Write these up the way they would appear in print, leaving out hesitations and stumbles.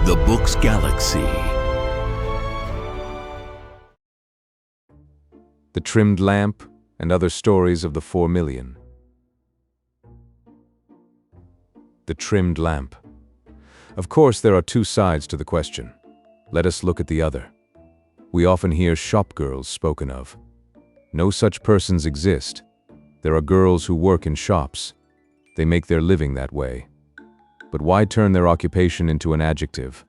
The Books Galaxy. The Trimmed Lamp and Other Stories of the 4 Million. The Trimmed Lamp. Of course, there are two sides to the question. Let us look at the other. We often hear shopgirls spoken of. No such persons exist. There are girls who work in shops. They make their living that way. But why turn their occupation into an adjective?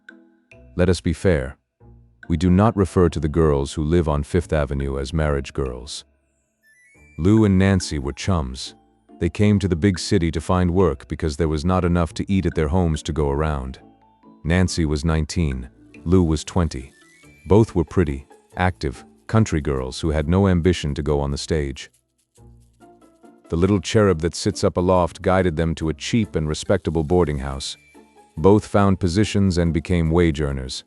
Let us be fair. We do not refer to the girls who live on Fifth Avenue as marriage girls. Lou and Nancy were chums. They came to the big city to find work because there was not enough to eat at their homes to go around. Nancy was 19, Lou was 20. Both were pretty, active, country girls who had no ambition to go on the stage. The little cherub that sits up aloft guided them to a cheap and respectable boarding house. Both found positions and became wage earners.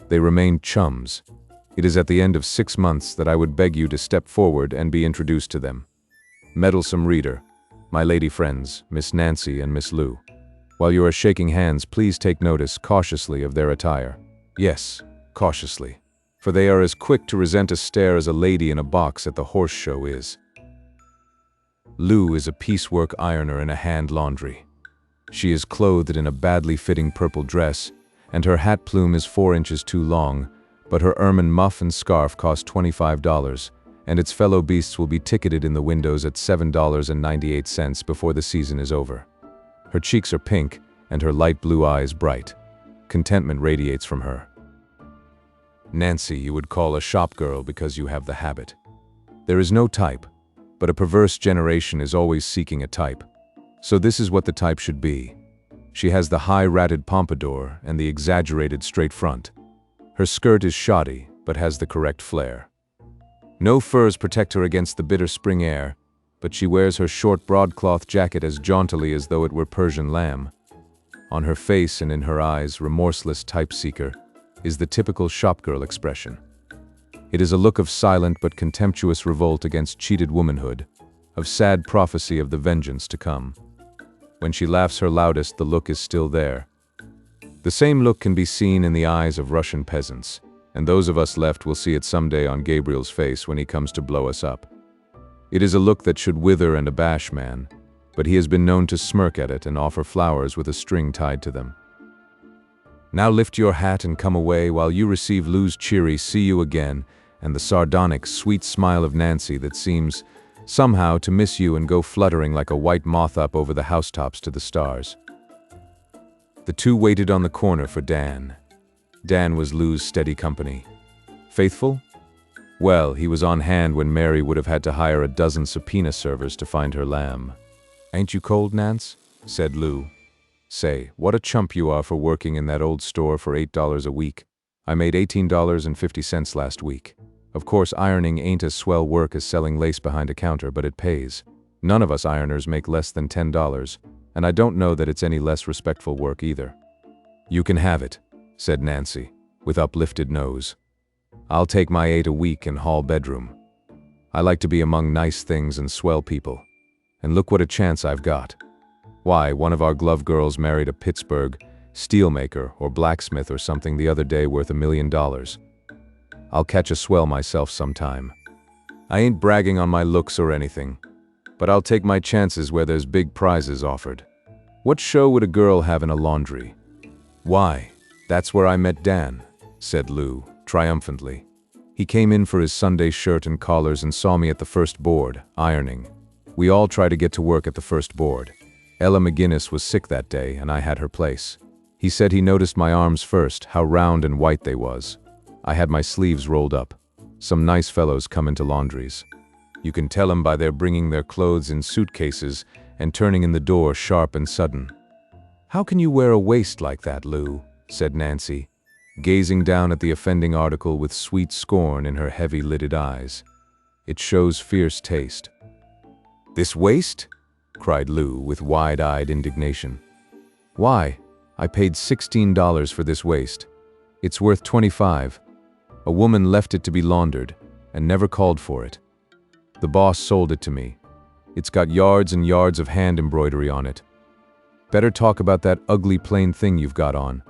They remained chums. It is at the end of 6 months that I would beg you to step forward and be introduced to them. Meddlesome reader, my lady friends, Miss Nancy and Miss Lou. While you are shaking hands, please take notice cautiously of their attire. Yes, cautiously. For they are as quick to resent a stare as a lady in a box at the horse show is. Lou is a piecework ironer in a hand laundry. She is clothed in a badly fitting purple dress, and her hat plume is 4 inches too long, but her ermine muff and scarf cost $25, and its fellow beasts will be ticketed in the windows at $7.98 before the season is over. Her cheeks are pink, and her light blue eyes bright. Contentment radiates from her. Nancy you would call a shop girl because you have the habit. There is no type, but a perverse generation is always seeking a type. So this is what the type should be. She has the high ratted pompadour and the exaggerated straight front. Her skirt is shoddy, but has the correct flare. No furs protect her against the bitter spring air, but she wears her short broadcloth jacket as jauntily as though it were Persian lamb. On her face and in her eyes, remorseless type seeker, is the typical shopgirl expression. It is a look of silent but contemptuous revolt against cheated womanhood, of sad prophecy of the vengeance to come. When she laughs her loudest, the look is still there. The same look can be seen in the eyes of Russian peasants, and those of us left will see it someday on Gabriel's face when he comes to blow us up. It is a look that should wither and abash man, but he has been known to smirk at it and offer flowers with a string tied to them. Now lift your hat and come away while you receive Lou's cheery "see you again" and the sardonic, sweet smile of Nancy that seems, somehow, to miss you and go fluttering like a white moth up over the housetops to the stars. The two waited on the corner for Dan. Dan was Lou's steady company. Faithful? Well, he was on hand when Mary would have had to hire a dozen subpoena servers to find her lamb. "Ain't you cold, Nance?" said Lou. "Say, what a chump you are for working in that old store for $8 a week. I made $18.50 last week. Of course, ironing ain't as swell work as selling lace behind a counter, but it pays. None of us ironers make less than $10, and I don't know that it's any less respectful work either." "You can have it," said Nancy, with uplifted nose. "I'll take my 8 a week and hall bedroom. I like to be among nice things and swell people. And look what a chance I've got. Why, one of our glove girls married a Pittsburgh steelmaker or blacksmith or something the other day worth $1 million. I'll catch a swell myself sometime. I ain't bragging on my looks or anything, but I'll take my chances where there's big prizes offered. What show would a girl have in a laundry?" "Why, that's where I met Dan," said Lou, triumphantly. "He came in for his Sunday shirt and collars and saw me at the first board, ironing. We all try to get to work at the first board. Ella McGinnis was sick that day, and I had her place. He said he noticed my arms first, how round and white they was. I had my sleeves rolled up. Some nice fellows come into laundries. You can tell 'em by their bringing their clothes in suitcases and turning in the door sharp and sudden." "How can you wear a waist like that, Lou?" said Nancy, gazing down at the offending article with sweet scorn in her heavy-lidded eyes. "It shows fierce taste." "This waist?" cried Lou with wide-eyed indignation. "Why, I paid $16 for this waist. It's worth $25. A woman left it to be laundered and never called for it. The boss sold it to me. It's got yards and yards of hand embroidery on it. Better talk about that ugly plain thing you've got on.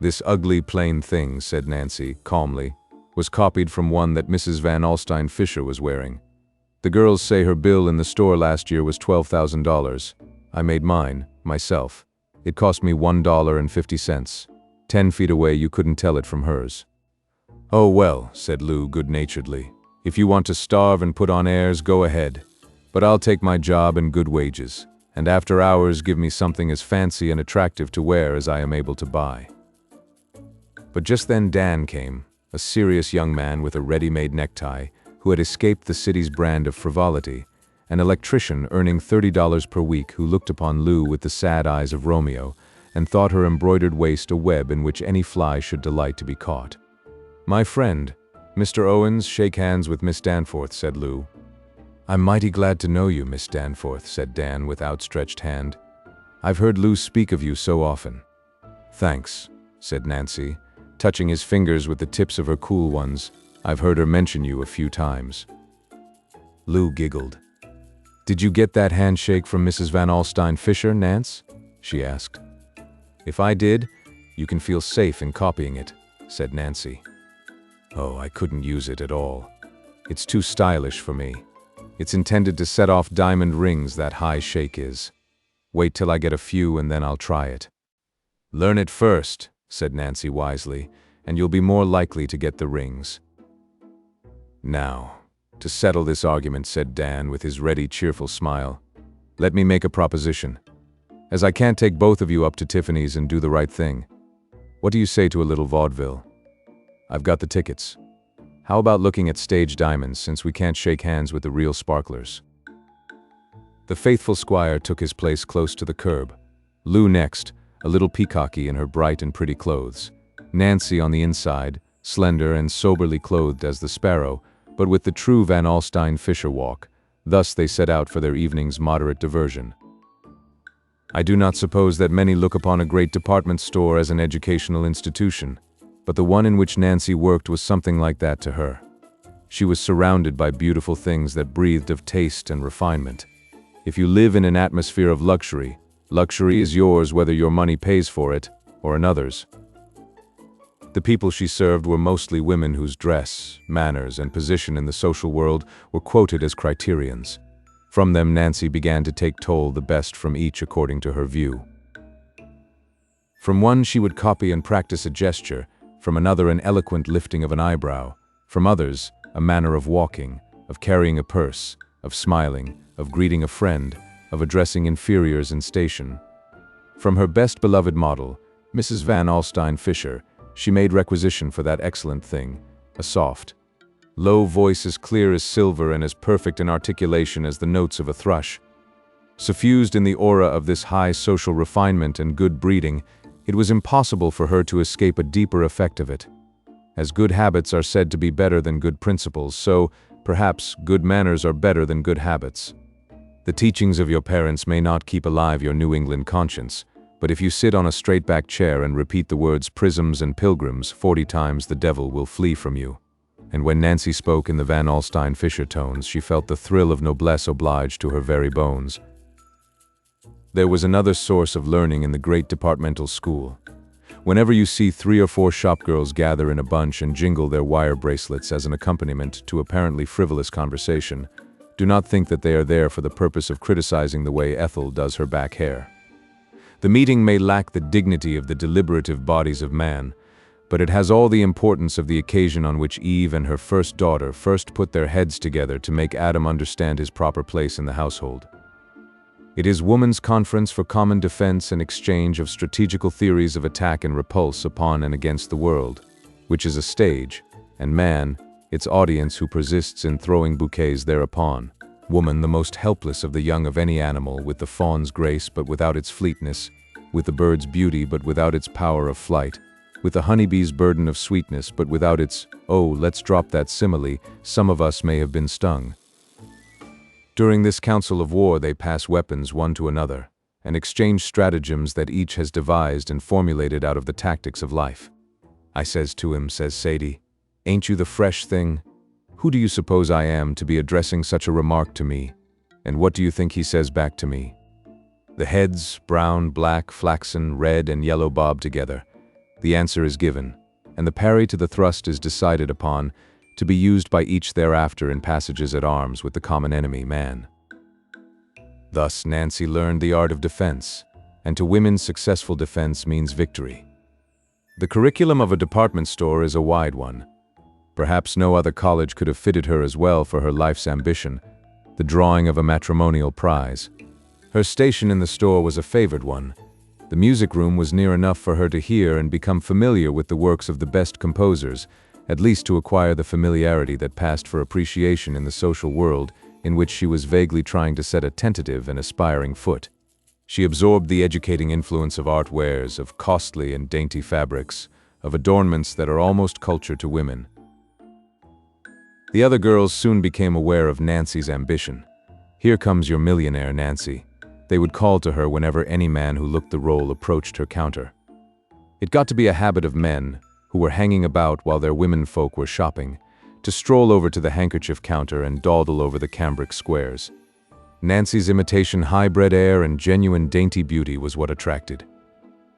"This ugly plain thing," said Nancy, calmly, "was copied from one that Mrs. Van Alstyne Fisher was wearing. The girls say her bill in the store last year was $12,000. I made mine, myself. It cost me $1.50. 10 feet away you couldn't tell it from hers." "Oh well," said Lou good-naturedly. "If you want to starve and put on airs, go ahead. But I'll take my job and good wages, and after hours give me something as fancy and attractive to wear as I am able to buy." But just then Dan came, a serious young man with a ready-made necktie, who had escaped the city's brand of frivolity, an electrician earning $30 per week who looked upon Lou with the sad eyes of Romeo and thought her embroidered waist a web in which any fly should delight to be caught. "My friend, Mr. Owens, shake hands with Miss Danforth," said Lou. "I'm mighty glad to know you, Miss Danforth," said Dan with outstretched hand. "I've heard Lou speak of you so often." "Thanks," said Nancy, touching his fingers with the tips of her cool ones. "I've heard her mention you a few times." Lou giggled. "Did you get that handshake from Mrs. Van Alstyne Fisher, Nance?" she asked. "If I did, you can feel safe in copying it," said Nancy. "Oh, I couldn't use it at all. It's too stylish for me. It's intended to set off diamond rings, that high shake is. Wait till I get a few and then I'll try it." "Learn it first," said Nancy wisely, "and you'll be more likely to get the rings." "Now, to settle this argument," said Dan with his ready, cheerful smile, "let me make a proposition. As I can't take both of you up to Tiffany's and do the right thing, what do you say to a little vaudeville? I've got the tickets. How about looking at stage diamonds, since we can't shake hands with the real sparklers?" The faithful squire took his place close to the curb. Lou next, a little peacocky in her bright and pretty clothes. Nancy on the inside, slender and soberly clothed as the sparrow, but with the true Van Alstyne Fisher walk. Thus they set out for their evening's moderate diversion. I do not suppose that many look upon a great department store as an educational institution, but the one in which Nancy worked was something like that to her. She was surrounded by beautiful things that breathed of taste and refinement. If you live in an atmosphere of luxury, luxury is yours whether your money pays for it or another's. The people she served were mostly women whose dress, manners, and position in the social world were quoted as criterions. From them Nancy began to take toll, the best from each according to her view. From one she would copy and practice a gesture, from another an eloquent lifting of an eyebrow, from others a manner of walking, of carrying a purse, of smiling, of greeting a friend, of addressing inferiors in station. From her best beloved model, Mrs. Van Alstyne Fisher, she made requisition for that excellent thing, a soft, low voice as clear as silver and as perfect in articulation as the notes of a thrush. Suffused in the aura of this high social refinement and good breeding, it was impossible for her to escape a deeper effect of it. As good habits are said to be better than good principles, so, perhaps, good manners are better than good habits. The teachings of your parents may not keep alive your New England conscience, but if you sit on a straight-back chair and repeat the words prisms and pilgrims 40 times, the devil will flee from you. And when Nancy spoke in the Van Alstyne Fisher tones, she felt the thrill of noblesse oblige to her very bones. There was another source of learning in the great departmental school. Whenever you see 3 or 4 shopgirls gather in a bunch and jingle their wire bracelets as an accompaniment to apparently frivolous conversation, do not think that they are there for the purpose of criticizing the way Ethel does her back hair. The meeting may lack the dignity of the deliberative bodies of man, but it has all the importance of the occasion on which Eve and her first daughter first put their heads together to make Adam understand his proper place in the household. It is woman's conference for common defense and exchange of strategical theories of attack and repulse upon and against the world, which is a stage, and man, its audience who persists in throwing bouquets thereupon. Woman, the most helpless of the young of any animal, with the fawn's grace but without its fleetness, with the bird's beauty but without its power of flight, with the honeybee's burden of sweetness but without its, oh, let's drop that simile, some of us may have been stung. During this council of war they pass weapons one to another, and exchange stratagems that each has devised and formulated out of the tactics of life. I says to him, says Sadie, ain't you the fresh thing? Who do you suppose I am to be addressing such a remark to me? And what do you think he says back to me? The heads, brown, black, flaxen, red, and yellow bob together. The answer is given, and the parry to the thrust is decided upon, to be used by each thereafter in passages at arms with the common enemy, man. Thus, Nancy learned the art of defense, and to women, successful defense means victory. The curriculum of a department store is a wide one. Perhaps no other college could have fitted her as well for her life's ambition, the drawing of a matrimonial prize. Her station in the store was a favored one. The music room was near enough for her to hear and become familiar with the works of the best composers, at least to acquire the familiarity that passed for appreciation in the social world in which she was vaguely trying to set a tentative and aspiring foot. She absorbed the educating influence of art wares, of costly and dainty fabrics, of adornments that are almost culture to women. The other girls soon became aware of Nancy's ambition. "Here comes your millionaire, Nancy," they would call to her whenever any man who looked the role approached her counter. It got to be a habit of men, who were hanging about while their womenfolk were shopping, to stroll over to the handkerchief counter and dawdle over the cambric squares. Nancy's imitation high-bred air and genuine dainty beauty was what attracted.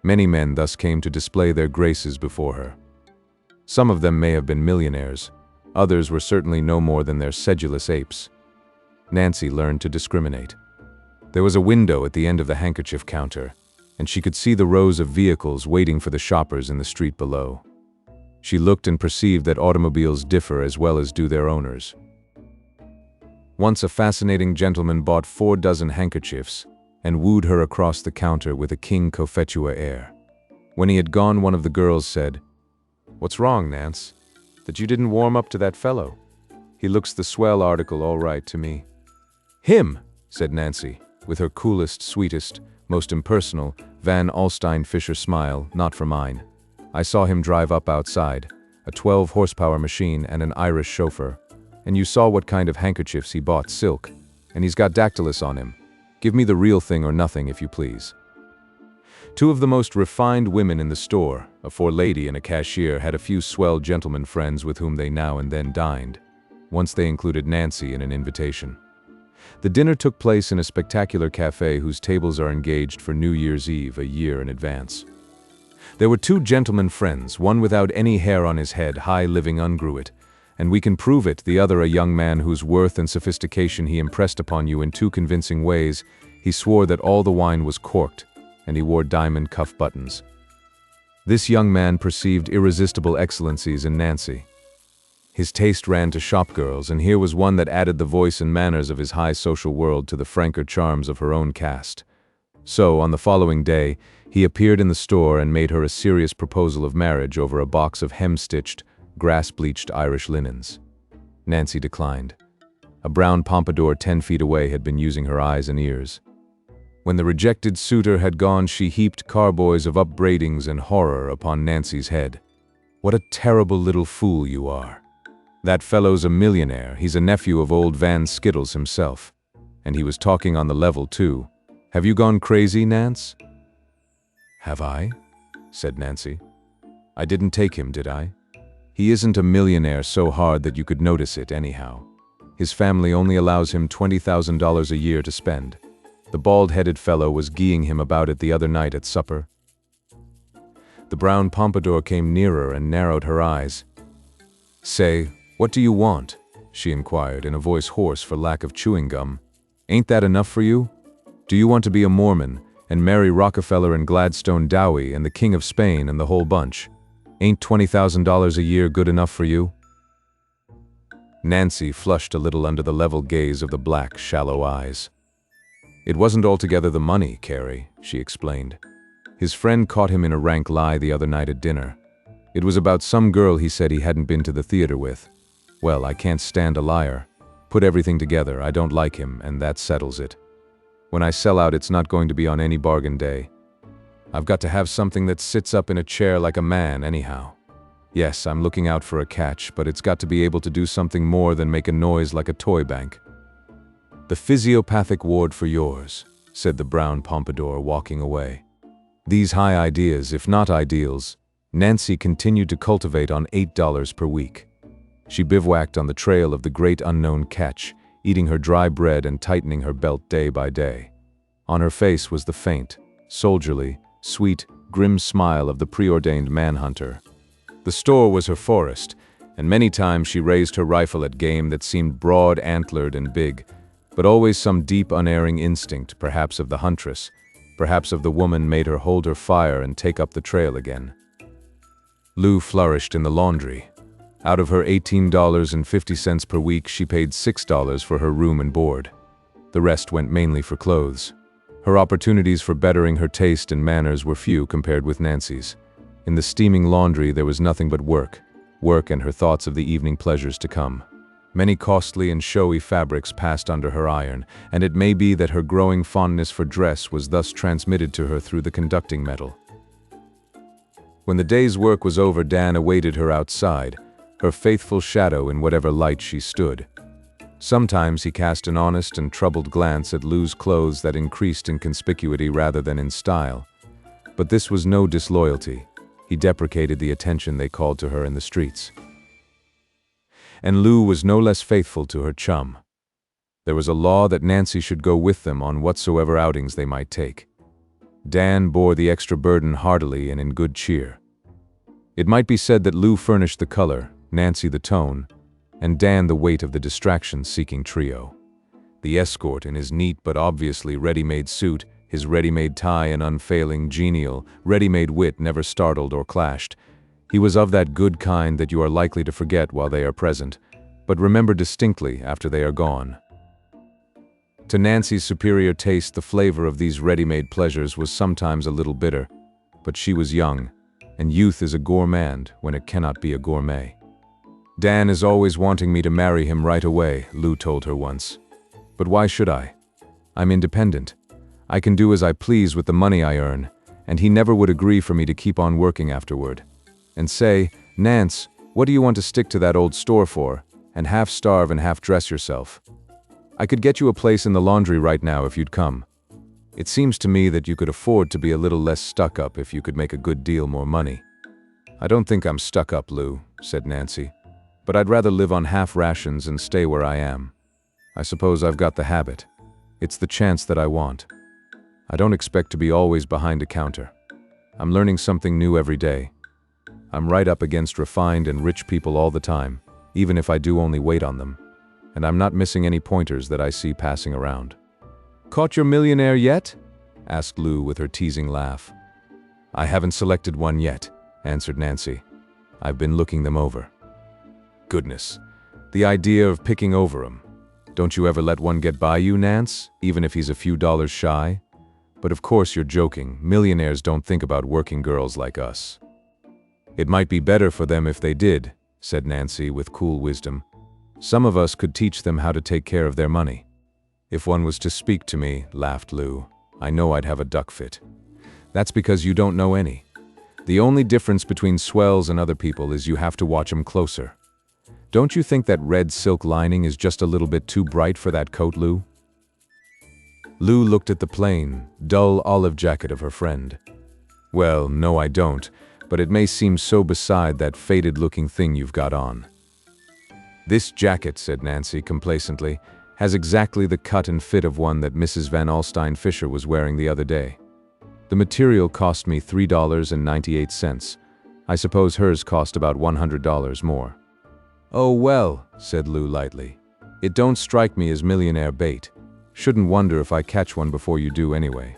Many men thus came to display their graces before her. Some of them may have been millionaires, others were certainly no more than their sedulous apes. Nancy learned to discriminate. There was a window at the end of the handkerchief counter, and she could see the rows of vehicles waiting for the shoppers in the street below. She looked and perceived that automobiles differ as well as do their owners. Once a fascinating gentleman bought 4 dozen handkerchiefs and wooed her across the counter with a King Cophetua air. When he had gone, one of the girls said, "What's wrong, Nance? That you didn't warm up to that fellow? He looks the swell article all right to me." "Him," said Nancy, with her coolest, sweetest, most impersonal, Van Alstyne Fisher smile, "not for mine. I saw him drive up outside, a 12-horsepower machine and an Irish chauffeur. And you saw what kind of handkerchiefs he bought, silk, and he's got dactylus on him. Give me the real thing or nothing, if you please." 2 of the most refined women in the store, a forelady and a cashier, had a few swell gentleman friends with whom they now and then dined. Once they included Nancy in an invitation. The dinner took place in a spectacular cafe whose tables are engaged for New Year's Eve a year in advance. There were 2 gentlemen friends, one without any hair on his head, high living ungruet, and we can prove it, the other a young man whose worth and sophistication he impressed upon you in 2 convincing ways. He swore that all the wine was corked, and he wore diamond cuff buttons. This young man perceived irresistible excellencies in Nancy. His taste ran to shopgirls, and here was one that added the voice and manners of his high social world to the franker charms of her own caste. So, on the following day, he appeared in the store and made her a serious proposal of marriage over a box of hem-stitched, grass-bleached Irish linens. Nancy declined. A brown pompadour 10 feet away had been using her eyes and ears. When the rejected suitor had gone, she heaped carboys of upbraidings and horror upon Nancy's head. "What a terrible little fool you are. That fellow's a millionaire, he's a nephew of old Van Skittles himself. And he was talking on the level, too. Have you gone crazy, Nance?" "Have I?" said Nancy. "I didn't take him, did I? He isn't a millionaire so hard that you could notice it anyhow. His family only allows him $20,000 a year to spend. The bald-headed fellow was geeing him about it the other night at supper." The brown pompadour came nearer and narrowed her eyes. "Say, what do you want?" she inquired in a voice hoarse for lack of chewing gum. "Ain't that enough for you? Do you want to be a Mormon and marry Rockefeller and Gladstone Dowie and the King of Spain and the whole bunch? Ain't $20,000 a year good enough for you?" Nancy flushed a little under the level gaze of the black, shallow eyes. "It wasn't altogether the money, Carrie," she explained. "His friend caught him in a rank lie the other night at dinner. It was about some girl he said he hadn't been to the theater with. Well, I can't stand a liar. Put everything together, I don't like him, and that settles it. When I sell out, it's not going to be on any bargain day. I've got to have something that sits up in a chair like a man anyhow. Yes, I'm looking out for a catch, but it's got to be able to do something more than make a noise like a toy bank." "The physiopathic ward for yours," said the brown pompadour, walking away. These high ideas, if not ideals, Nancy continued to cultivate on $8 per week. She bivouacked on the trail of the great unknown catch, eating her dry bread and tightening her belt day by day. On her face was the faint, soldierly, sweet, grim smile of the preordained manhunter. The store was her forest, and many times she raised her rifle at game that seemed broad-antlered and big, but always some deep unerring instinct, perhaps of the huntress, perhaps of the woman, made her hold her fire and take up the trail again. Lou flourished in the laundry. Out of her $18.50 per week, she paid $6 for her room and board. The rest went mainly for clothes. Her opportunities for bettering her taste and manners were few compared with Nancy's. In the steaming laundry there was nothing but work and her thoughts of the evening pleasures to come. Many costly and showy fabrics passed under her iron, and it may be that her growing fondness for dress was thus transmitted to her through the conducting metal. When the day's work was over, Dan awaited her outside, her faithful shadow in whatever light she stood. Sometimes he cast an honest and troubled glance at Lou's clothes that increased in conspicuity rather than in style. But this was no disloyalty. He deprecated the attention they called to her in the streets. And Lou was no less faithful to her chum. There was a law that Nancy should go with them on whatsoever outings they might take. Dan bore the extra burden heartily and in good cheer. It might be said that Lou furnished the color, Nancy the tone, and Dan the weight of the distraction-seeking trio. The escort, in his neat but obviously ready-made suit, his ready-made tie and unfailing, genial, ready-made wit never startled or clashed. He was of that good kind that you are likely to forget while they are present, but remember distinctly after they are gone. To Nancy's superior taste, the flavor of these ready-made pleasures was sometimes a little bitter, but she was young, and youth is a gourmand when it cannot be a gourmet. Dan is always wanting me to marry him right away, Lou told her once. But why should I? I'm independent. I can do as I please with the money I earn, and he never would agree for me to keep on working afterward. And say, Nance, what do you want to stick to that old store for, and half starve and half dress yourself? I could get you a place in the laundry right now if you'd come. It seems to me that you could afford to be a little less stuck up if you could make a good deal more money. I don't think I'm stuck up, Lou, said Nancy, but I'd rather live on half rations and stay where I am. I suppose I've got the habit. It's the chance that I want. I don't expect to be always behind a counter. I'm learning something new every day. I'm right up against refined and rich people all the time, even if I do only wait on them. And I'm not missing any pointers that I see passing around. Caught your millionaire yet? Asked Lou with her teasing laugh. I haven't selected one yet, answered Nancy. I've been looking them over. Goodness, the idea of picking over 'em. Don't you ever let one get by you, Nance, even if he's a few dollars shy? But of course you're joking. Millionaires don't think about working girls like us. It might be better for them if they did, said Nancy with cool wisdom. Some of us could teach them how to take care of their money. If one was to speak to me, laughed Lou, I know I'd have a duck fit. That's because you don't know any. The only difference between swells and other people is you have to watch 'em closer. Don't you think that red silk lining is just a little bit too bright for that coat, Lou? Lou looked at the plain, dull olive jacket of her friend. Well, no, I don't, but it may seem so beside that faded-looking thing you've got on. This jacket, said Nancy complacently, has exactly the cut and fit of one that Mrs. Van Alstyne Fisher was wearing the other day. The material cost me $3.98. I suppose hers cost about $100 more. Oh well, said Lou lightly. It don't strike me as millionaire bait. Shouldn't wonder if I catch one before you do anyway.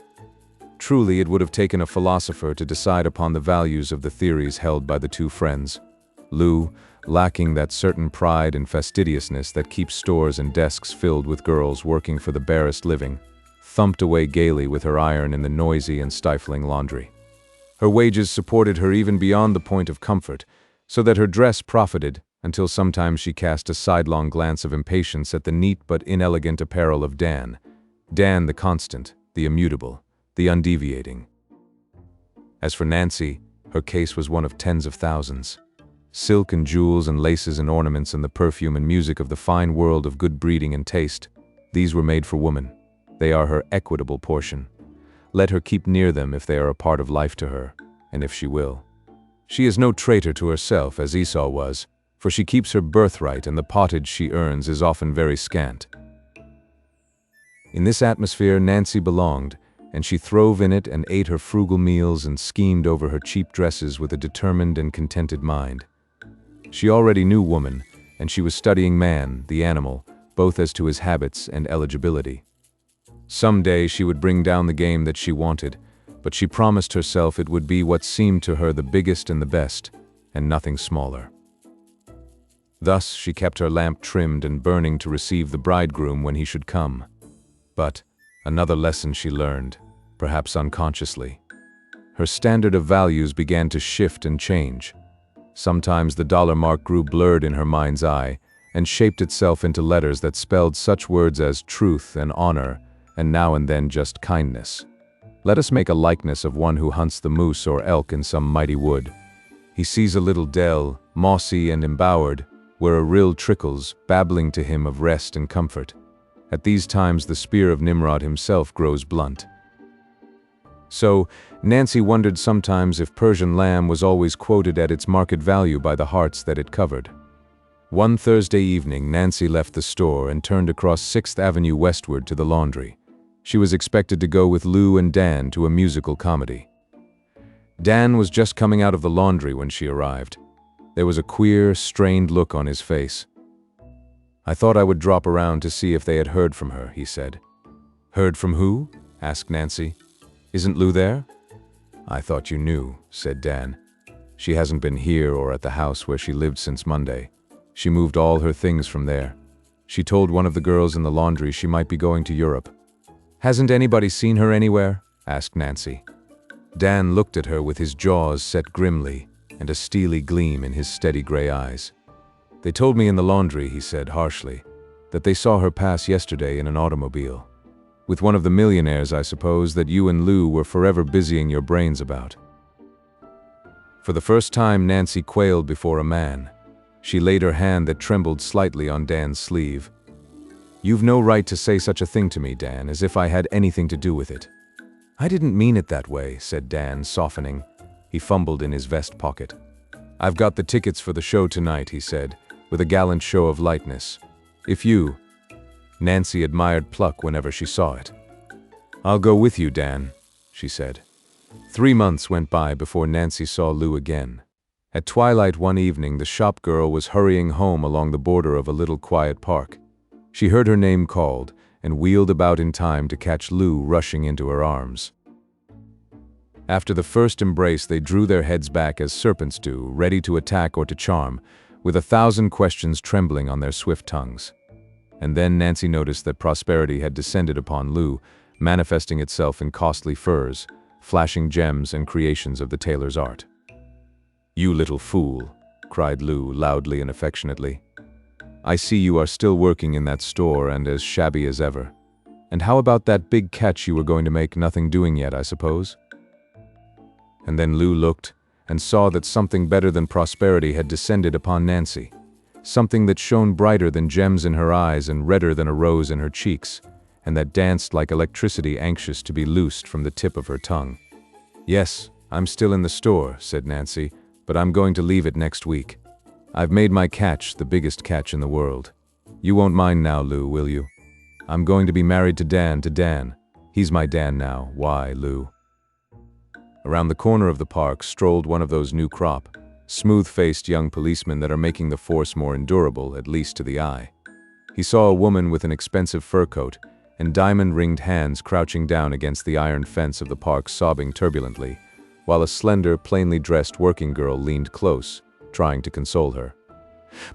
Truly, it would have taken a philosopher to decide upon the values of the theories held by the two friends. Lou, lacking that certain pride and fastidiousness that keeps stores and desks filled with girls working for the barest living, thumped away gaily with her iron in the noisy and stifling laundry. Her wages supported her even beyond the point of comfort, so that her dress profited, until sometimes she cast a sidelong glance of impatience at the neat but inelegant apparel of Dan. Dan the constant, the immutable, the undeviating. As for Nancy, her case was one of tens of thousands. Silk and jewels and laces and ornaments and the perfume and music of the fine world of good breeding and taste, these were made for woman. They are her equitable portion. Let her keep near them if they are a part of life to her, and if she will. She is no traitor to herself, as Esau was, for she keeps her birthright, and the pottage she earns is often very scant. In this atmosphere Nancy belonged, and she throve in it and ate her frugal meals and schemed over her cheap dresses with a determined and contented mind. She already knew woman, and she was studying man, the animal, both as to his habits and eligibility. Someday she would bring down the game that she wanted, but she promised herself it would be what seemed to her the biggest and the best, and nothing smaller. Thus she kept her lamp trimmed and burning to receive the bridegroom when he should come. But another lesson she learned, perhaps unconsciously. Her standard of values began to shift and change. Sometimes the dollar mark grew blurred in her mind's eye and shaped itself into letters that spelled such words as truth and honor, and now and then just kindness. Let us make a likeness of one who hunts the moose or elk in some mighty wood. He sees a little dell, mossy and embowered, where a rill trickles, babbling to him of rest and comfort. At these times the spear of Nimrod himself grows blunt. So, Nancy wondered sometimes if Persian lamb was always quoted at its market value by the hearts that it covered. One Thursday evening, Nancy left the store and turned across 6th Avenue westward to the laundry. She was expected to go with Lou and Dan to a musical comedy. Dan was just coming out of the laundry when she arrived. There was a queer, strained look on his face. "I thought I would drop around to see if they had heard from her," he said. "Heard from who?" asked Nancy. "Isn't Lou there?" "I thought you knew," said Dan. "She hasn't been here or at the house where she lived since Monday. She moved all her things from there. She told one of the girls in the laundry she might be going to Europe." "Hasn't anybody seen her anywhere?" asked Nancy. Dan looked at her with his jaws set grimly and a steely gleam in his steady gray eyes. "They told me in the laundry," he said harshly, "that they saw her pass yesterday in an automobile. With one of the millionaires, I suppose, that you and Lou were forever busying your brains about." For the first time, Nancy quailed before a man. She laid her hand that trembled slightly on Dan's sleeve. "You've no right to say such a thing to me, Dan, as if I had anything to do with it." "I didn't mean it that way," said Dan, softening. He fumbled in his vest pocket. "I've got the tickets for the show tonight," he said, with a gallant show of lightness. "If you—" Nancy admired pluck whenever she saw it. "I'll go with you, Dan," she said. 3 months went by before Nancy saw Lou again. At twilight one evening, the shop girl was hurrying home along the border of a little quiet park. She heard her name called and wheeled about in time to catch Lou rushing into her arms. After the first embrace, they drew their heads back as serpents do, ready to attack or to charm, with 1,000 questions trembling on their swift tongues. And then Nancy noticed that prosperity had descended upon Lou, manifesting itself in costly furs, flashing gems and creations of the tailor's art. "You little fool," cried Lou loudly and affectionately. "I see you are still working in that store and as shabby as ever. And how about that big catch you were going to make? Nothing doing yet, I suppose?" And then Lou looked and saw that something better than prosperity had descended upon Nancy, something that shone brighter than gems in her eyes and redder than a rose in her cheeks, and that danced like electricity anxious to be loosed from the tip of her tongue. "Yes, I'm still in the store," said Nancy, "but I'm going to leave it next week. I've made my catch, the biggest catch in the world. You won't mind now, Lou, will you? I'm going to be married to Dan. He's my Dan now. Why, Lou?" Around the corner of the park strolled one of those new crop, smooth-faced young policemen that are making the force more endurable, at least to the eye. He saw a woman with an expensive fur coat and diamond-ringed hands crouching down against the iron fence of the park, sobbing turbulently, while a slender, plainly dressed working girl leaned close, trying to console her.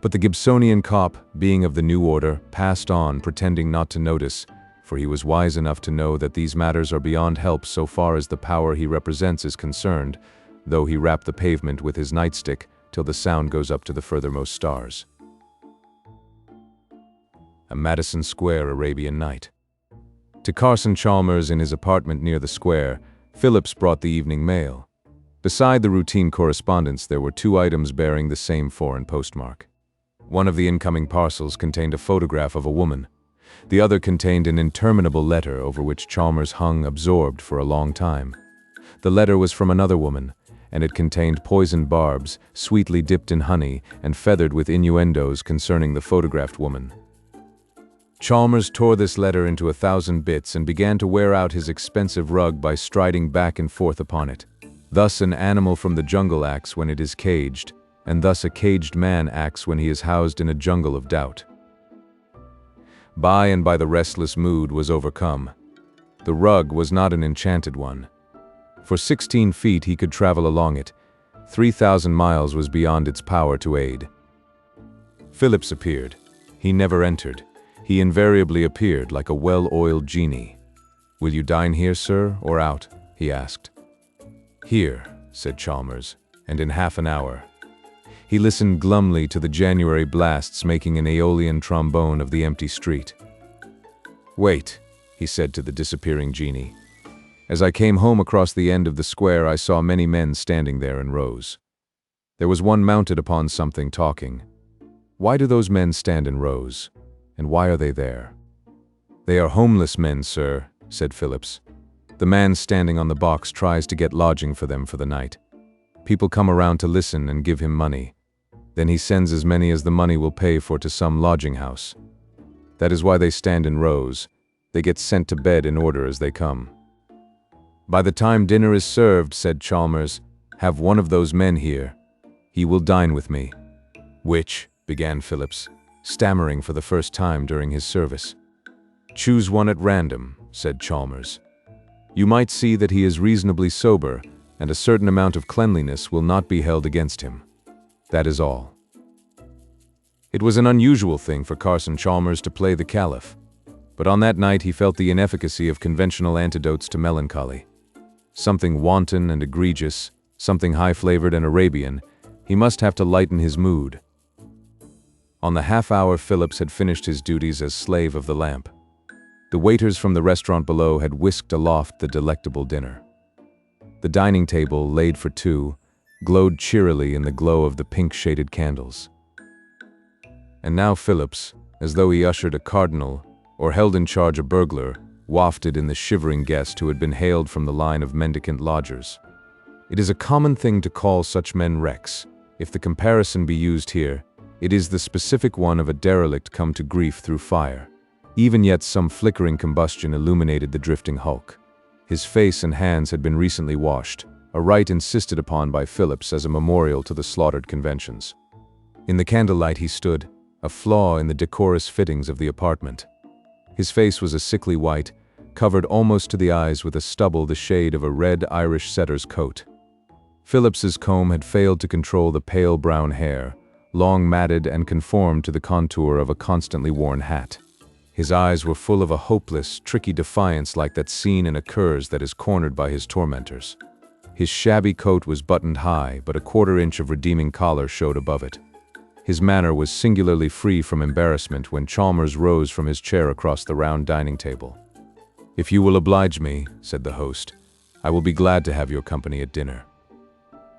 But the Gibsonian cop, being of the new order, passed on, pretending not to notice, for he was wise enough to know that these matters are beyond help so far as the power he represents is concerned, though he rap the pavement with his nightstick till the sound goes up to the furthermost stars. A Madison Square Arabian Night. To Carson Chalmers in his apartment near the square, Phillips brought the evening mail. Beside the routine correspondence, there were 2 items bearing the same foreign postmark. One of the incoming parcels contained a photograph of a woman. The other contained an interminable letter over which Chalmers hung absorbed for a long time. The letter was from another woman, and it contained poisoned barbs, sweetly dipped in honey and feathered with innuendos concerning the photographed woman. Chalmers tore this letter into 1,000 bits and began to wear out his expensive rug by striding back and forth upon it. Thus an animal from the jungle acts when it is caged, and thus a caged man acts when he is housed in a jungle of doubt. By and by the restless mood was overcome. The rug was not an enchanted one. For 16 feet he could travel along it. 3,000 miles was beyond its power to aid. Phillips appeared. He never entered. He invariably appeared like a well-oiled genie. "Will you dine here, sir, or out?" he asked. "Here," said Chalmers, "and in half an hour." He listened glumly to the January blasts making an Aeolian trombone of the empty street. "Wait," he said to the disappearing genie. "As I came home across the end of the square, I saw many men standing there in rows. There was one mounted upon something talking. Why do those men stand in rows? And why are they there?" "They are homeless men, sir," said Phillips. "The man standing on the box tries to get lodging for them for the night. People come around to listen and give him money. Then he sends as many as the money will pay for to some lodging house. That is why they stand in rows. They get sent to bed in order as they come." "By the time dinner is served," said Chalmers, "have one of those men here. He will dine with me." "Which?" began Phillips, stammering for the first time during his service. "Choose one at random," said Chalmers. "You might see that he is reasonably sober, and a certain amount of cleanliness will not be held against him. That is all." It was an unusual thing for Carson Chalmers to play the Caliph, but on that night he felt the inefficacy of conventional antidotes to melancholy. Something wanton and egregious, something high-flavored and Arabian, he must have to lighten his mood. On the half-hour Phillips had finished his duties as slave of the lamp. The waiters from the restaurant below had whisked aloft the delectable dinner. The dining table, laid for two, glowed cheerily in the glow of the pink-shaded candles. And now Phillips, as though he ushered a cardinal or held in charge a burglar, wafted in the shivering guest who had been hailed from the line of mendicant lodgers. It is a common thing to call such men wrecks. If the comparison be used here, it is the specific one of a derelict come to grief through fire. Even yet some flickering combustion illuminated the drifting hulk. His face and hands had been recently washed, a rite insisted upon by Phillips as a memorial to the slaughtered conventions. In the candlelight he stood, a flaw in the decorous fittings of the apartment. His face was a sickly white, covered almost to the eyes with a stubble the shade of a red Irish setter's coat. Phillips's comb had failed to control the pale brown hair, long matted and conformed to the contour of a constantly worn hat. His eyes were full of a hopeless, tricky defiance like that seen in a curse that is cornered by his tormentors. His shabby coat was buttoned high, but a quarter-inch of redeeming collar showed above it. His manner was singularly free from embarrassment when Chalmers rose from his chair across the round dining table. "If you will oblige me," said the host, "I will be glad to have your company at dinner."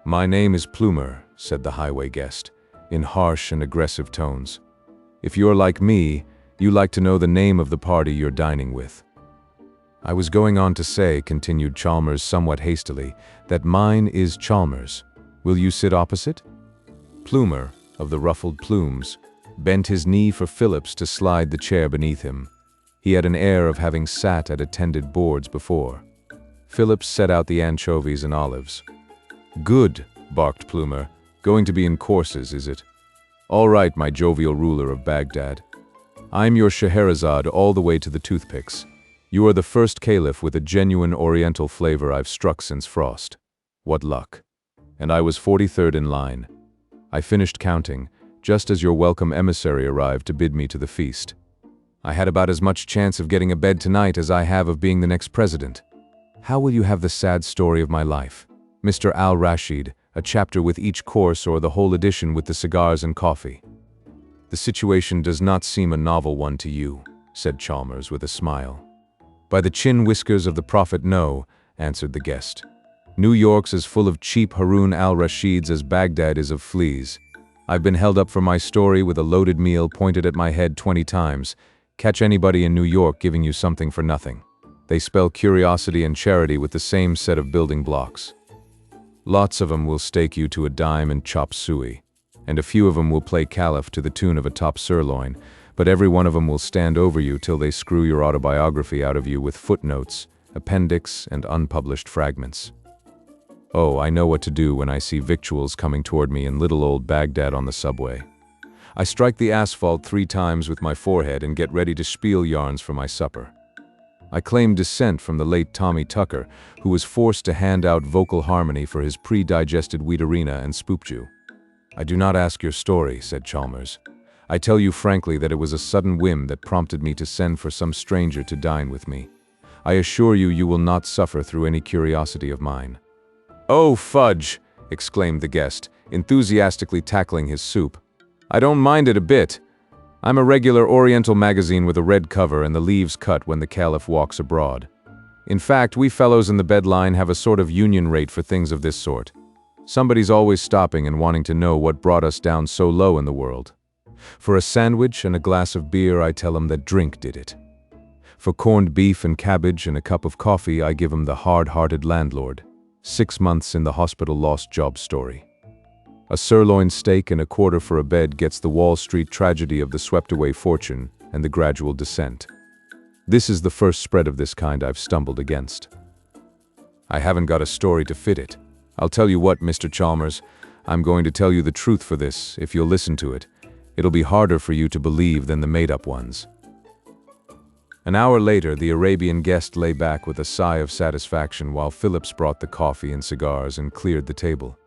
"My name is Plumer," said the highway guest, in harsh and aggressive tones. "If you're like me, you like to know the name of the party you're dining with." "I was going on to say," continued Chalmers somewhat hastily, "that mine is Chalmers. Will you sit opposite?" Plumer, of the ruffled plumes, bent his knee for Phillips to slide the chair beneath him. He had an air of having sat at attended boards before. Phillips set out the anchovies and olives. "Good," barked Plumer. "Going to be in courses, is it? All right, my jovial ruler of Baghdad. I'm your Scheherazade all the way to the toothpicks. You are the first caliph with a genuine oriental flavor I've struck since Frost. What luck. And I was 43rd in line. I finished counting, just as your welcome emissary arrived to bid me to the feast. I had about as much chance of getting a bed tonight as I have of being the next president. How will you have the sad story of my life? Mr. Al-Rashid, a chapter with each course or the whole edition with the cigars and coffee?" "The situation does not seem a novel one to you," said Chalmers with a smile. "By the chin whiskers of the prophet, no," answered the guest. "New York's as full of cheap Harun al-Rashids as Baghdad is of fleas. I've been held up for my story with a loaded meal pointed at my head 20 times. Catch anybody in New York giving you something for nothing. They spell curiosity and charity with the same set of building blocks. Lots of 'em will stake you to a dime and chop suey, and a few of 'em will play caliph to the tune of a top sirloin, but every one of them will stand over you till they screw your autobiography out of you with footnotes, appendix, and unpublished fragments. Oh, I know what to do when I see victuals coming toward me in little old Baghdad on the subway. I strike the asphalt 3 times with my forehead and get ready to spiel yarns for my supper. I claim descent from the late Tommy Tucker, who was forced to hand out vocal harmony for his pre-digested Wheaterina and Spoopju. I do not ask your story, said Chalmers. I tell you frankly that it was a sudden whim that prompted me to send for some stranger to dine with me. I assure you, you will not suffer through any curiosity of mine. Oh, fudge! Exclaimed the guest, enthusiastically tackling his soup. I don't mind it a bit. I'm a regular Oriental magazine with a red cover and the leaves cut when the Caliph walks abroad. In fact, we fellows in the bed line have a sort of union rate for things of this sort. Somebody's always stopping and wanting to know what brought us down so low in the world. For a sandwich and a glass of beer, I tell 'em that drink did it. For corned beef and cabbage and a cup of coffee, I give 'em the hard-hearted landlord. 6 months in the hospital lost job story. A sirloin steak and a quarter for a bed gets the Wall Street tragedy of the swept-away fortune and the gradual descent. This is the first spread of this kind I've stumbled against. I haven't got a story to fit it. I'll tell you what, Mr. Chalmers, I'm going to tell you the truth for this, if you'll listen to it. It'll be harder for you to believe than the made-up ones. An hour later, the Arabian guest lay back with a sigh of satisfaction while Phillips brought the coffee and cigars and cleared the table.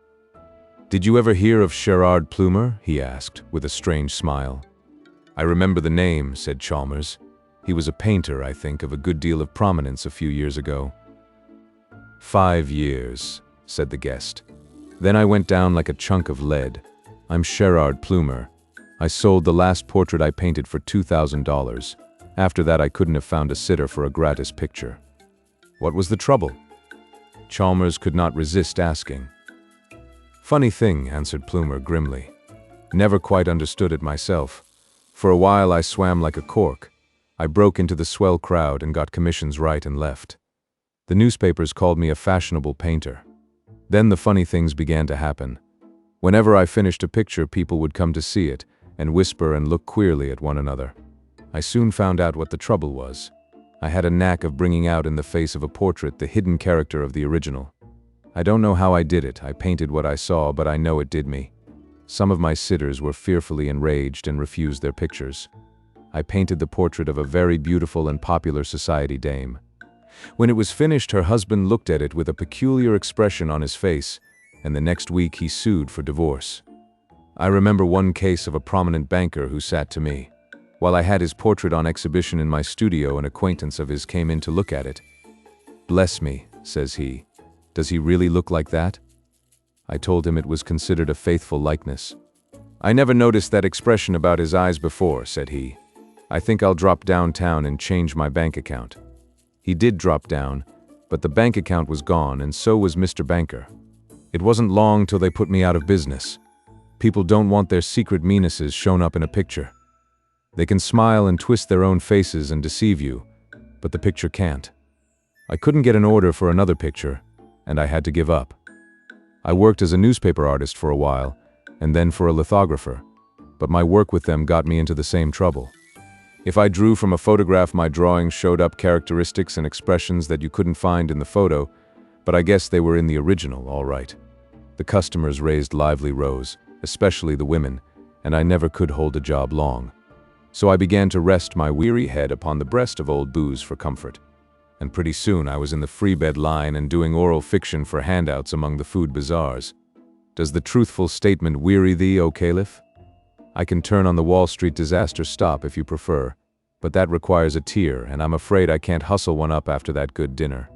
Did you ever hear of Gerard Plumer? He asked, with a strange smile. I remember the name, said Chalmers. He was a painter, I think, of a good deal of prominence a few years ago. 5 years, said the guest. Then I went down like a chunk of lead. I'm Gerard Plumer. I sold the last portrait I painted for $2,000. After that, I couldn't have found a sitter for a gratis picture. What was the trouble? Chalmers could not resist asking. Funny thing, answered Plumer grimly. Never quite understood it myself. For a while I swam like a cork. I broke into the swell crowd and got commissions right and left. The newspapers called me a fashionable painter. Then the funny things began to happen. Whenever I finished a picture, people would come to see it and whisper and look queerly at one another. I soon found out what the trouble was. I had a knack of bringing out in the face of a portrait the hidden character of the original. I don't know how I did it. I painted what I saw, but I know it did me. Some of my sitters were fearfully enraged and refused their pictures. I painted the portrait of a very beautiful and popular society dame. When it was finished, her husband looked at it with a peculiar expression on his face, and the next week he sued for divorce. I remember one case of a prominent banker who sat to me. While I had his portrait on exhibition in my studio, an acquaintance of his came in to look at it. Bless me, says he. Does he really look like that? I told him it was considered a faithful likeness. I never noticed that expression about his eyes before, said he. I think I'll drop downtown and change my bank account. He did drop down, but the bank account was gone, and so was Mr. Banker. It wasn't long till they put me out of business. People don't want their secret meannesses shown up in a picture. They can smile and twist their own faces and deceive you, but the picture can't. I couldn't get an order for another picture, and I had to give up. I worked as a newspaper artist for a while, and then for a lithographer, but my work with them got me into the same trouble. If I drew from a photograph, my drawings showed up characteristics and expressions that you couldn't find in the photo, but I guess they were in the original, all right. The customers raised lively rows, especially the women, and I never could hold a job long. So I began to rest my weary head upon the breast of old booze for comfort. And pretty soon I was in the free bed line and doing oral fiction for handouts among the food bazaars. Does the truthful statement weary thee, O Caliph? I can turn on the Wall Street disaster stop if you prefer, but that requires a tear, and I'm afraid I can't hustle one up after that good dinner.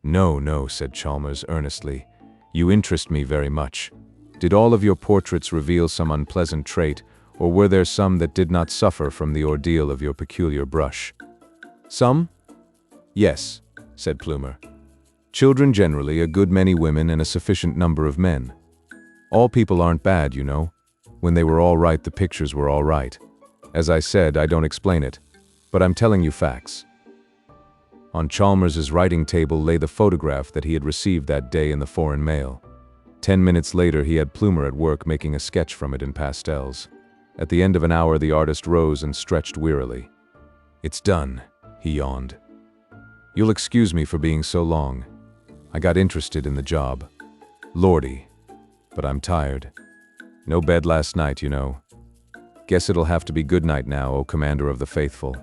No, no, said Chalmers earnestly. You interest me very much. Did all of your portraits reveal some unpleasant trait, or were there some that did not suffer from the ordeal of your peculiar brush? Some? Yes, said Plumer. Children generally, a good many women, and a sufficient number of men. All people aren't bad, you know. When they were all right, the pictures were all right. As I said, I don't explain it, but I'm telling you facts. On Chalmers's writing table lay the photograph that he had received that day in the foreign mail. 10 minutes later, he had Plumer at work making a sketch from it in pastels. At the end of an hour, the artist rose and stretched wearily. "It's done," he yawned. "You'll excuse me for being so long. I got interested in the job. Lordy, but I'm tired. No bed last night, you know. Guess it'll have to be good night now, O Commander of the Faithful."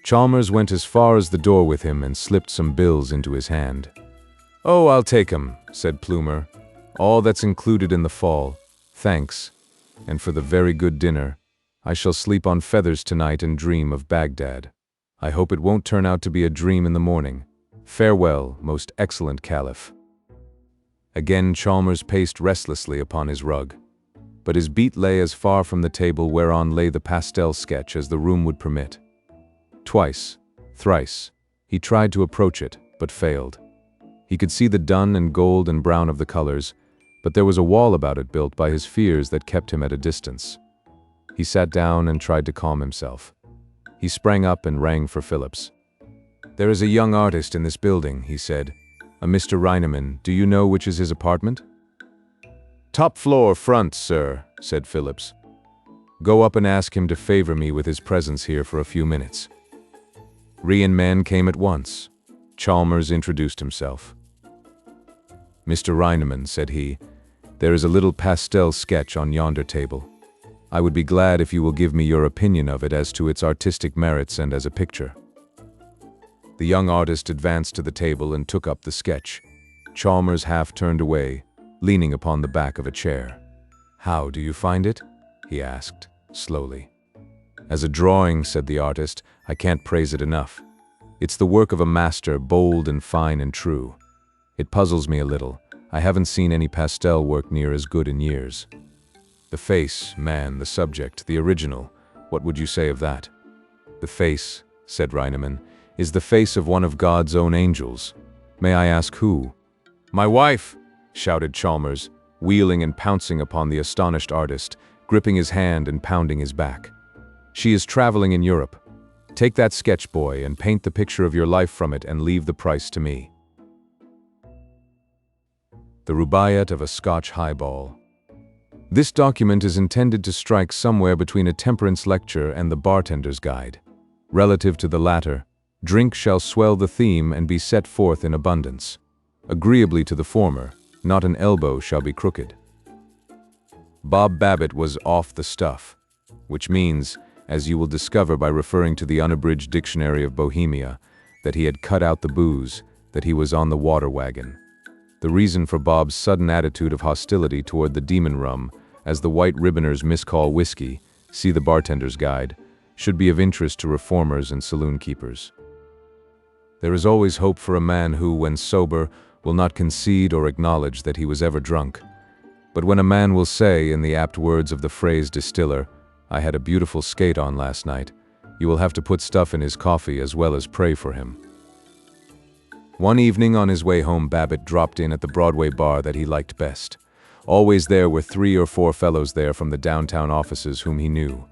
Chalmers went as far as the door with him and slipped some bills into his hand. "Oh, I'll take 'em," said Plumer. "All that's included in the fall. Thanks. And for the very good dinner. I shall sleep on feathers tonight and dream of Baghdad. I hope it won't turn out to be a dream in the morning. Farewell, most excellent Caliph." Again Chalmers paced restlessly upon his rug. But his beat lay as far from the table whereon lay the pastel sketch as the room would permit. Twice, thrice, he tried to approach it, but failed. He could see the dun and gold and brown of the colors, but there was a wall about it built by his fears that kept him at a distance. He sat down and tried to calm himself. He sprang up and rang for Phillips. "There is a young artist in this building," he said. "A Mr. Reineman. Do you know which is his apartment?" "Top floor, front, sir," said Phillips. "Go up and ask him to favor me with his presence here for a few minutes." Rian man came at once. Chalmers introduced himself. "Mr. Reineman," said he, "there is a little pastel sketch on yonder table. I would be glad if you will give me your opinion of it as to its artistic merits and as a picture." The young artist advanced to the table and took up the sketch. Chalmers half turned away, leaning upon the back of a chair. "How do you find it?" he asked, slowly. "As a drawing," said the artist, "I can't praise it enough. It's the work of a master, bold and fine and true. It puzzles me a little. I haven't seen any pastel work near as good in years. The face, man, the subject, the original, what would you say of that?" "The face," said Reineman, "is the face of one of God's own angels. May I ask who?" "My wife!" shouted Chalmers, wheeling and pouncing upon the astonished artist, gripping his hand and pounding his back. "She is traveling in Europe. Take that sketch, boy, and paint the picture of your life from it and leave the price to me." The RUBAIYAT of a Scotch highball. This document is intended to strike somewhere between a temperance lecture and the bartender's guide. Relative to the latter, drink shall swell the theme and be set forth in abundance. Agreeably to the former, not an elbow shall be crooked. Bob Babbitt was off the stuff, which means, as you will discover by referring to the unabridged dictionary of Bohemia, that he had cut out the booze, that he was on the water wagon. The reason for Bob's sudden attitude of hostility toward the demon rum, as the white ribboners miscall whiskey, see the bartender's guide, should be of interest to reformers and saloon keepers. There is always hope for a man who, when sober, will not concede or acknowledge that he was ever drunk. But when a man will say, in the apt words of the phrase distiller, "I had a beautiful skate on last night," you will have to put stuff in his coffee as well as pray for him. One evening on his way home, Babbitt dropped in at the Broadway bar that he liked best. Always there were 3 or 4 fellows there from the downtown offices whom he knew.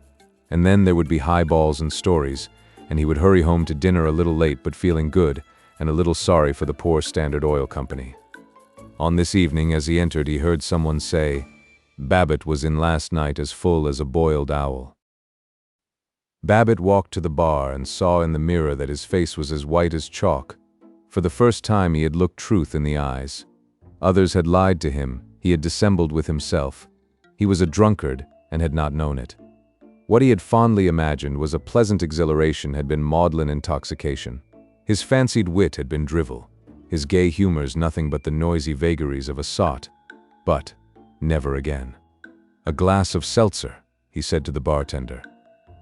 And then there would be highballs and stories, and he would hurry home to dinner a little late but feeling good, and a little sorry for the poor Standard Oil Company. On this evening, as he entered, he heard someone say, "Babbitt was in last night as full as a boiled owl." Babbitt walked to the bar and saw in the mirror that his face was as white as chalk. For the first time he had looked truth in the eyes. Others had lied to him, he had dissembled with himself. He was a drunkard and had not known it. What he had fondly imagined was a pleasant exhilaration had been maudlin intoxication. His fancied wit had been drivel, his gay humors nothing but the noisy vagaries of a sot. But never again. "A glass of seltzer," he said to the bartender.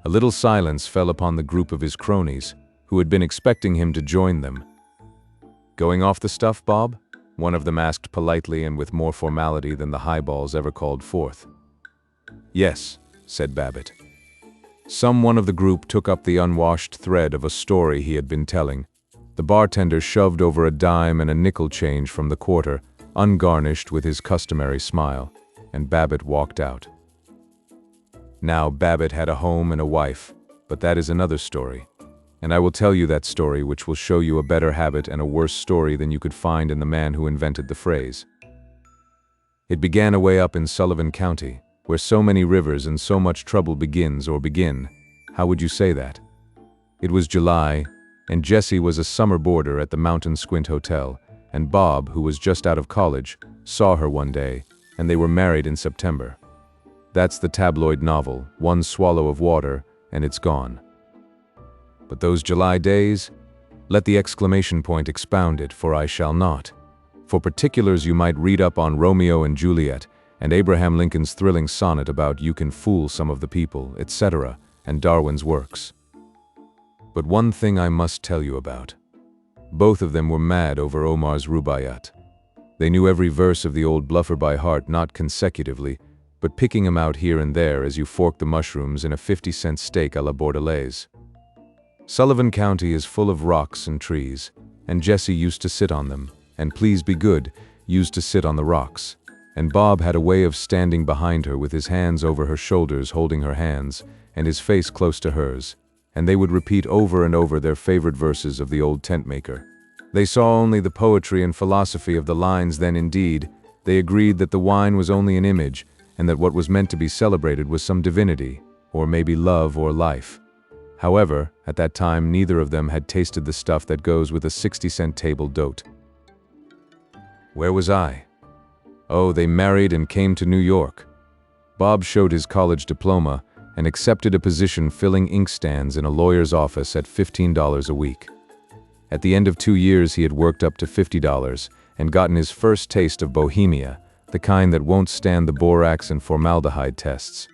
A little silence fell upon the group of his cronies, who had been expecting him to join them. "Going off the stuff, Bob?" one of them asked politely and with more formality than the highballs ever called forth. "Yes," said Babbitt. Some one of the group took up the unwashed thread of a story he had been telling. The bartender shoved over a dime and a nickel change from the quarter, ungarnished with his customary smile, and Babbitt walked out. Now Babbitt had a home and a wife, but that is another story. And I will tell you that story, which will show you a better habit and a worse story than you could find in the man who invented the phrase. It began away up in Sullivan County, where so many rivers and so much trouble begins or begin. How would you say that? It was July, and Jessie was a summer boarder at the Mountain Squint Hotel, and Bob, who was just out of college, saw her one day, and they were married in September. That's the tabloid novel, one swallow of water, and it's gone. But those July days? Let the exclamation point expound it, for I shall not. For particulars you might read up on Romeo and Juliet, and Abraham Lincoln's thrilling sonnet about "You can fool some of the people," etc., and Darwin's works. But one thing I must tell you about. Both of them were mad over Omar's RUBAIYAT. They knew every verse of the old bluffer by heart, not consecutively, but picking them out here and there as you fork the mushrooms in a 50-cent steak a la Bordelaise. Sullivan County is full of rocks and trees, and Jessie used to sit on them, and please be good, used to sit on the rocks. And Bob had a way of standing behind her with his hands over her shoulders holding her hands, and his face close to hers, and they would repeat over and over their favorite verses of the old tent maker. They saw only the poetry and philosophy of the lines then. Indeed, they agreed that the wine was only an image, and that what was meant to be celebrated was some divinity, or maybe love or life. However, at that time neither of them had tasted the stuff that goes with a 60-cent table d'hôte. Where was I? Oh, they married and came to New York. Bob showed his college diploma and accepted a position filling inkstands in a lawyer's office at $15 a week. At the end of 2 years he had worked up to $50 and gotten his first taste of bohemia, the kind that won't stand the borax and formaldehyde tests.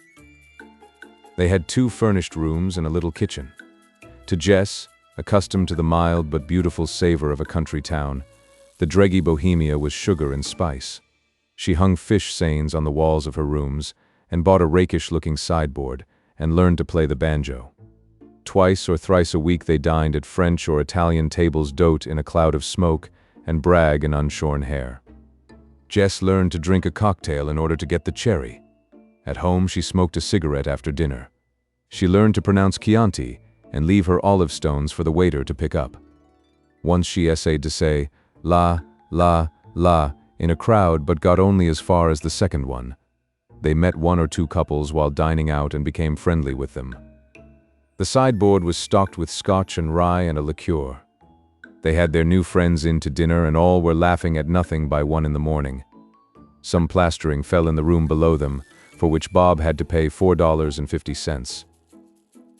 They had 2 furnished rooms and a little kitchen. To Jess, accustomed to the mild but beautiful savor of a country town, the dreggy bohemia was sugar and spice. She hung fish seines on the walls of her rooms and bought a rakish-looking sideboard and learned to play the banjo. Twice or thrice a week they dined at French or Italian tables d'hôte in a cloud of smoke and brag and unshorn hair. Jess learned to drink a cocktail in order to get the cherry. At home she smoked a cigarette after dinner. She learned to pronounce Chianti and leave her olive stones for the waiter to pick up. Once she essayed to say la, la, la in a crowd but got only as far as the second one. They met 1 or 2 couples while dining out and became friendly with them. The sideboard was stocked with scotch and rye and a liqueur. They had their new friends in to dinner and all were laughing at nothing by 1 in the morning. Some plastering fell in the room below them, for which Bob had to pay $4.50.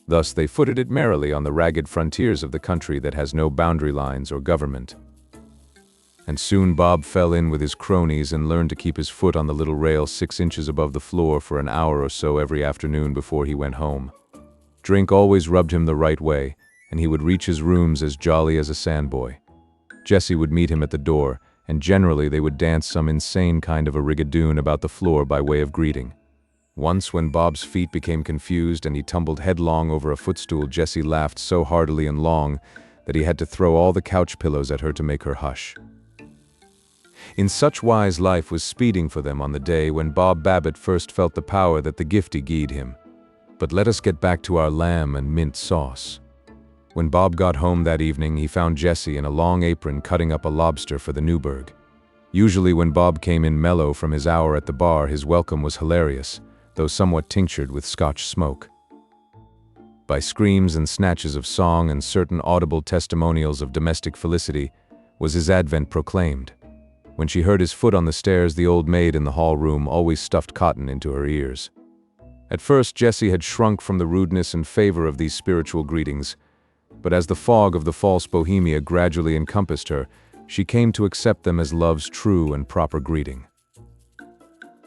Thus they footed it merrily on the ragged frontiers of the country that has no boundary lines or government. And soon Bob fell in with his cronies and learned to keep his foot on the little rail 6 inches above the floor for an hour or so every afternoon before he went home. Drink always rubbed him the right way, and he would reach his rooms as jolly as a sandboy. Jessie would meet him at the door, and generally they would dance some insane kind of a rigadoon about the floor by way of greeting. Once when Bob's feet became confused and he tumbled headlong over a footstool, Jessie laughed so heartily and long that he had to throw all the couch pillows at her to make her hush. In such wise life was speeding for them on the day when Bob Babbitt first felt the power that the giftie gied him. But let us get back to our lamb and mint sauce. When Bob got home that evening, he found Jessie in a long apron cutting up a lobster for the Newburgh. Usually when Bob came in mellow from his hour at the bar, his welcome was hilarious, though somewhat tinctured with Scotch smoke. By screams and snatches of song and certain audible testimonials of domestic felicity was his advent proclaimed. When she heard his foot on the stairs, the old maid in the hall room always stuffed cotton into her ears. At first Jessie had shrunk from the rudeness and favor of these spiritual greetings, but as the fog of the false bohemia gradually encompassed her, she came to accept them as love's true and proper greeting.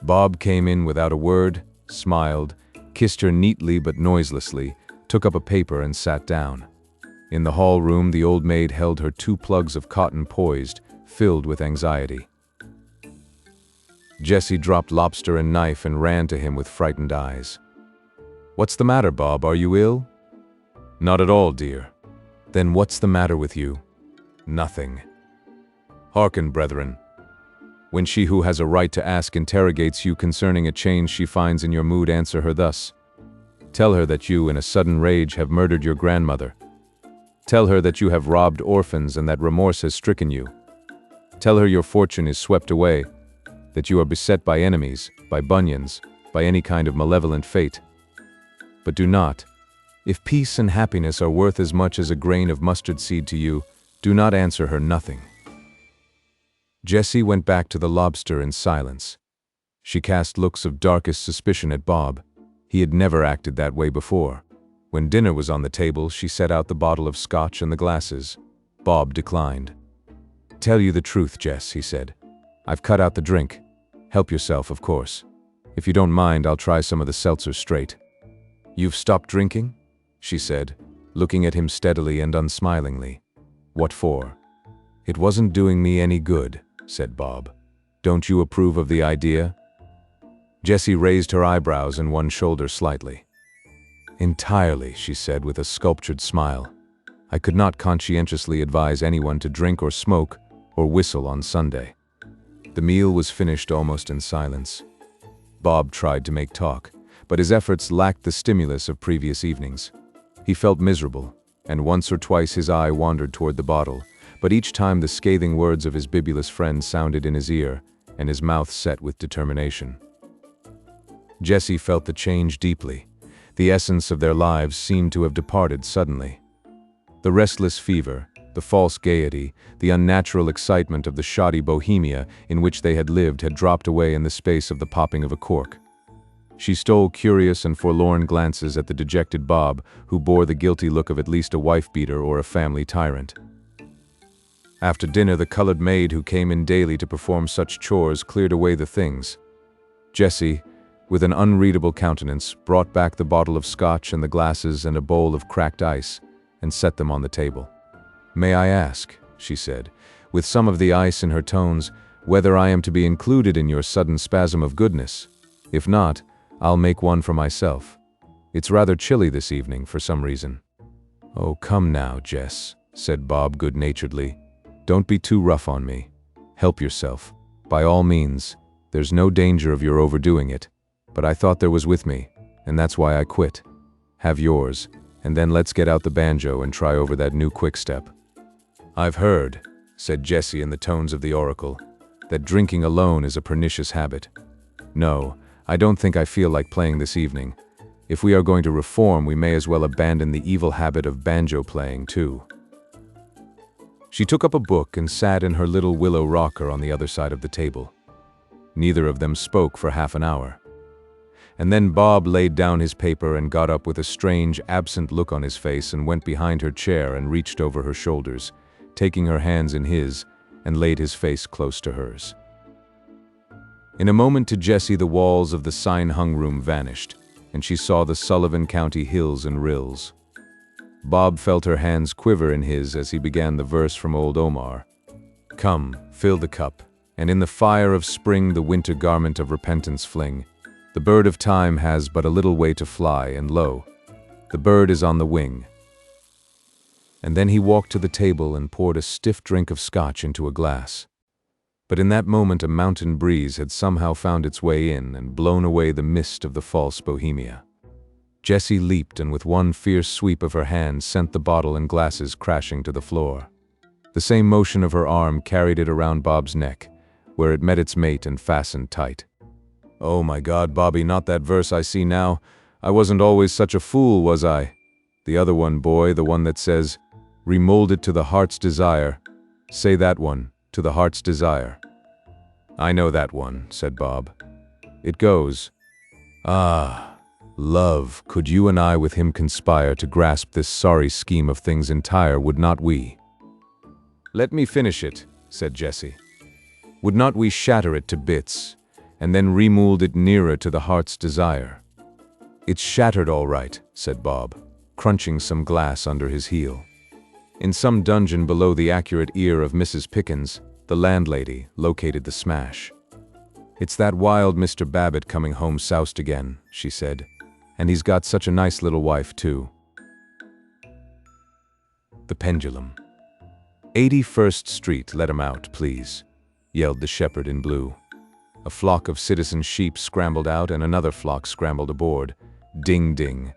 Bob came in without a word, smiled, kissed her neatly but noiselessly, took up a paper and sat down. In the hall room the old maid held her 2 plugs of cotton poised, filled with anxiety. Jessie dropped lobster and knife and ran to him with frightened eyes. "What's the matter, Bob? Are you ill?" "Not at all, dear." "Then what's the matter with you?" "Nothing." "Hearken, brethren. When she who has a right to ask interrogates you concerning a change she finds in your mood, answer her thus. Tell her that you, in a sudden rage, have murdered your grandmother. Tell her that you have robbed orphans and that remorse has stricken you. Tell her your fortune is swept away, that you are beset by enemies, by bunions, by any kind of malevolent fate. But do not. If peace and happiness are worth as much as a grain of mustard seed to you, do not answer her nothing. Jessie went back to the lobster in silence. She cast looks of darkest suspicion at Bob. He had never acted that way before. When dinner was on the table, she set out the bottle of scotch and the glasses. Bob declined. "Tell you the truth, Jess," he said. "I've cut out the drink. Help yourself, of course. If you don't mind, I'll try some of the seltzer straight." "You've stopped drinking?" she said, looking at him steadily and unsmilingly. "What for?" "It wasn't doing me any good," said Bob. "Don't you approve of the idea?" Jessie raised her eyebrows and one shoulder slightly. "Entirely," she said with a sculptured smile. "I could not conscientiously advise anyone to drink or smoke or whistle on Sunday." The meal was finished almost in silence. Bob tried to make talk, but his efforts lacked the stimulus of previous evenings. He felt miserable, and once or twice his eye wandered toward the bottle, but each time the scathing words of his bibulous friend sounded in his ear, and his mouth set with determination. Jessie felt the change deeply. The essence of their lives seemed to have departed suddenly. The restless fever, the false gaiety, the unnatural excitement of the shoddy bohemia in which they had lived had dropped away in the space of the popping of a cork. She stole curious and forlorn glances at the dejected Bob, who bore the guilty look of at least a wife-beater or a family tyrant. After dinner, the colored maid who came in daily to perform such chores cleared away the things. Jessie, with an unreadable countenance, brought back the bottle of scotch and the glasses and a bowl of cracked ice, and set them on the table. "May I ask," she said, with some of the ice in her tones, "whether I am to be included in your sudden spasm of goodness? If not, I'll make one for myself. It's rather chilly this evening for some reason." "Oh, come now, Jess," said Bob good-naturedly. "Don't be too rough on me. Help yourself. By all means. There's no danger of your overdoing it. But I thought there was with me, and that's why I quit. Have yours, and then let's get out the banjo and try over that new quick-step." "I've heard," said Jessie in the tones of the oracle, "that drinking alone is a pernicious habit. No, I don't think I feel like playing this evening. If we are going to reform, we may as well abandon the evil habit of banjo playing, too." She took up a book and sat in her little willow rocker on the other side of the table. Neither of them spoke for half an hour. And then Bob laid down his paper and got up with a strange, absent look on his face and went behind her chair and reached over her shoulders, taking her hands in his, and laid his face close to hers. In a moment to Jessie the walls of the sign-hung room vanished, and she saw the Sullivan County hills and rills. Bob felt her hands quiver in his as he began the verse from old Omar. "Come, fill the cup, and in the fire of spring the winter garment of repentance fling. The bird of time has but a little way to fly, and lo, the bird is on the wing." And then he walked to the table and poured a stiff drink of scotch into a glass. But in that moment a mountain breeze had somehow found its way in and blown away the mist of the false bohemia. Jessie leaped and with one fierce sweep of her hand sent the bottle and glasses crashing to the floor. The same motion of her arm carried it around Bob's neck, where it met its mate and fastened tight. "Oh my God, Bobby, not that verse I see now. I wasn't always such a fool, was I? The other one, boy, the one that says, 'Remold it to the heart's desire.' Say that one, 'to the heart's desire.'" "I know that one," said Bob. It goes, "Ah, love, could you and I with him conspire to grasp this sorry scheme of things entire, would not we?" "Let me finish it," said Jessie. "Would not we shatter it to bits, and then remold it nearer to the heart's desire?" "It's shattered all right," said Bob, crunching some glass under his heel. In some dungeon below the accurate ear of Mrs. Pickens, the landlady located the smash. "It's that wild Mr. Babbitt coming home soused again," she said. "And he's got such a nice little wife, too." The pendulum. 81st Street, let 'em out, please, yelled the shepherd in blue. A flock of citizen sheep scrambled out and another flock scrambled aboard. Ding, ding.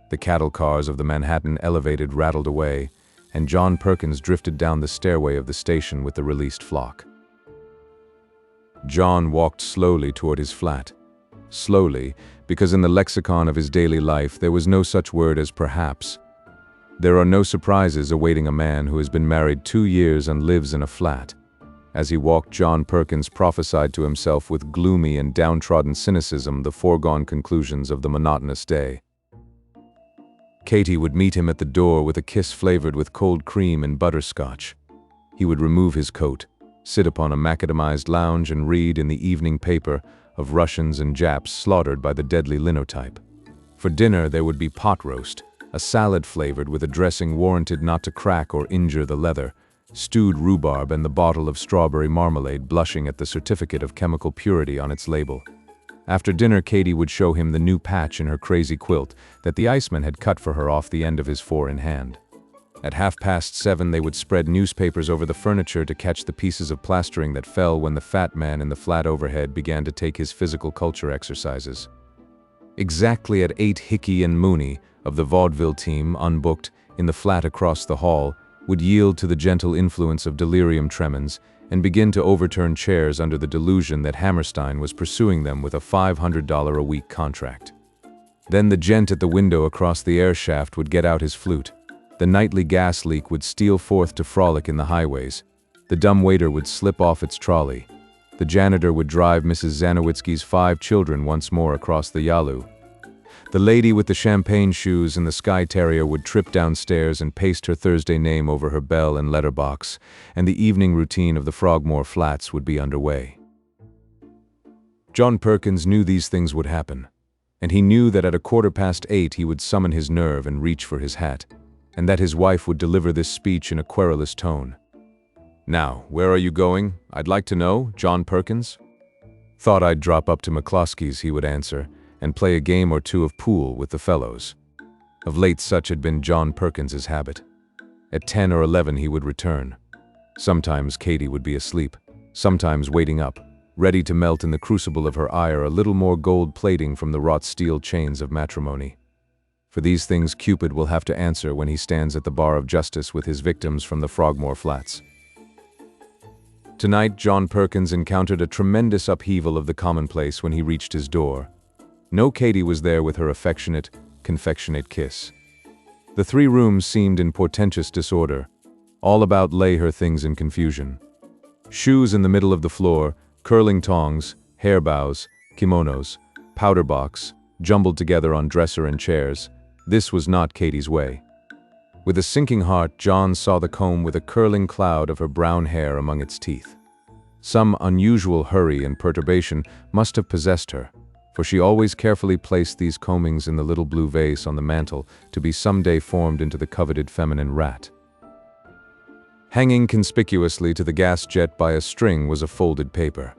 The cattle cars of the Manhattan Elevated rattled away, and John Perkins drifted down the stairway of the station with the released flock. John walked slowly toward his flat. slowly, because in the lexicon of his daily life there was no such word as perhaps. There are no surprises awaiting a man who has been married 2 years and lives in a flat. As he walked, John Perkins prophesied to himself with gloomy and downtrodden cynicism the foregone conclusions of the monotonous day. Katie would meet him at the door with a kiss flavored with cold cream and butterscotch. He would remove his coat, sit upon a macadamized lounge and read in the evening paper of Russians and Japs slaughtered by the deadly linotype. For dinner there would be pot roast, a salad flavored with a dressing warranted not to crack or injure the leather, stewed rhubarb and the bottle of strawberry marmalade blushing at the certificate of chemical purity on its label. After dinner, Katie would show him the new patch in her crazy quilt that the iceman had cut for her off the end of his four-in-hand. At 7:30 they would spread newspapers over the furniture to catch the pieces of plastering that fell when the fat man in the flat overhead began to take his physical culture exercises. Exactly at 8, Hickey and Mooney, of the vaudeville team, unbooked, in the flat across the hall, would yield to the gentle influence of delirium tremens and begin to overturn chairs under the delusion that Hammerstein was pursuing them with a $500 a week contract. Then the gent at the window across the air shaft would get out his flute. The nightly gas leak would steal forth to frolic in the highways. The dumb waiter would slip off its trolley. The janitor would drive Mrs. Zanowitzki's 5 children once more across the Yalu. The lady with the champagne shoes and the Skye Terrier would trip downstairs and paste her Thursday name over her bell and letterbox, and the evening routine of the Frogmore Flats would be underway. John Perkins knew these things would happen, and he knew that at 8:15 he would summon his nerve and reach for his hat, and that his wife would deliver this speech in a querulous tone. "Now, where are you going? I'd like to know, John Perkins." "Thought I'd drop up to McCloskey's," he would answer, and play a game or two of pool with the fellows. Of late such had been John Perkins's habit. At 10 or 11 he would return. Sometimes Katie would be asleep, sometimes waiting up, ready to melt in the crucible of her ire a little more gold plating from the wrought steel chains of matrimony. For these things Cupid will have to answer when he stands at the bar of justice with his victims from the Frogmore Flats. Tonight John Perkins encountered a tremendous upheaval of the commonplace when he reached his door. No Katie was there with her affectionate, confectionate kiss. The 3 rooms seemed in portentous disorder. All about lay her things in confusion. Shoes in the middle of the floor, curling tongs, hair bows, kimonos, powder box, jumbled together on dresser and chairs. This was not Katie's way. With a sinking heart, John saw the comb with a curling cloud of her brown hair among its teeth. Some unusual hurry and perturbation must have possessed her, for she always carefully placed these combings in the little blue vase on the mantel to be someday formed into the coveted feminine rat. Hanging conspicuously to the gas jet by a string was a folded paper.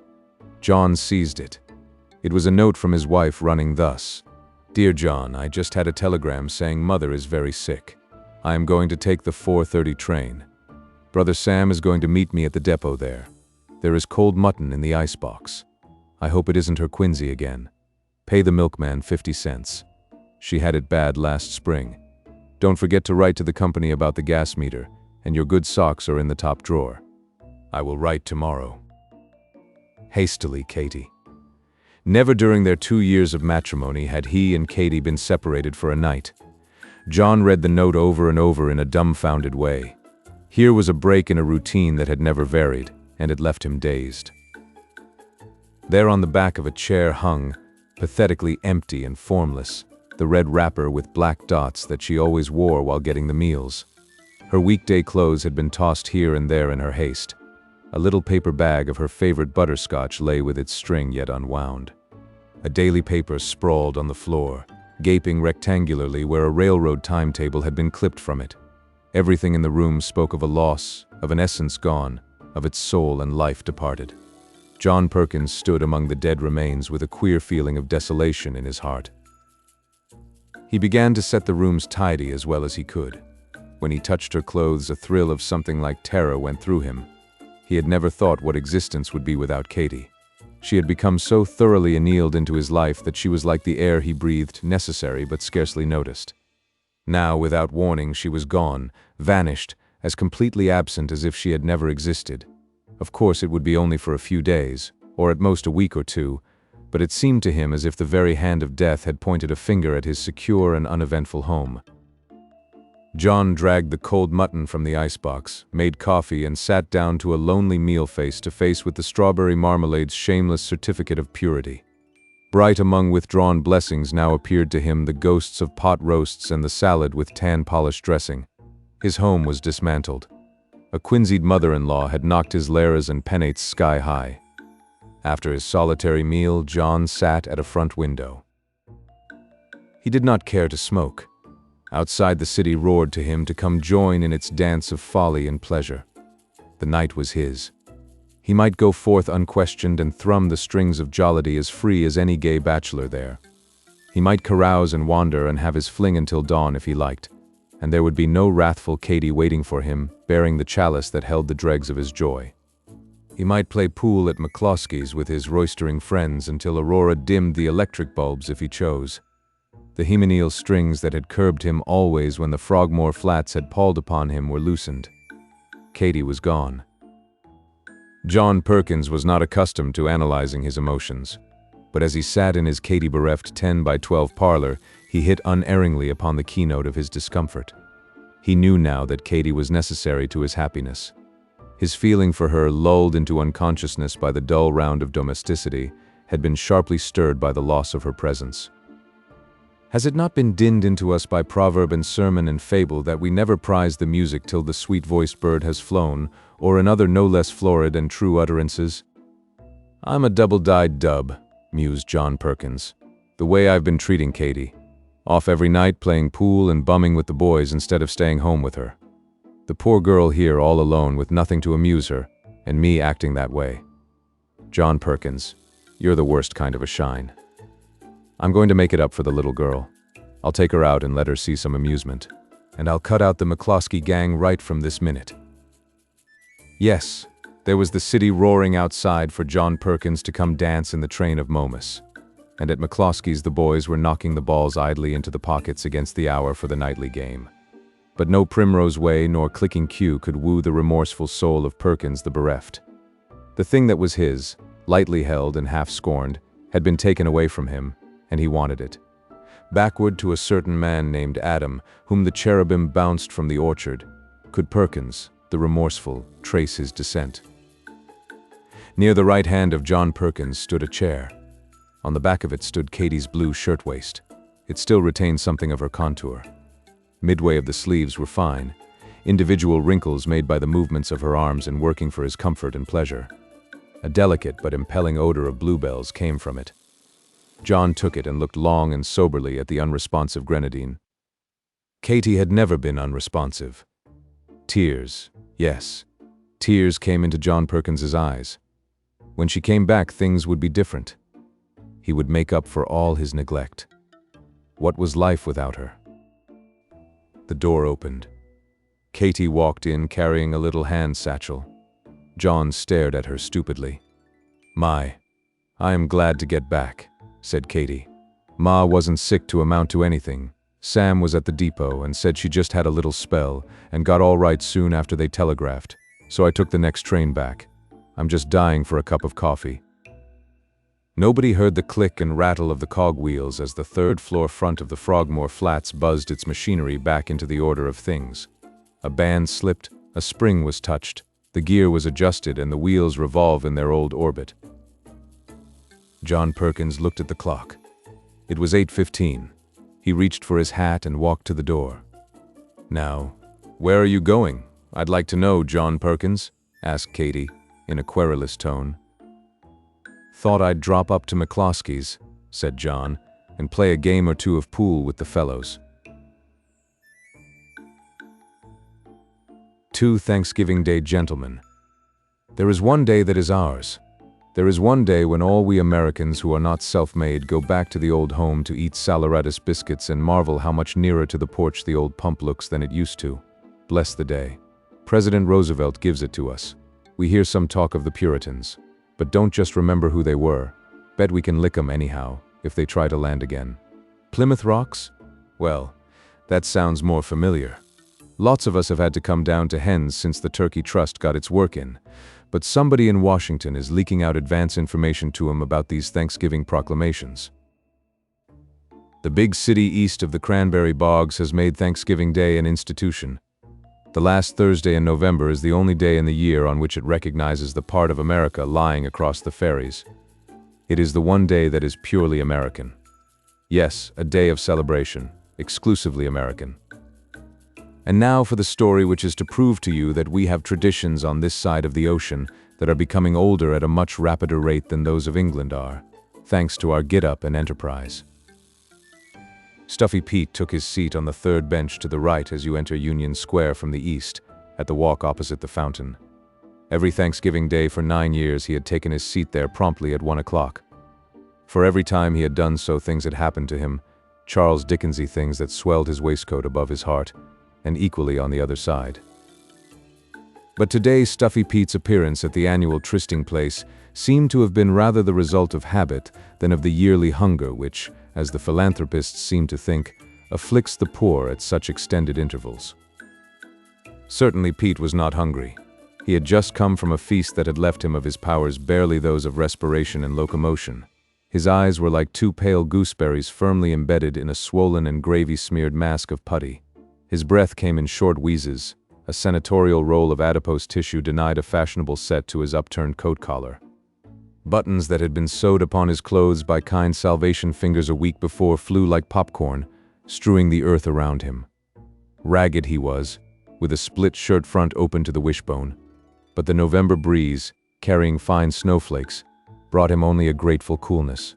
John seized it. It was a note from his wife running thus: "Dear John, I just had a telegram saying Mother is very sick. I am going to take the 4:30 train. Brother Sam is going to meet me at the depot there. There is cold mutton in the icebox. I hope it isn't her Quincy again. Pay the milkman 50 cents. She had it bad last spring. Don't forget to write to the company about the gas meter, and your good socks are in the top drawer. I will write tomorrow." Hastily, Katie. Never during their 2 years of matrimony had he and Katie been separated for a night. John read the note over and over in a dumbfounded way. Here was a break in a routine that had never varied, and it left him dazed. There on the back of a chair hung, pathetically empty and formless, the red wrapper with black dots that she always wore while getting the meals. Her weekday clothes had been tossed here and there in her haste. A little paper bag of her favorite butterscotch lay with its string yet unwound. A daily paper sprawled on the floor, gaping rectangularly where a railroad timetable had been clipped from it. Everything in the room spoke of a loss, of an essence gone, of its soul and life departed. John Perkins stood among the dead remains with a queer feeling of desolation in his heart. He began to set the rooms tidy as well as he could. When he touched her clothes, a thrill of something like terror went through him. He had never thought what existence would be without Katie. She had become so thoroughly annealed into his life that she was like the air he breathed, necessary but scarcely noticed. Now, without warning, she was gone, vanished, as completely absent as if she had never existed. Of course, it would be only for a few days, or at most a week or two, but it seemed to him as if the very hand of death had pointed a finger at his secure and uneventful home. John dragged the cold mutton from the icebox, made coffee, and sat down to a lonely meal face to face with the strawberry marmalade's shameless certificate of purity. Bright among withdrawn blessings now appeared to him the ghosts of pot roasts and the salad with tan-polished dressing. His home was dismantled. A quinzied mother-in-law had knocked his lares and penates sky-high. After his solitary meal, John sat at a front window. He did not care to smoke. Outside the city roared to him to come join in its dance of folly and pleasure. The night was his. He might go forth unquestioned and thrum the strings of jollity as free as any gay bachelor there. He might carouse and wander and have his fling until dawn if he liked, and there would be no wrathful Katy waiting for him, bearing the chalice that held the dregs of his joy. He might play pool at McCloskey's with his roistering friends until Aurora dimmed the electric bulbs if he chose. The hymeneal strings that had curbed him always when the Frogmore Flats had palled upon him were loosened. Katy was gone. John Perkins was not accustomed to analyzing his emotions, but as he sat in his Katy-bereft 10-by-12 parlor, he hit unerringly upon the keynote of his discomfort. He knew now that Katy was necessary to his happiness. His feeling for her, lulled into unconsciousness by the dull round of domesticity, had been sharply stirred by the loss of her presence. Has it not been dinned into us by proverb and sermon and fable that we never prize the music till the sweet-voiced bird has flown, or in other no less florid and true utterances? "I'm a double-dyed dub," mused John Perkins. "The way I've been treating Katy. Off every night playing pool and bumming with the boys instead of staying home with her. The poor girl here all alone with nothing to amuse her, and me acting that way. John Perkins, you're the worst kind of a shine. I'm going to make it up for the little girl. I'll take her out and let her see some amusement. And I'll cut out the McCloskey gang right from this minute." Yes, there was the city roaring outside for John Perkins to come dance in the train of Momus. And at McCloskey's the boys were knocking the balls idly into the pockets against the hour for the nightly game. But no Primrose Way nor clicking cue could woo the remorseful soul of Perkins the bereft. The thing that was his, lightly held and half scorned, had been taken away from him, and he wanted it. Backward to a certain man named Adam, whom the cherubim bounced from the orchard, could Perkins, the remorseful, trace his descent. Near the right hand of John Perkins stood a chair. On the back of it stood Katy's blue shirtwaist. It still retained something of her contour. Midway of the sleeves were fine, individual wrinkles made by the movements of her arms in working for his comfort and pleasure. A delicate but impelling odor of bluebells came from it. John took it and looked long and soberly at the unresponsive grenadine. Katy had never been unresponsive. Tears, yes, tears came into John Perkins's eyes. When she came back, things would be different. He would make up for all his neglect. What was life without her? The door opened. Katy walked in carrying a little hand satchel. John stared at her stupidly. "My, I am glad to get back," said Katy. "Ma wasn't sick to amount to anything. Sam was at the depot and said she just had a little spell and got all right soon after they telegraphed, so I took the next train back. I'm just dying for a cup of coffee." Nobody heard the click and rattle of the cogwheels as the third-floor front of the Frogmore Flats buzzed its machinery back into the order of things. A band slipped, a spring was touched, the gear was adjusted, and the wheels revolved in their old orbit. John Perkins looked at the clock. It was 8:15. He reached for his hat and walked to the door. "Now, where are you going? I'd like to know, John Perkins," asked Katy, in a querulous tone. "Thought I'd drop up to McCloskey's," said John, "and play a game or two of pool with the fellows." Two Thanksgiving Day gentlemen. There is one day that is ours. There is one day when all we Americans who are not self-made go back to the old home to eat saleratus biscuits and marvel how much nearer to the porch the old pump looks than it used to. Bless the day. President Roosevelt gives it to us. We hear some talk of the Puritans, but don't just remember who they were. Bet we can lick 'em anyhow, if they try to land again. Plymouth Rocks? Well, that sounds more familiar. Lots of us have had to come down to hens since the Turkey Trust got its work in, but somebody in Washington is leaking out advance information to him about these Thanksgiving proclamations. The big city east of the cranberry bogs has made Thanksgiving Day an institution. The last Thursday in November is the only day in the year on which it recognizes the part of America lying across the ferries. It is the one day that is purely American. Yes, a day of celebration, exclusively American. And now for the story which is to prove to you that we have traditions on this side of the ocean that are becoming older at a much rapider rate than those of England are, thanks to our get-up and enterprise. Stuffy Pete took his seat on the third bench to the right as you enter Union Square from the east, at the walk opposite the fountain. Every Thanksgiving Day for 9 years he had taken his seat there promptly at 1 o'clock. For every time he had done so, things had happened to him, Charles Dickensy things that swelled his waistcoat above his heart, and equally on the other side. But today Stuffy Pete's appearance at the annual trysting place seemed to have been rather the result of habit than of the yearly hunger which, as the philanthropists seem to think, afflicts the poor at such extended intervals. Certainly Pete was not hungry. He had just come from a feast that had left him of his powers barely those of respiration and locomotion. His eyes were like two pale gooseberries firmly embedded in a swollen and gravy-smeared mask of putty. His breath came in short wheezes. A senatorial roll of adipose tissue denied a fashionable set to his upturned coat collar. Buttons that had been sewed upon his clothes by kind Salvation fingers a week before flew like popcorn, strewing the earth around him. Ragged he was, with a split shirt front open to the wishbone, but the November breeze, carrying fine snowflakes, brought him only a grateful coolness.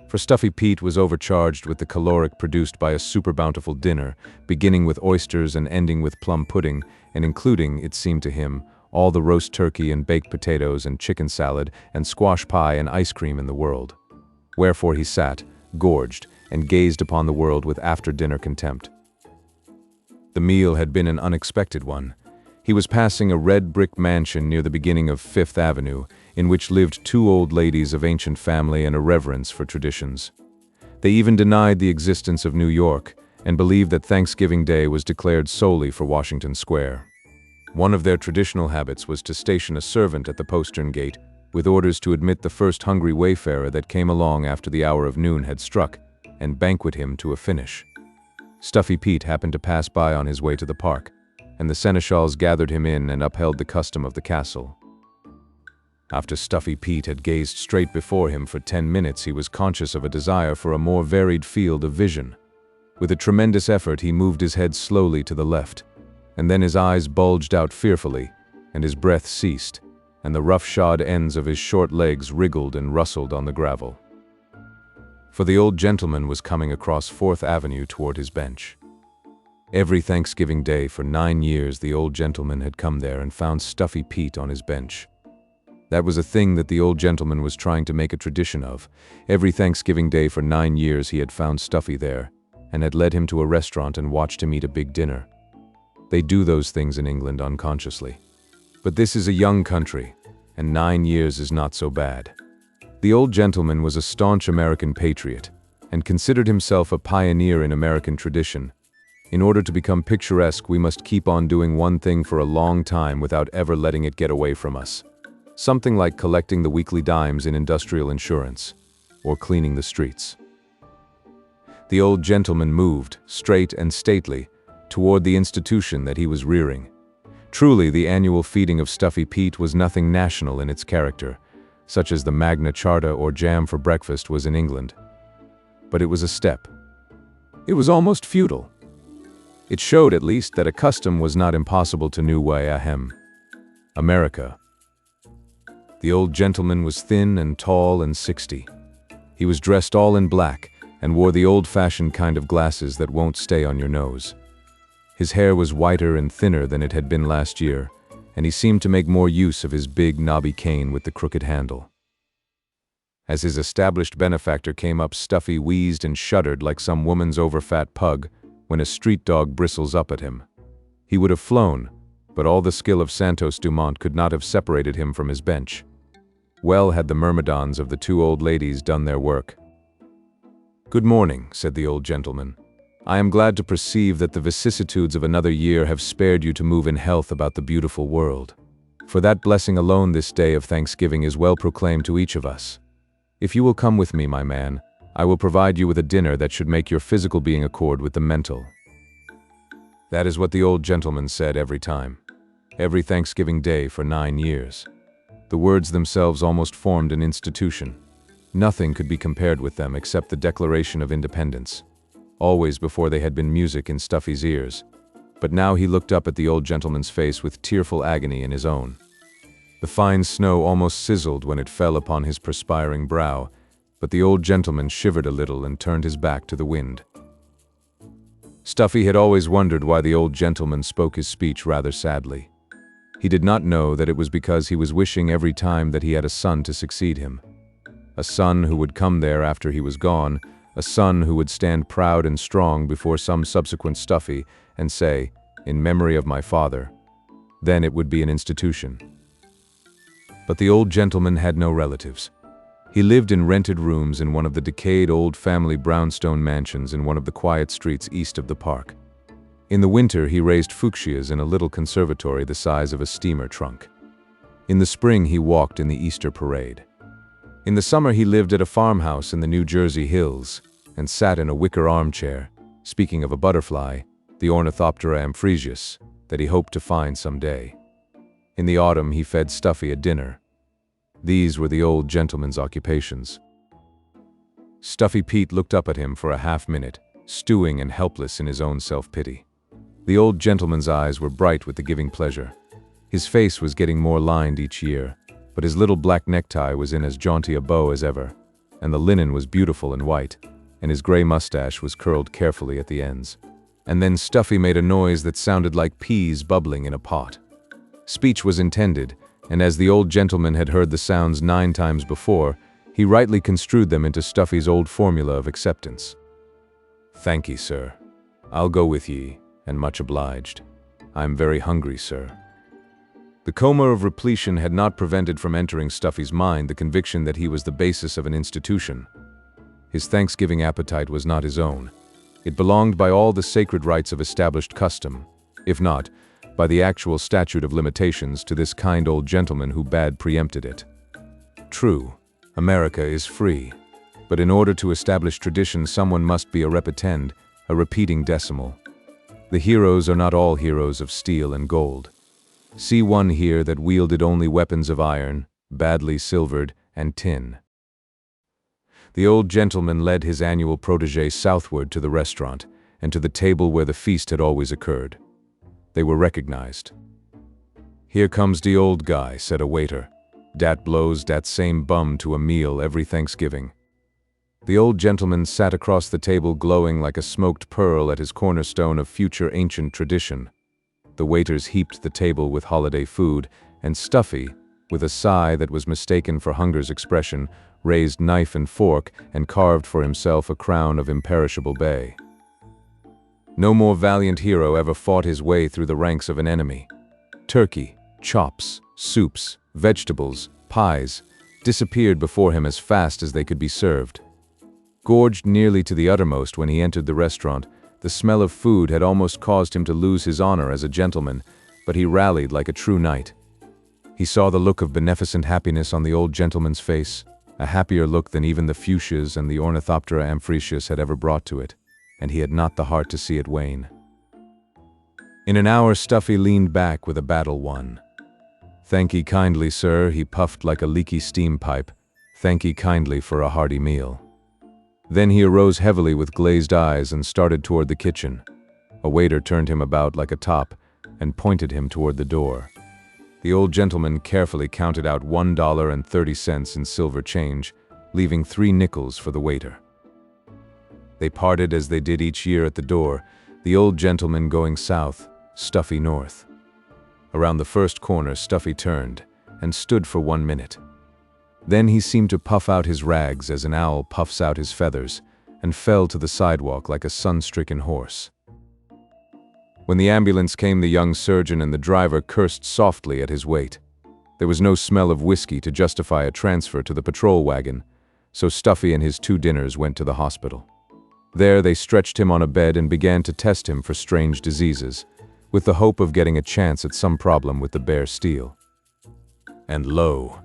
For Stuffy Pete was overcharged with the caloric produced by a super-bountiful dinner, beginning with oysters and ending with plum pudding, and including, it seemed to him, all the roast turkey and baked potatoes and chicken salad and squash pie and ice cream in the world. Wherefore he sat, gorged, and gazed upon the world with after-dinner contempt. The meal had been an unexpected one. He was passing a red brick mansion near the beginning of Fifth Avenue, in which lived two old ladies of ancient family and a reverence for traditions. They even denied the existence of New York, and believed that Thanksgiving Day was declared solely for Washington Square. One of their traditional habits was to station a servant at the postern gate, with orders to admit the first hungry wayfarer that came along after the hour of noon had struck, and banquet him to a finish. Stuffy Pete happened to pass by on his way to the park, and the seneschals gathered him in and upheld the custom of the castle. After Stuffy Pete had gazed straight before him for 10 minutes, he was conscious of a desire for a more varied field of vision. With a tremendous effort, he moved his head slowly to the left, and then his eyes bulged out fearfully, and his breath ceased, and the rough-shod ends of his short legs wriggled and rustled on the gravel. For the old gentleman was coming across 4th Avenue toward his bench. Every Thanksgiving Day for 9 years the old gentleman had come there and found Stuffy Pete on his bench. That was a thing that the old gentleman was trying to make a tradition of. Every Thanksgiving Day for 9 years he had found Stuffy there, and had led him to a restaurant and watched him eat a big dinner. They do those things in England unconsciously. But this is a young country, and 9 years is not so bad. The old gentleman was a staunch American patriot, and considered himself a pioneer in American tradition. In order to become picturesque, we must keep on doing one thing for a long time without ever letting it get away from us. Something like collecting the weekly dimes in industrial insurance, or cleaning the streets. The old gentleman moved, straight and stately, toward the institution that he was rearing. Truly, the annual feeding of Stuffy Pete was nothing national in its character, such as the Magna Charta or jam for breakfast was in England. But it was a step. It was almost feudal. It showed, at least, that a custom was not impossible to New Way Ahem. America. The old gentleman was thin and tall and 60. He was dressed all in black and wore the old-fashioned kind of glasses that won't stay on your nose. His hair was whiter and thinner than it had been last year, and he seemed to make more use of his big, knobby cane with the crooked handle. As his established benefactor came up, Stuffy wheezed and shuddered like some woman's overfat pug when a street dog bristles up at him. He would have flown, but all the skill of Santos Dumont could not have separated him from his bench. Well had the myrmidons of the two old ladies done their work. "Good morning," said the old gentleman. "I am glad to perceive that the vicissitudes of another year have spared you to move in health about the beautiful world. For that blessing alone this day of Thanksgiving is well proclaimed to each of us. If you will come with me, my man, I will provide you with a dinner that should make your physical being accord with the mental. That is what the old gentleman said every time. Every Thanksgiving day for 9 years. The words themselves almost formed an institution. Nothing could be compared with them except the Declaration of Independence. Always before they had been music in Stuffy's ears. But now he looked up at the old gentleman's face with tearful agony in his own. The fine snow almost sizzled when it fell upon his perspiring brow, but the old gentleman shivered a little and turned his back to the wind. Stuffy had always wondered why the old gentleman spoke his speech rather sadly. He did not know that it was because he was wishing every time that he had a son to succeed him. A son who would come there after he was gone, a son who would stand proud and strong before some subsequent Stuffy and say, "In memory of my father." Then it would be an institution. But the old gentleman had no relatives. He lived in rented rooms in one of the decayed old family brownstone mansions in one of the quiet streets east of the park. In the winter, he raised fuchsias in a little conservatory the size of a steamer trunk. In the spring, he walked in the Easter parade. In the summer, he lived at a farmhouse in the New Jersey hills and sat in a wicker armchair, speaking of a butterfly, the Ornithoptera amphrisius, that he hoped to find someday. In the autumn, he fed Stuffy a dinner. These were the old gentleman's occupations. Stuffy Pete looked up at him for a half-minute, stewing and helpless in his own self-pity. The old gentleman's eyes were bright with the giving pleasure. His face was getting more lined each year, but his little black necktie was in as jaunty a bow as ever, and the linen was beautiful and white, and his gray mustache was curled carefully at the ends. And then Stuffy made a noise that sounded like peas bubbling in a pot. Speech was intended, and as the old gentleman had heard the sounds 9 times before, he rightly construed them into Stuffy's old formula of acceptance. "Thank ye, sir. I'll go with ye, and much obliged. I'm very hungry, sir." The coma of repletion had not prevented from entering Stuffy's mind the conviction that he was the basis of an institution. His Thanksgiving appetite was not his own. It belonged by all the sacred rights of established custom, if not, by the actual statute of limitations to this kind old gentleman who bad preempted it. True, America is free, but in order to establish tradition someone must be a repetend, a repeating decimal. The heroes are not all heroes of steel and gold. See one here that wielded only weapons of iron, badly silvered, and tin. The old gentleman led his annual protégé southward to the restaurant, and to the table where the feast had always occurred. They were recognized. "Here comes the old guy," said a waiter. "Dat blows dat same bum to a meal every Thanksgiving." The old gentleman sat across the table glowing like a smoked pearl at his cornerstone of future ancient tradition. The waiters heaped the table with holiday food, and Stuffy, with a sigh that was mistaken for hunger's expression, raised knife and fork and carved for himself a crown of imperishable bay. No more valiant hero ever fought his way through the ranks of an enemy. Turkey, chops, soups, vegetables, pies, disappeared before him as fast as they could be served. Gorged nearly to the uttermost when he entered the restaurant, the smell of food had almost caused him to lose his honor as a gentleman, but he rallied like a true knight. He saw the look of beneficent happiness on the old gentleman's face, a happier look than even the fuchsias and the Ornithoptera amphrisius had ever brought to it, and he had not the heart to see it wane. In an hour Stuffy leaned back with a battle won. "Thank ye kindly, sir," he puffed like a leaky steam pipe. "Thank ye kindly for a hearty meal." Then he arose heavily with glazed eyes and started toward the kitchen. A waiter turned him about like a top and pointed him toward the door. The old gentleman carefully counted out $1.30 in silver change, leaving 3 nickels for the waiter. They parted as they did each year at the door, the old gentleman going south, Stuffy north. Around the first corner Stuffy turned and stood for 1 minute. Then he seemed to puff out his rags as an owl puffs out his feathers, and fell to the sidewalk like a sun-stricken horse. When the ambulance came, the young surgeon and the driver cursed softly at his weight. There was no smell of whiskey to justify a transfer to the patrol wagon, so Stuffy and his 2 dinners went to the hospital. There they stretched him on a bed and began to test him for strange diseases, with the hope of getting a chance at some problem with the bare steel. And lo,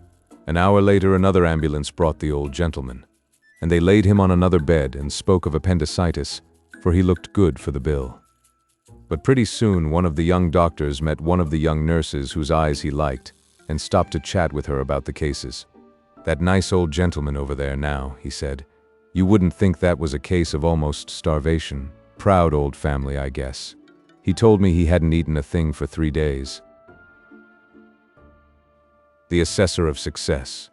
an hour later another ambulance brought the old gentleman, and they laid him on another bed and spoke of appendicitis, for he looked good for the bill. But pretty soon one of the young doctors met one of the young nurses whose eyes he liked, and stopped to chat with her about the cases. "That nice old gentleman over there now," he said. "You wouldn't think that was a case of almost starvation. Proud old family, I guess. He told me he hadn't eaten a thing for 3 days." The Assessor of Success.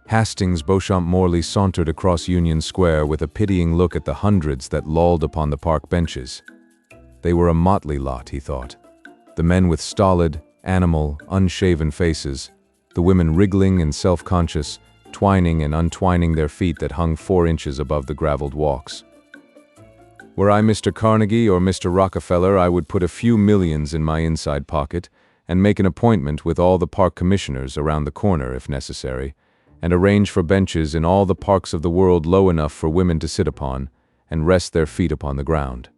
Hastings Beauchamp Morley sauntered across Union Square with a pitying look at the hundreds that lolled upon the park benches. They were a motley lot, he thought. The men with stolid, animal, unshaven faces, the women wriggling and self-conscious, twining and untwining their feet that hung 4 inches above the graveled walks. Were I Mr. Carnegie or Mr. Rockefeller, I would put a few millions in my inside pocket and make an appointment with all the park commissioners around the corner if necessary, and arrange for benches in all the parks of the world low enough for women to sit upon and rest their feet upon the ground.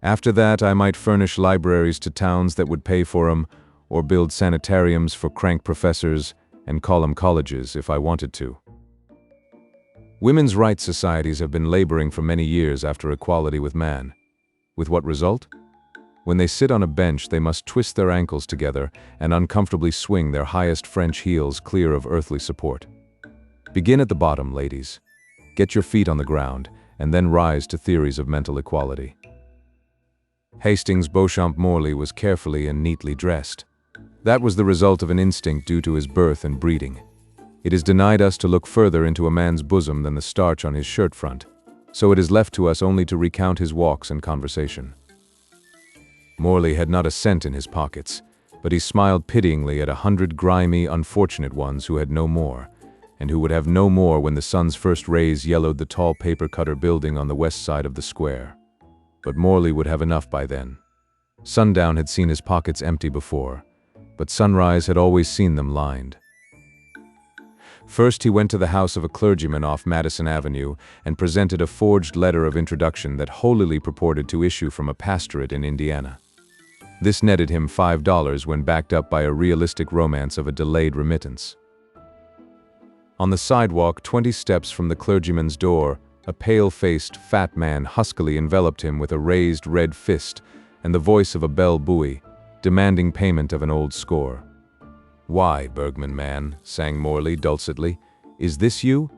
After that, I might furnish libraries to towns that would pay for 'em, or build sanitariums for crank professors and call 'em colleges if I wanted to. Women's rights societies have been laboring for many years after equality with man. With what result? When they sit on a bench, they must twist their ankles together and uncomfortably swing their highest French heels clear of earthly support. Begin at the bottom, ladies. Get your feet on the ground, and then rise to theories of mental equality. Hastings Beauchamp Morley was carefully and neatly dressed. That was the result of an instinct due to his birth and breeding. It is denied us to look further into a man's bosom than the starch on his shirt front, so it is left to us only to recount his walks and conversation. Morley had not a cent in his pockets, but he smiled pityingly at 100 grimy, unfortunate ones who had no more, and who would have no more when the sun's first rays yellowed the tall paper-cutter building on the west side of the square. But Morley would have enough by then. Sundown had seen his pockets empty before, but sunrise had always seen them lined. First he went to the house of a clergyman off Madison Avenue and presented a forged letter of introduction that holily purported to issue from a pastorate in Indiana. This netted him $5 when backed up by a realistic romance of a delayed remittance. On the sidewalk, 20 steps from the clergyman's door, a pale-faced, fat man huskily enveloped him with a raised red fist and the voice of a bell buoy, demanding payment of an old score. "Why, Bergman man," sang Morley dulcetly, "is this you?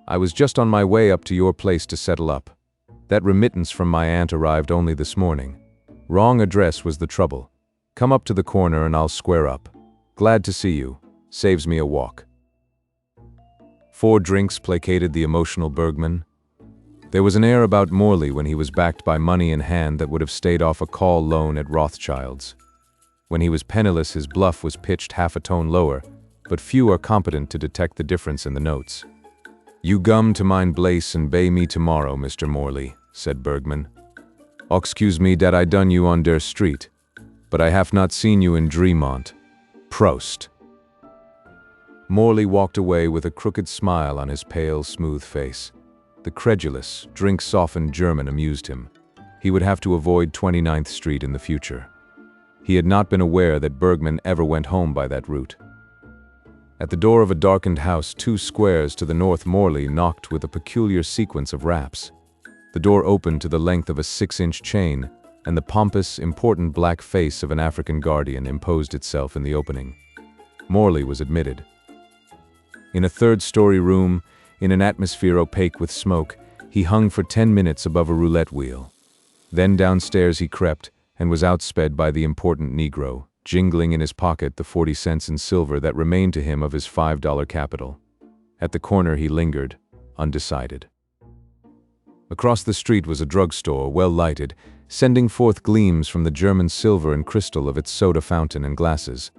I was just on my way up to your place to settle up. That remittance from my aunt arrived only this morning. Wrong address was the trouble. Come up to the corner and I'll square up. Glad to see you. Saves me a walk." 4 drinks placated the emotional Bergman. There was an air about Morley when he was backed by money in hand that would have stayed off a call loan at Rothschild's. When he was penniless, his bluff was pitched half a tone lower, but few are competent to detect the difference in the notes. "You gum to mine blace and bay me tomorrow, Mr. Morley," said Bergman. "Excuse me dat I done you on der street, but I have not seen you in Dremont. Prost." Morley walked away with a crooked smile on his pale, smooth face. The credulous, drink-softened German amused him. He would have to avoid 29th Street in the future. He had not been aware that Bergman ever went home by that route. At the door of a darkened house 2 squares to the north, Morley knocked with a peculiar sequence of raps. The door opened to the length of a 6-inch chain, and the pompous, important black face of an African guardian imposed itself in the opening. Morley was admitted. In a 3rd-story room, in an atmosphere opaque with smoke, he hung for 10 minutes above a roulette wheel. Then downstairs he crept, and was outsped by the important Negro, jingling in his pocket the 40 cents in silver that remained to him of his $5 capital. At the corner he lingered, undecided. Across the street was a drugstore, well lighted, sending forth gleams from the German silver and crystal of its soda fountain and glasses.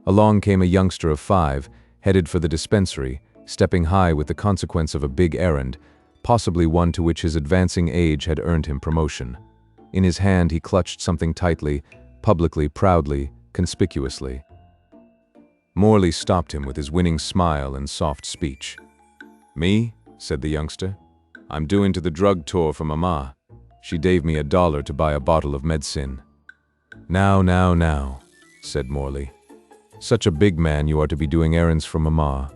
Along came a youngster of 5, headed for the dispensary, stepping high with the consequence of a big errand, possibly one to which his advancing age had earned him promotion. In his hand he clutched something tightly, publicly, proudly, conspicuously. Morley stopped him with his winning smile and soft speech. "Me?" said the youngster. "I'm doing to the drug tour for Mama. She gave me $1 to buy a bottle of medicine." Now, said Morley. Such a big man you are to be doing errands for Mama.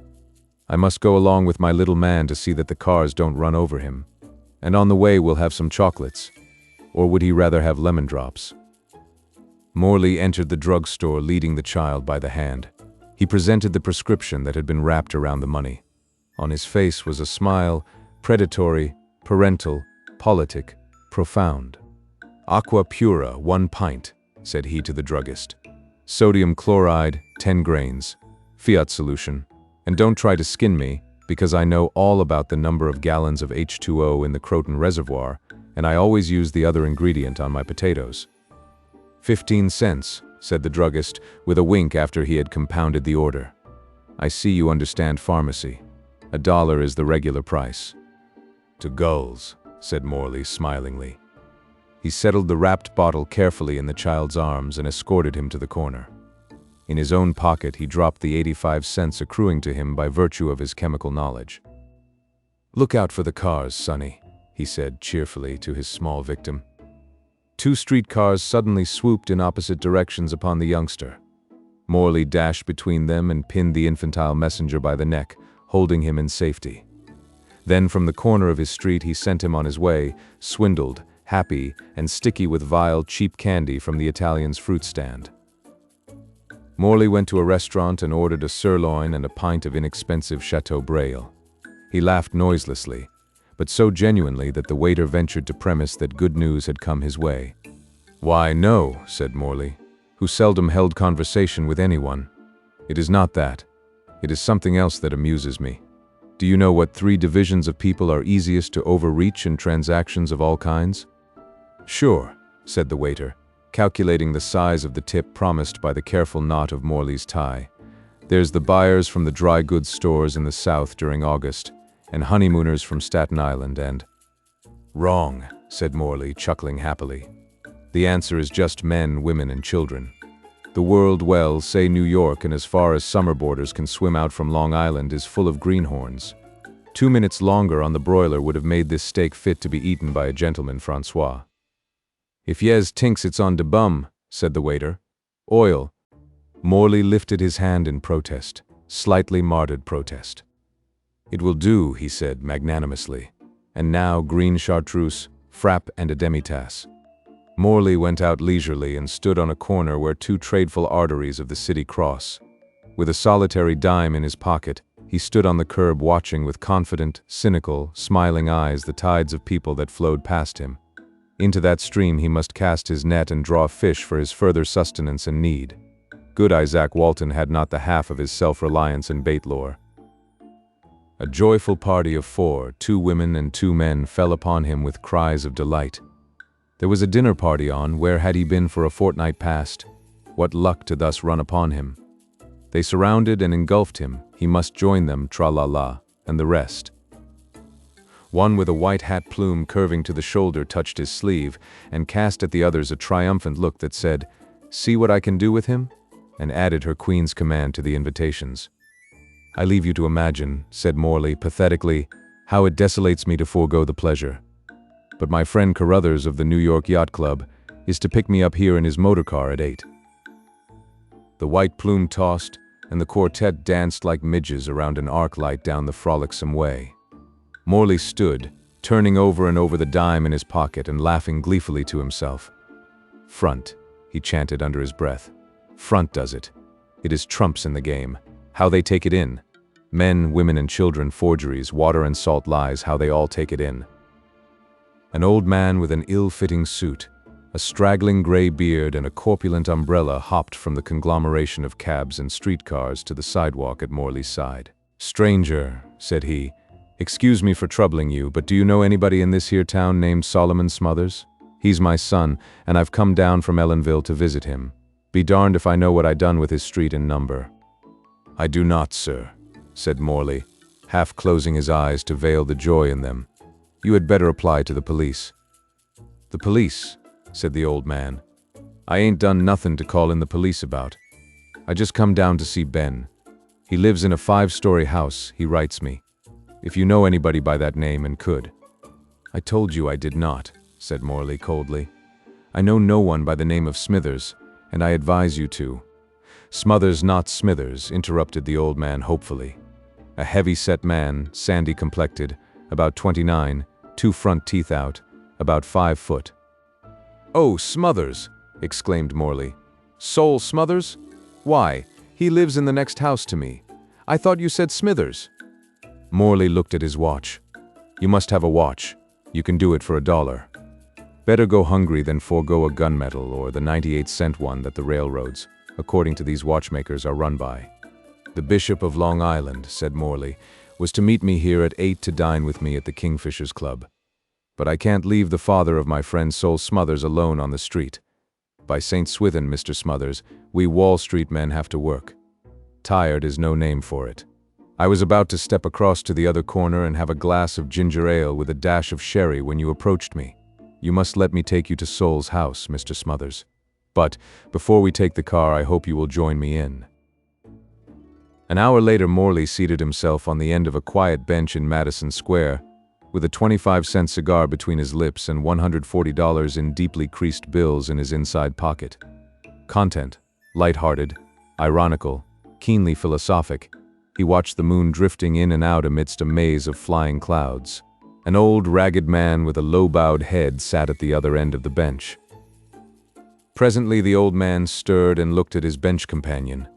I must go along with my little man to see that the cars don't run over him. And on the way we'll have some chocolates. Or would he rather have lemon drops? Morley entered the drugstore leading the child by the hand. He presented the prescription that had been wrapped around the money. On his face was a smile, predatory, parental, politic, profound. "Aqua pura, 1 pint," said he to the druggist. "Sodium chloride, 10 grains. Fiat solution. And don't try to skin me, because I know all about the number of gallons of H2O in the Croton Reservoir, and I always use the other ingredient on my potatoes." 15 cents, said the druggist, with a wink after he had compounded the order. "I see you understand pharmacy. $1 is the regular price." "To gulls," said Morley smilingly. He settled the wrapped bottle carefully in the child's arms and escorted him to the corner. In his own pocket he dropped the 85 cents accruing to him by virtue of his chemical knowledge. "Look out for the cars, Sonny," he said cheerfully to his small victim. 2 streetcars suddenly swooped in opposite directions upon the youngster. Morley dashed between them and pinned the infantile messenger by the neck, holding him in safety. Then from the corner of his street he sent him on his way, swindled, happy, and sticky with vile, cheap candy from the Italian's fruit stand. Morley went to a restaurant and ordered a sirloin and a pint of inexpensive Chateau Braille. He laughed noiselessly, but so genuinely that the waiter ventured to premise that good news had come his way. "Why, no," said Morley, who seldom held conversation with anyone. "It is not that. It is something else that amuses me. Do you know what 3 divisions of people are easiest to overreach in transactions of all kinds?" "Sure," said the waiter, calculating the size of the tip promised by the careful knot of Morley's tie. "There's the buyers from the dry goods stores in the South during August, and honeymooners from Staten Island and—" "Wrong," said Morley, chuckling happily. "The answer is just men, women, and children. The world, well, say New York, and as far as summer boarders can swim out from Long Island, is full of greenhorns. 2 minutes longer on the broiler would have made this steak fit to be eaten by a gentleman, Francois." "If yez tinks it's on de bum," said the waiter. "Oil." Morley lifted his hand in protest, slightly martyred protest. "It will do," he said magnanimously. "And now green chartreuse, frappe, and a demitasse." Morley went out leisurely and stood on a corner where 2 tradeful arteries of the city cross. With a solitary dime in his pocket, he stood on the curb watching with confident, cynical, smiling eyes the tides of people that flowed past him. Into that stream he must cast his net and draw fish for his further sustenance and need. Good Isaac Walton had not the half of his self-reliance and bait lore. A joyful party of 4, 2 women and 2 men, fell upon him with cries of delight. There was a dinner party on, where had he been for a fortnight past? What luck to thus run upon him! They surrounded and engulfed him, he must join them, tra-la-la, and the rest. One with a white hat plume curving to the shoulder touched his sleeve, and cast at the others a triumphant look that said, "See what I can do with him?" and added her queen's command to the invitations. "I leave you to imagine," said Morley pathetically, "how it desolates me to forego the pleasure. But my friend Carruthers of the New York Yacht Club is to pick me up here in his motor car at 8. The white plume tossed, and the quartet danced like midges around an arc light down the frolicsome way. Morley stood, turning over and over the dime in his pocket and laughing gleefully to himself. "Front," he chanted under his breath. "Front does it. It is trumps in the game. How they take it in. Men, women, and children, forgeries, water and salt lies, how they all take it in." An old man with an ill-fitting suit, a straggling gray beard, and a corpulent umbrella hopped from the conglomeration of cabs and streetcars to the sidewalk at Morley's side. "Stranger," said he, "excuse me for troubling you, but do you know anybody in this here town named Solomon Smothers? He's my son, and I've come down from Ellenville to visit him. Be darned if I know what I done with his street and number." "I do not, sir," said Morley, half closing his eyes to veil the joy in them. "You had better apply to the police." "The police?" said the old man. "I ain't done nothing to call in the police about. I just come down to see Ben. He lives in a 5-story house, he writes me. If you know anybody by that name and could." "I told you I did not," said Morley coldly. "I know no one by the name of Smithers, and I advise you to." Smothers, not Smithers, interrupted the old man hopefully. A heavy-set man, sandy-complected, about 29, 2 front teeth out, about 5 foot. "Oh, Smothers!" exclaimed Morley. "Sol Smothers? Why, he lives in the next house to me. I thought you said Smithers." Morley looked at his watch. "You must have a watch. You can do it for $1. Better go hungry than forego a gunmetal or the 98-cent one that the railroads, according to these watchmakers, are run by." "The Bishop of Long Island," said Morley, "was to meet me here at 8 to dine with me at the Kingfishers Club. But I can't leave the father of my friend Sol Smothers alone on the street. By St. Swithin, Mr. Smothers, we Wall Street men have to work. Tired is no name for it. I was about to step across to the other corner and have a glass of ginger ale with a dash of sherry when you approached me. You must let me take you to Sol's house, Mr. Smothers. But before we take the car, I hope you will join me in." An hour later, Morley seated himself on the end of a quiet bench in Madison Square, with a 25-cent cigar between his lips and $140 in deeply creased bills in his inside pocket. Content: light-hearted, ironical, keenly philosophic. He watched the moon drifting in and out amidst a maze of flying clouds. An old, ragged man with a low-bowed head sat at the other end of the bench. Presently the old man stirred and looked at his bench companion.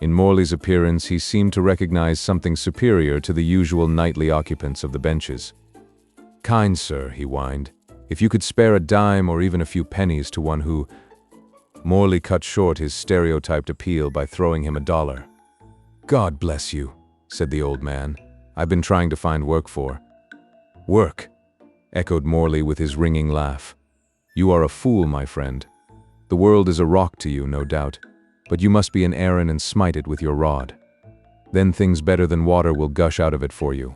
In Morley's appearance he seemed to recognize something superior to the usual nightly occupants of the benches. "Kind sir," he whined, "if you could spare a dime or even a few pennies to one who—" Morley cut short his stereotyped appeal by throwing him $1. "God bless you," said the old man. "I've been trying to find work for—" "Work?" echoed Morley with his ringing laugh. "You are a fool, my friend. The world is a rock to you, no doubt, but you must be an Aaron and smite it with your rod. Then things better than water will gush out of it for you.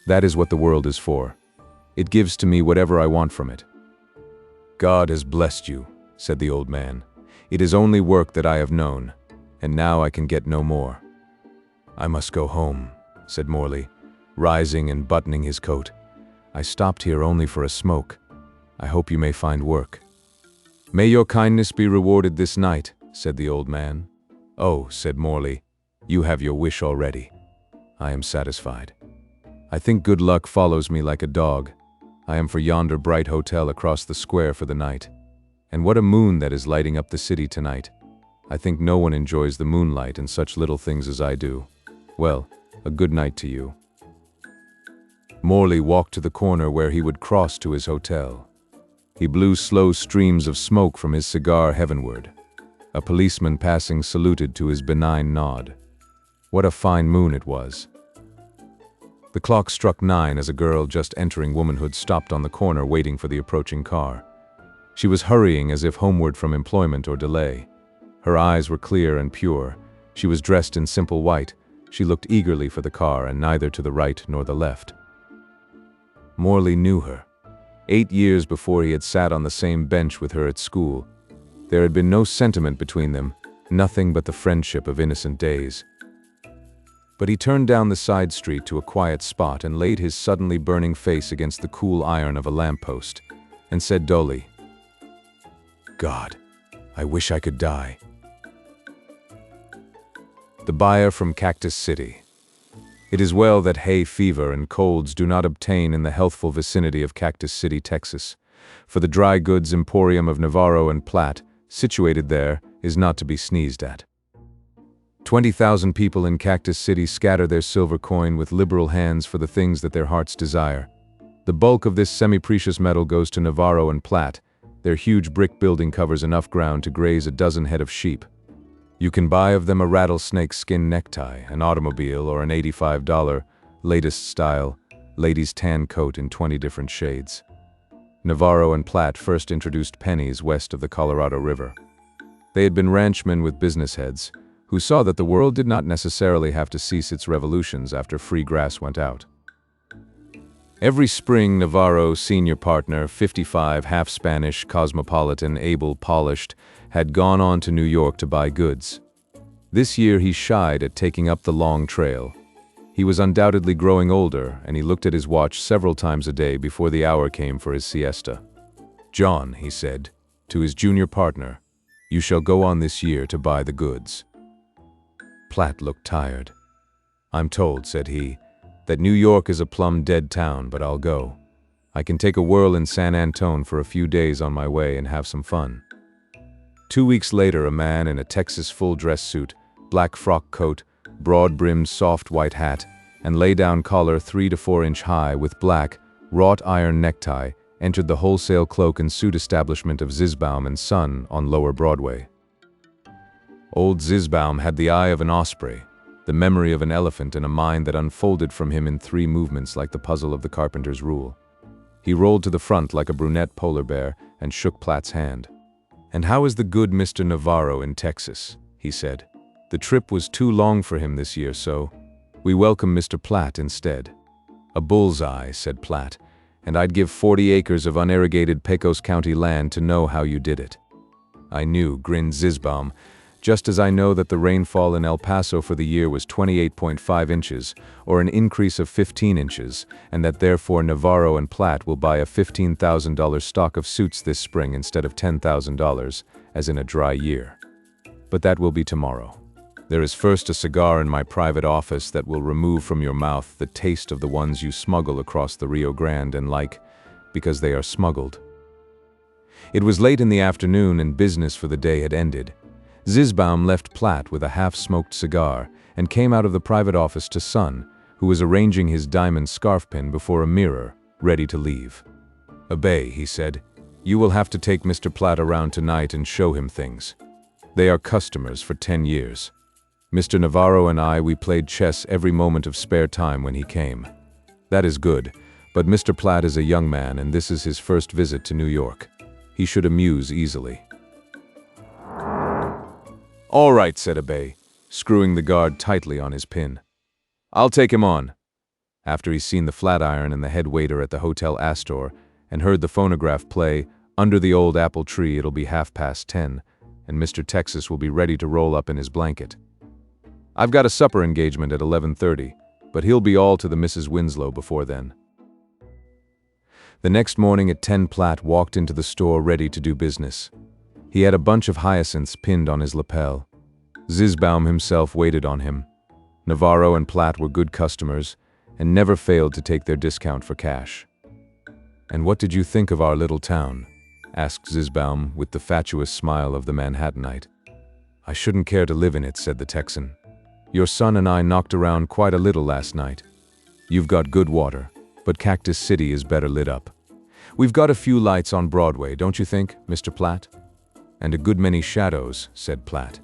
That is what the world is for. It gives to me whatever I want from it." "God has blessed you," said the old man. "It is only work that I have known, and now I can get no more." "I must go home," said Morley, rising and buttoning his coat. "I stopped here only for a smoke. I hope you may find work." "May your kindness be rewarded this night," said the old man. "Oh," said Morley, "you have your wish already. I am satisfied. I think good luck follows me like a dog. I am for yonder bright hotel across the square for the night. And what a moon that is lighting up the city tonight. I think no one enjoys the moonlight and such little things as I do. Well, a good night to you." Morley walked to the corner where he would cross to his hotel. He blew slow streams of smoke from his cigar heavenward. A policeman passing saluted to his benign nod. What a fine moon it was. The clock struck 9 as a girl just entering womanhood stopped on the corner waiting for the approaching car. She was hurrying as if homeward from employment or delay. Her eyes were clear and pure. She was dressed in simple white. She looked eagerly for the car and neither to the right nor the left. Morley knew her. 8 years before he had sat on the same bench with her at school. There had been no sentiment between them, nothing but the friendship of innocent days. But he turned down the side street to a quiet spot and laid his suddenly burning face against the cool iron of a lamppost, and said dully, "God, I wish I could die." The buyer from Cactus City. It is well that hay fever and colds do not obtain in the healthful vicinity of Cactus City, Texas, for the dry goods emporium of Navarro and Platt, situated there, is not to be sneezed at. 20,000 people in Cactus City scatter their silver coin with liberal hands for the things that their hearts desire. The bulk of this semi-precious metal goes to Navarro and Platt. Their huge brick building covers enough ground to graze a dozen head of sheep. You can buy of them a rattlesnake skin necktie, an automobile, or an $85, latest style, ladies' tan coat in 20 different shades. Navarro and Platt first introduced pennies west of the Colorado River. They had been ranchmen with business heads, who saw that the world did not necessarily have to cease its revolutions after free grass went out. Every spring, Navarro, senior partner, 55, half Spanish, cosmopolitan, able, polished, had gone on to New York to buy goods. This year he shied at taking up the long trail. He was undoubtedly growing older, and he looked at his watch several times a day before the hour came for his siesta. "John," he said, to his junior partner, "you shall go on this year to buy the goods. Platt looked tired. "I'm told," said he, "that New York is a plumb dead town, but I'll go. I can take a whirl in San Antone for a few days on my way and have some fun." 2 weeks later, a man in a Texas full-dress suit, black frock coat, broad-brimmed soft white hat, and lay-down collar 3 to 4 inch high with black, wrought iron necktie, entered the wholesale cloak and suit establishment of Zisbaum and Son on Lower Broadway. Old Zisbaum had the eye of an osprey, the memory of an elephant, and a mind that unfolded from him in 3 movements like the puzzle of the carpenter's rule. He rolled to the front like a brunette polar bear and shook Platt's hand. "And how is the good Mr. Navarro in Texas?" he said. "The trip was too long for him this year, so we welcome Mr. Platt instead." "A bullseye," said Platt, "and I'd give 40 acres of unirrigated Pecos County land to know how you did it." "I knew," grinned Zisbaum, "just as I know that the rainfall in El Paso for the year was 28.5 inches, or an increase of 15 inches, and that therefore Navarro and Platt will buy a $15,000 stock of suits this spring instead of $10,000, as in a dry year. But that will be tomorrow. There is first a cigar in my private office that will remove from your mouth the taste of the ones you smuggle across the Rio Grande and like, because they are smuggled." It was late in the afternoon and business for the day had ended. Zisbaum left Platt with a half-smoked cigar and came out of the private office to Son, who was arranging his diamond scarf pin before a mirror, ready to leave. "Abay," he said, "you will have to take Mr. Platt around tonight and show him things. They are customers for 10 years. Mr. Navarro and we played chess every moment of spare time when he came. That is good, but Mr. Platt is a young man and this is his first visit to New York. He should amuse easily." "All right," said Abay, screwing the guard tightly on his pin. "I'll take him on." After he's seen the Flatiron and the head waiter at the Hotel Astor and heard the phonograph play, "Under the Old Apple Tree," it'll be 10:30, and Mr. Texas will be ready to roll up in his blanket. I've got a supper engagement at 11:30, but he'll be all to the Mrs. Winslow before then. The next morning at 10, Platt walked into the store ready to do business. He had a bunch of hyacinths pinned on his lapel. Zisbaum himself waited on him. Navarro and Platt were good customers and never failed to take their discount for cash. "And what did you think of our little town?" asked Zisbaum with the fatuous smile of the Manhattanite. "I shouldn't care to live in it," said the Texan. "Your son and I knocked around quite a little last night. You've got good water, but Cactus City is better lit up. We've got a few lights on Broadway, don't you think, Mr. Platt?" "And a good many shadows," said Platt.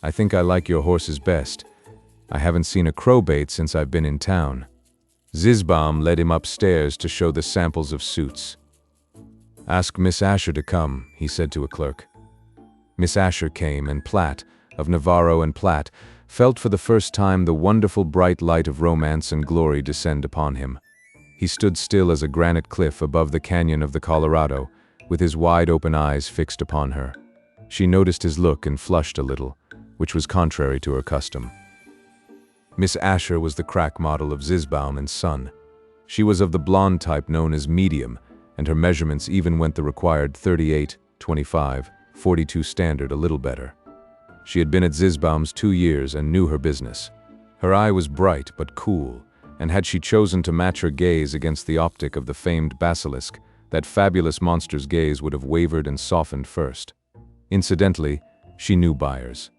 "I think I like your horses best. I haven't seen a crow bait since I've been in town." Zisbaum led him upstairs to show the samples of suits. "Ask Miss Asher to come," he said to a clerk. Miss Asher came, and Platt, of Navarro and Platt, felt for the first time the wonderful bright light of romance and glory descend upon him. He stood still as a granite cliff above the canyon of the Colorado, with his wide-open eyes fixed upon her. She noticed his look and flushed a little, which was contrary to her custom. Miss Asher was the crack model of Zisbaum and Son. She was of the blonde type known as medium, and her measurements even went the required 38, 25, 42 standard a little better. She had been at Zisbaum's 2 years and knew her business. Her eye was bright but cool, and had she chosen to match her gaze against the optic of the famed basilisk, that fabulous monster's gaze would have wavered and softened first. Incidentally, she knew buyers.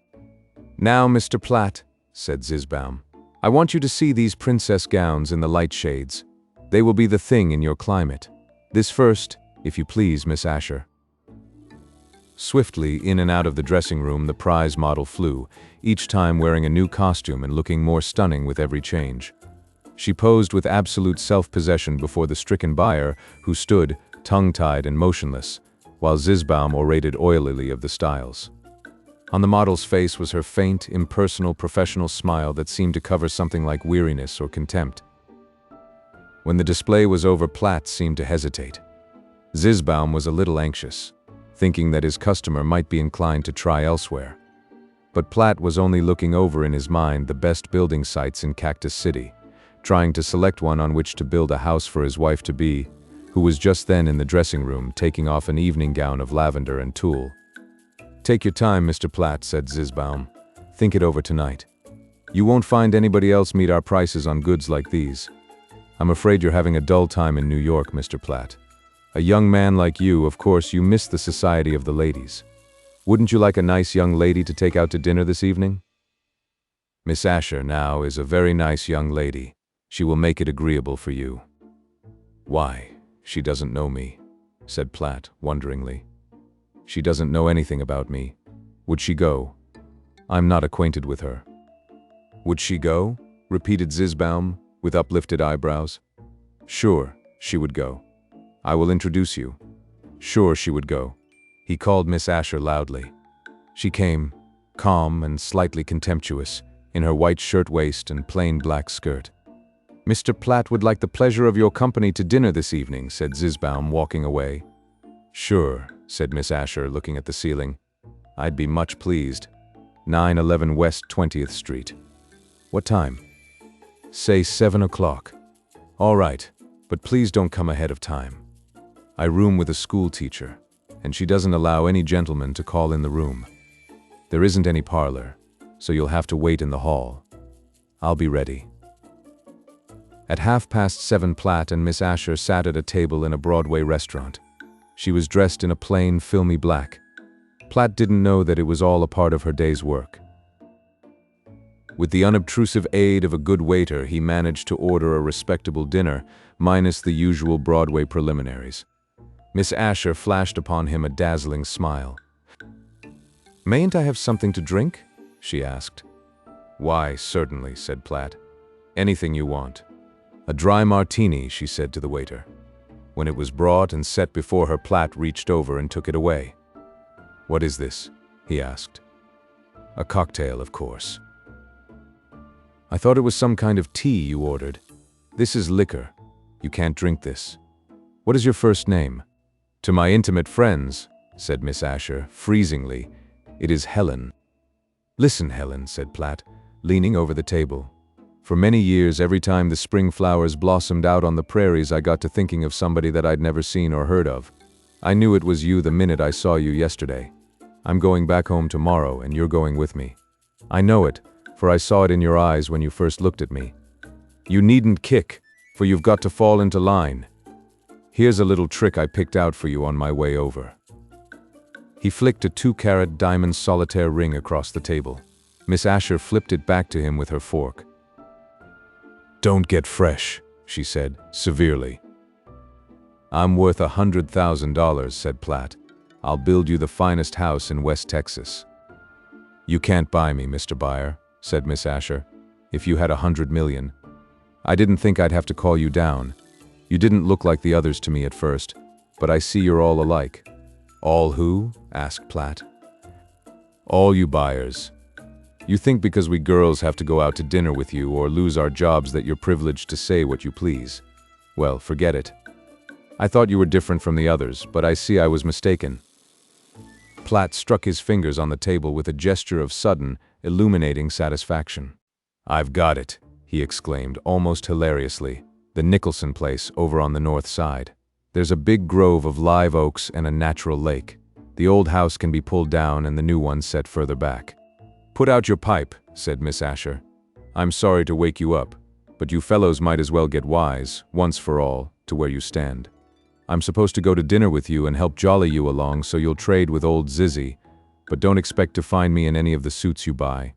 "Now, Mr. Platt," said Zisbaum, "I want you to see these princess gowns in the light shades. They will be the thing in your climate. This first, if you please, Miss Asher." Swiftly, in and out of the dressing room, the prize model flew, each time wearing a new costume and looking more stunning with every change. She posed with absolute self-possession before the stricken buyer, who stood, tongue-tied and motionless, while Zisbaum orated oilily of the styles. On the model's face was her faint, impersonal, professional smile that seemed to cover something like weariness or contempt. When the display was over, Platt seemed to hesitate. Zisbaum was a little anxious, thinking that his customer might be inclined to try elsewhere. But Platt was only looking over in his mind the best building sites in Cactus City, trying to select one on which to build a house for his wife-to-be, who was just then in the dressing room taking off an evening gown of lavender and tulle. "Take your time, Mr. Platt," said Zisbaum. "Think it over tonight. You won't find anybody else meet our prices on goods like these. I'm afraid you're having a dull time in New York, Mr. Platt. A young man like you, of course, you miss the society of the ladies. Wouldn't you like a nice young lady to take out to dinner this evening? Miss Asher, now, is a very nice young lady. She will make it agreeable for you. Why, she doesn't know me, said Platt, wonderingly. She doesn't know anything about me. Would she go? I'm not acquainted with her. Would she go? Repeated Zisbaum, with uplifted eyebrows. Sure, she would go. I will introduce you. Sure, she would go. He called Miss Asher loudly. She came, calm and slightly contemptuous, in her white shirtwaist and plain black skirt. Mr. Platt would like the pleasure of your company to dinner this evening, said Zisbaum, walking away. Sure, said Miss Asher, looking at the ceiling. I'd be much pleased. 911 West 20th Street. What time? Say 7 o'clock. All right, but please don't come ahead of time. I room with a school teacher, and she doesn't allow any gentleman to call in the room. There isn't any parlor, so you'll have to wait in the hall. I'll be ready. At 7:30, Platt and Miss Asher sat at a table in a Broadway restaurant. She was dressed in a plain, filmy black. Platt didn't know that it was all a part of her day's work. With the unobtrusive aid of a good waiter, he managed to order a respectable dinner, minus the usual Broadway preliminaries. Miss Asher flashed upon him a dazzling smile. "Mayn't I have something to drink?" she asked. "Why, certainly," said Platt. "Anything you want." "A dry martini," she said to the waiter. When it was brought and set before her, Platt reached over and took it away. "What is this?" he asked. "A cocktail, of course." "I thought it was some kind of tea you ordered. This is liquor. You can't drink this. What is your first name?" "To my intimate friends," said Miss Asher, freezingly, "it is Helen." "Listen, Helen," said Platt, leaning over the table. "For many years, every time the spring flowers blossomed out on the prairies, I got to thinking of somebody that I'd never seen or heard of. I knew it was you the minute I saw you yesterday. I'm going back home tomorrow, and you're going with me. I know it, for I saw it in your eyes when you first looked at me. You needn't kick, for you've got to fall into line. Here's a little trick I picked out for you on my way over." He flicked a 2-carat diamond solitaire ring across the table. Miss Asher flipped it back to him with her fork. "Don't get fresh," she said, severely. "I'm worth $100,000, said Platt. "I'll build you the finest house in West Texas." "You can't buy me, Mr. Buyer," said Miss Asher. "If you had $100 million. I didn't think I'd have to call you down. You didn't look like the others to me at first, but I see you're all alike." "All who?" asked Platt. "All you buyers. You think because we girls have to go out to dinner with you or lose our jobs that you're privileged to say what you please. Well, forget it. I thought you were different from the others, but I see I was mistaken." Platt struck his fingers on the table with a gesture of sudden, illuminating satisfaction. "I've got it," he exclaimed, almost hilariously. "The Nicholson place over on the north side. There's a big grove of live oaks and a natural lake. The old house can be pulled down and the new one set further back." "Put out your pipe," said Miss Asher. "I'm sorry to wake you up, but you fellows might as well get wise, once for all, to where you stand. I'm supposed to go to dinner with you and help jolly you along so you'll trade with old Zizzy, but don't expect to find me in any of the suits you buy."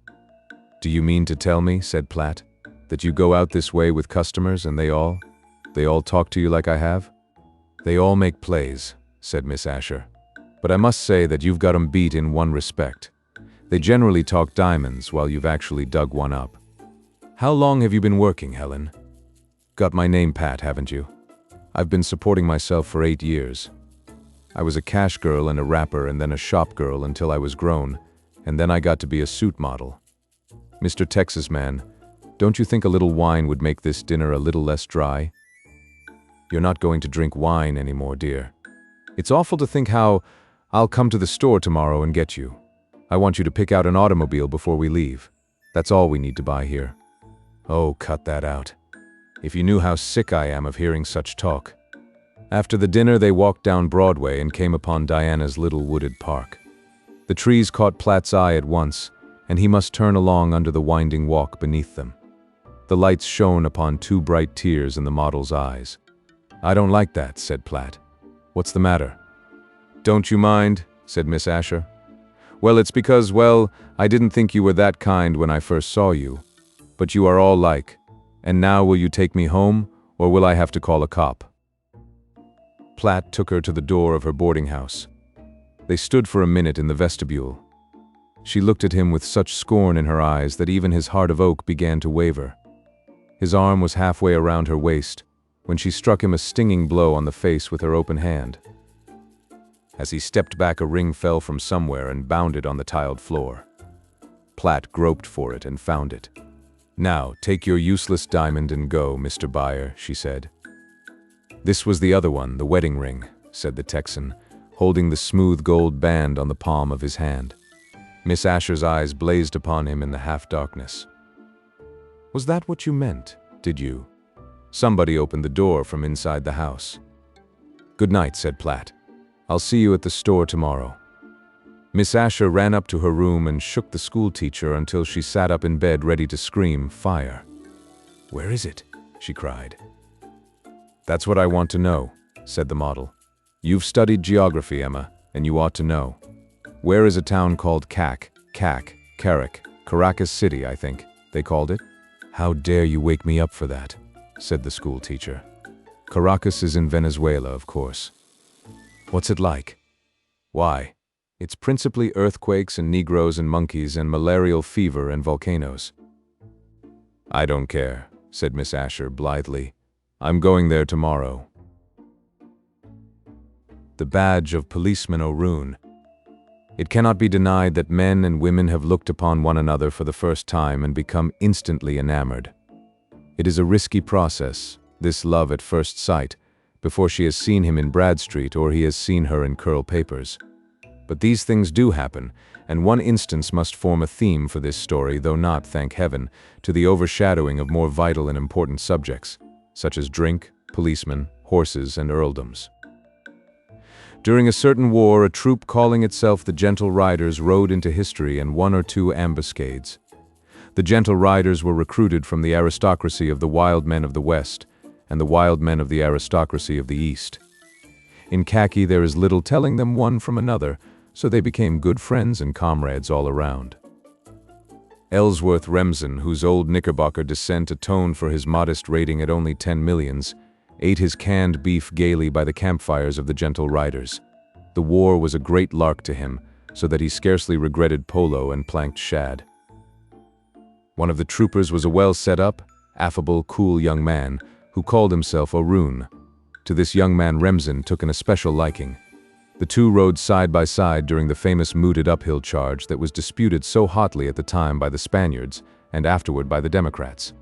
"Do you mean to tell me," said Platt, "that you go out this way with customers and they all talk to you like I have?" "They all make plays," said Miss Asher. "But I must say that you've got 'em beat in one respect. They generally talk diamonds while you've actually dug one up. How long have you been working, Helen? Got my name pat, haven't you? I've been supporting myself for 8 years. I was a cash girl and a rapper and then a shop girl until I was grown, and then I got to be a suit model. Mr. Texas Man, don't you think a little wine would make this dinner a little less dry? You're not going to drink wine anymore, dear. It's awful to think how I'll come to the store tomorrow and get you. I want you to pick out an automobile before we leave. That's all we need to buy here." "Oh, cut that out. If you knew how sick I am of hearing such talk." After the dinner, they walked down Broadway and came upon Diana's little wooded park. The trees caught Platt's eye at once, and he must turn along under the winding walk beneath them. The lights shone upon two bright tears in the model's eyes. "I don't like that," said Platt. "What's the matter?" "Don't you mind?" said Miss Asher. "Well, it's because, well, I didn't think you were that kind when I first saw you. But you are all like. And now will you take me home, or will I have to call a cop?" Platt took her to the door of her boarding house. They stood for a minute in the vestibule. She looked at him with such scorn in her eyes that even his heart of oak began to waver. His arm was halfway around her waist, when she struck him a stinging blow on the face with her open hand. As he stepped back, a ring fell from somewhere and bounded on the tiled floor. Platt groped for it and found it. "Now, take your useless diamond and go, Mr. Buyer," she said. "This was the other one, the wedding ring," said the Texan, holding the smooth gold band on the palm of his hand. Miss Asher's eyes blazed upon him in the half-darkness. "Was that what you meant, did you?" Somebody opened the door from inside the house. "Good night," said Platt. "I'll see you at the store tomorrow." Miss Asher ran up to her room and shook the schoolteacher until she sat up in bed ready to scream fire. "Where is it?" she cried. "That's what I want to know," said the model. "You've studied geography, Emma, and you ought to know. Where is a town called Caracas City, I think, they called it?" "How dare you wake me up for that?" said the schoolteacher. "Caracas is in Venezuela, of course." "What's it like?" "Why, it's principally earthquakes and Negroes and monkeys and malarial fever and volcanoes." "I don't care," said Miss Asher blithely. "I'm going there tomorrow." The badge of Policeman O'Roon. It cannot be denied that men and women have looked upon one another for the first time and become instantly enamored. It is a risky process, this love at first sight, before she has seen him in Bradstreet or he has seen her in curl papers. But these things do happen, and one instance must form a theme for this story, though not, thank heaven, to the overshadowing of more vital and important subjects, such as drink, policemen, horses, and earldoms. During a certain war, a troop calling itself the Gentle Riders rode into history in one or two ambuscades. The Gentle Riders were recruited from the aristocracy of the wild men of the West and the wild men of the aristocracy of the East. In khaki there is little telling them one from another, so they became good friends and comrades all around. Ellsworth Remsen, whose old Knickerbocker descent atoned for his modest rating at only 10 millions, ate his canned beef gaily by the campfires of the Gentle Riders. The war was a great lark to him, so that he scarcely regretted polo and planked shad. One of the troopers was a well-set-up, affable, cool young man who called himself O'Roon. To this young man Remsen took an especial liking. The two rode side by side during the famous mooted uphill charge that was disputed so hotly at the time by the Spaniards and afterward by the Democrats.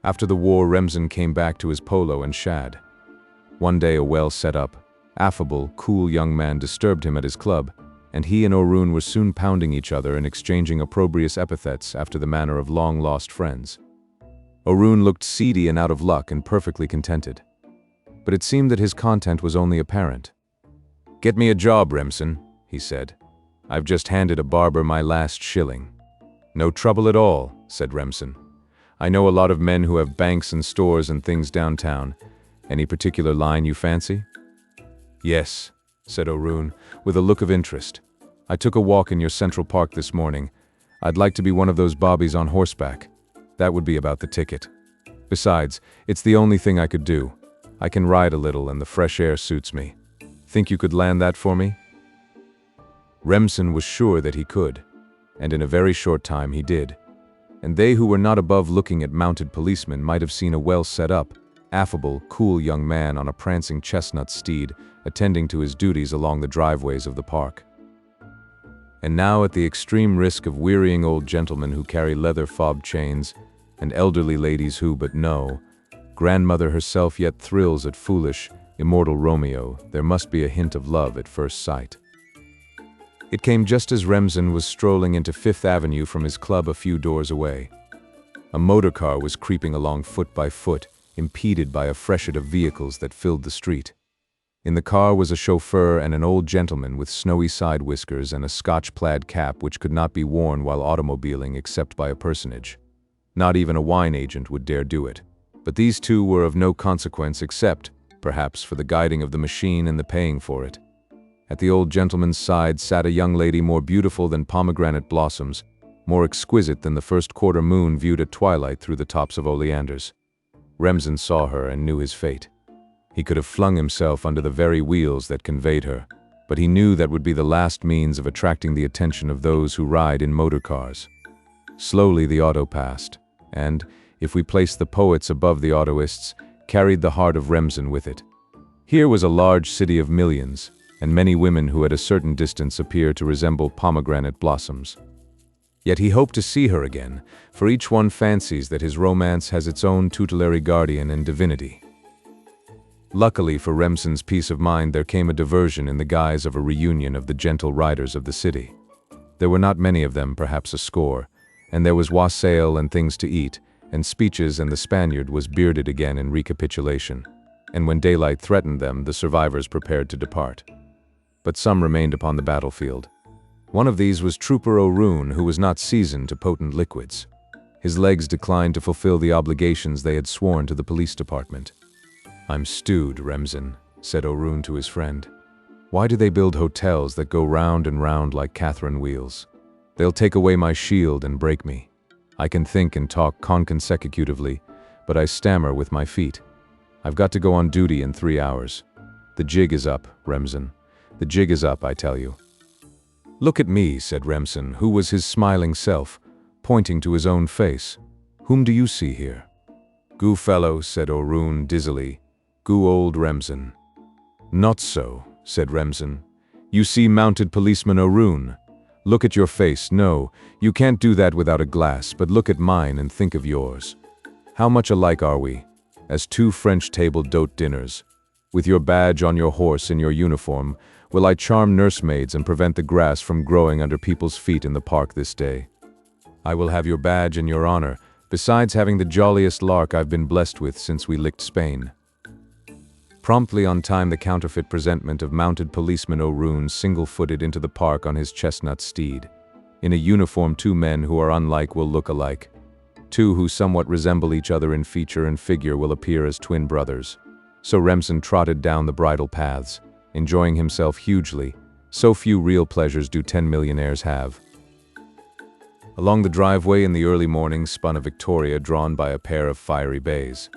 After the war, Remsen came back to his polo and shad. One day a well-set-up, affable, cool young man disturbed him at his club, and he and O'Roon were soon pounding each other and exchanging opprobrious epithets after the manner of long-lost friends. O'Roon looked seedy and out of luck and perfectly contented. But it seemed that his content was only apparent. "Get me a job, Remsen," he said. "I've just handed a barber my last shilling." "No trouble at all," said Remsen. "I know a lot of men who have banks and stores and things downtown. Any particular line you fancy?" "Yes," said O'Roon, with a look of interest. "I took a walk in your Central Park this morning. I'd like to be one of those bobbies on horseback. That would be about the ticket. Besides, it's the only thing I could do. I can ride a little and the fresh air suits me. Think you could land that for me?" Remsen was sure that he could, and in a very short time he did. And they who were not above looking at mounted policemen might have seen a well-set-up, affable, cool young man on a prancing chestnut steed attending to his duties along the driveways of the park. And now, at the extreme risk of wearying old gentlemen who carry leather fob chains, and elderly ladies who but know, grandmother herself yet thrills at foolish, immortal Romeo, there must be a hint of love at first sight. It came just as Remsen was strolling into Fifth Avenue from his club a few doors away. A motor car was creeping along foot by foot, impeded by a freshet of vehicles that filled the street. In the car was a chauffeur and an old gentleman with snowy side whiskers and a Scotch plaid cap which could not be worn while automobiling except by a personage. Not even a wine agent would dare do it. But these two were of no consequence except, perhaps, for the guiding of the machine and the paying for it. At the old gentleman's side sat a young lady more beautiful than pomegranate blossoms, more exquisite than the first quarter moon viewed at twilight through the tops of oleanders. Remsen saw her and knew his fate. He could have flung himself under the very wheels that conveyed her, but he knew that would be the last means of attracting the attention of those who ride in motor cars. Slowly the auto passed, and, if we place the poets above the autoists, carried the heart of Remsen with it. Here was a large city of millions, and many women who at a certain distance appear to resemble pomegranate blossoms. Yet he hoped to see her again, for each one fancies that his romance has its own tutelary guardian and divinity. Luckily for Remsen's peace of mind, there came a diversion in the guise of a reunion of the gentle riders of the city. There were not many of them, perhaps a score, and there was wassail and things to eat, and speeches, and the Spaniard was bearded again in recapitulation, and when daylight threatened them, the survivors prepared to depart. But some remained upon the battlefield. One of these was Trooper O'Roon, who was not seasoned to potent liquids. His legs declined to fulfill the obligations they had sworn to the police department. "I'm stewed, Remsen," said O'Roon to his friend. "Why do they build hotels that go round and round like Catherine wheels? They'll take away my shield and break me. I can think and talk consecutively, but I stammer with my feet. I've got to go on duty in 3 hours. The jig is up, Remsen. The jig is up, I tell you." "Look at me," said Remsen, who was his smiling self, pointing to his own face. "Whom do you see here?" "Goo fellow," said O'Roon dizzily. "Goo old Remsen." "Not so," said Remsen. "You see mounted policeman O'Roon. Look at your face. No, you can't do that without a glass, but look at mine and think of yours. How much alike are we? As two French table d'hôte dinners. With your badge on your horse in your uniform, will I charm nursemaids and prevent the grass from growing under people's feet in the park this day? I will have your badge in your honor, besides having the jolliest lark I've been blessed with since we licked Spain." Promptly on time the counterfeit presentment of mounted policeman O'Roon single-footed into the park on his chestnut steed. In a uniform, two men who are unlike will look alike. Two who somewhat resemble each other in feature and figure will appear as twin brothers. So Remsen trotted down the bridle paths, enjoying himself hugely. So few real pleasures do 10 millionaires have. Along the driveway in the early morning spun a Victoria drawn by a pair of fiery bays.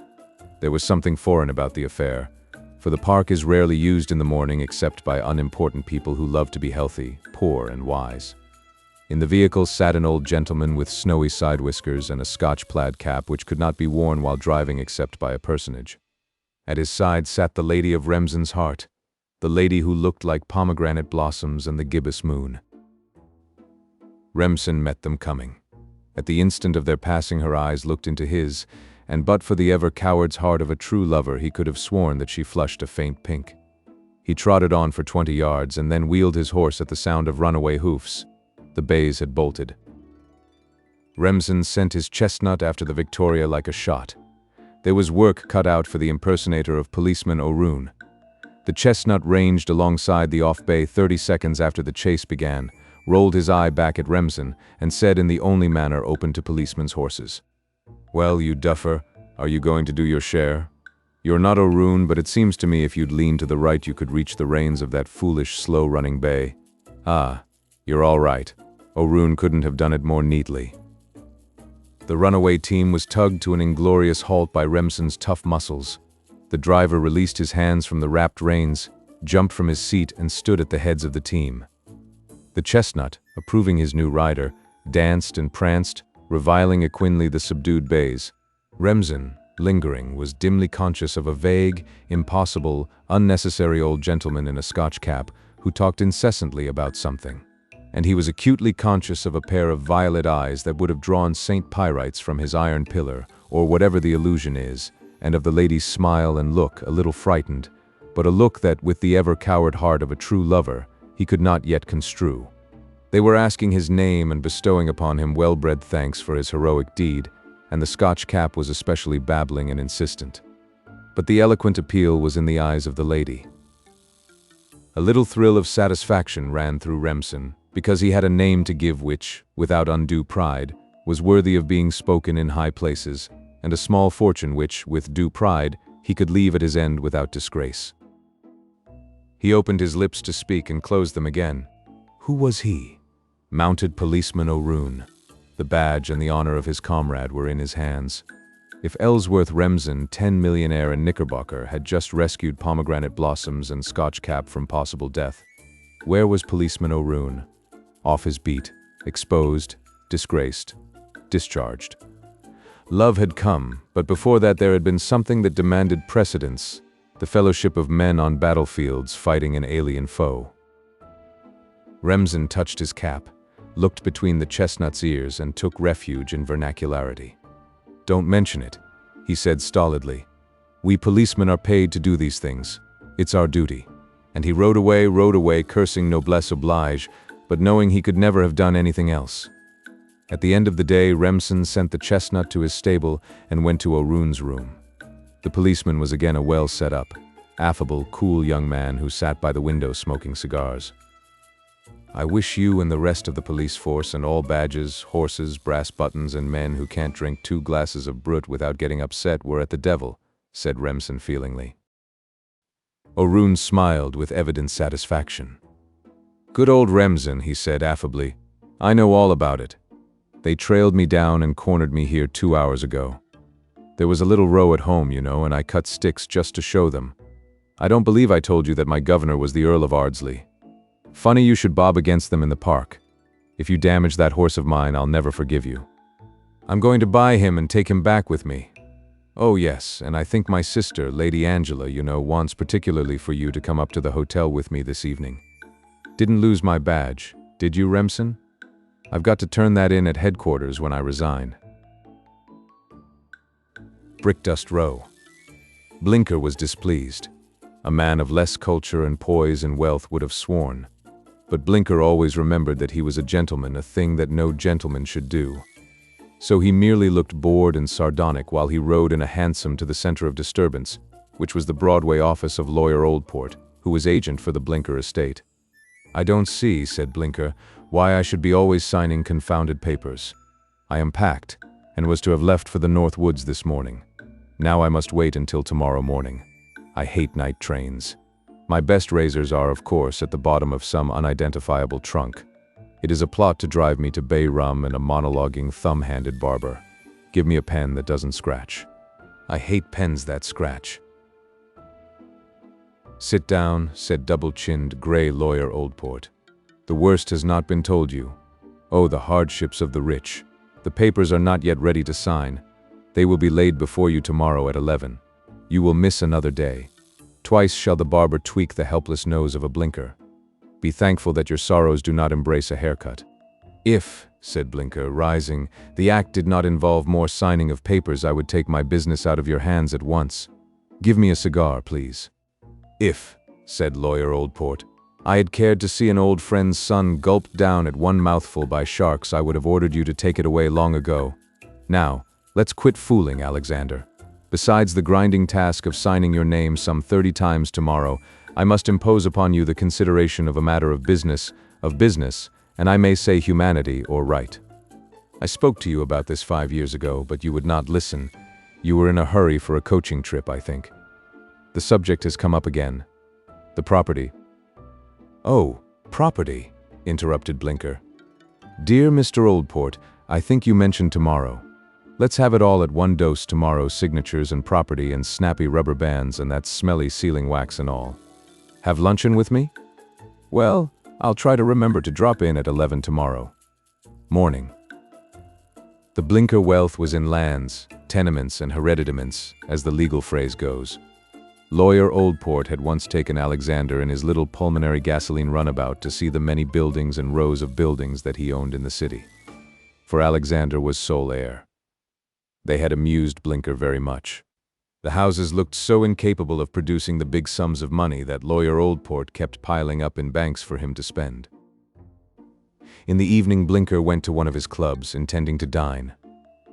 There was something foreign about the affair, for the park is rarely used in the morning except by unimportant people who love to be healthy, poor, and wise. In the vehicle sat an old gentleman with snowy side whiskers and a Scotch plaid cap which could not be worn while driving except by a personage. At his side sat the lady of Remsen's heart, the lady who looked like pomegranate blossoms and the gibbous moon. Remsen met them coming. At the instant of their passing her eyes looked into his, and but for the ever-coward's heart of a true lover he could have sworn that she flushed a faint pink. He trotted on for 20 yards and then wheeled his horse at the sound of runaway hoofs. The bays had bolted. Remsen sent his chestnut after the Victoria like a shot. There was work cut out for the impersonator of policeman O'Roon. The chestnut ranged alongside the off-bay 30 seconds after the chase began, rolled his eye back at Remsen, and said in the only manner open to policemen's horses, "Well, you duffer, are you going to do your share? You're not O'Roon, but it seems to me if you'd lean to the right you could reach the reins of that foolish, slow-running bay. Ah, you're all right. O'Roon couldn't have done it more neatly." The runaway team was tugged to an inglorious halt by Remsen's tough muscles. The driver released his hands from the wrapped reins, jumped from his seat, and stood at the heads of the team. The chestnut, approving his new rider, danced and pranced, reviling equinely the subdued bays. Remsen, lingering, was dimly conscious of a vague, impossible, unnecessary old gentleman in a Scotch cap who talked incessantly about something. And he was acutely conscious of a pair of violet eyes that would have drawn St. Pyrites from his iron pillar, or whatever the illusion is, and of the lady's smile and look, a little frightened, but a look that, with the ever-coward heart of a true lover, he could not yet construe. They were asking his name and bestowing upon him well-bred thanks for his heroic deed, and the Scotch cap was especially babbling and insistent. But the eloquent appeal was in the eyes of the lady. A little thrill of satisfaction ran through Remsen, because he had a name to give which, without undue pride, was worthy of being spoken in high places, and a small fortune which, with due pride, he could leave at his end without disgrace. He opened his lips to speak and closed them again. Who was he? Mounted Policeman O'Roon. The badge and the honor of his comrade were in his hands. If Ellsworth Remsen, 10 millionaire in Knickerbocker, had just rescued pomegranate blossoms and Scotch cap from possible death, where was Policeman O'Roon? Off his beat, exposed, disgraced, discharged. Love had come, but before that there had been something that demanded precedence, the fellowship of men on battlefields fighting an alien foe. Remsen touched his cap, looked between the chestnut's ears and took refuge in vernacularity. Don't mention it, he said stolidly. We policemen are paid to do these things. It's our duty. And he rode away, cursing noblesse oblige, but knowing he could never have done anything else. At the end of the day, Remsen sent the chestnut to his stable and went to O'Roon's room. The policeman was again a well-set-up, affable, cool young man who sat by the window smoking cigars. I wish you and the rest of the police force and all badges, horses, brass buttons, and men who can't drink 2 glasses of brut without getting upset were at the devil, said Remsen feelingly. O'Roon smiled with evident satisfaction. Good old Remsen, he said affably. I know all about it. They trailed me down and cornered me here 2 hours ago. There was a little row at home, you know, and I cut sticks just to show them. I don't believe I told you that my governor was the Earl of Ardsley. Funny you should bob against them in the park. If you damage that horse of mine, I'll never forgive you. I'm going to buy him and take him back with me. Oh yes, and I think my sister, Lady Angela, you know, wants particularly for you to come up to the hotel with me this evening. Didn't lose my badge, did you, Remsen? I've got to turn that in at headquarters when I resign. Brickdust Row. Blinker was displeased. A man of less culture and poise and wealth would have sworn. But Blinker always remembered that he was a gentleman, a thing that no gentleman should do. So he merely looked bored and sardonic while he rode in a hansom to the center of disturbance, which was the Broadway office of Lawyer Oldport, who was agent for the Blinker estate. I don't see, said Blinker, why I should be always signing confounded papers. I am packed, and was to have left for the North Woods this morning. Now I must wait until tomorrow morning. I hate night trains. My best razors are, of course, at the bottom of some unidentifiable trunk. It is a plot to drive me to Bay Rum and a monologuing, thumb-handed barber. Give me a pen that doesn't scratch. I hate pens that scratch. Sit down, said double-chinned, gray Lawyer Oldport. The worst has not been told you. Oh, the hardships of the rich. The papers are not yet ready to sign. They will be laid before you tomorrow at 11. You will miss another day. Twice shall the barber tweak the helpless nose of a Blinker. Be thankful that your sorrows do not embrace a haircut. If, said Blinker, rising, the act did not involve more signing of papers, I would take my business out of your hands at once. Give me a cigar, please. If, said Lawyer Oldport, I had cared to see an old friend's son gulped down at one mouthful by sharks, I would have ordered you to take it away long ago. Now, let's quit fooling, Alexander. Besides the grinding task of signing your name some 30 times tomorrow, I must impose upon you the consideration of a matter of business, and I may say humanity or right. I spoke to you about this 5 years ago, but you would not listen. You were in a hurry for a coaching trip, I think. The subject has come up again. The property. Oh, property, interrupted Blinker. Dear Mr. Oldport, I think you mentioned tomorrow. Let's have it all at one dose tomorrow, signatures and property and snappy rubber bands and that smelly sealing wax and all. Have luncheon with me? Well, I'll try to remember to drop in at 11 tomorrow. Morning. The Blinker wealth was in lands, tenements, and hereditaments, as the legal phrase goes. Lawyer Oldport had once taken Alexander in his little pulmonary gasoline runabout to see the many buildings and rows of buildings that he owned in the city. For Alexander was sole heir. They had amused Blinker very much. The houses looked so incapable of producing the big sums of money that Lawyer Oldport kept piling up in banks for him to spend. In the evening, Blinker went to one of his clubs, intending to dine.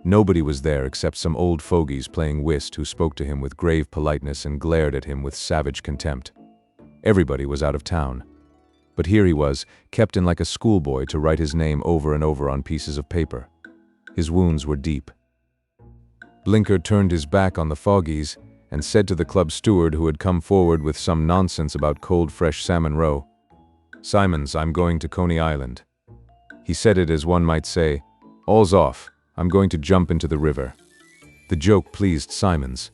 Nobody was there except some old fogies playing whist who spoke to him with grave politeness and glared at him with savage contempt. Everybody was out of town. But here he was, kept in like a schoolboy to write his name over and over on pieces of paper. His wounds were deep. Blinker turned his back on the Foggies and said to the club steward who had come forward with some nonsense about cold fresh salmon roe, "Simons, I'm going to Coney Island." He said it as one might say, "All's off, I'm going to jump into the river." The joke pleased Simons.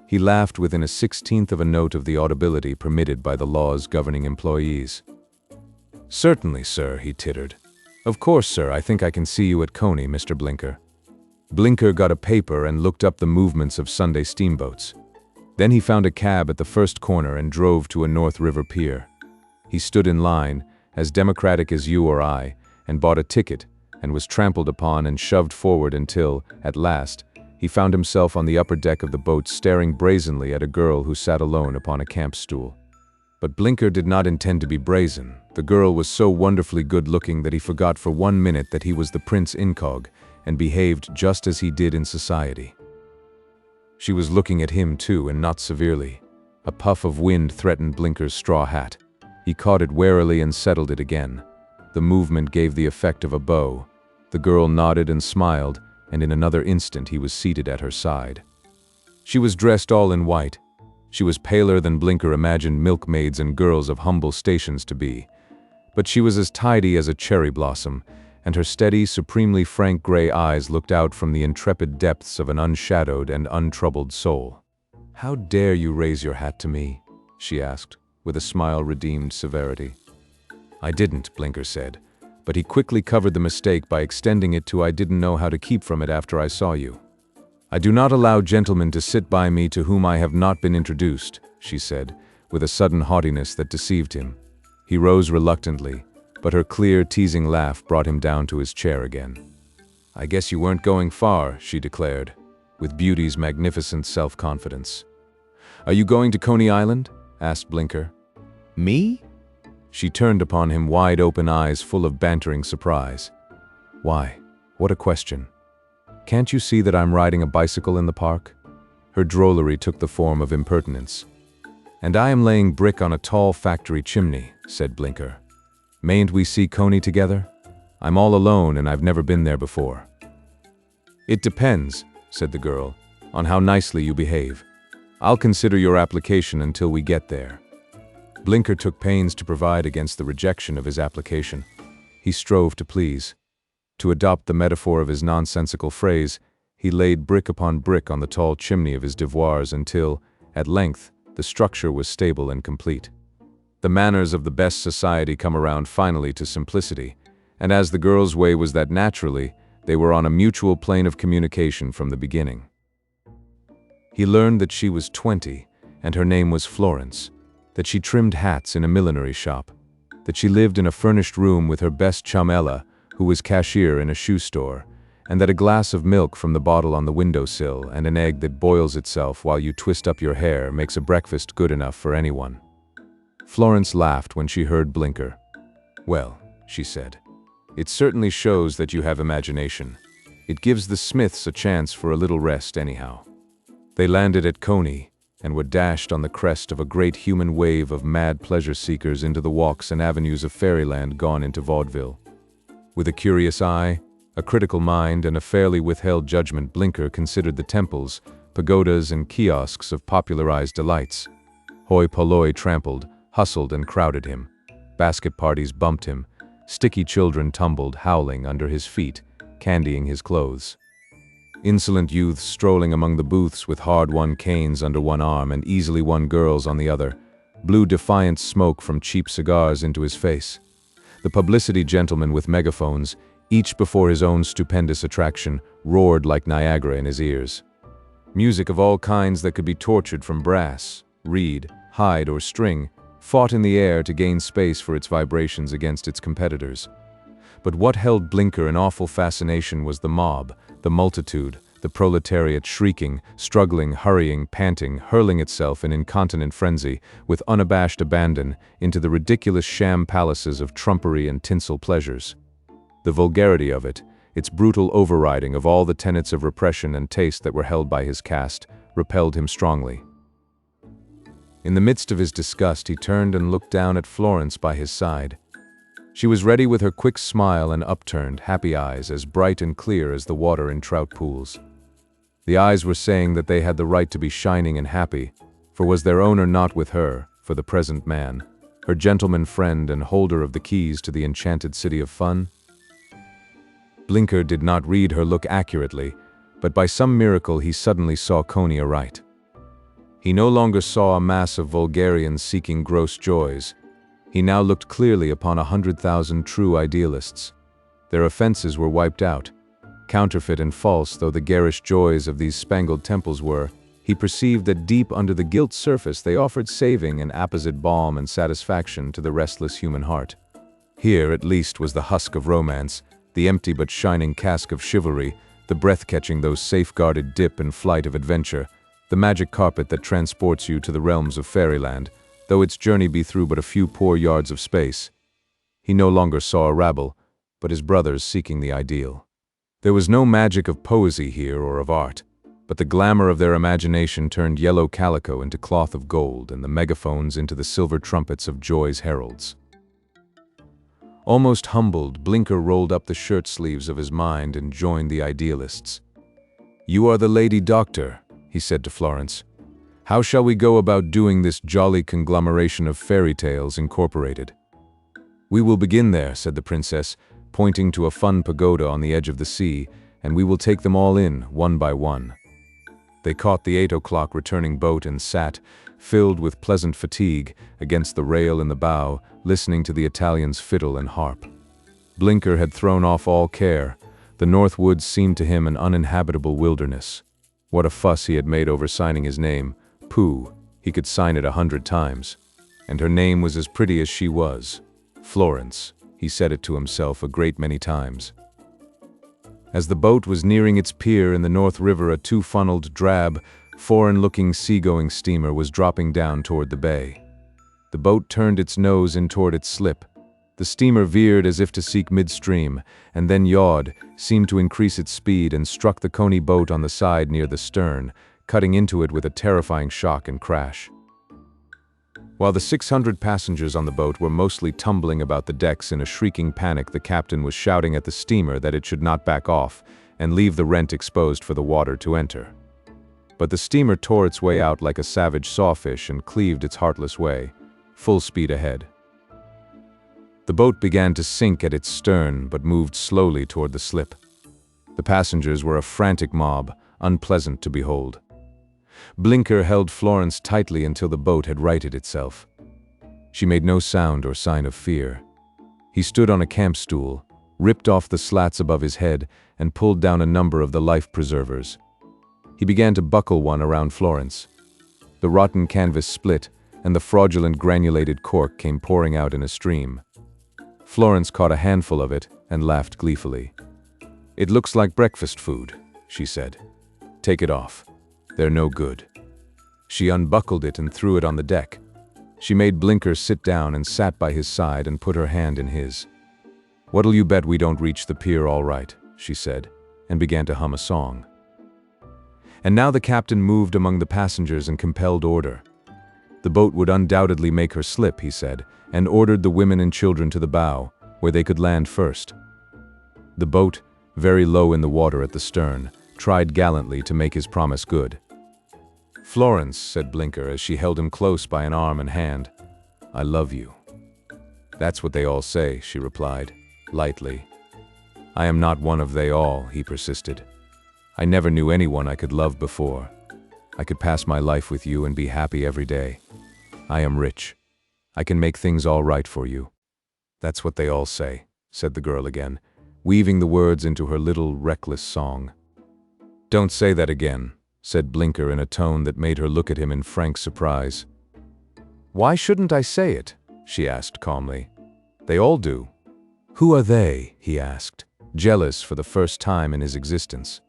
He laughed within a 16th of a note of the audibility permitted by the laws governing employees. "Certainly, sir," he tittered. "Of course, sir, I think I can see you at Coney, Mr. Blinker." Blinker got a paper and looked up the movements of Sunday steamboats. Then he found a cab at the first corner and drove to a North River pier. He stood in line, as democratic as you or I, and bought a ticket, and was trampled upon and shoved forward until, at last, he found himself on the upper deck of the boat staring brazenly at a girl who sat alone upon a camp stool. But Blinker did not intend to be brazen. The girl was so wonderfully good-looking that he forgot for 1 minute that he was the prince incog, and behaved just as he did in society. She was looking at him too, and not severely. A puff of wind threatened Blinker's straw hat. He caught it warily and settled it again. The movement gave the effect of a bow. The girl nodded and smiled, and in another instant he was seated at her side. She was dressed all in white. She was paler than Blinker imagined milkmaids and girls of humble stations to be. But she was as tidy as a cherry blossom, and her steady, supremely frank gray eyes looked out from the intrepid depths of an unshadowed and untroubled soul. "How dare you raise your hat to me?" she asked, with a smile redeemed severity. "I didn't," Blinker said, but he quickly covered the mistake by extending it to "I didn't know how to keep from it after I saw you." "I do not allow gentlemen to sit by me to whom I have not been introduced," she said, with a sudden haughtiness that deceived him. He rose reluctantly, but her clear, teasing laugh brought him down to his chair again. "I guess you weren't going far," she declared, with beauty's magnificent self-confidence. "Are you going to Coney Island?" asked Blinker. "Me?" She turned upon him wide-open eyes full of bantering surprise. "Why, what a question. Can't you see that I'm riding a bicycle in the park?" Her drollery took the form of impertinence. "And I am laying brick on a tall factory chimney," said Blinker. "Mayn't we see Coney together? I'm all alone and I've never been there before." "It depends," said the girl, "on how nicely you behave. I'll consider your application until we get there." Blinker took pains to provide against the rejection of his application. He strove to please. To adopt the metaphor of his nonsensical phrase, he laid brick upon brick on the tall chimney of his devoirs until, at length, the structure was stable and complete. The manners of the best society come around finally to simplicity, and as the girl's way was that naturally, they were on a mutual plane of communication from the beginning. He learned that she was 20, and her name was Florence, that she trimmed hats in a millinery shop, that she lived in a furnished room with her best chum Ella, who was cashier in a shoe store, and that a glass of milk from the bottle on the windowsill and an egg that boils itself while you twist up your hair makes a breakfast good enough for anyone. Florence laughed when she heard Blinker. "Well," she said, "it certainly shows that you have imagination. It gives the Smiths a chance for a little rest anyhow." They landed at Coney and were dashed on the crest of a great human wave of mad pleasure-seekers into the walks and avenues of fairyland gone into vaudeville. With a curious eye, a critical mind, and a fairly withheld judgment, Blinker considered the temples, pagodas, and kiosks of popularized delights. Hoi polloi trampled, hustled, and crowded him. Basket parties bumped him. Sticky children tumbled, howling, under his feet, candying his clothes. Insolent youths strolling among the booths with hard-won canes under one arm and easily won girls on the other, blew defiant smoke from cheap cigars into his face. The publicity gentlemen with megaphones, each before his own stupendous attraction, roared like Niagara in his ears. Music of all kinds that could be tortured from brass, reed, hide, or string fought in the air to gain space for its vibrations against its competitors. But what held Blinker in awful fascination was the mob, the multitude, the proletariat shrieking, struggling, hurrying, panting, hurling itself in incontinent frenzy, with unabashed abandon, into the ridiculous sham palaces of trumpery and tinsel pleasures. The vulgarity of it, its brutal overriding of all the tenets of repression and taste that were held by his caste, repelled him strongly. In the midst of his disgust, he turned and looked down at Florence by his side. She was ready with her quick smile and upturned, happy eyes as bright and clear as the water in trout pools. The eyes were saying that they had the right to be shining and happy, for was their owner not with her, for the present man, her gentleman friend and holder of the keys to the enchanted city of fun? Blinker did not read her look accurately, but by some miracle he suddenly saw Coney aright. He no longer saw a mass of vulgarians seeking gross joys. He now looked clearly upon 100,000 true idealists. Their offenses were wiped out. Counterfeit and false though the garish joys of these spangled temples were, he perceived that deep under the gilt surface they offered saving and apposite balm and satisfaction to the restless human heart. Here, at least, was the husk of romance, the empty but shining cask of chivalry, the breath-catching though safeguarded dip and flight of adventure, the magic carpet that transports you to the realms of fairyland, though its journey be through but a few poor yards of space. He no longer saw a rabble, but his brothers seeking the ideal. There was no magic of poesy here or of art, but the glamour of their imagination turned yellow calico into cloth of gold and the megaphones into the silver trumpets of joy's heralds. Almost humbled, Blinker rolled up the shirt sleeves of his mind and joined the idealists. "You are the lady doctor," he said to Florence. "How shall we go about doing this jolly conglomeration of fairy tales incorporated?" "We will begin there," said the princess, pointing to a fun pagoda on the edge of the sea, "and we will take them all in, one by one." They caught the 8 o'clock returning boat and sat, filled with pleasant fatigue, against the rail in the bow, listening to the Italian's fiddle and harp. Blinker had thrown off all care. The North Woods seemed to him an uninhabitable wilderness. What a fuss he had made over signing his name. Pooh, he could sign it 100 times. And her name was as pretty as she was. Florence, he said it to himself a great many times. As the boat was nearing its pier in the North River, a two-funneled, drab, foreign-looking seagoing steamer was dropping down toward the bay. The boat turned its nose in toward its slip. The steamer veered as if to seek midstream, and then yawed, seemed to increase its speed, and struck the Coney boat on the side near the stern, cutting into it with a terrifying shock and crash. While the 600 passengers on the boat were mostly tumbling about the decks in a shrieking panic, the captain was shouting at the steamer that it should not back off and leave the rent exposed for the water to enter. But the steamer tore its way out like a savage sawfish and cleaved its heartless way, full speed ahead. The boat began to sink at its stern, but moved slowly toward the slip. The passengers were a frantic mob, unpleasant to behold. Blinker held Florence tightly until the boat had righted itself. She made no sound or sign of fear. He stood on a camp stool, ripped off the slats above his head, and pulled down a number of the life preservers. He began to buckle one around Florence. The rotten canvas split, and the fraudulent granulated cork came pouring out in a stream. Florence caught a handful of it and laughed gleefully. "It looks like breakfast food," she said. "Take it off. They're no good." She unbuckled it and threw it on the deck. She made Blinker sit down and sat by his side and put her hand in his. "What'll you bet we don't reach the pier all right?" she said, and began to hum a song. And now the captain moved among the passengers and compelled order. The boat would undoubtedly make her slip, he said, and ordered the women and children to the bow, where they could land first. The boat, very low in the water at the stern, tried gallantly to make his promise good. "Florence," said Blinker as she held him close by an arm and hand, "I love you." "That's what they all say," she replied, lightly. "I am not one of they all," he persisted. "I never knew anyone I could love before. I could pass my life with you and be happy every day. I am rich. I can make things all right for you." "That's what they all say," said the girl again, weaving the words into her little reckless song. "Don't say that again," said Blinker in a tone that made her look at him in frank surprise. "Why shouldn't I say it?" she asked calmly. "They all do." "Who are they?" he asked, jealous for the first time in his existence.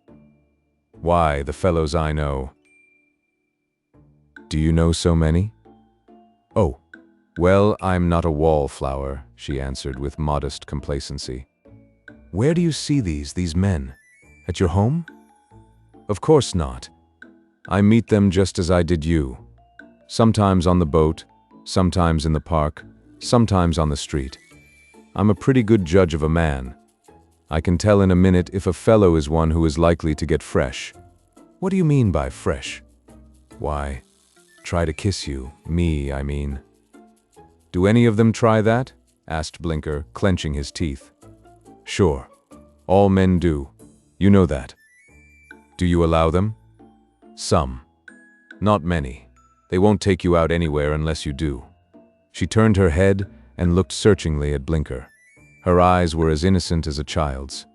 "Why, the fellows I know." "Do you know so many?" "Oh, well, I'm not a wallflower," she answered with modest complacency. "Where do you see these men? At your home?" "Of course not. I meet them just as I did you. Sometimes on the boat, sometimes in the park, sometimes on the street. I'm a pretty good judge of a man. I can tell in a minute if a fellow is one who is likely to get fresh. What do you mean by fresh? Why, try to kiss you, me, I mean. Do any of them try that? Asked Blinker, clenching his teeth. Sure. All men do. You know that. Do you allow them? Some. Not many. They won't take you out anywhere unless you do. She turned her head and looked searchingly at Blinker. Her eyes were as innocent as a child's.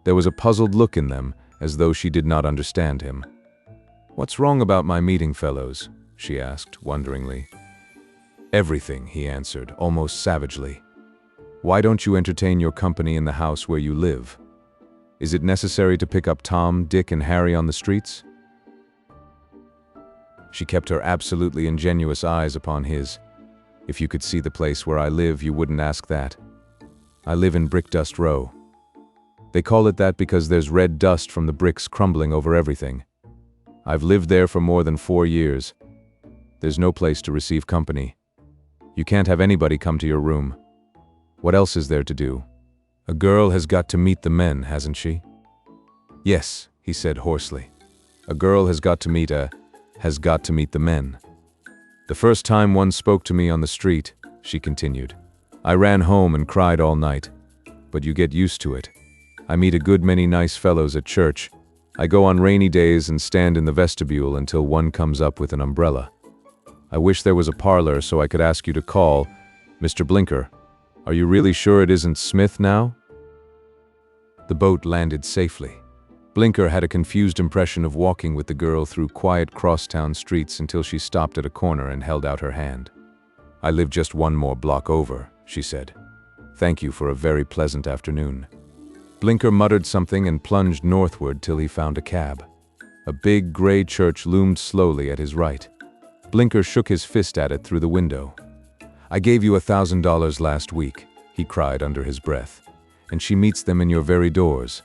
There was a puzzled look in them, as though she did not understand him. What's wrong about my meeting fellows? She asked, wonderingly. Everything, he answered, almost savagely. Why don't you entertain your company in the house where you live? Is it necessary to pick up Tom, Dick, and Harry on the streets? She kept her absolutely ingenuous eyes upon his. If you could see the place where I live, you wouldn't ask that. I live in Brickdust Row. They call it that because there's red dust from the bricks crumbling over everything. I've lived there for more than 4 years. There's no place to receive company. You can't have anybody come to your room. What else is there to do? A girl has got to meet the men, hasn't she? Yes, he said hoarsely. A girl has got to meet the men. The first time one spoke to me on the street, she continued, I ran home and cried all night. But you get used to it. I meet a good many nice fellows at church. I go on rainy days and stand in the vestibule until one comes up with an umbrella. I wish there was a parlor so I could ask you to call. Mr. Blinker, are you really sure it isn't Smith now? The boat landed safely. Blinker had a confused impression of walking with the girl through quiet crosstown streets until she stopped at a corner and held out her hand. I live just one more block over, she said. Thank you for a very pleasant afternoon. Blinker muttered something and plunged northward till he found a cab. A big gray church loomed slowly at his right. Blinker shook his fist at it through the window. I gave you $1,000 last week, he cried under his breath, and she meets them in your very doors.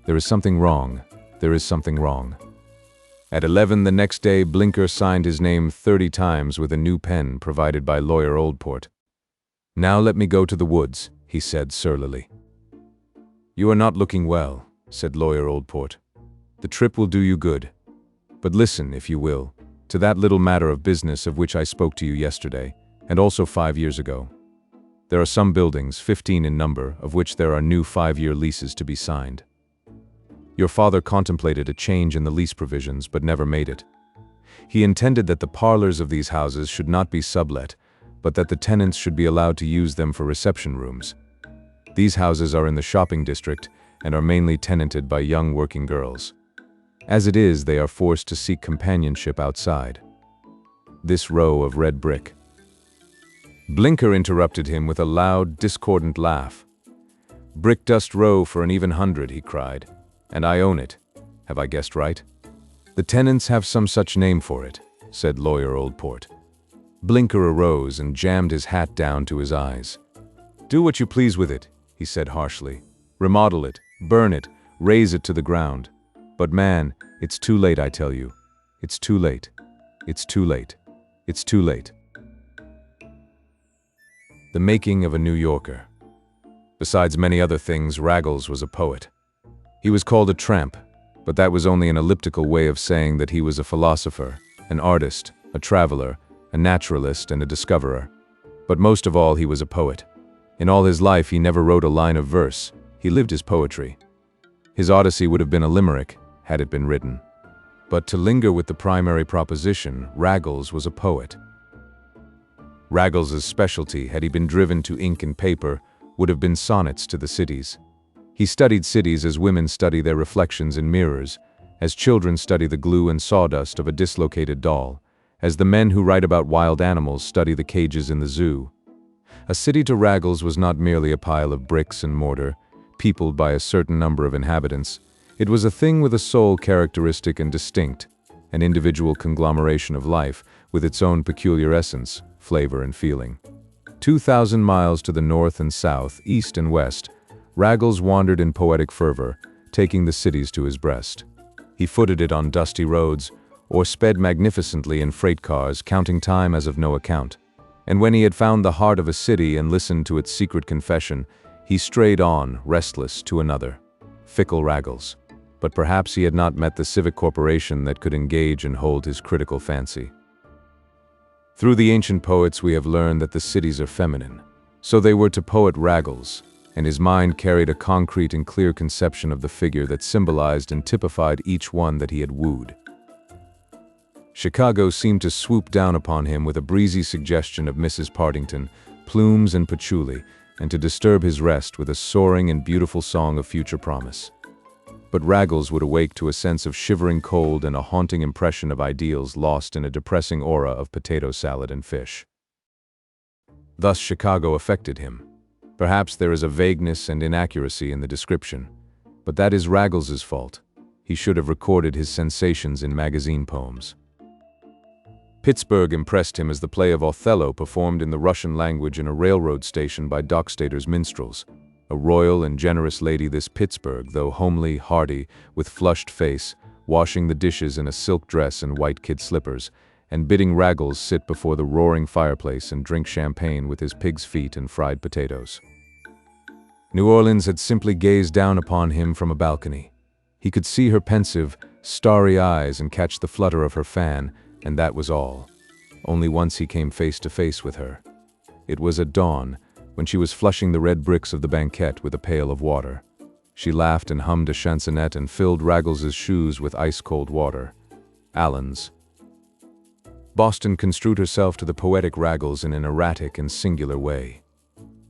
There is something wrong. There is something wrong. At 11 the next day, Blinker signed his name 30 times with a new pen provided by Lawyer Oldport. Now let me go to the woods, he said surlily. You are not looking well, said Lawyer Oldport. The trip will do you good. But listen, if you will, to that little matter of business of which I spoke to you yesterday, and also 5 years ago. There are some buildings, 15 in number, of which there are new 5-year leases to be signed. Your father contemplated a change in the lease provisions, but never made it. He intended that the parlors of these houses should not be sublet, but that the tenants should be allowed to use them for reception rooms. These houses are in the shopping district and are mainly tenanted by young working girls. As it is, they are forced to seek companionship outside. This row of red brick. Blinker interrupted him with a loud, discordant laugh. Brickdust Row for an even 100, he cried. And I own it. Have I guessed right? The tenants have some such name for it, said Lawyer Oldport. Blinker arose and jammed his hat down to his eyes. Do what you please with it, he said harshly. Remodel it, burn it, raze it to the ground. But man, it's too late, I tell you. It's too late. It's too late. It's too late. The making of a New Yorker. Besides many other things, Raggles was a poet. He was called a tramp, but that was only an elliptical way of saying that he was a philosopher, an artist, a traveler, a naturalist, and a discoverer. But most of all, he was a poet. In all his life, he never wrote a line of verse. He lived his poetry. His Odyssey would have been a limerick, had it been written. But to linger with the primary proposition, Raggles was a poet. Raggles's specialty, had he been driven to ink and paper, would have been sonnets to the cities. He studied cities as women study their reflections in mirrors, as children study the glue and sawdust of a dislocated doll, as the men who write about wild animals study the cages in the zoo. A city to Raggles was not merely a pile of bricks and mortar, peopled by a certain number of inhabitants. It was a thing with a soul characteristic and distinct, an individual conglomeration of life with its own peculiar essence, flavor, and feeling. 2,000 miles to the north and south, east and west, Raggles wandered in poetic fervor, taking the cities to his breast. He footed it on dusty roads, or sped magnificently in freight cars, counting time as of no account. And when he had found the heart of a city and listened to its secret confession, he strayed on, restless, to another, fickle Raggles. But perhaps he had not met the civic corporation that could engage and hold his critical fancy. Through the ancient poets we have learned that the cities are feminine. So they were to poet Raggles, and his mind carried a concrete and clear conception of the figure that symbolized and typified each one that he had wooed. Chicago seemed to swoop down upon him with a breezy suggestion of Mrs. Partington, plumes and patchouli, and to disturb his rest with a soaring and beautiful song of future promise. But Raggles would awake to a sense of shivering cold and a haunting impression of ideals lost in a depressing aura of potato salad and fish. Thus Chicago affected him. Perhaps there is a vagueness and inaccuracy in the description, but that is Raggles's fault. He should have recorded his sensations in magazine poems. Pittsburgh impressed him as the play of Othello performed in the Russian language in a railroad station by Dockstader's minstrels. A royal and generous lady, this Pittsburgh, though homely, hearty, with flushed face, washing the dishes in a silk dress and white kid slippers, and bidding Raggles sit before the roaring fireplace and drink champagne with his pig's feet and fried potatoes. New Orleans had simply gazed down upon him from a balcony. He could see her pensive, starry eyes and catch the flutter of her fan, and that was all. Only once he came face to face with her. It was at dawn, when she was flushing the red bricks of the banquette with a pail of water. She laughed and hummed a chansonette and filled Raggles's shoes with ice-cold water. Allen's. Boston construed herself to the poetic Raggles in an erratic and singular way.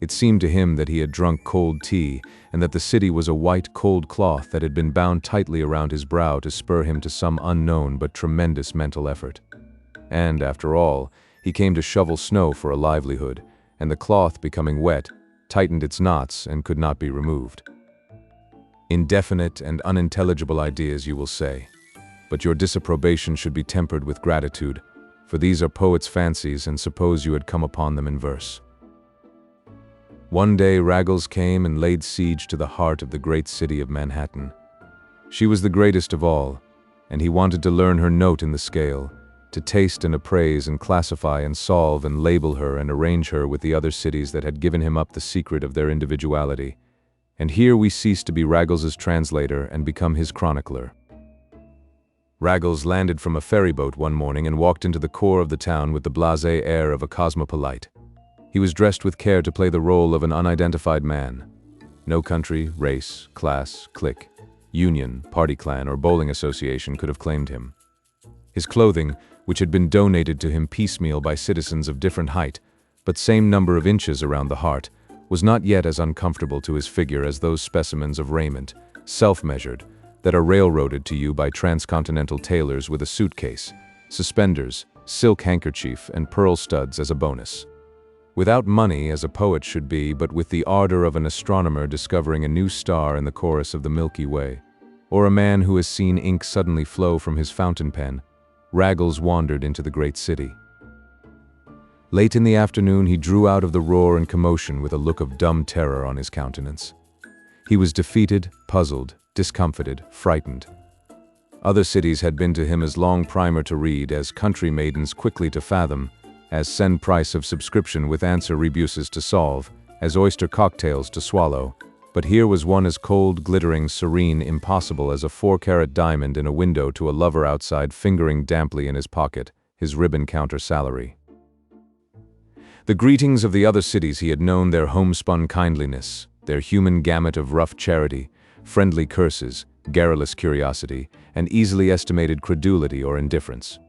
It seemed to him that he had drunk cold tea, and that the city was a white, cold cloth that had been bound tightly around his brow to spur him to some unknown but tremendous mental effort. And, after all, he came to shovel snow for a livelihood, and the cloth, becoming wet, tightened its knots and could not be removed. Indefinite and unintelligible ideas, you will say, but your disapprobation should be tempered with gratitude, for these are poets' fancies, and suppose you had come upon them in verse. One day Raggles came and laid siege to the heart of the great city of Manhattan. She was the greatest of all, and he wanted to learn her note in the scale, to taste and appraise and classify and solve and label her and arrange her with the other cities that had given him up the secret of their individuality. And here we cease to be Raggles's translator and become his chronicler. Raggles landed from a ferryboat one morning and walked into the core of the town with the blasé air of a cosmopolite. He was dressed with care to play the role of an unidentified man. No country, race, class, clique, union, party clan, or bowling association could have claimed him. His clothing, which had been donated to him piecemeal by citizens of different height, but same number of inches around the heart, was not yet as uncomfortable to his figure as those specimens of raiment, self-measured, that are railroaded to you by transcontinental tailors with a suitcase, suspenders, silk handkerchief, and pearl studs as a bonus. Without money, as a poet should be, but with the ardor of an astronomer discovering a new star in the chorus of the Milky Way, or a man who has seen ink suddenly flow from his fountain pen, Raggles wandered into the great city. Late in the afternoon he drew out of the roar and commotion with a look of dumb terror on his countenance. He was defeated, puzzled, discomfited, frightened. Other cities had been to him as long primer to read, as country maidens quickly to fathom, as send price of subscription with answer rebuses to solve, as oyster cocktails to swallow, but here was one as cold, glittering, serene, impossible as a 4-carat diamond in a window to a lover outside fingering damply in his pocket his ribbon counter salary. The greetings of the other cities he had known, their homespun kindliness, their human gamut of rough charity, friendly curses, garrulous curiosity, and easily estimated credulity or indifference.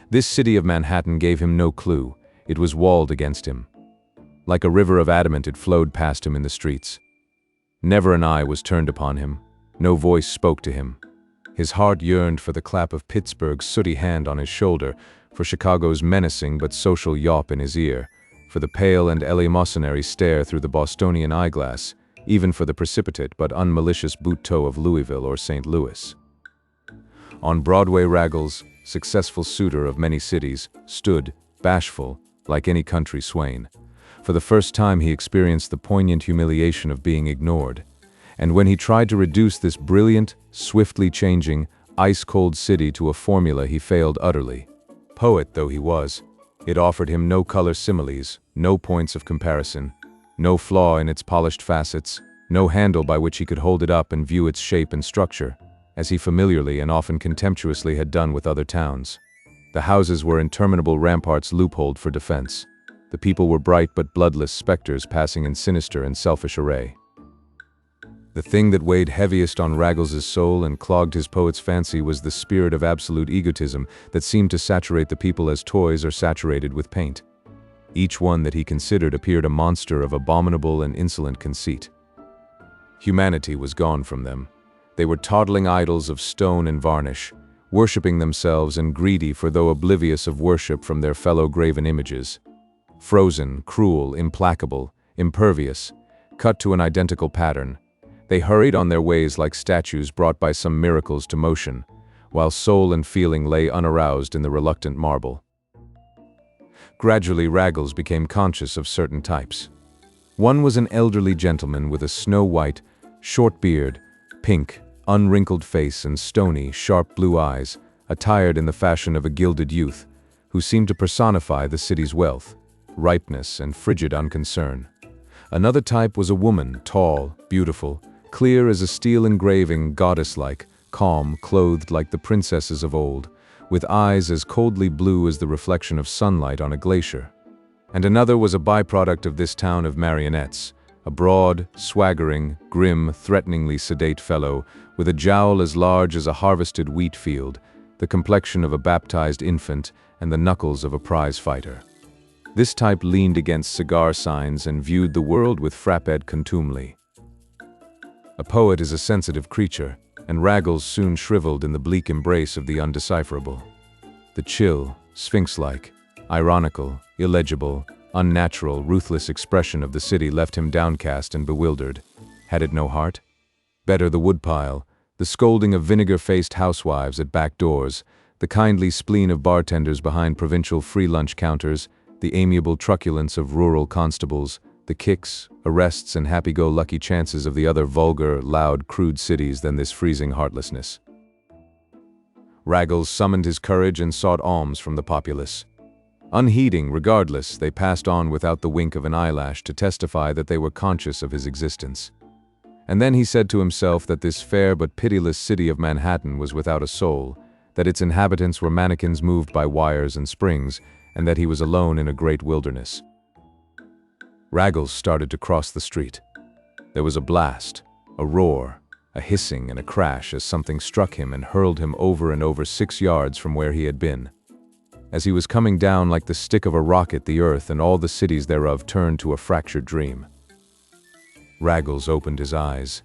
This city of Manhattan gave him no clue. It was walled against him. Like a river of adamant it flowed past him in the streets. Never an eye was turned upon him. No voice spoke to him. His heart yearned for the clap of Pittsburgh's sooty hand on his shoulder, for Chicago's menacing but social yawp in his ear, for the pale and eleemosynary stare through the Bostonian eyeglass, even for the precipitate but unmalicious boot toe of Louisville or St. Louis. On Broadway Raggles, successful suitor of many cities, stood, bashful, like any country swain. For the first time he experienced the poignant humiliation of being ignored, and when he tried to reduce this brilliant, swiftly changing, ice-cold city to a formula he failed utterly. Poet though he was, it offered him no color similes, no points of comparison, no flaw in its polished facets, no handle by which he could hold it up and view its shape and structure, as he familiarly and often contemptuously had done with other towns. The houses were interminable ramparts loopholed for defense. The people were bright but bloodless specters passing in sinister and selfish array. The thing that weighed heaviest on Raggles's soul and clogged his poet's fancy was the spirit of absolute egotism that seemed to saturate the people as toys are saturated with paint. Each one that he considered appeared a monster of abominable and insolent conceit. Humanity was gone from them. They were toddling idols of stone and varnish, worshipping themselves and greedy for though oblivious of worship from their fellow graven images. Frozen, cruel, implacable, impervious, cut to an identical pattern, they hurried on their ways like statues brought by some miracles to motion, while soul and feeling lay unaroused in the reluctant marble. Gradually Raggles became conscious of certain types. One was an elderly gentleman with a snow-white, short beard, pink, unwrinkled face and stony, sharp blue eyes, attired in the fashion of a gilded youth, who seemed to personify the city's wealth, ripeness, and frigid unconcern. Another type was a woman, tall, beautiful, clear as a steel engraving, goddess-like, calm, clothed like the princesses of old, with eyes as coldly blue as the reflection of sunlight on a glacier. And another was a byproduct of this town of marionettes, a broad, swaggering, grim, threateningly sedate fellow, with a jowl as large as a harvested wheat field, the complexion of a baptized infant, and the knuckles of a prize fighter. This type leaned against cigar signs and viewed the world with frappéd contumely. A poet is a sensitive creature, and Raggles soon shriveled in the bleak embrace of the undecipherable. The chill, sphinx-like, ironical, illegible, unnatural, ruthless expression of the city left him downcast and bewildered. Had it no heart? Better the woodpile, the scolding of vinegar-faced housewives at back doors, the kindly spleen of bartenders behind provincial free lunch counters, the amiable truculence of rural constables, the kicks, arrests, and happy-go-lucky chances of the other vulgar, loud, crude cities than this freezing heartlessness. Raggles summoned his courage and sought alms from the populace. Unheeding, regardless, they passed on without the wink of an eyelash to testify that they were conscious of his existence. And then he said to himself that this fair but pitiless city of Manhattan was without a soul, that its inhabitants were mannequins moved by wires and springs, and that he was alone in a great wilderness. Raggles started to cross the street. There was a blast, a roar, a hissing and a crash as something struck him and hurled him over and over 6 yards from where he had been. As he was coming down like the stick of a rocket, the earth and all the cities thereof turned to a fractured dream. Raggles opened his eyes.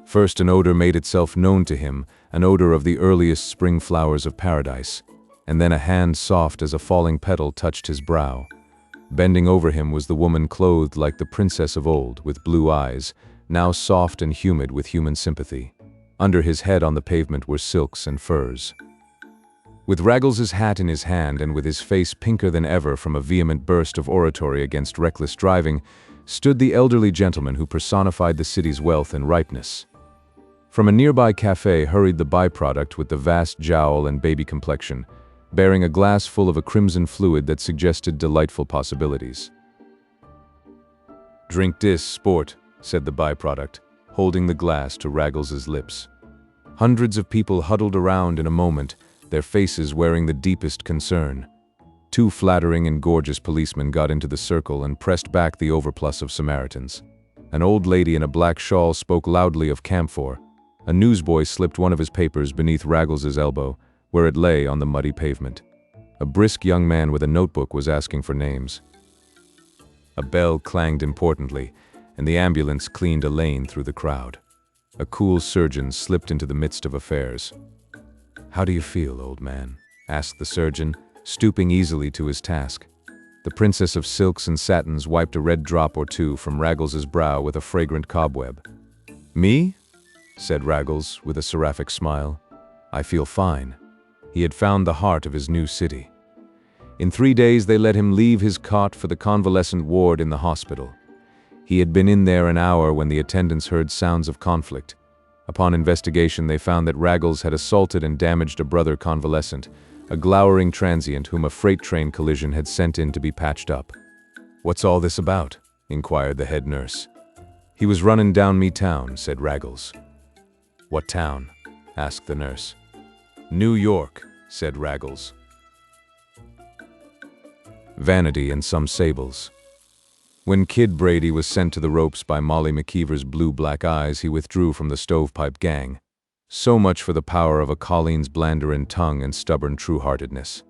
First an odor made itself known to him, an odor of the earliest spring flowers of paradise, and then a hand soft as a falling petal touched his brow. Bending over him was the woman clothed like the princess of old, with blue eyes, now soft and humid with human sympathy. Under his head on the pavement were silks and furs. With Raggles's hat in his hand and with his face pinker than ever from a vehement burst of oratory against reckless driving, stood the elderly gentleman who personified the city's wealth and ripeness. From a nearby cafe hurried the byproduct with the vast jowl and baby complexion, bearing a glass full of a crimson fluid that suggested delightful possibilities. "Drink dis, sport," said the byproduct, holding the glass to Raggles's lips. Hundreds of people huddled around in a moment, their faces wearing the deepest concern. 2 flattering and gorgeous policemen got into the circle and pressed back the overplus of Samaritans. An old lady in a black shawl spoke loudly of camphor. A newsboy slipped one of his papers beneath Raggles's elbow, where it lay on the muddy pavement. A brisk young man with a notebook was asking for names. A bell clanged importantly, and the ambulance cleaned a lane through the crowd. A cool surgeon slipped into the midst of affairs. "How do you feel, old man?" asked the surgeon, stooping easily to his task. The princess of silks and satins wiped a red drop or two from Raggles's brow with a fragrant cobweb. "Me?" said Raggles with a seraphic smile. "I feel fine." He had found the heart of his new city. In 3 days they let him leave his cot for the convalescent ward in the hospital. He had been in there an hour when the attendants heard sounds of conflict. Upon investigation, they found that Raggles had assaulted and damaged a brother convalescent, a glowering transient whom a freight train collision had sent in to be patched up. "What's all this about?" inquired the head nurse. "He was running down me town," said Raggles. "What town?" asked the nurse. "New York," said Raggles. Vanity and some sables. When Kid Brady was sent to the ropes by Molly McKeever's blue-black eyes, he withdrew from the Stovepipe Gang. So much for the power of a Colleen's Blanderin tongue and stubborn true-heartedness.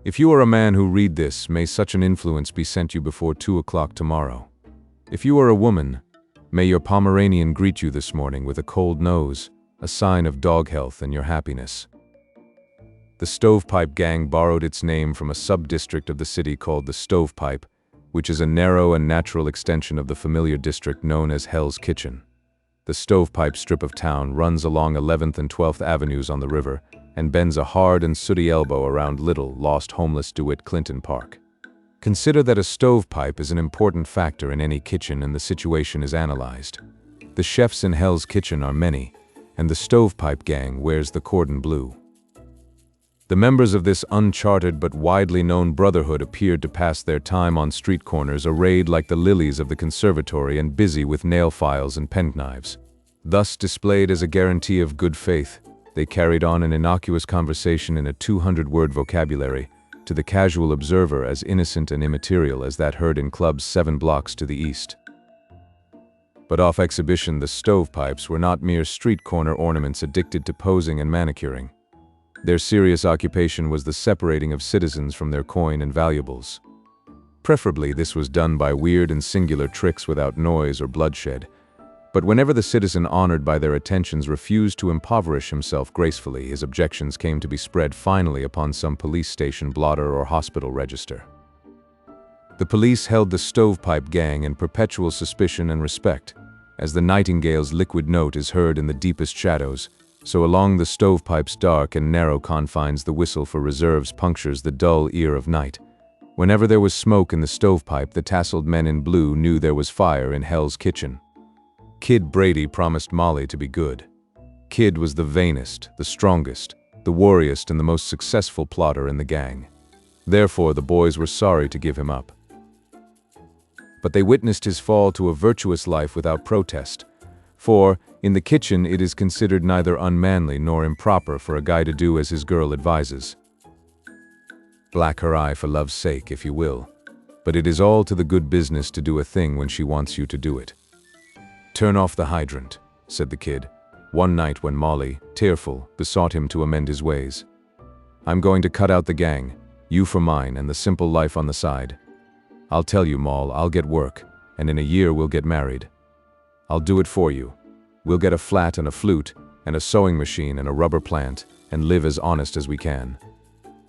If you are a man who read this, may such an influence be sent you before 2 o'clock tomorrow. If you are a woman, may your Pomeranian greet you this morning with a cold nose, a sign of dog health and your happiness. The Stovepipe Gang borrowed its name from a sub-district of the city called the Stovepipe, which is a narrow and natural extension of the familiar district known as Hell's Kitchen. The Stovepipe strip of town runs along 11th and 12th Avenues on the river and bends a hard and sooty elbow around little, lost homeless DeWitt Clinton Park. Consider that a stovepipe is an important factor in any kitchen and the situation is analyzed. The chefs in Hell's Kitchen are many, and the Stovepipe Gang wears the cordon bleu. The members of this uncharted but widely known brotherhood appeared to pass their time on street corners arrayed like the lilies of the conservatory and busy with nail files and penknives. Thus displayed as a guarantee of good faith, they carried on an innocuous conversation in a 200-word vocabulary, to the casual observer as innocent and immaterial as that heard in clubs 7 blocks to the east. But off exhibition, the stovepipes were not mere street corner ornaments addicted to posing and manicuring. Their serious occupation was the separating of citizens from their coin and valuables. Preferably, this was done by weird and singular tricks without noise or bloodshed. But whenever the citizen honored by their attentions refused to impoverish himself gracefully, his objections came to be spread finally upon some police station blotter or hospital register. The police held the Stovepipe Gang in perpetual suspicion and respect. As the nightingale's liquid note is heard in the deepest shadows, so along the stovepipe's dark and narrow confines the whistle for reserves punctures the dull ear of night. Whenever there was smoke in the stovepipe, the tasseled men in blue knew there was fire in Hell's Kitchen. Kid Brady promised Molly to be good. Kid was the vainest, the strongest, the wariest, and the most successful plotter in the gang. Therefore, the boys were sorry to give him up. But they witnessed his fall to a virtuous life without protest. For, in the kitchen, it is considered neither unmanly nor improper for a guy to do as his girl advises. Black her eye for love's sake, if you will, but it is all to the good business to do a thing when she wants you to do it. "Turn off the hydrant," said the kid, one night when Molly, tearful, besought him to amend his ways. "I'm going to cut out the gang, you for mine and the simple life on the side. I'll tell you, Moll, I'll get work, and in a year we'll get married. I'll do it for you. We'll get a flat and a flute, and a sewing machine and a rubber plant, and live as honest as we can."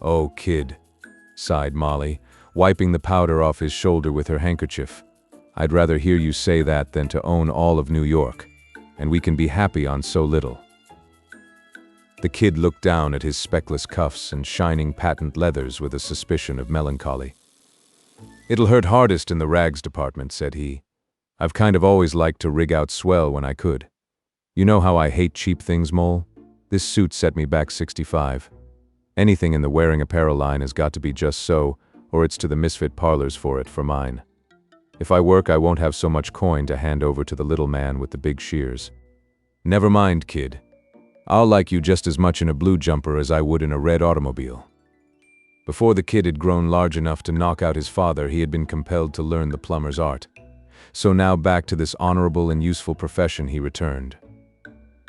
"Oh, kid," sighed Molly, wiping the powder off his shoulder with her handkerchief. "I'd rather hear you say that than to own all of New York, and we can be happy on so little." The kid looked down at his speckless cuffs and shining patent leathers with a suspicion of melancholy. "It'll hurt hardest in the rags department," said he. "I've kind of always liked to rig out swell when I could. You know how I hate cheap things, Mole? This suit set me back 65. Anything in the wearing apparel line has got to be just so, or it's to the misfit parlors for mine. If I work, I won't have so much coin to hand over to the little man with the big shears. Never mind, kid. I'll like you just as much in a blue jumper as I would in a red automobile." Before the kid had grown large enough to knock out his father, he had been compelled to learn the plumber's art. So now back to this honorable and useful profession he returned.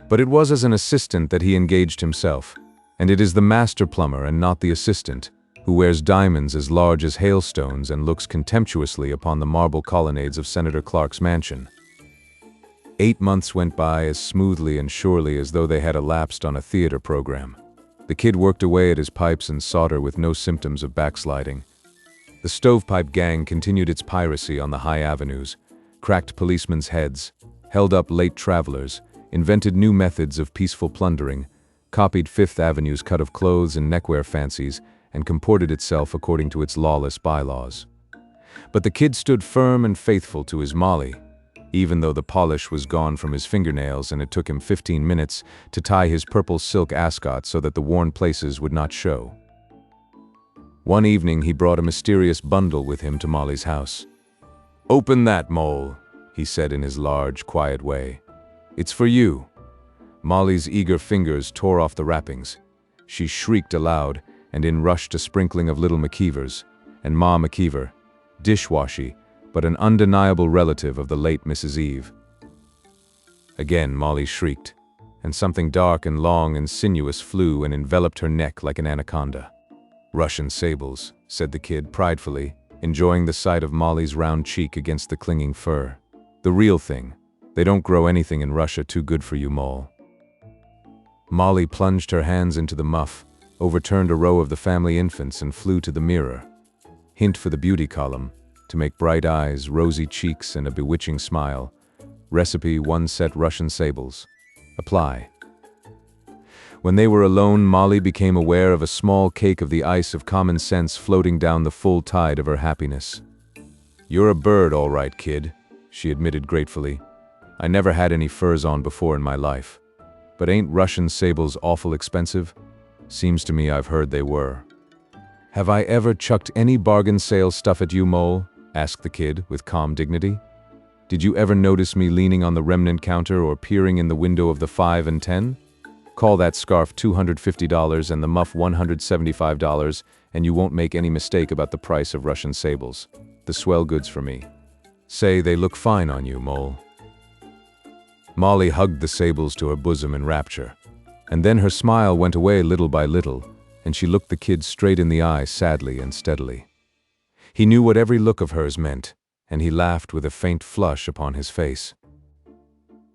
But it was as an assistant that he engaged himself, and it is the master plumber and not the assistant who wears diamonds as large as hailstones and looks contemptuously upon the marble colonnades of Senator Clark's mansion. 8 months went by as smoothly and surely as though they had elapsed on a theater program. The kid worked away at his pipes and solder with no symptoms of backsliding. The Stovepipe Gang continued its piracy on the high avenues, cracked policemen's heads, held up late travelers, invented new methods of peaceful plundering, copied Fifth Avenue's cut of clothes and neckwear fancies, and comported itself according to its lawless bylaws. But the kid stood firm and faithful to his Molly. even though the polish was gone from his fingernails and it took him 15 minutes to tie his purple silk ascot so that the worn places would not show. One evening he brought a mysterious bundle with him to Molly's house. "Open that, Mole," he said in his large, quiet way. "It's for you." Molly's eager fingers tore off the wrappings. She shrieked aloud, and in rushed a sprinkling of little McKeevers, and Ma McKeever, dishwashy, but an undeniable relative of the late Mrs. Eve. Again Molly shrieked, and something dark and long and sinuous flew and enveloped her neck like an anaconda. "Russian sables," said the kid pridefully, enjoying the sight of Molly's round cheek against the clinging fur. "The real thing. They don't grow anything in Russia too good for you, Mole." Molly plunged her hands into the muff, overturned a row of the family infants and flew to the mirror. Hint for the beauty column, to make bright eyes, rosy cheeks, and a bewitching smile. Recipe: 1 set Russian sables. Apply. When they were alone, Molly became aware of a small cake of the ice of common sense floating down the full tide of her happiness. "You're a bird, all right, kid," she admitted gratefully. "I never had any furs on before in my life. But ain't Russian sables awful expensive? Seems to me I've heard they were." "Have I ever chucked any bargain sale stuff at you, Mole?" asked the kid with calm dignity. "Did you ever notice me leaning on the remnant counter or peering in the window of the 5 and 10? Call that scarf $250 and the muff $175, and you won't make any mistake about the price of Russian sables. The swell goods for me. Say, they look fine on you, Mole." Molly hugged the sables to her bosom in rapture, and then her smile went away little by little, and she looked the kid straight in the eye sadly and steadily. He knew what every look of hers meant, and he laughed with a faint flush upon his face.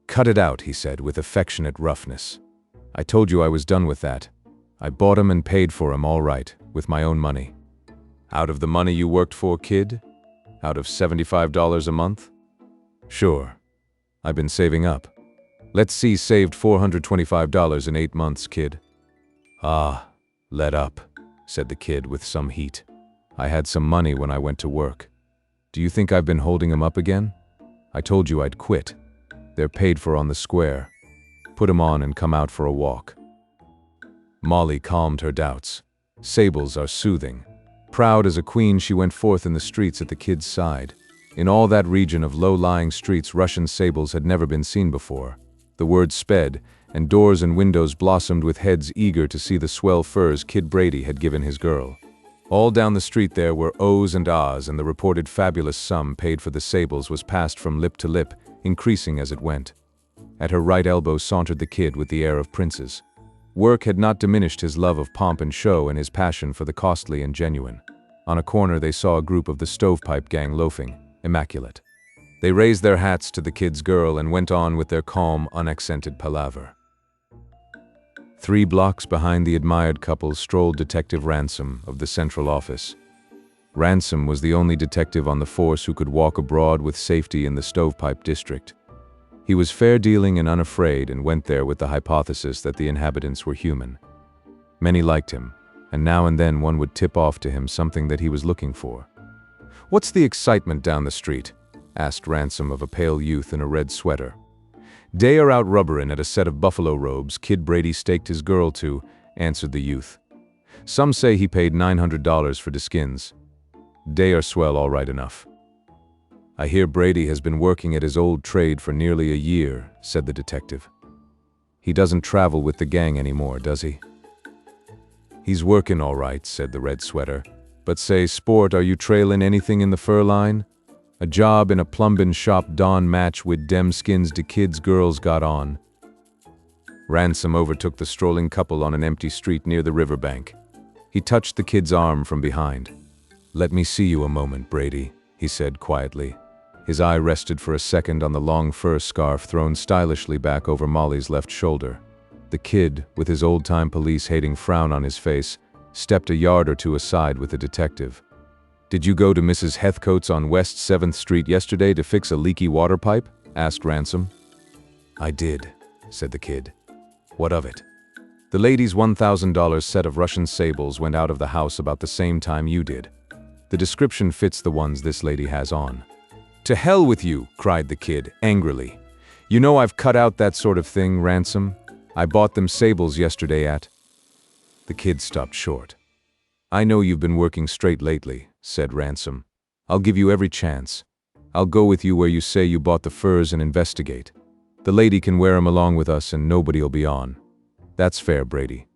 "Cut it out," he said with affectionate roughness. "I told you I was done with that. I bought 'em and paid for 'em all right, with my own money." "Out of the money you worked for, kid? Out of $75 a month?" "Sure. I've been saving up. Let's see, saved $425 in 8 months, kid." "Ah, let up," said the kid with some heat. "I had some money when I went to work. Do you think I've been holding 'em up again? I told you I'd quit. They're paid for on the square. Put 'em on and come out for a walk." Molly calmed her doubts. Sables are soothing. Proud as a queen, she went forth in the streets at the kid's side. In all that region of low-lying streets, Russian sables had never been seen before. The word sped, and doors and windows blossomed with heads eager to see the swell furs Kid Brady had given his girl. All down the street there were ohs and ahs, and the reported fabulous sum paid for the sables was passed from lip to lip, increasing as it went. At her right elbow sauntered the kid with the air of princes. Work had not diminished his love of pomp and show and his passion for the costly and genuine. On a corner they saw a group of the stovepipe gang loafing, immaculate. They raised their hats to the kid's girl and went on with their calm, unaccented palaver. 3 blocks behind the admired couple strolled Detective Ransom of the Central Office. Ransom was the only detective on the force who could walk abroad with safety in the stovepipe district. He was fair-dealing and unafraid and went there with the hypothesis that the inhabitants were human. Many liked him, and now and then one would tip off to him something that he was looking for. "What's the excitement down the street?" asked Ransom of a pale youth in a red sweater. "They are out rubberin' at a set of buffalo robes Kid Brady staked his girl to," answered the youth. "Some say he paid $900 for the skins. They are swell all right enough." "I hear Brady has been working at his old trade for nearly a year," said the detective. "He doesn't travel with the gang anymore, does he?" "He's working all right," said the red sweater. "But say, sport, are you trailin' anything in the fur line? A job in a plumbin' shop dawn match wid dem skins de kids girls got on." Ransom overtook the strolling couple on an empty street near the riverbank. He touched the kid's arm from behind. "Let me see you a moment, Brady," he said quietly. His eye rested for a second on the long fur scarf thrown stylishly back over Molly's left shoulder. The kid, with his old-time police-hating frown on his face, stepped a yard or two aside with the detective. "Did you go to Mrs. Heathcote's on West 7th Street yesterday to fix a leaky water pipe?" asked Ransom. "I did," said the kid. "What of it?" "The lady's $1,000 set of Russian sables went out of the house about the same time you did. The description fits the ones this lady has on. "To hell with you," cried the kid, angrily. "You know I've cut out that sort of thing, Ransom. I bought them sables yesterday at—" The kid stopped short. "I know you've been working straight lately," said Ransom. "I'll give you every chance. I'll go with you where you say you bought the furs and investigate. The lady can wear 'em along with us and nobody'll be on. That's fair, Brady."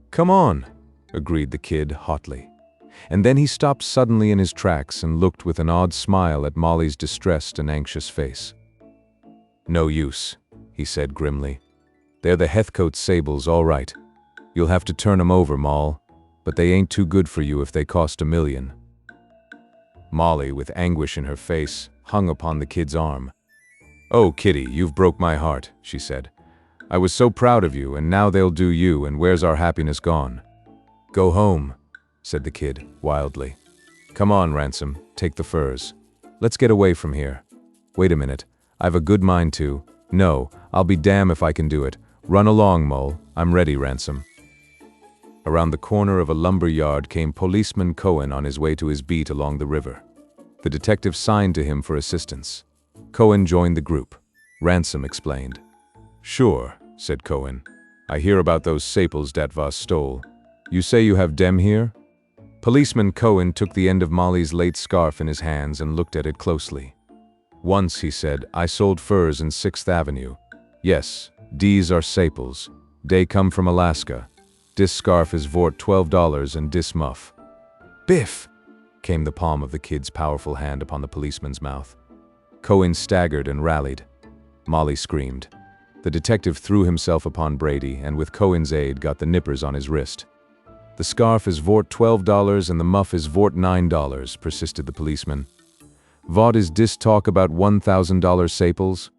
"Come on," agreed the kid hotly. And then he stopped suddenly in his tracks and looked with an odd smile at Molly's distressed and anxious face. "No use," he said grimly. "They're the Heathcote sables, all right. You'll have to turn 'em over, Moll, but they ain't too good for you if they cost $1 million. Molly, with anguish in her face, hung upon the kid's arm. "Oh, Kitty, you've broke my heart," she said. "I was so proud of you, and now they'll do you, and where's our happiness gone?" "Go home," said the kid, wildly. "Come on, Ransom, take the furs. Let's get away from here. Wait a minute, I've a good mind to— No, I'll be damned if I can do it. Run along, Mole. I'm ready, Ransom." Around the corner of a lumber yard came Policeman Cohen on his way to his beat along the river. The detective signed to him for assistance. Cohen joined the group. Ransom explained. "Sure," said Cohen. "I hear about those sables dat vas stole. You say you have dem here?" Policeman Cohen took the end of Molly's late scarf in his hands and looked at it closely. "Once," he said, "I sold furs in 6th Avenue. Yes, dese are sables. Dey come from Alaska. Dis scarf is vort $12 and dis muff." "Biff!" came the palm of the kid's powerful hand upon the policeman's mouth. Cohen staggered and rallied. Molly screamed. The detective threw himself upon Brady and with Cohen's aid got the nippers on his wrist. "The scarf is vort $12 and the muff is vort $9, persisted the policeman. "Vot is dis talk about $1,000 sables?"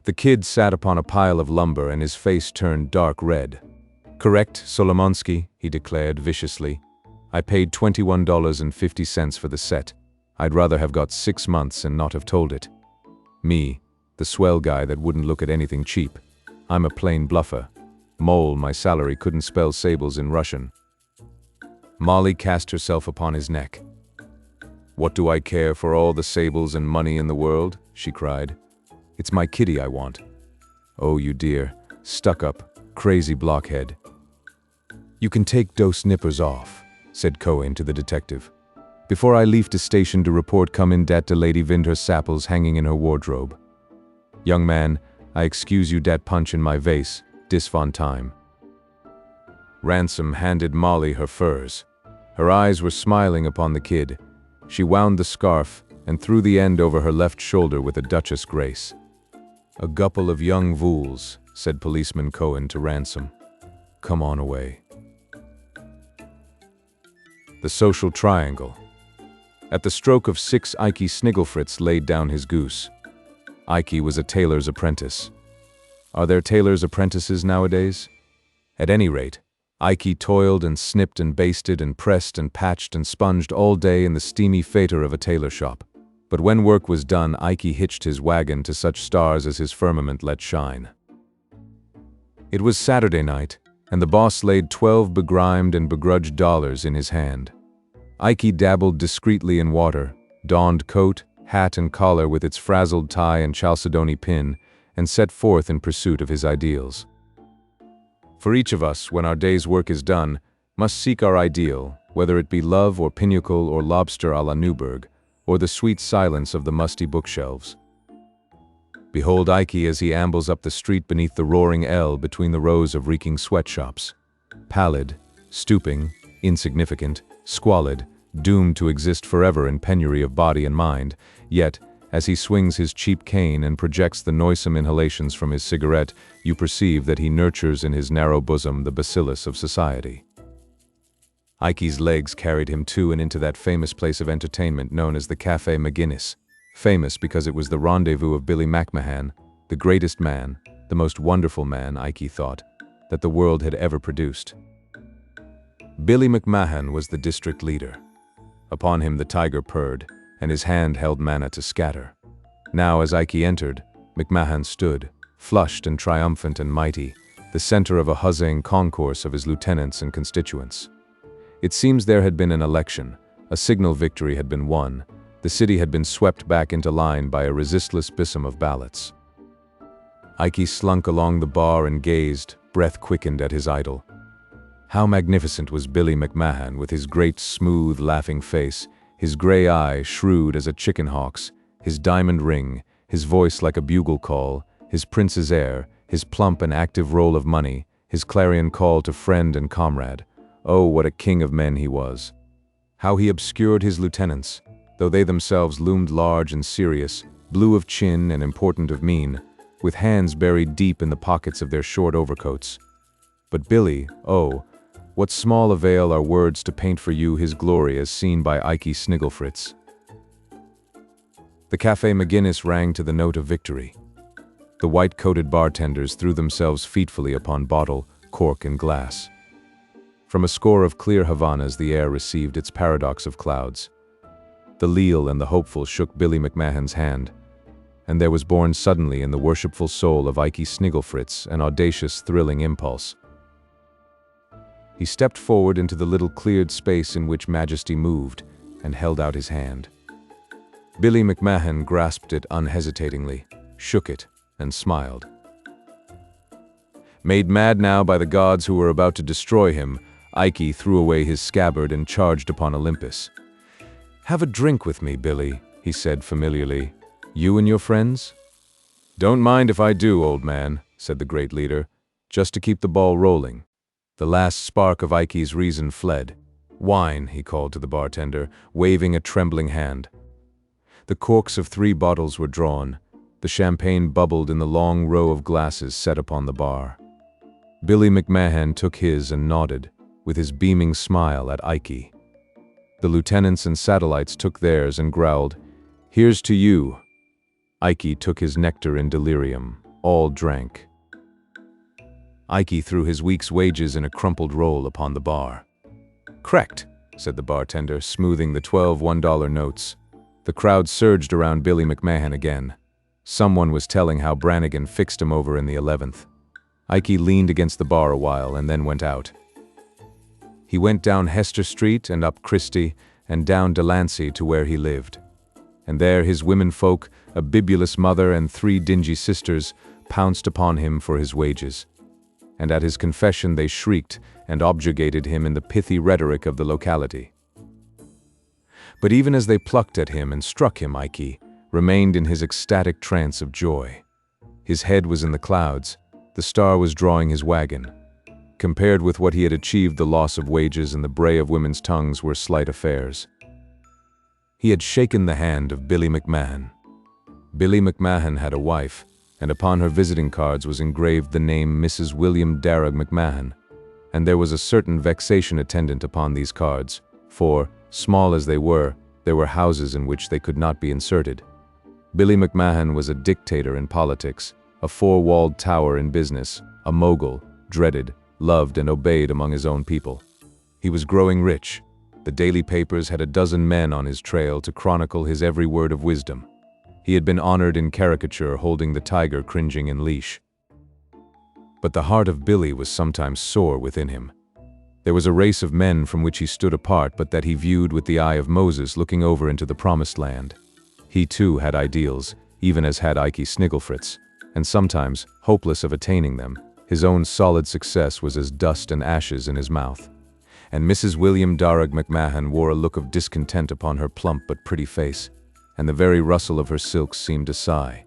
The kid sat upon a pile of lumber and his face turned dark red. "Correct, Solomonsky," he declared viciously. "I paid $21.50 for the set. I'd rather have got 6 months and not have told it. Me, the swell guy that wouldn't look at anything cheap. I'm a plain bluffer. Mole, my salary couldn't spell sables in Russian." Molly cast herself upon his neck. "What do I care for all the sables and money in the world?" she cried. "It's my kitty I want. Oh, you dear, stuck-up, crazy blockhead." "You can take dose nippers off," said Cohen to the detective. "Before I leave the station to report come in dat the lady vind her sapples hanging in her wardrobe. Young man, I excuse you dat punch in my vase, dis von time." Ransom handed Molly her furs. Her eyes were smiling upon the kid. She wound the scarf and threw the end over her left shoulder with a Duchess grace. "A couple of young fools," said Policeman Cohen to Ransom. "Come on away." The social triangle. At the stroke of 6, Ike Snigglefritz laid down his goose. Ike was a tailor's apprentice. Are there tailor's apprentices nowadays? At any rate, Ike toiled and snipped and basted and pressed and patched and sponged all day in the steamy fater of a tailor shop. But when work was done, Ike hitched his wagon to such stars as his firmament let shine. It was Saturday night, and the boss laid 12 begrimed and begrudged dollars in his hand. Ike dabbled discreetly in water, donned coat, hat and collar with its frazzled tie and chalcedony pin, and set forth in pursuit of his ideals. For each of us, when our day's work is done, must seek our ideal, whether it be love or pinnacle or lobster à la Newburgh, or the sweet silence of the musty bookshelves. Behold Ike as he ambles up the street beneath the roaring L between the rows of reeking sweatshops. Pallid, stooping, insignificant, squalid, doomed to exist forever in penury of body and mind, yet, as he swings his cheap cane and projects the noisome inhalations from his cigarette, you perceive that he nurtures in his narrow bosom the bacillus of society. Ike's legs carried him to and into that famous place of entertainment known as the Café McGuinness, famous because it was the rendezvous of Billy McMahan, the greatest man, the most wonderful man, Ike thought, that the world had ever produced. Billy McMahan was the district leader. Upon him the tiger purred, and his hand held manna to scatter. Now, as Ike entered, McMahan stood, flushed and triumphant and mighty, the center of a huzzing concourse of his lieutenants and constituents. It seems there had been an election, a signal victory had been won, The city had been swept back into line by a resistless besom of ballots. Ike slunk along the bar and gazed, breath quickened, at his idol. How magnificent was Billy McMahon, with his great, smooth, laughing face, his gray eye shrewd as a chicken hawk's, his diamond ring, his voice like a bugle call, his prince's air, his plump and active roll of money, his clarion call to friend and comrade. Oh, what a king of men he was! How he obscured his lieutenants, though they themselves loomed large and serious, blue of chin and important of mien, with hands buried deep in the pockets of their short overcoats. But Billy, oh, what small avail are words to paint for you his glory as seen by Ike Snigglefritz. The Café McGinnis rang to the note of victory. The white-coated bartenders threw themselves featfully upon bottle, cork, and glass. From a score of clear Havanas the air received its paradox of clouds. The leal and the hopeful shook Billy McMahon's hand, and there was born suddenly in the worshipful soul of Ike Snigglefritz an audacious, thrilling impulse. He stepped forward into the little cleared space in which Majesty moved, and held out his hand. Billy McMahon grasped it unhesitatingly, shook it, and smiled. Made mad now by the gods who were about to destroy him, Ike threw away his scabbard and charged upon Olympus. "Have a drink with me, Billy," he said familiarly. "You and your friends?" "Don't mind if I do, old man," said the great leader, "just to keep the ball rolling." The last spark of Ike's reason fled. "Wine," he called to the bartender, waving a trembling hand. The corks of 3 bottles were drawn. The champagne bubbled in the long row of glasses set upon the bar. Billy McMahon took his and nodded, with his beaming smile, at Ike. The lieutenants and satellites took theirs and growled, "Here's to you." Ike took his nectar in delirium. All drank. Ike threw his week's wages in a crumpled roll upon the bar. "Correct," said the bartender, smoothing the 12 $1 notes. The crowd surged around Billy McMahon again. Someone was telling how Brannigan fixed him over in the 11th. Ike leaned against the bar a while and then went out. He went down Hester Street and up Christie and down Delancey to where he lived. And there his womenfolk, a bibulous mother and 3 dingy sisters, pounced upon him for his wages. And at his confession they shrieked and objurgated him in the pithy rhetoric of the locality. But even as they plucked at him and struck him, Ike remained in his ecstatic trance of joy. His head was in the clouds. The star was drawing his wagon. Compared with what he had achieved, the loss of wages and the bray of women's tongues were slight affairs. He had shaken the hand of Billy McMahon. Billy McMahon had a wife, and upon her visiting cards was engraved the name Mrs. William Darragh McMahon, and there was a certain vexation attendant upon these cards, for, small as they were, there were houses in which they could not be inserted. Billy McMahon was a dictator in politics, a 4-walled tower in business, a mogul, dreaded, loved and obeyed among his own people. He was growing rich. The daily papers had a dozen men on his trail to chronicle his every word of wisdom. He had been honored in caricature, holding the tiger cringing in leash. But the heart of Billy was sometimes sore within him. There was a race of men from which he stood apart, but that he viewed with the eye of Moses looking over into the promised land. He too had ideals, even as had Ike Snigglefritz, and sometimes, hopeless of attaining them, his own solid success was as dust and ashes in his mouth. And Mrs. William Darragh McMahon wore a look of discontent upon her plump but pretty face, and the very rustle of her silks seemed to sigh.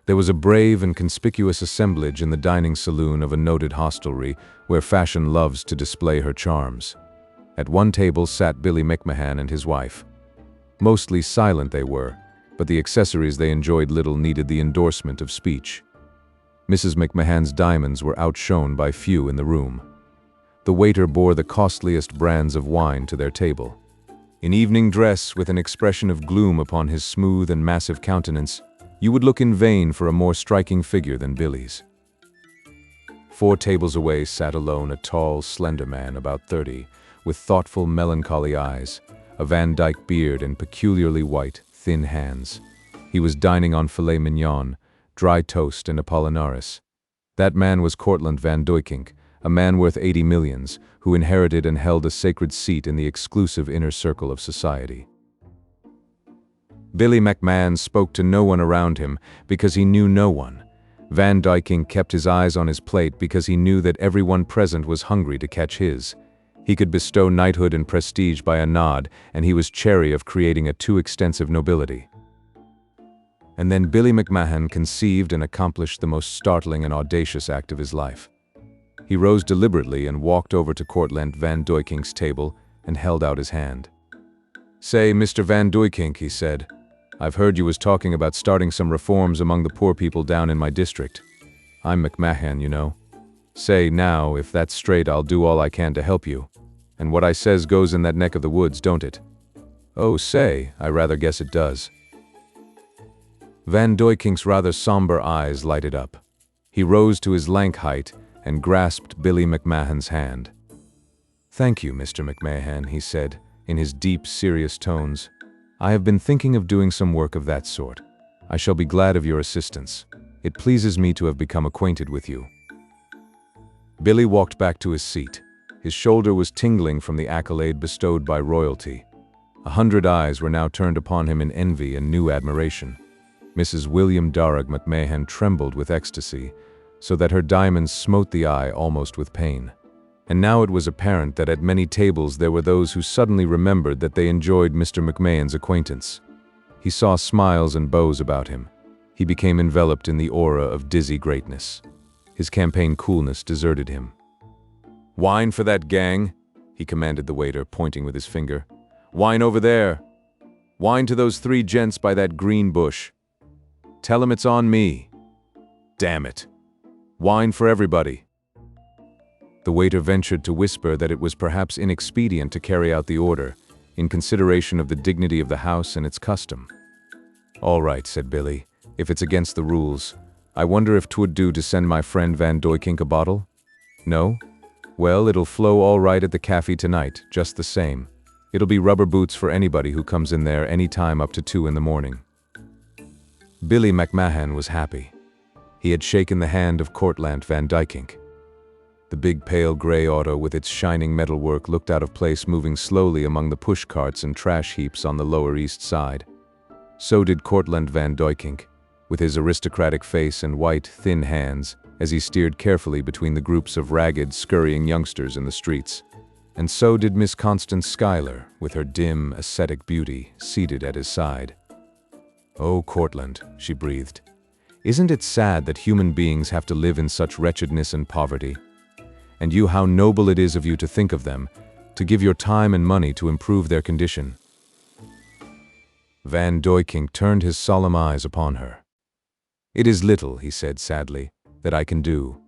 There was a brave and conspicuous assemblage in the dining saloon of a noted hostelry where fashion loves to display her charms. At one table sat Billy McMahon and his wife. Mostly silent they were, but the accessories they enjoyed little needed the endorsement of speech. Mrs. McMahon's diamonds were outshone by few in the room. The waiter bore the costliest brands of wine to their table. In evening dress, with an expression of gloom upon his smooth and massive countenance, you would look in vain for a more striking figure than Billy's. 4 tables away sat alone a tall, slender man about 30, with thoughtful, melancholy eyes, a Van Dyke beard and peculiarly white, thin hands. He was dining on filet mignon, dry toast and apollinaris. That man was Cortlandt Van Duyckink, a man worth 80 millions, who inherited and held a sacred seat in the exclusive inner circle of society. Billy McMahon spoke to no one around him because he knew no one. Van Duyckink kept his eyes on his plate because he knew that everyone present was hungry to catch his. He could bestow knighthood and prestige by a nod, and he was chary of creating a too extensive nobility. And then Billy McMahon conceived and accomplished the most startling and audacious act of his life. He rose deliberately and walked over to Cortlandt Van Duykkink's table and held out his hand. "Say, Mr. Van Duyckink," he said, "I've heard you was talking about starting some reforms among the poor people down in my district. I'm McMahon, you know. Say, now, if that's straight, I'll do all I can to help you. And what I says goes in that neck of the woods, don't it?" "Oh, say, I rather guess it does." Van Duykkink's rather somber eyes lighted up. He rose to his lank height and grasped Billy McMahon's hand. "Thank you, Mr. McMahon," he said, in his deep, serious tones. "I have been thinking of doing some work of that sort. I shall be glad of your assistance. It pleases me to have become acquainted with you." Billy walked back to his seat. His shoulder was tingling from the accolade bestowed by royalty. 100 eyes were now turned upon him in envy and new admiration. Mrs. William Darragh McMahon trembled with ecstasy, so that her diamonds smote the eye almost with pain. And now it was apparent that at many tables there were those who suddenly remembered that they enjoyed Mr. McMahon's acquaintance. He saw smiles and bows about him. He became enveloped in the aura of dizzy greatness. His campaign coolness deserted him. "Wine for that gang," he commanded the waiter, pointing with his finger. "Wine over there. Wine to those 3 gents by that green bush. Tell 'em it's on me. Damn it. Wine for everybody." The waiter ventured to whisper that it was perhaps inexpedient to carry out the order, in consideration of the dignity of the house and its custom. "All right," said Billy, "if it's against the rules. I wonder if 'twould do to send my friend Van Duyckink a bottle? No? Well, it'll flow all right at the cafe tonight, just the same. It'll be rubber boots for anybody who comes in there any time up to 2 in the morning." Billy McMahon was happy. He had shaken the hand of Cortlandt Van Duyckink. The big pale gray auto with its shining metalwork looked out of place moving slowly among the push carts and trash heaps on the Lower East Side. So did Cortlandt Van Duyckink, with his aristocratic face and white, thin hands, as he steered carefully between the groups of ragged, scurrying youngsters in the streets. And so did Miss Constance Schuyler, with her dim, ascetic beauty, seated at his side. "Oh, Cortlandt," she breathed. "Isn't it sad that human beings have to live in such wretchedness and poverty? And you, how noble it is of you to think of them, to give your time and money to improve their condition." Van Duyckink turned his solemn eyes upon her. "It is little," he said sadly, "that I can do.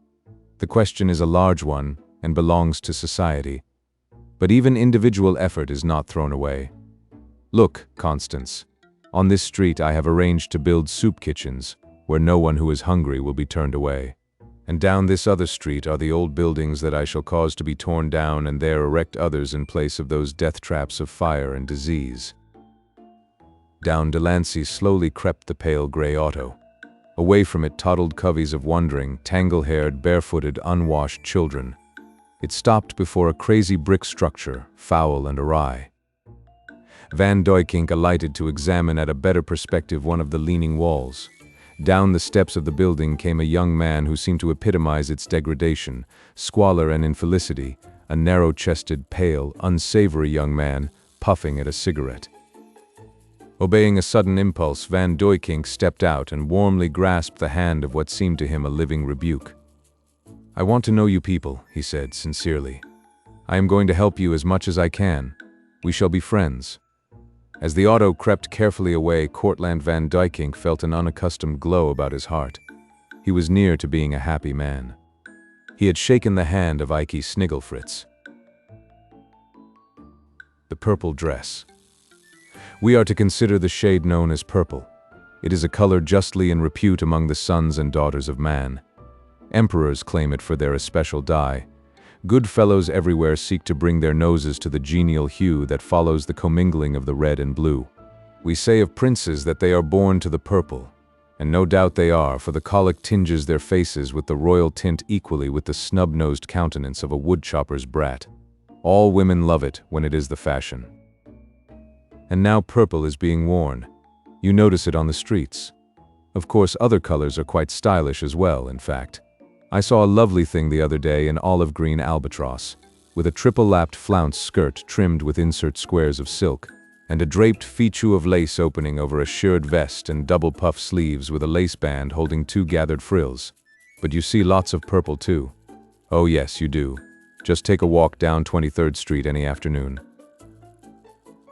The question is a large one and belongs to society. But even individual effort is not thrown away. Look, Constance, on this street I have arranged to build soup kitchens, where no one who is hungry will be turned away. And down this other street are the old buildings that I shall cause to be torn down and there erect others in place of those death traps of fire and disease." Down Delancey slowly crept the pale gray auto. Away from it toddled coveys of wondering, tangle-haired, barefooted, unwashed children. It stopped before a crazy brick structure, foul and awry. Van Duyckink alighted to examine at a better perspective one of the leaning walls. Down the steps of the building came a young man who seemed to epitomize its degradation, squalor and infelicity, a narrow-chested, pale, unsavory young man, puffing at a cigarette. Obeying a sudden impulse, Van Duyckink stepped out and warmly grasped the hand of what seemed to him a living rebuke. "I want to know you people," he said sincerely. "I am going to help you as much as I can. We shall be friends." As the auto crept carefully away, Cortlandt Van Duyckink felt an unaccustomed glow about his heart. He was near to being a happy man. He had shaken the hand of Ike Snigglefritz. The purple dress. We are to consider the shade known as purple. It is a color justly in repute among the sons and daughters of man. Emperors claim it for their especial dye. Good fellows everywhere seek to bring their noses to the genial hue that follows the commingling of the red and blue. We say of princes that they are born to the purple, and no doubt they are, for the colic tinges their faces with the royal tint equally with the snub-nosed countenance of a woodchopper's brat. All women love it when it is the fashion. And now purple is being worn. You notice it on the streets. Of course, other colors are quite stylish as well, in fact. I saw a lovely thing the other day in olive green albatross, with a triple-lapped flounce skirt trimmed with insert squares of silk, and a draped fichu of lace opening over a shirred vest and double puff sleeves with a lace band holding 2 gathered frills. But you see lots of purple too. Oh yes, you do. Just take a walk down 23rd Street any afternoon.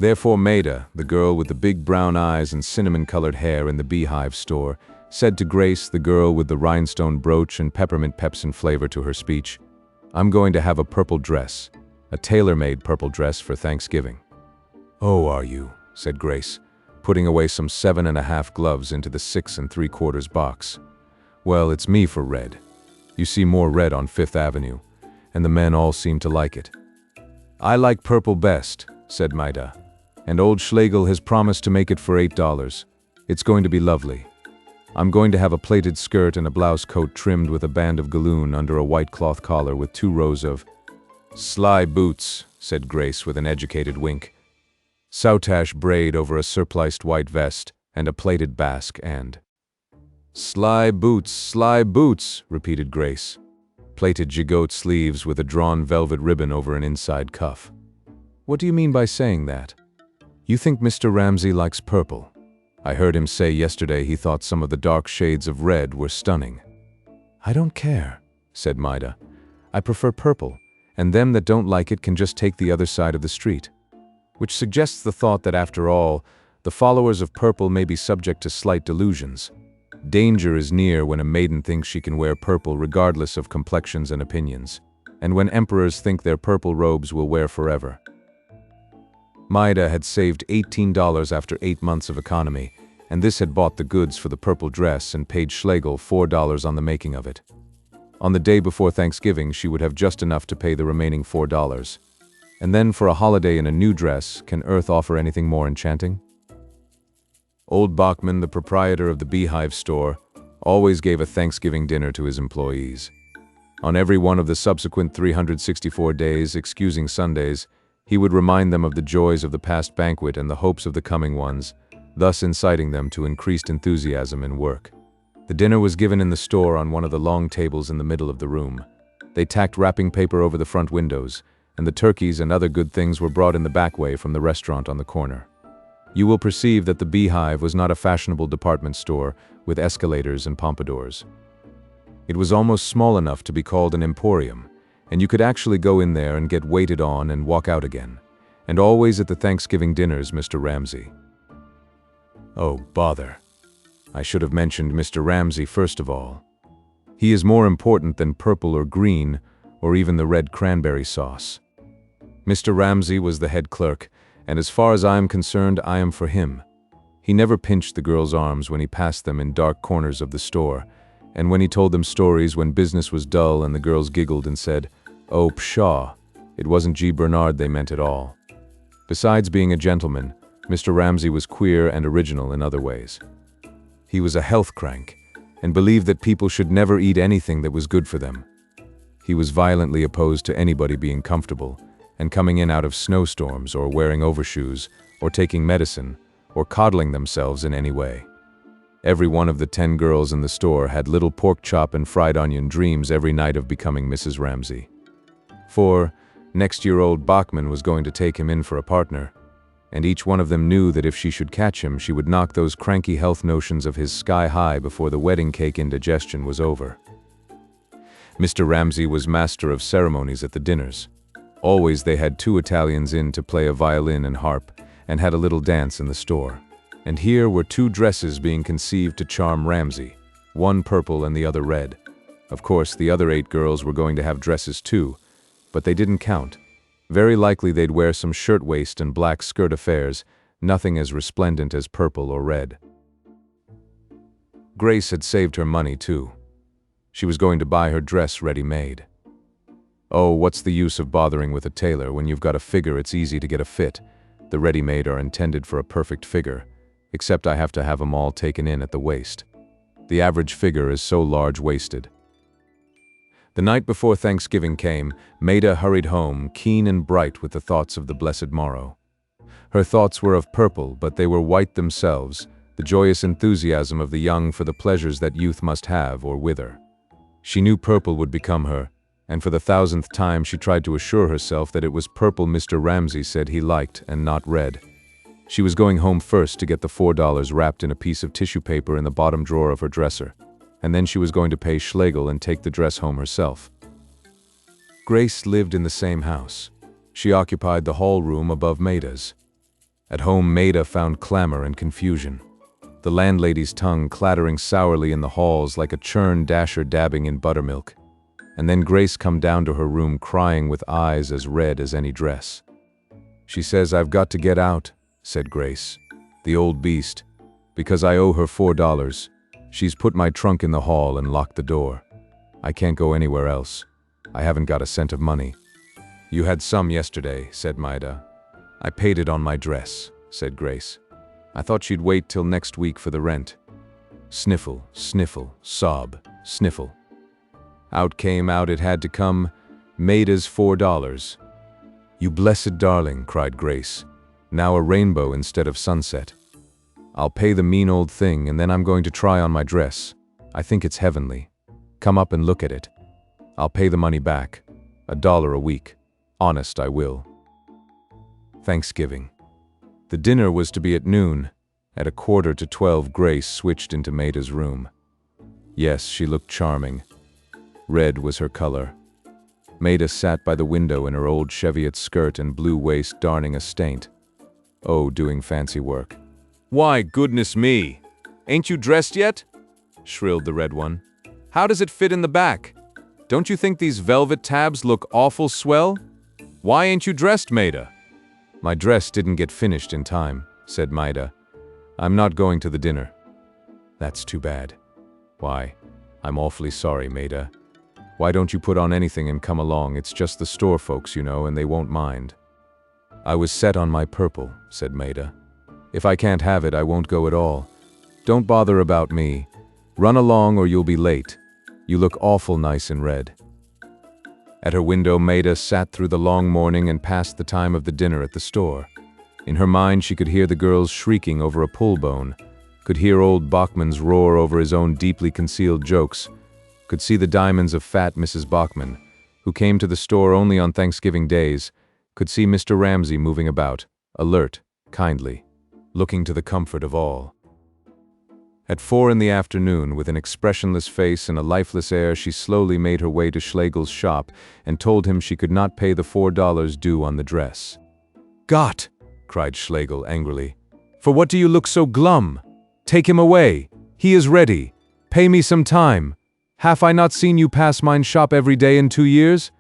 Therefore Maida, the girl with the big brown eyes and cinnamon-colored hair in the beehive store, said to Grace, the girl with the rhinestone brooch and peppermint pepsin flavor to her speech, "I'm going to have a purple dress, a tailor-made purple dress for Thanksgiving." "Oh, are you?" said Grace, putting away some 7½ gloves into the 6 3/4 box. "Well, it's me for red. You see more red on 5th Avenue, and the men all seem to like it." "I like purple best," said Maida, "and old Schlegel has promised to make it for $8. It's going to be lovely. I'm going to have a plaited skirt and a blouse coat trimmed with a band of galloon under a white cloth collar with 2 rows of sly boots," said Grace with an educated wink. "Soutache braid over a surpliced white vest and a plaited basque and—" sly boots," repeated Grace. "Plaited gigot sleeves with a drawn velvet ribbon over an inside cuff." "What do you mean by saying that? You think Mr. Ramsey likes purple? I heard him say yesterday he thought some of the dark shades of red were stunning." "I don't care," said Maida. "I prefer purple, and them that don't like it can just take the other side of the street." Which suggests the thought that after all, the followers of purple may be subject to slight delusions. Danger is near when a maiden thinks she can wear purple regardless of complexions and opinions, and when emperors think their purple robes will wear forever. Maida had saved $18 after 8 months of economy, and this had bought the goods for the purple dress and paid Schlegel $4 on the making of it. On the day before Thanksgiving, she would have just enough to pay the remaining $4. And then for a holiday in a new dress, can Earth offer anything more enchanting? Old Bachman, the proprietor of the beehive store, always gave a Thanksgiving dinner to his employees. On every one of the subsequent 364 days, excusing Sundays, he would remind them of the joys of the past banquet and the hopes of the coming ones, thus inciting them to increased enthusiasm in work. The dinner was given in the store on one of the long tables in the middle of the room. They tacked wrapping paper over the front windows, and the turkeys and other good things were brought in the back way from the restaurant on the corner. You will perceive that the beehive was not a fashionable department store with escalators and pompadours. It was almost small enough to be called an emporium, and you could actually go in there and get waited on and walk out again. And always at the Thanksgiving dinners, Mr. Ramsey. Oh, bother. I should have mentioned Mr. Ramsey first of all. He is more important than purple or green, or even the red cranberry sauce. Mr. Ramsey was the head clerk, and as far as I am concerned, I am for him. He never pinched the girls' arms when he passed them in dark corners of the store, and when he told them stories when business was dull and the girls giggled and said, "Oh, pshaw, it wasn't G. Bernard they meant at all." Besides being a gentleman, Mr. Ramsey was queer and original in other ways. He was a health crank, and believed that people should never eat anything that was good for them. He was violently opposed to anybody being comfortable, and coming in out of snowstorms, or wearing overshoes, or taking medicine, or coddling themselves in any way. Every one of the 10 girls in the store had little pork chop and fried onion dreams every night of becoming Mrs. Ramsey. For, next year old Bachman was going to take him in for a partner, and each one of them knew that if she should catch him, she would knock those cranky health notions of his sky high before the wedding cake indigestion was over. Mr. Ramsey was master of ceremonies at the dinners. Always they had 2 Italians in to play a violin and harp, and had a little dance in the store. And here were 2 dresses being conceived to charm Ramsey, one purple and the other red. Of course, the other 8 girls were going to have dresses too, but they didn't count. Very likely they'd wear some shirtwaist and black skirt affairs, nothing as resplendent as purple or red. Grace had saved her money too. She was going to buy her dress ready-made. Oh, what's the use of bothering with a tailor when you've got a figure it's easy to get a fit? The ready-made are intended for a perfect figure, except I have to have 'em all taken in at the waist. The average figure is so large-waisted. The night before Thanksgiving came, Maida hurried home, keen and bright with the thoughts of the blessed morrow. Her thoughts were of purple, but they were white themselves, the joyous enthusiasm of the young for the pleasures that youth must have or wither. She knew purple would become her, and for the 1000th time she tried to assure herself that it was purple Mr. Ramsay said he liked and not red. She was going home first to get the $4 wrapped in a piece of tissue paper in the bottom drawer of her dresser, and then she was going to pay Schlegel and take the dress home herself. Grace lived in the same house. She occupied the hall room above Maida's. At home, Maida found clamor and confusion. The landlady's tongue clattering sourly in the halls like a churn dasher dabbing in buttermilk. And then Grace come down to her room crying with eyes as red as any dress. "She says I've got to get out," said Grace. "The old beast. Because I owe her $4. She's put my trunk in the hall and locked the door. I can't go anywhere else. I haven't got a cent of money." "You had some yesterday," said Maida. "I paid it on my dress," said Grace. "I thought she'd wait till next week for the rent." Sniffle, sniffle, sob, sniffle. Out it had to come, Maida's $4. "You blessed darling," cried Grace. "Now a rainbow instead of sunset. I'll pay the mean old thing and then I'm going to try on my dress. I think it's heavenly. Come up and look at it. I'll pay the money back. $1 a week. Honest, I will." Thanksgiving. The dinner was to be at noon. At 11:45, Grace switched into Maida's room. Yes, she looked charming. Red was her color. Maida sat by the window in her old Cheviot skirt and blue waist darning a staint. Oh, doing fancy work. "Why, goodness me! Ain't you dressed yet?" shrilled the red one. "How does it fit in the back? Don't you think these velvet tabs look awful swell? Why ain't you dressed, Maida?" "My dress didn't get finished in time," said Maida. "I'm not going to the dinner." "That's too bad." "Why, I'm awfully sorry, Maida. Why don't you put on anything and come along? It's just the store folks, you know, and they won't mind." "I was set on my purple," said Maida. "If I can't have it, I won't go at all. Don't bother about me. Run along or you'll be late. You look awful nice in red." At her window, Maida sat through the long morning and passed the time of the dinner at the store. In her mind, she could hear the girls shrieking over a pull bone, could hear old Bachman's roar over his own deeply concealed jokes, could see the diamonds of fat Mrs. Bachman, who came to the store only on Thanksgiving days, could see Mr. Ramsay moving about, alert, kindly, looking to the comfort of all. At 4 in the afternoon, with an expressionless face and a lifeless air, she slowly made her way to Schlegel's shop and told him she could not pay the $4 due on the dress. "Gott!" cried Schlegel angrily. "For what do you look so glum? Take him away. He is ready. Pay me some time. Have I not seen you pass mine shop every day in 2 years?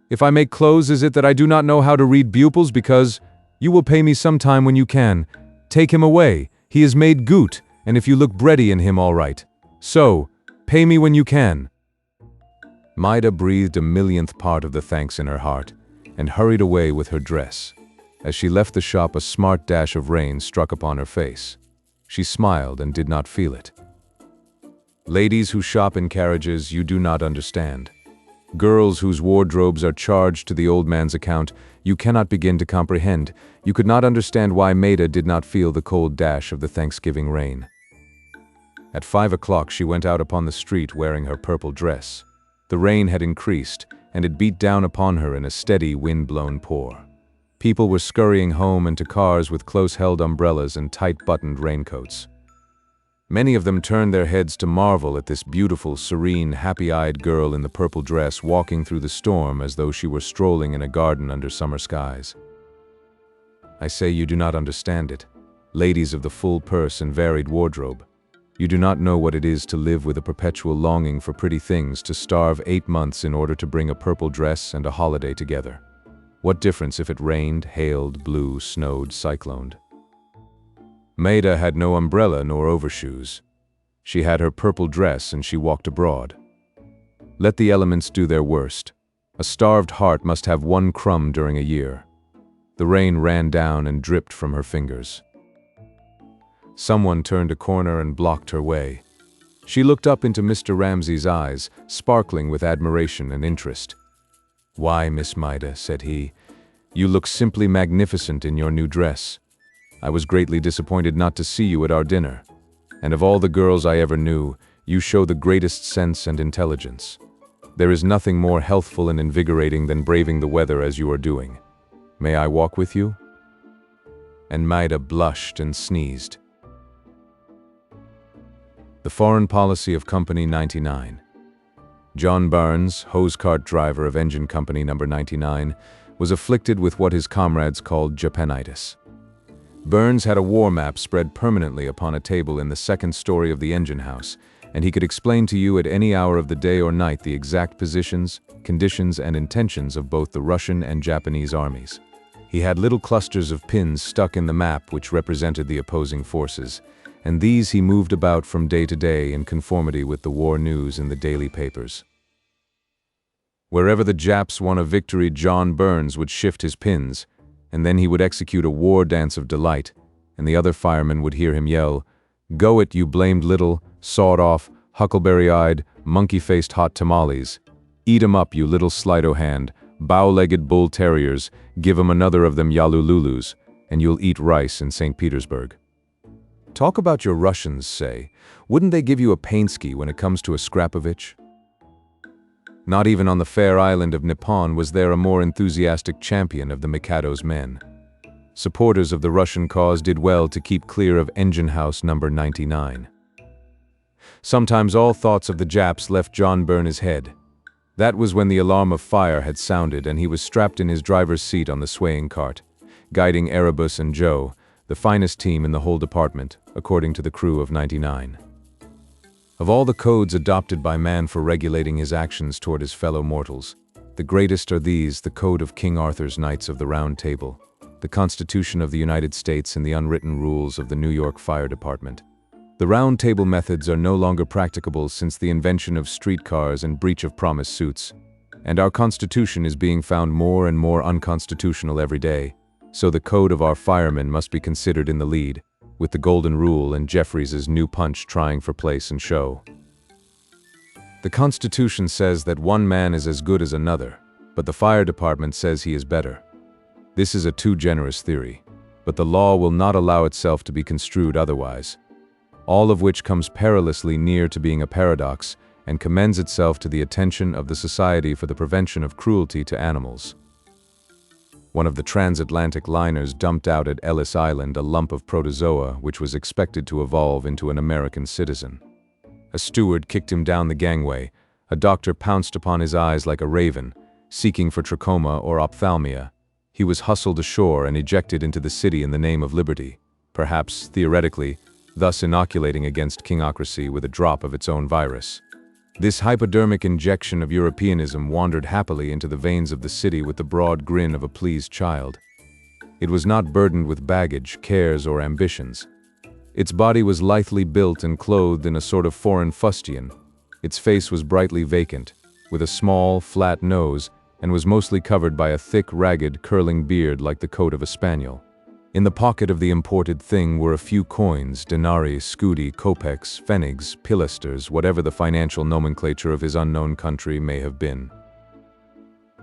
If I make clothes, is it that I do not know how to read buples? Because you will pay me some time when you can. Take him away. He is made gut, and if you look bready in him, all right. So, pay me when you can." Maida breathed a millionth part of the thanks in her heart, and hurried away with her dress. As she left the shop, a smart dash of rain struck upon her face. She smiled and did not feel it. Ladies who shop in carriages, you do not understand. Girls whose wardrobes are charged to the old man's account, you cannot begin to comprehend. You could not understand why Maida did not feel the cold dash of the Thanksgiving rain. At 5 o'clock she went out upon the street wearing her purple dress. The rain had increased, and it beat down upon her in a steady wind-blown pour. People were scurrying home and to cars with close-held umbrellas and tight-buttoned raincoats. Many of them turned their heads to marvel at this beautiful, serene, happy-eyed girl in the purple dress walking through the storm as though she were strolling in a garden under summer skies. I say you do not understand it, ladies of the full purse and varied wardrobe. You do not know what it is to live with a perpetual longing for pretty things, to starve 8 months in order to bring a purple dress and a holiday together. What difference if it rained, hailed, blew, snowed, cycloned? Maida had no umbrella nor overshoes. She had her purple dress and she walked abroad. Let the elements do their worst. A starved heart must have 1 crumb during a year. The rain ran down and dripped from her fingers. Someone turned a corner and blocked her way. She looked up into Mr. Ramsay's eyes, sparkling with admiration and interest. "Why, Miss Maida," said he, "you look simply magnificent in your new dress. I was greatly disappointed not to see you at our dinner. And of all the girls I ever knew, you show the greatest sense and intelligence. There is nothing more healthful and invigorating than braving the weather as you are doing. May I walk with you?" And Maida blushed and sneezed. The Foreign Policy of Company 99. John Barnes, hose cart driver of Engine Company number 99, was afflicted with what his comrades called Japanitis. Burns had a war map spread permanently upon a table in the second story of the engine house, and he could explain to you at any hour of the day or night the exact positions, conditions, and intentions of both the Russian and Japanese armies. He had little clusters of pins stuck in the map which represented the opposing forces, and these he moved about from day to day in conformity with the war news in the daily papers. Wherever the Japs won a victory, John Burns would shift his pins, and then he would execute a war dance of delight, and the other firemen would hear him yell, "Go it, you blamed little, sawed-off, huckleberry-eyed, monkey-faced hot tamales. Eat 'em up, you little sleight-o-hand, bow-legged bull terriers, give 'em another of them Yalululus, and you'll eat rice in St. Petersburg." Talk about your Russians, say. Wouldn't they give you a painski when it comes to a Scrapovich? Not even on the fair island of Nippon was there a more enthusiastic champion of the Mikado's men. Supporters of the Russian cause did well to keep clear of engine house number 99. Sometimes all thoughts of the Japs left John Burns' head. That was when the alarm of fire had sounded and he was strapped in his driver's seat on the swaying cart, guiding Erebus and Joe, the finest team in the whole department, according to the crew of 99. Of all the codes adopted by man for regulating his actions toward his fellow mortals, the greatest are these: the Code of King Arthur's Knights of the Round Table, the Constitution of the United States, and the unwritten rules of the New York Fire Department. The Round Table methods are no longer practicable since the invention of streetcars and breach of promise suits, and our Constitution is being found more and more unconstitutional every day. So the code of our firemen must be considered in the lead, with the Golden Rule and Jeffries's new punch trying for place and show. The Constitution says that one man is as good as another, but the fire department says he is better. This is a too generous theory, but the law will not allow itself to be construed otherwise, all of which comes perilously near to being a paradox and commends itself to the attention of the Society for the Prevention of Cruelty to Animals. One of the transatlantic liners dumped out at Ellis Island a lump of protozoa which was expected to evolve into an American citizen. A steward kicked him down the gangway. A doctor pounced upon his eyes like a raven, seeking for trachoma or ophthalmia. He was hustled ashore and ejected into the city in the name of liberty, perhaps theoretically, thus inoculating against kingocracy with a drop of its own virus. This hypodermic injection of Europeanism wandered happily into the veins of the city with the broad grin of a pleased child. It was not burdened with baggage, cares, or ambitions. Its body was lithely built and clothed in a sort of foreign fustian. Its face was brightly vacant, with a small, flat nose, and was mostly covered by a thick, ragged, curling beard like the coat of a spaniel. In the pocket of the imported thing were a few coins, denarii, scudi, kopecks, pfennigs, pilasters, whatever the financial nomenclature of his unknown country may have been.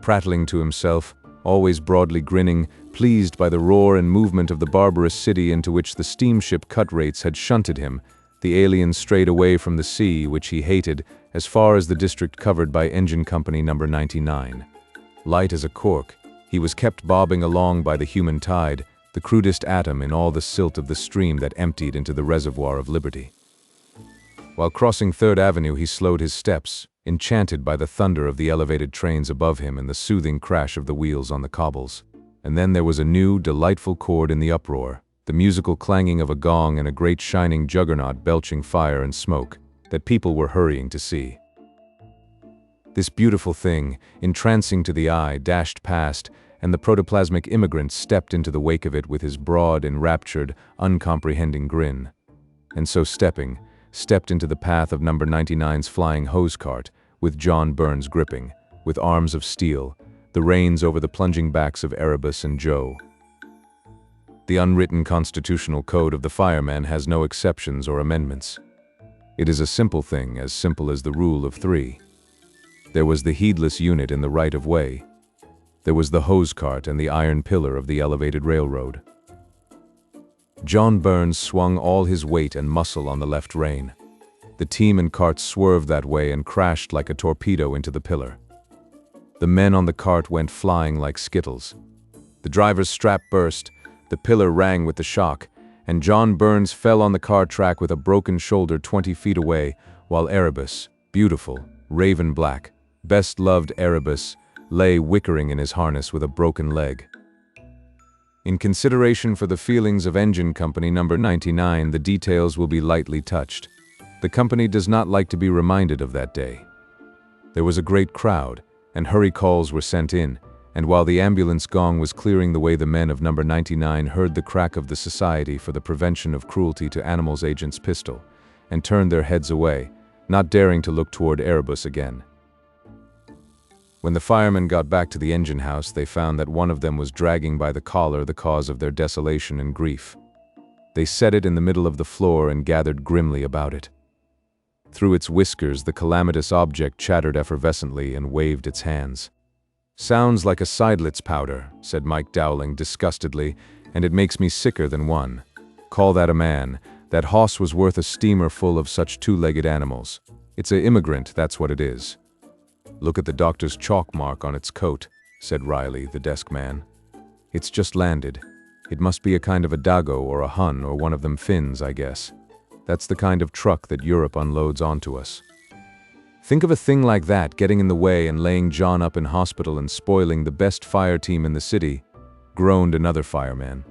Prattling to himself, always broadly grinning, pleased by the roar and movement of the barbarous city into which the steamship cut rates had shunted him, the alien strayed away from the sea, which he hated, as far as the district covered by Engine Company number 99. Light as a cork, he was kept bobbing along by the human tide, the crudest atom in all the silt of the stream that emptied into the reservoir of liberty. While crossing 3rd Avenue, he slowed his steps, enchanted by the thunder of the elevated trains above him and the soothing crash of the wheels on the cobbles. And then there was a new, delightful chord in the uproar, the musical clanging of a gong and a great shining juggernaut belching fire and smoke, that people were hurrying to see. This beautiful thing, entrancing to the eye, dashed past, and the protoplasmic immigrant stepped into the wake of it with his broad, enraptured, uncomprehending grin. And so stepped into the path of number 99's flying hose cart, with John Burns gripping, with arms of steel, the reins over the plunging backs of Erebus and Joe. The unwritten constitutional code of the fireman has no exceptions or amendments. It is a simple thing, as simple as the rule of 3. There was the heedless unit in the right-of-way. There was the hose cart and the iron pillar of the elevated railroad. John Burns swung all his weight and muscle on the left rein. The team and cart swerved that way and crashed like a torpedo into the pillar. The men on the cart went flying like skittles. The driver's strap burst, the pillar rang with the shock, and John Burns fell on the car track with a broken shoulder 20 feet away, while Erebus, beautiful, raven black, best-loved Erebus, lay whickering in his harness with a broken leg. In consideration for the feelings of engine company number 99, the details will be lightly touched. The company does not like to be reminded of that day. There was a great crowd, and hurry calls were sent in, and while the ambulance gong was clearing the way, the men of number 99 heard the crack of the Society for the Prevention of Cruelty to Animals agent's pistol, and turned their heads away, not daring to look toward Erebus again. When the firemen got back to the engine house, they found that one of them was dragging by the collar the cause of their desolation and grief. They set it in the middle of the floor and gathered grimly about it. Through its whiskers, the calamitous object chattered effervescently and waved its hands. "Sounds like a Seidlitz powder," said Mike Dowling disgustedly, "and it makes me sicker than one. Call that a man. That hoss was worth a steamer full of such two-legged animals. It's a immigrant, that's what it is." "Look at the doctor's chalk mark on its coat," said Riley, the desk man. "It's just landed. It must be a kind of a Dago or a Hun or one of them Finns, I guess. That's the kind of truck that Europe unloads onto us." "Think of a thing like that getting in the way and laying John up in hospital and spoiling the best fire team in the city," groaned another fireman.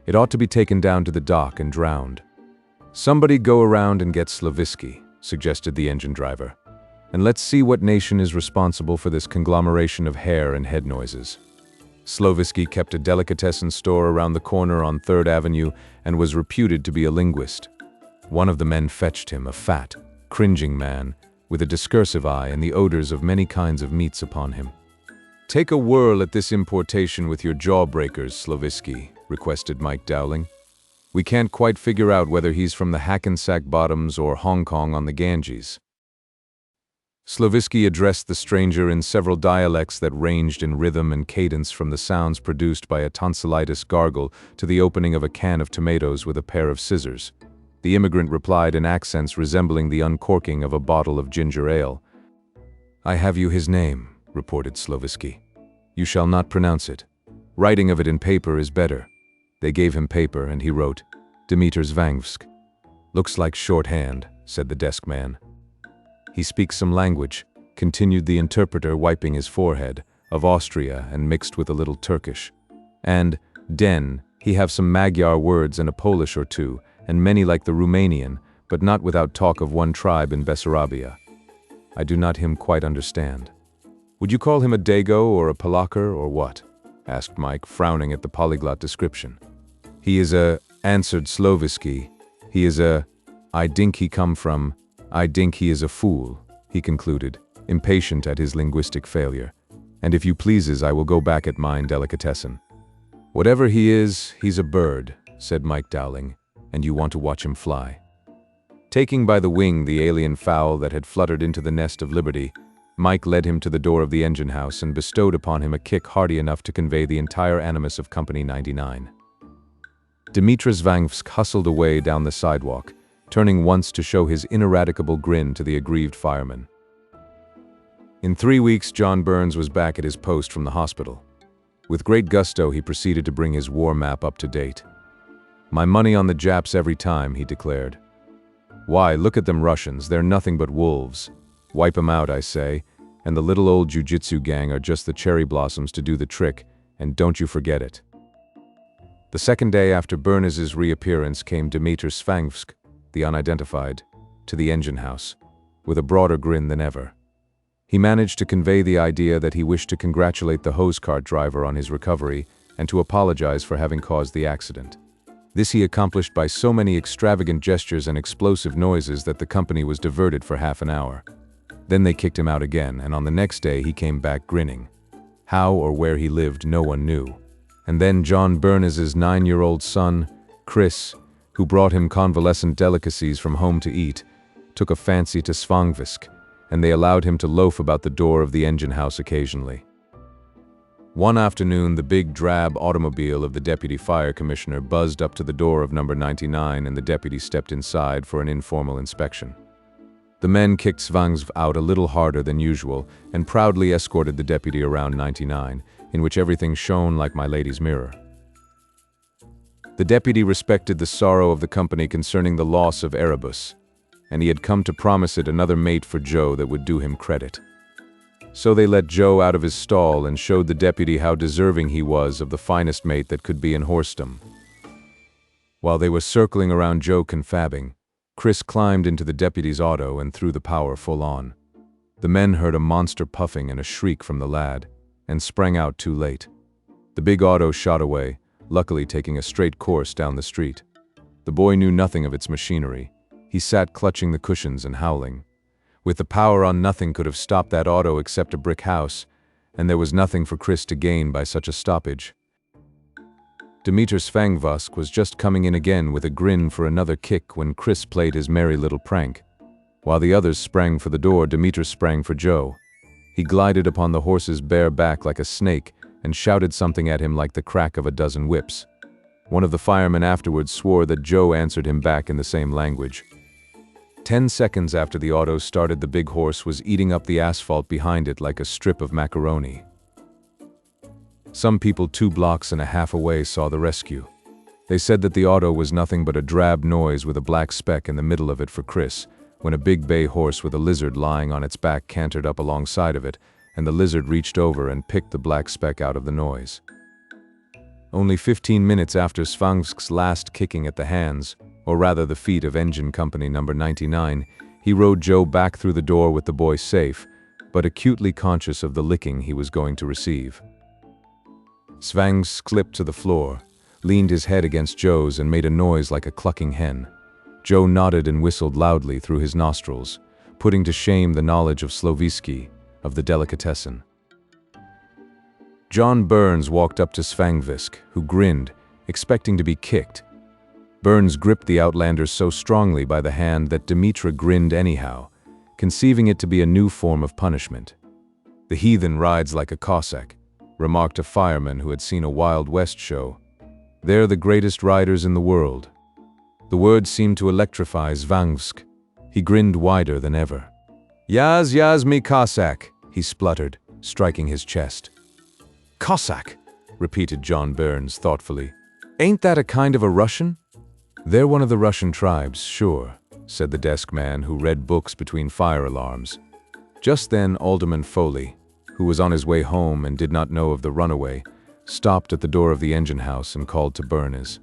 "It ought to be taken down to the dock and drowned." "Somebody go around and get Slavisky," suggested the engine driver. "And let's see what nation is responsible for this conglomeration of hair and head noises." Slavisky kept a delicatessen store around the corner on 3rd Avenue and was reputed to be a linguist. One of the men fetched him, a fat, cringing man, with a discursive eye and the odors of many kinds of meats upon him. "Take a whirl at this importation with your jawbreakers, Slavisky," requested Mike Dowling. "We can't quite figure out whether he's from the Hackensack Bottoms or Hong Kong on the Ganges." Slavisky addressed the stranger in several dialects that ranged in rhythm and cadence from the sounds produced by a tonsillitis gargle to the opening of a can of tomatoes with a pair of scissors. The immigrant replied in accents resembling the uncorking of a bottle of ginger ale. "I have you his name," reported Slavisky. "You shall not pronounce it. Writing of it in paper is better." They gave him paper, and he wrote, "Dimitr Zvangvsk." "Looks like shorthand," said the desk man. "He speaks some language," continued the interpreter, wiping his forehead, "of Austria and mixed with a little Turkish. And, den, he have some Magyar words and a Polish or two, and many like the Romanian, but not without talk of one tribe in Bessarabia. I do not him quite understand." "Would you call him a Dago or a Polacker or what?" asked Mike, frowning at the polyglot description. "He is a," answered Slavisky. "He is a, I think he come from, I think he is a fool," he concluded, impatient at his linguistic failure. "And if you pleases, I will go back at mine delicatessen." "Whatever he is, he's a bird," said Mike Dowling, "and you want to watch him fly." Taking by the wing the alien fowl that had fluttered into the nest of liberty, Mike led him to the door of the engine house and bestowed upon him a kick hearty enough to convey the entire animus of Company 99. Dimitr Zvangvsk hustled away down the sidewalk, turning once to show his ineradicable grin to the aggrieved fireman. In 3 weeks, John Burns was back at his post from the hospital. With great gusto, he proceeded to bring his war map up to date. "My money on the Japs every time," he declared. "Why, look at them Russians, they're nothing but wolves. Wipe 'em out, I say, and the little old jiu-jitsu gang are just the cherry blossoms to do the trick, and don't you forget it." The second day after Burns' reappearance came Dimitr Zvangvsk, the unidentified, to the engine house, with a broader grin than ever. He managed to convey the idea that he wished to congratulate the hose cart driver on his recovery and to apologize for having caused the accident. This he accomplished by so many extravagant gestures and explosive noises that the company was diverted for half an hour. Then they kicked him out again, and on the next day he came back grinning. How or where he lived, no one knew. And then John Burns' 9-year-old son, Chris, who brought him convalescent delicacies from home to eat, took a fancy to Zvangvsk, and they allowed him to loaf about the door of the engine house occasionally. One afternoon, the big drab automobile of the deputy fire commissioner buzzed up to the door of number 99 and the deputy stepped inside for an informal inspection. The men kicked Svangv out a little harder than usual and proudly escorted the deputy around 99, in which everything shone like my lady's mirror. The deputy respected the sorrow of the company concerning the loss of Erebus, and he had come to promise it another mate for Joe that would do him credit. So they let Joe out of his stall and showed the deputy how deserving he was of the finest mate that could be in horsedom. While they were circling around Joe confabbing, Chris climbed into the deputy's auto and threw the power full on. The men heard a monster puffing and a shriek from the lad, and sprang out too late. The big auto shot away, luckily taking a straight course down the street. The boy knew nothing of its machinery. He sat clutching the cushions and howling. With the power on, nothing could have stopped that auto except a brick house, and there was nothing for Chris to gain by such a stoppage. Dmitry Svangv was just coming in again with a grin for another kick when Chris played his merry little prank. While the others sprang for the door, Dmitry sprang for Joe. He glided upon the horse's bare back like a snake and shouted something at him like the crack of a dozen whips. One of the firemen afterwards swore that Joe answered him back in the same language. 10 seconds after the auto started, the big horse was eating up the asphalt behind it like a strip of macaroni. Some people 2 blocks and a half away saw the rescue. They said that the auto was nothing but a drab noise with a black speck in the middle of it for Chris, when a big bay horse with a lizard lying on its back cantered up alongside of it, and the lizard reached over and picked the black speck out of the noise. Only 15 minutes after Svangv's last kicking at the hands, or rather the feet of engine company number 99, he rode Joe back through the door with the boy safe, but acutely conscious of the licking he was going to receive. Svangv slipped to the floor, leaned his head against Joe's and made a noise like a clucking hen. Joe nodded and whistled loudly through his nostrils, putting to shame the knowledge of Sloviski, of the delicatessen. John Burns walked up to Svangv, who grinned, expecting to be kicked. Burns gripped the outlander so strongly by the hand that Dmitry grinned anyhow, conceiving it to be a new form of punishment. "The heathen rides like a Cossack," remarked a fireman who had seen a Wild West show. "They're the greatest riders in the world." The words seemed to electrify Svangv. He grinned wider than ever. Yaz, me Cossack," he spluttered, striking his chest. "Cossack," repeated John Burns thoughtfully. "Ain't that a kind of a Russian?" "They're one of the Russian tribes, sure," said the desk man who read books between fire alarms. Just then Alderman Foley, who was on his way home and did not know of the runaway, stopped at the door of the engine house and called to Burns.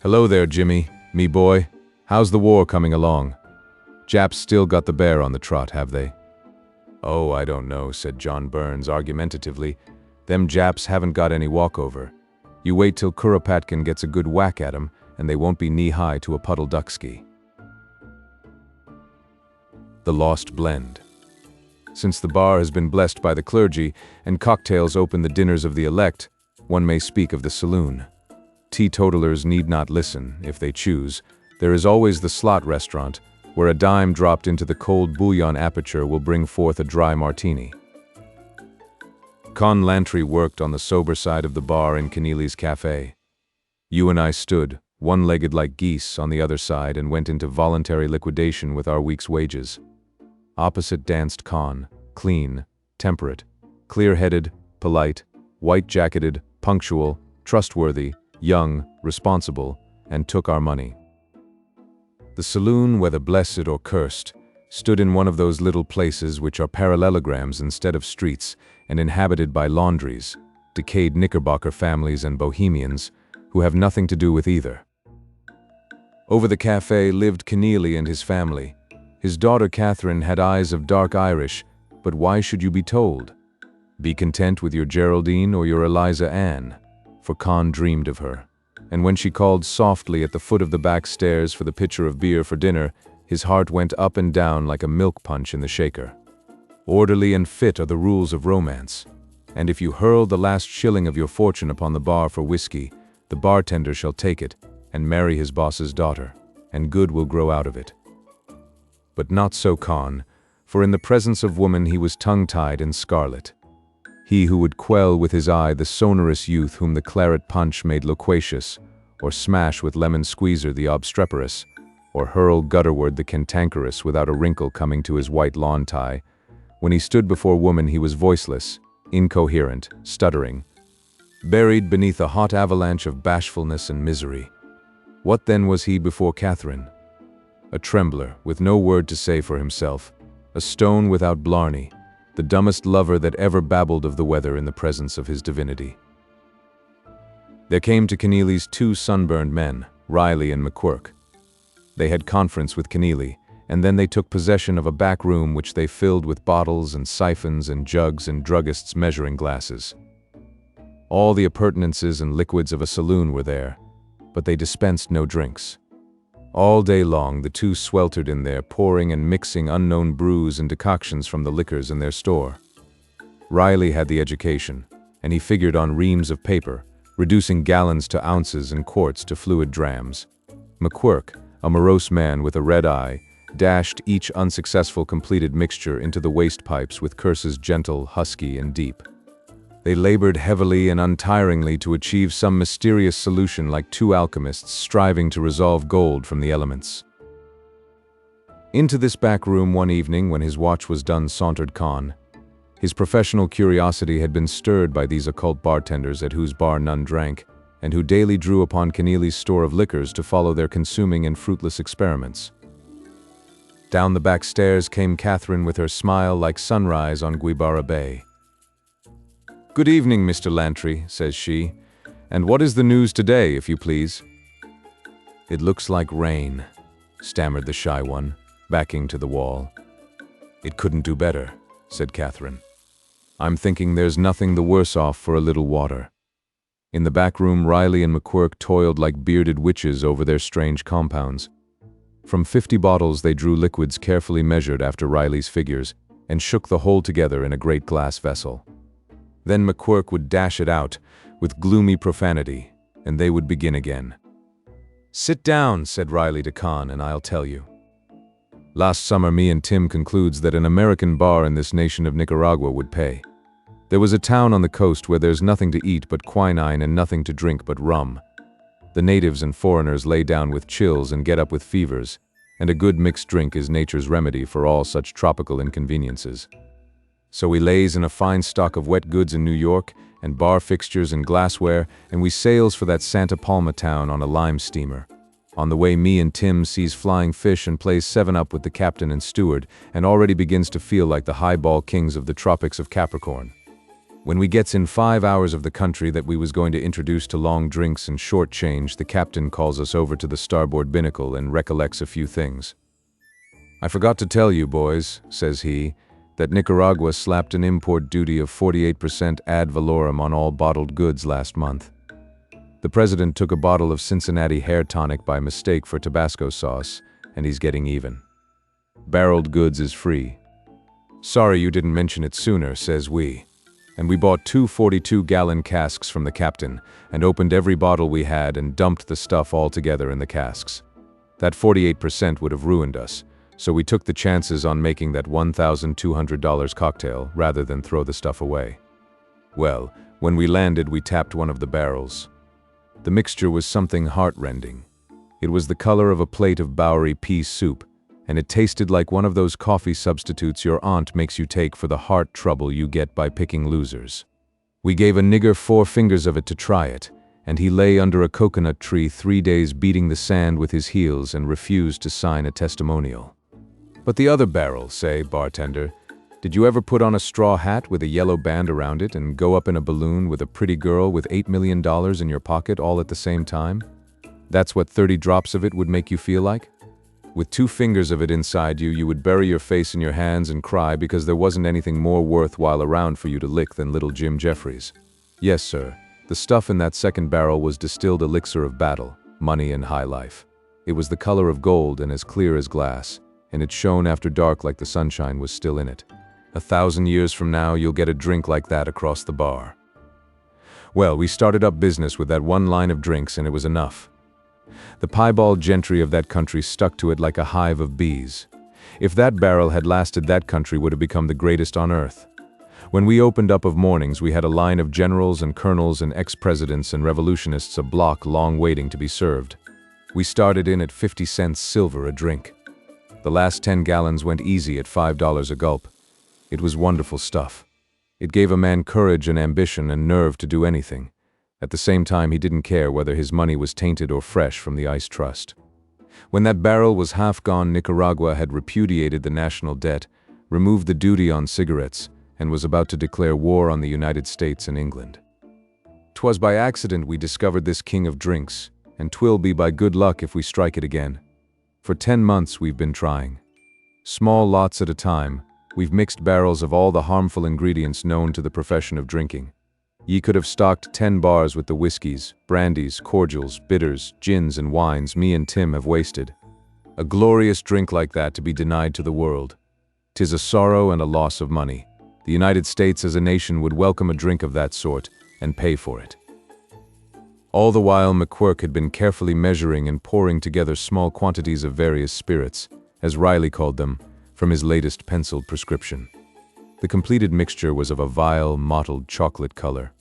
"Hello there, Jimmy, me boy. How's the war coming along? Japs still got the bear on the trot, have they?" "Oh, I don't know," said John Burns argumentatively. "Them Japs haven't got any walkover. You wait till Kuropatkin gets a good whack at 'em, and they won't be knee-high to a puddle duckski." The Lost Blend. Since the bar has been blessed by the clergy, and cocktails open the dinners of the elect, one may speak of the saloon. Teetotalers need not listen, if they choose. There is always the slot restaurant, where a dime dropped into the cold bouillon aperture will bring forth a dry martini. Con Lantry worked on the sober side of the bar in Keneally's cafe. You and I stood, one-legged like geese, on the other side and went into voluntary liquidation with our week's wages. Opposite danced Con, clean, temperate, clear-headed, polite, white-jacketed, punctual, trustworthy, young, responsible, and took our money. The saloon, whether blessed or cursed, stood in one of those little places which are parallelograms instead of streets and inhabited by laundries, decayed Knickerbocker families and bohemians who have nothing to do with either. Over the cafe lived Keneally and his family. His daughter Catherine had eyes of dark Irish, but why should you be told? Be content with your Geraldine or your Eliza Ann, for Con dreamed of her. And when she called softly at the foot of the back stairs for the pitcher of beer for dinner, his heart went up and down like a milk punch in the shaker. Orderly and fit are the rules of romance, and if you hurl the last shilling of your fortune upon the bar for whiskey, the bartender shall take it and marry his boss's daughter, and good will grow out of it. But not so Con, for in the presence of woman he was tongue-tied and scarlet. he who would quell with his eye the sonorous youth whom the claret punch made loquacious, or smash with lemon squeezer the obstreperous, or hurl gutterward the cantankerous without a wrinkle coming to his white lawn tie. When he stood before woman he was voiceless, incoherent, stuttering, buried beneath a hot avalanche of bashfulness and misery. What then was he before Catherine? A trembler, with no word to say for himself, a stone without blarney, the dumbest lover that ever babbled of the weather in the presence of his divinity. There came to Kenealy's two sunburned men, Riley and McQuirk. They had conference with Kenealy, and then they took possession of a back room which they filled with bottles and siphons and jugs and druggists' measuring glasses. All the appurtenances and liquids of a saloon were there, but they dispensed no drinks. All day long the two sweltered in there, pouring and mixing unknown brews and decoctions from the liquors in their store. Riley had the education, and he figured on reams of paper, reducing gallons to ounces and quarts to fluid drams. McQuirk, a morose man with a red eye, dashed each unsuccessful completed mixture into the waste pipes with curses gentle, husky, and deep. They labored heavily and untiringly to achieve some mysterious solution like two alchemists striving to resolve gold from the elements. Into this back room one evening when his watch was done sauntered Con. His professional curiosity had been stirred by these occult bartenders at whose bar none drank, and who daily drew upon Kenealy's store of liquors to follow their consuming and fruitless experiments. Down the back stairs came Catherine with her smile like sunrise on Guibara Bay. "Good evening, Mr. Lantry," says she, "and what is the news today, if you please?" "It looks like rain," stammered the shy one, backing to the wall. "It couldn't do better," said Catherine. "I'm thinking there's nothing the worse off for a little water." In the back room, Riley and McQuirk toiled like bearded witches over their strange compounds. From 50 bottles they drew liquids carefully measured after Riley's figures, and shook the whole together in a great glass vessel. Then McQuirk would dash it out, with gloomy profanity, and they would begin again. "Sit down," said Riley to Con, "and I'll tell you. Last summer me and Tim concludes that an American bar in this nation of Nicaragua would pay. There was a town on the coast where there's nothing to eat but quinine and nothing to drink but rum. The natives and foreigners lay down with chills and get up with fevers, and a good mixed drink is nature's remedy for all such tropical inconveniences. So we lays in a fine stock of wet goods in New York, and bar fixtures and glassware, and we sails for that Santa Palma town on a lime steamer. On the way me and Tim sees flying fish and plays 7-up with the captain and steward, and already begins to feel like the highball kings of the tropics of Capricorn. When we gets in 5 hours of the country that we was going to introduce to long drinks and short change, the captain calls us over to the starboard binnacle and recollects a few things. "I forgot to tell you, boys," says he, "that Nicaragua slapped an import duty of 48% ad valorem on all bottled goods last month. The president took a bottle of Cincinnati hair tonic by mistake for Tabasco sauce, and he's getting even. Barreled goods is free. Sorry you didn't mention it sooner," says we. And we bought 2 42-gallon casks from the captain, and opened every bottle we had and dumped the stuff all together in the casks. That 48% would have ruined us, so we took the chances on making that $1,200 cocktail rather than throw the stuff away. Well, when we landed we tapped one of the barrels. The mixture was something heart-rending. It was the color of a plate of Bowery pea soup, and it tasted like one of those coffee substitutes your aunt makes you take for the heart trouble you get by picking losers. We gave a nigger 4 fingers of it to try it, and he lay under a coconut tree 3 days beating the sand with his heels and refused to sign a testimonial. "But the other barrel, say, bartender, did you ever put on a straw hat with a yellow band around it and go up in a balloon with a pretty girl with $8 million in your pocket all at the same time? That's what 30 drops of it would make you feel like? With 2 fingers of it inside you, you would bury your face in your hands and cry because there wasn't anything more worthwhile around for you to lick than little Jim Jeffries. Yes, sir, the stuff in that second barrel was distilled elixir of battle, money, and high life. It was the color of gold and as clear as glass, and it shone after dark like the sunshine was still in it. 1,000 years from now, you'll get a drink like that across the bar." Well, we started up business with that one line of drinks, and it was enough. The piebald gentry of that country stuck to it like a hive of bees. If that barrel had lasted, that country would have become the greatest on earth. When we opened up of mornings, we had a line of generals and colonels and ex-presidents and revolutionists a block long waiting to be served. We started in at 50 cents silver a drink. The last 10 gallons went easy at $5 a gulp. It was wonderful stuff. It gave a man courage and ambition and nerve to do anything. At the same time, he didn't care whether his money was tainted or fresh from the ice trust. When that barrel was half gone, Nicaragua had repudiated the national debt, removed the duty on cigarettes, and was about to declare war on the United States and England. 'Twas by accident we discovered this king of drinks, and 'twill be by good luck if we strike it again. For 10 months we've been trying. Small lots at a time, we've mixed barrels of all the harmful ingredients known to the profession of drinking. Ye could have stocked 10 bars with the whiskies, brandies, cordials, bitters, gins, and wines me and Tim have wasted. A glorious drink like that to be denied to the world. 'Tis a sorrow and a loss of money. The United States as a nation would welcome a drink of that sort and pay for it. All the while McQuirk had been carefully measuring and pouring together small quantities of various spirits, as Riley called them, from his latest penciled prescription. The completed mixture was of a vile, mottled chocolate color.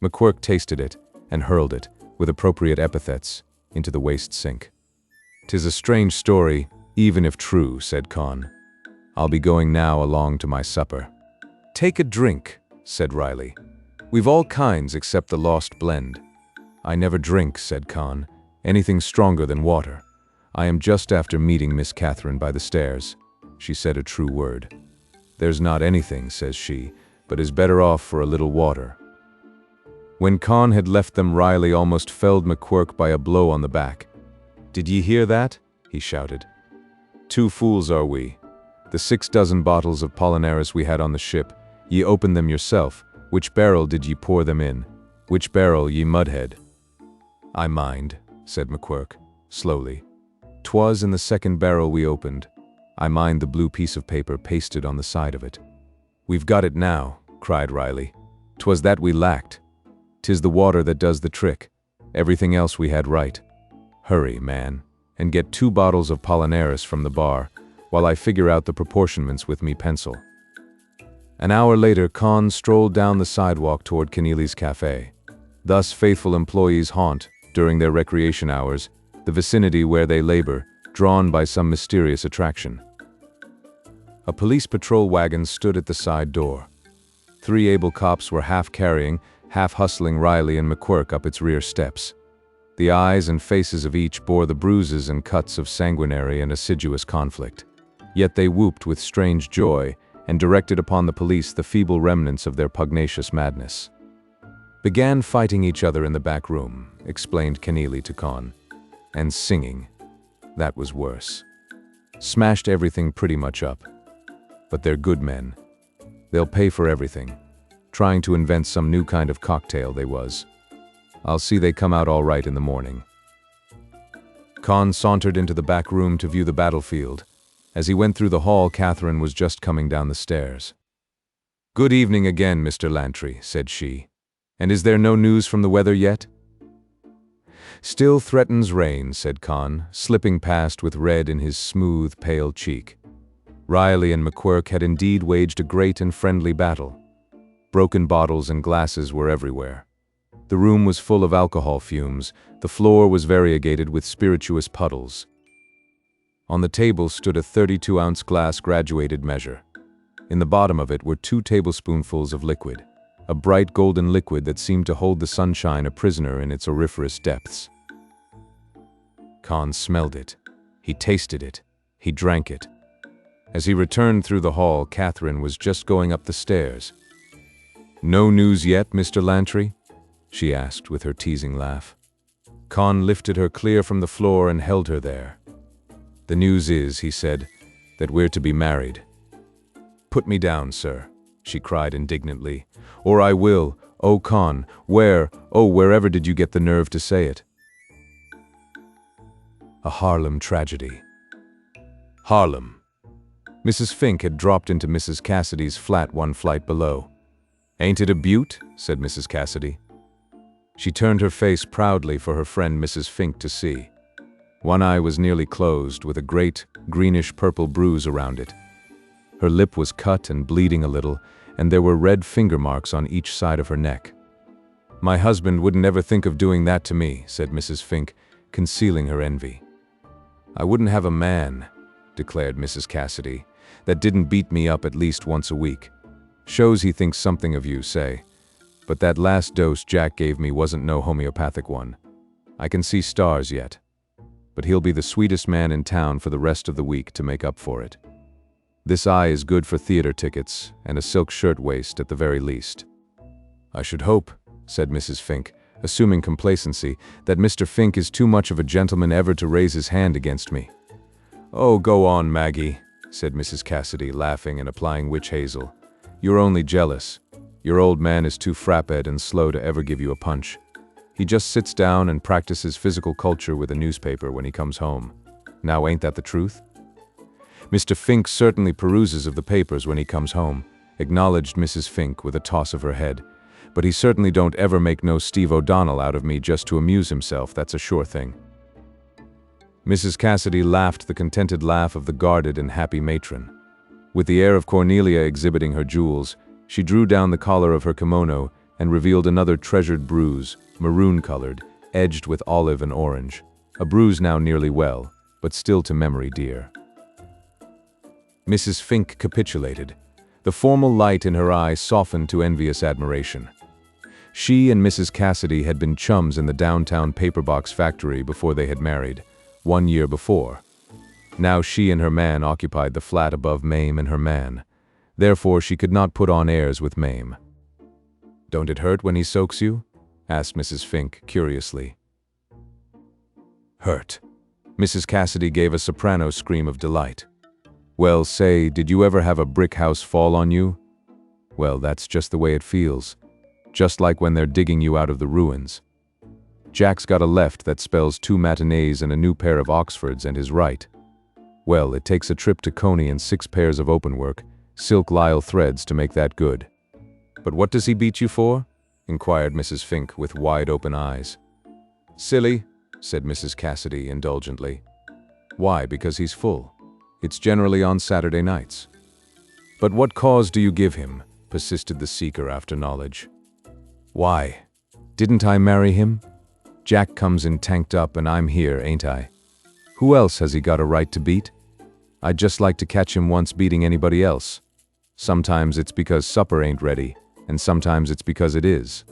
McQuirk tasted it and hurled it, with appropriate epithets, into the waste sink. "'Tis a strange story, even if true," said Con. "I'll be going now along to my supper." "Take a drink," said Riley. "We've all kinds except the lost blend." "I never drink," said Con, "anything stronger than water. I am just after meeting Miss Catherine by the stairs." She said a true word. "There's not anything," says she, "but is better off for a little water." When Con had left them, Riley almost felled McQuirk by a blow on the back. "Did ye hear that?" he shouted. "Two fools are we. The 6 dozen bottles of Apollinaris we had on the ship, ye opened them yourself. Which barrel did ye pour them in? Which barrel, ye mudhead?" "I mind," said McQuirk, slowly. "'Twas in the second barrel we opened. I mind the blue piece of paper pasted on the side of it." "We've got it now," cried Riley. "'Twas that we lacked. 'Tis the water that does the trick. Everything else we had right. Hurry, man, and get 2 bottles of Apollinaris from the bar, while I figure out the proportionments with me pencil." An hour later, Con strolled down the sidewalk toward Keneally's cafe. Thus faithful employees haunt, during their recreation hours, the vicinity where they labor, drawn by some mysterious attraction. A police patrol wagon stood at the side door. 3 able cops were half carrying, half hustling Riley and McQuirk up its rear steps. The eyes and faces of each bore the bruises and cuts of sanguinary and assiduous conflict. Yet they whooped with strange joy and directed upon the police the feeble remnants of their pugnacious madness. "Began fighting each other in the back room," explained Keneally to Con. "And singing. That was worse. Smashed everything pretty much up. But they're good men. They'll pay for everything. Trying to invent some new kind of cocktail they was. I'll see they come out all right in the morning." Con sauntered into the back room to view the battlefield. As he went through the hall, Catherine was just coming down the stairs. "Good evening again, Mr. Lantry," said she. "And is there no news from the weather yet?" "Still threatens rain," said Con, slipping past with red in his smooth, pale cheek. Riley and McQuirk had indeed waged a great and friendly battle. Broken bottles and glasses were everywhere. The room was full of alcohol fumes. The floor was variegated with spirituous puddles. On the table stood a 32-ounce glass graduated measure. In the bottom of it were 2 tablespoonfuls of liquid, a bright golden liquid that seemed to hold the sunshine a prisoner in its auriferous depths. Con smelled it. He tasted it. He drank it. As he returned through the hall, Catherine was just going up the stairs. "No news yet, Mr. Lantry?" she asked with her teasing laugh. Con lifted her clear from the floor and held her there. "The news is," he said, "that we're to be married." "Put me down, sir," she cried indignantly, "or I will. Oh, Con, wherever did you get the nerve to say it?" A Harlem tragedy. Harlem. Mrs. Fink had dropped into Mrs. Cassidy's flat 1 flight below. "Ain't it a beaut?" said Mrs. Cassidy. She turned her face proudly for her friend Mrs. Fink to see. One eye was nearly closed, with a great, greenish-purple bruise around it. Her lip was cut and bleeding a little, and there were red finger marks on each side of her neck. "My husband would never think of doing that to me," said Mrs. Fink, concealing her envy. "I wouldn't have a man," declared Mrs. Cassidy, "that didn't beat me up at least once a week. Shows he thinks something of you, say. But that last dose Jack gave me wasn't no homeopathic one. I can see stars yet. But he'll be the sweetest man in town for the rest of the week to make up for it. This eye is good for theater tickets and a silk shirtwaist at the very least." "I should hope," said Mrs. Fink, assuming complacency, "that Mr. Fink is too much of a gentleman ever to raise his hand against me." "Oh, go on, Maggie," said Mrs. Cassidy, laughing and applying witch hazel. "You're only jealous. Your old man is too frapped and slow to ever give you a punch. He just sits down and practices physical culture with a newspaper when he comes home. Now ain't that the truth?" "Mr. Fink certainly peruses of the papers when he comes home," acknowledged Mrs. Fink with a toss of her head. "But he certainly don't ever make no Steve O'Donnell out of me just to amuse himself, that's a sure thing." Mrs. Cassidy laughed the contented laugh of the guarded and happy matron. With the air of Cornelia exhibiting her jewels, she drew down the collar of her kimono and revealed another treasured bruise, maroon-colored, edged with olive and orange. A bruise now nearly well, but still to memory dear. Mrs. Fink capitulated. The formal light in her eye softened to envious admiration. She and Mrs. Cassidy had been chums in the downtown paperbox factory before they had married, 1 year before. Now she and her man occupied the flat above Mame and her man. Therefore she could not put on airs with Mame. "Don't it hurt when he soaks you?" asked Mrs. Fink curiously. "Hurt." Mrs. Cassidy gave a soprano scream of delight. "Well, say, did you ever have a brick house fall on you? Well, that's just the way it feels. Just like when they're digging you out of the ruins. Jack's got a left that spells 2 matinees and a new pair of Oxfords and his right. Well, it takes a trip to Coney and 6 pairs of openwork, silk lisle threads to make that good." "But what does he beat you for?" inquired Mrs. Fink with wide-open eyes. "Silly," said Mrs. Cassidy indulgently. "Why, because he's full. It's generally on Saturday nights." "But what cause do you give him?" persisted the seeker after knowledge. "Why, didn't I marry him? Jack comes in tanked up and I'm here, ain't I? Who else has he got a right to beat? I'd just like to catch him once beating anybody else. Sometimes it's because supper ain't ready, and sometimes it's because it is.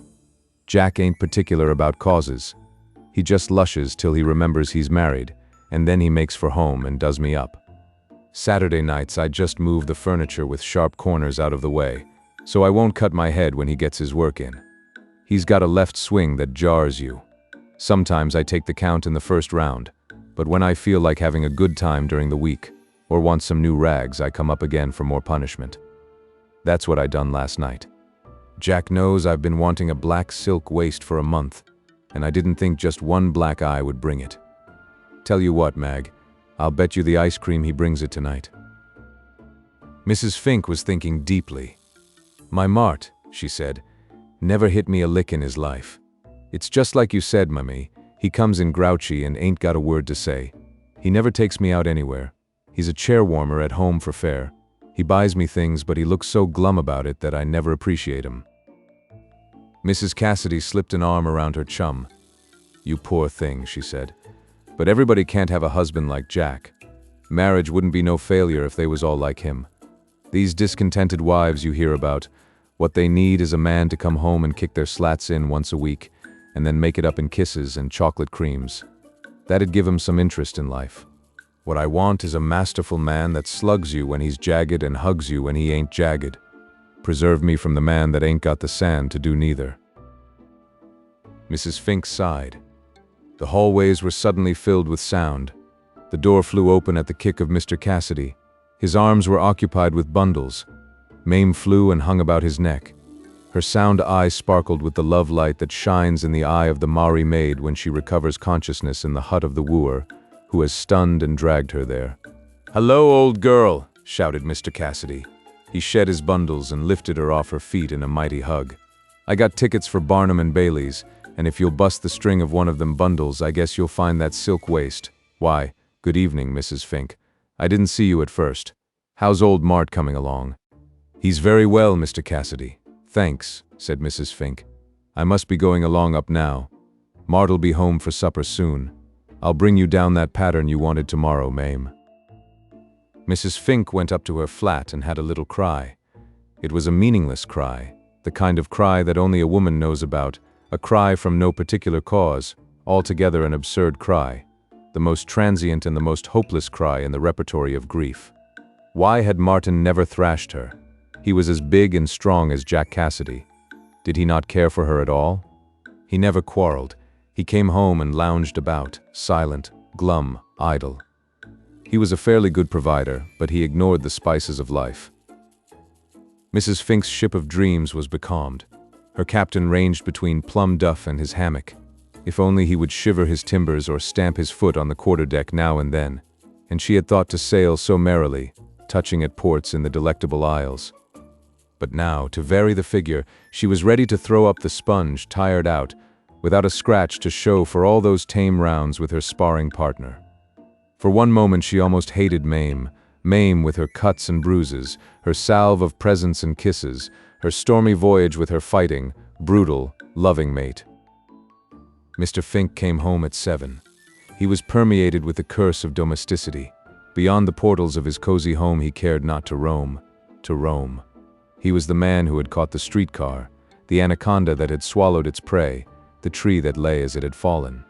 Jack ain't particular about causes. He just lushes till he remembers he's married, and then he makes for home and does me up. Saturday nights I just move the furniture with sharp corners out of the way, so I won't cut my head when he gets his work in. He's got a left swing that jars you. Sometimes I take the count in the first round, but when I feel like having a good time during the week, or want some new rags, I come up again for more punishment. That's what I done last night. Jack knows I've been wanting a black silk waist for a month, and I didn't think just one black eye would bring it. Tell you what, Mag, I'll bet you the ice cream he brings it tonight." Mrs. Fink was thinking deeply. "My Mart," she said, "never hit me a lick in his life. It's just like you said, Mummy, he comes in grouchy and ain't got a word to say. He never takes me out anywhere. He's a chair warmer at home for fare. He buys me things, but he looks so glum about it that I never appreciate him." Mrs. Cassidy slipped an arm around her chum. "You poor thing," she said. "But everybody can't have a husband like Jack. Marriage wouldn't be no failure if they was all like him. These discontented wives you hear about, what they need is a man to come home and kick their slats in once a week, and then make it up in kisses and chocolate creams. That'd give 'em some interest in life. What I want is a masterful man that slugs you when he's jagged and hugs you when he ain't jagged. Preserve me from the man that ain't got the sand to do neither." Mrs. Fink sighed. The hallways were suddenly filled with sound. The door flew open at the kick of Mr. Cassidy. His arms were occupied with bundles. Mame flew and hung about his neck. Her sound eyes sparkled with the love light that shines in the eye of the Maori maid when she recovers consciousness in the hut of the wooer, who has stunned and dragged her there. "Hello, old girl," shouted Mr. Cassidy. He shed his bundles and lifted her off her feet in a mighty hug. "I got tickets for Barnum and Bailey's, and if you'll bust the string of one of them bundles, I guess you'll find that silk waist. Why, good evening, Mrs. Fink. I didn't see you at first. How's old Mart coming along?" "He's very well, Mr. Cassidy. Thanks," said Mrs. Fink. "I must be going along up now. Mart'll be home for supper soon. I'll bring you down that pattern you wanted tomorrow, Mame." Mrs. Fink went up to her flat and had a little cry. It was a meaningless cry, the kind of cry that only a woman knows about, a cry from no particular cause, altogether an absurd cry, the most transient and the most hopeless cry in the repertory of grief. Why had Martin never thrashed her? He was as big and strong as Jack Cassidy. Did he not care for her at all? He never quarreled. He came home and lounged about, silent, glum, idle. He was a fairly good provider, but he ignored the spices of life. Mrs. Fink's ship of dreams was becalmed. Her captain ranged between Plum Duff and his hammock. If only he would shiver his timbers or stamp his foot on the quarterdeck now and then. And she had thought to sail so merrily, touching at ports in the delectable isles. But now, to vary the figure, she was ready to throw up the sponge, tired out, without a scratch to show for all those tame rounds with her sparring partner. For one moment she almost hated Mame with her cuts and bruises, her salve of presents and kisses, her stormy voyage with her fighting, brutal, loving mate. Mr. Fink came home at 7. He was permeated with the curse of domesticity. Beyond the portals of his cozy home he cared not to roam. He was the man who had caught the streetcar, the anaconda that had swallowed its prey, the tree that lay as it had fallen.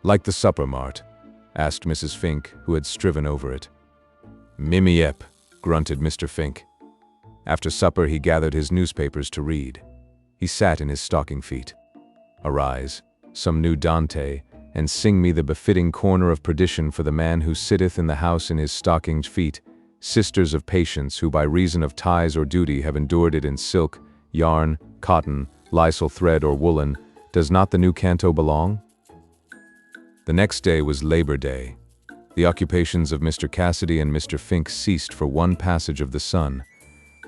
"Like the supper, Mart?" asked Mrs. Fink, who had striven over it. "Mimmy yep," grunted Mr. Fink. After supper he gathered his newspapers to read. He sat in his stocking feet. "Arise, some new Dante, and sing me the befitting corner of perdition for the man who sitteth in the house in his stockinged feet, sisters of patience who by reason of ties or duty have endured it in silk, yarn, cotton, lisle thread or woolen. Does not the new canto belong?" The next day was Labor Day. The occupations of Mr. Cassidy and Mr. Fink ceased for one passage of the sun.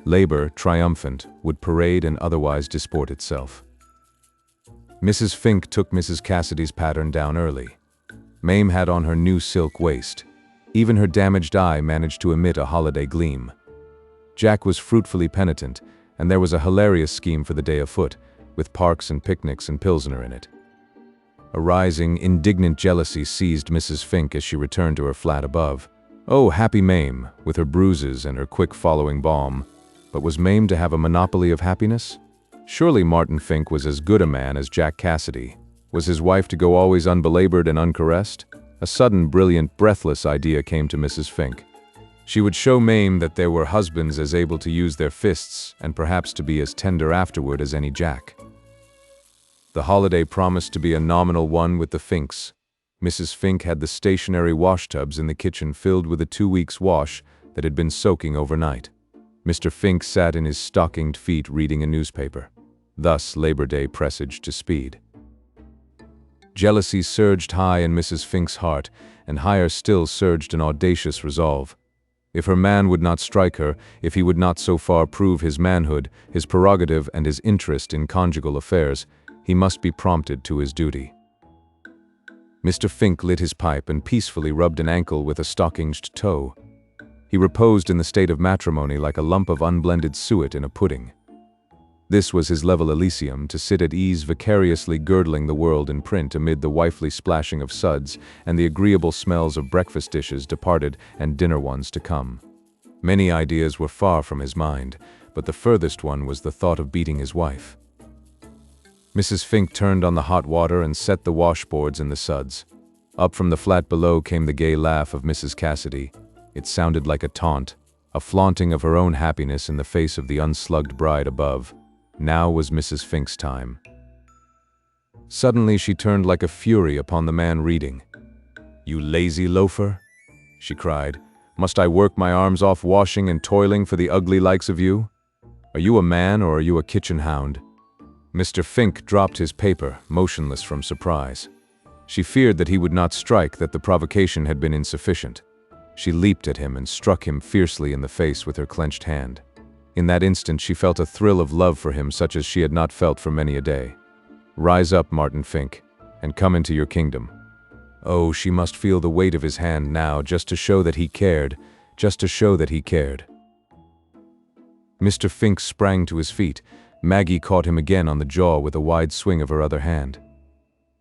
Labor, triumphant, would parade and otherwise disport itself. Mrs. Fink took Mrs. Cassidy's pattern down early. Mame had on her new silk waist. Even her damaged eye managed to emit a holiday gleam. Jack was fruitfully penitent, and there was a hilarious scheme for the day afoot, with parks and picnics and Pilsner in it. A rising, indignant jealousy seized Mrs. Fink as she returned to her flat above. Oh, happy Mame, with her bruises and her quick-following balm. But was Mame to have a monopoly of happiness? Surely Martin Fink was as good a man as Jack Cassidy. Was his wife to go always unbelabored and uncaressed? A sudden, brilliant, breathless idea came to Mrs. Fink. She would show Mame that there were husbands as able to use their fists and perhaps to be as tender afterward as any Jack. The holiday promised to be a nominal one with the Finks. Mrs. Fink had the stationary washtubs in the kitchen filled with a 2 weeks' wash that had been soaking overnight. Mr. Fink sat in his stockinged feet reading a newspaper. Thus Labor Day presaged to speed. Jealousy surged high in Mrs. Fink's heart, and higher still surged an audacious resolve. If her man would not strike her, if he would not so far prove his manhood, his prerogative and his interest in conjugal affairs, he must be prompted to his duty. Mr. Fink lit his pipe and peacefully rubbed an ankle with a stockinged toe. He reposed in the state of matrimony like a lump of unblended suet in a pudding. This was his level Elysium, to sit at ease vicariously girdling the world in print amid the wifely splashing of suds and the agreeable smells of breakfast dishes departed and dinner ones to come. Many ideas were far from his mind, but the furthest one was the thought of beating his wife. Mrs. Fink turned on the hot water and set the washboards in the suds. Up from the flat below came the gay laugh of Mrs. Cassidy. It sounded like a taunt, a flaunting of her own happiness in the face of the unslugged bride above. Now was Mrs. Fink's time. Suddenly she turned like a fury upon the man reading. "You lazy loafer," she cried. "Must I work my arms off washing and toiling for the ugly likes of you? Are you a man or are you a kitchen hound?" Mr. Fink dropped his paper, motionless from surprise. She feared that he would not strike, that the provocation had been insufficient. She leaped at him and struck him fiercely in the face with her clenched hand. In that instant she felt a thrill of love for him such as she had not felt for many a day. "Rise up, Martin Fink, and come into your kingdom." Oh, she must feel the weight of his hand now, just to show that he cared, just to show that he cared. Mr. Fink sprang to his feet. Maggie caught him again on the jaw with a wide swing of her other hand.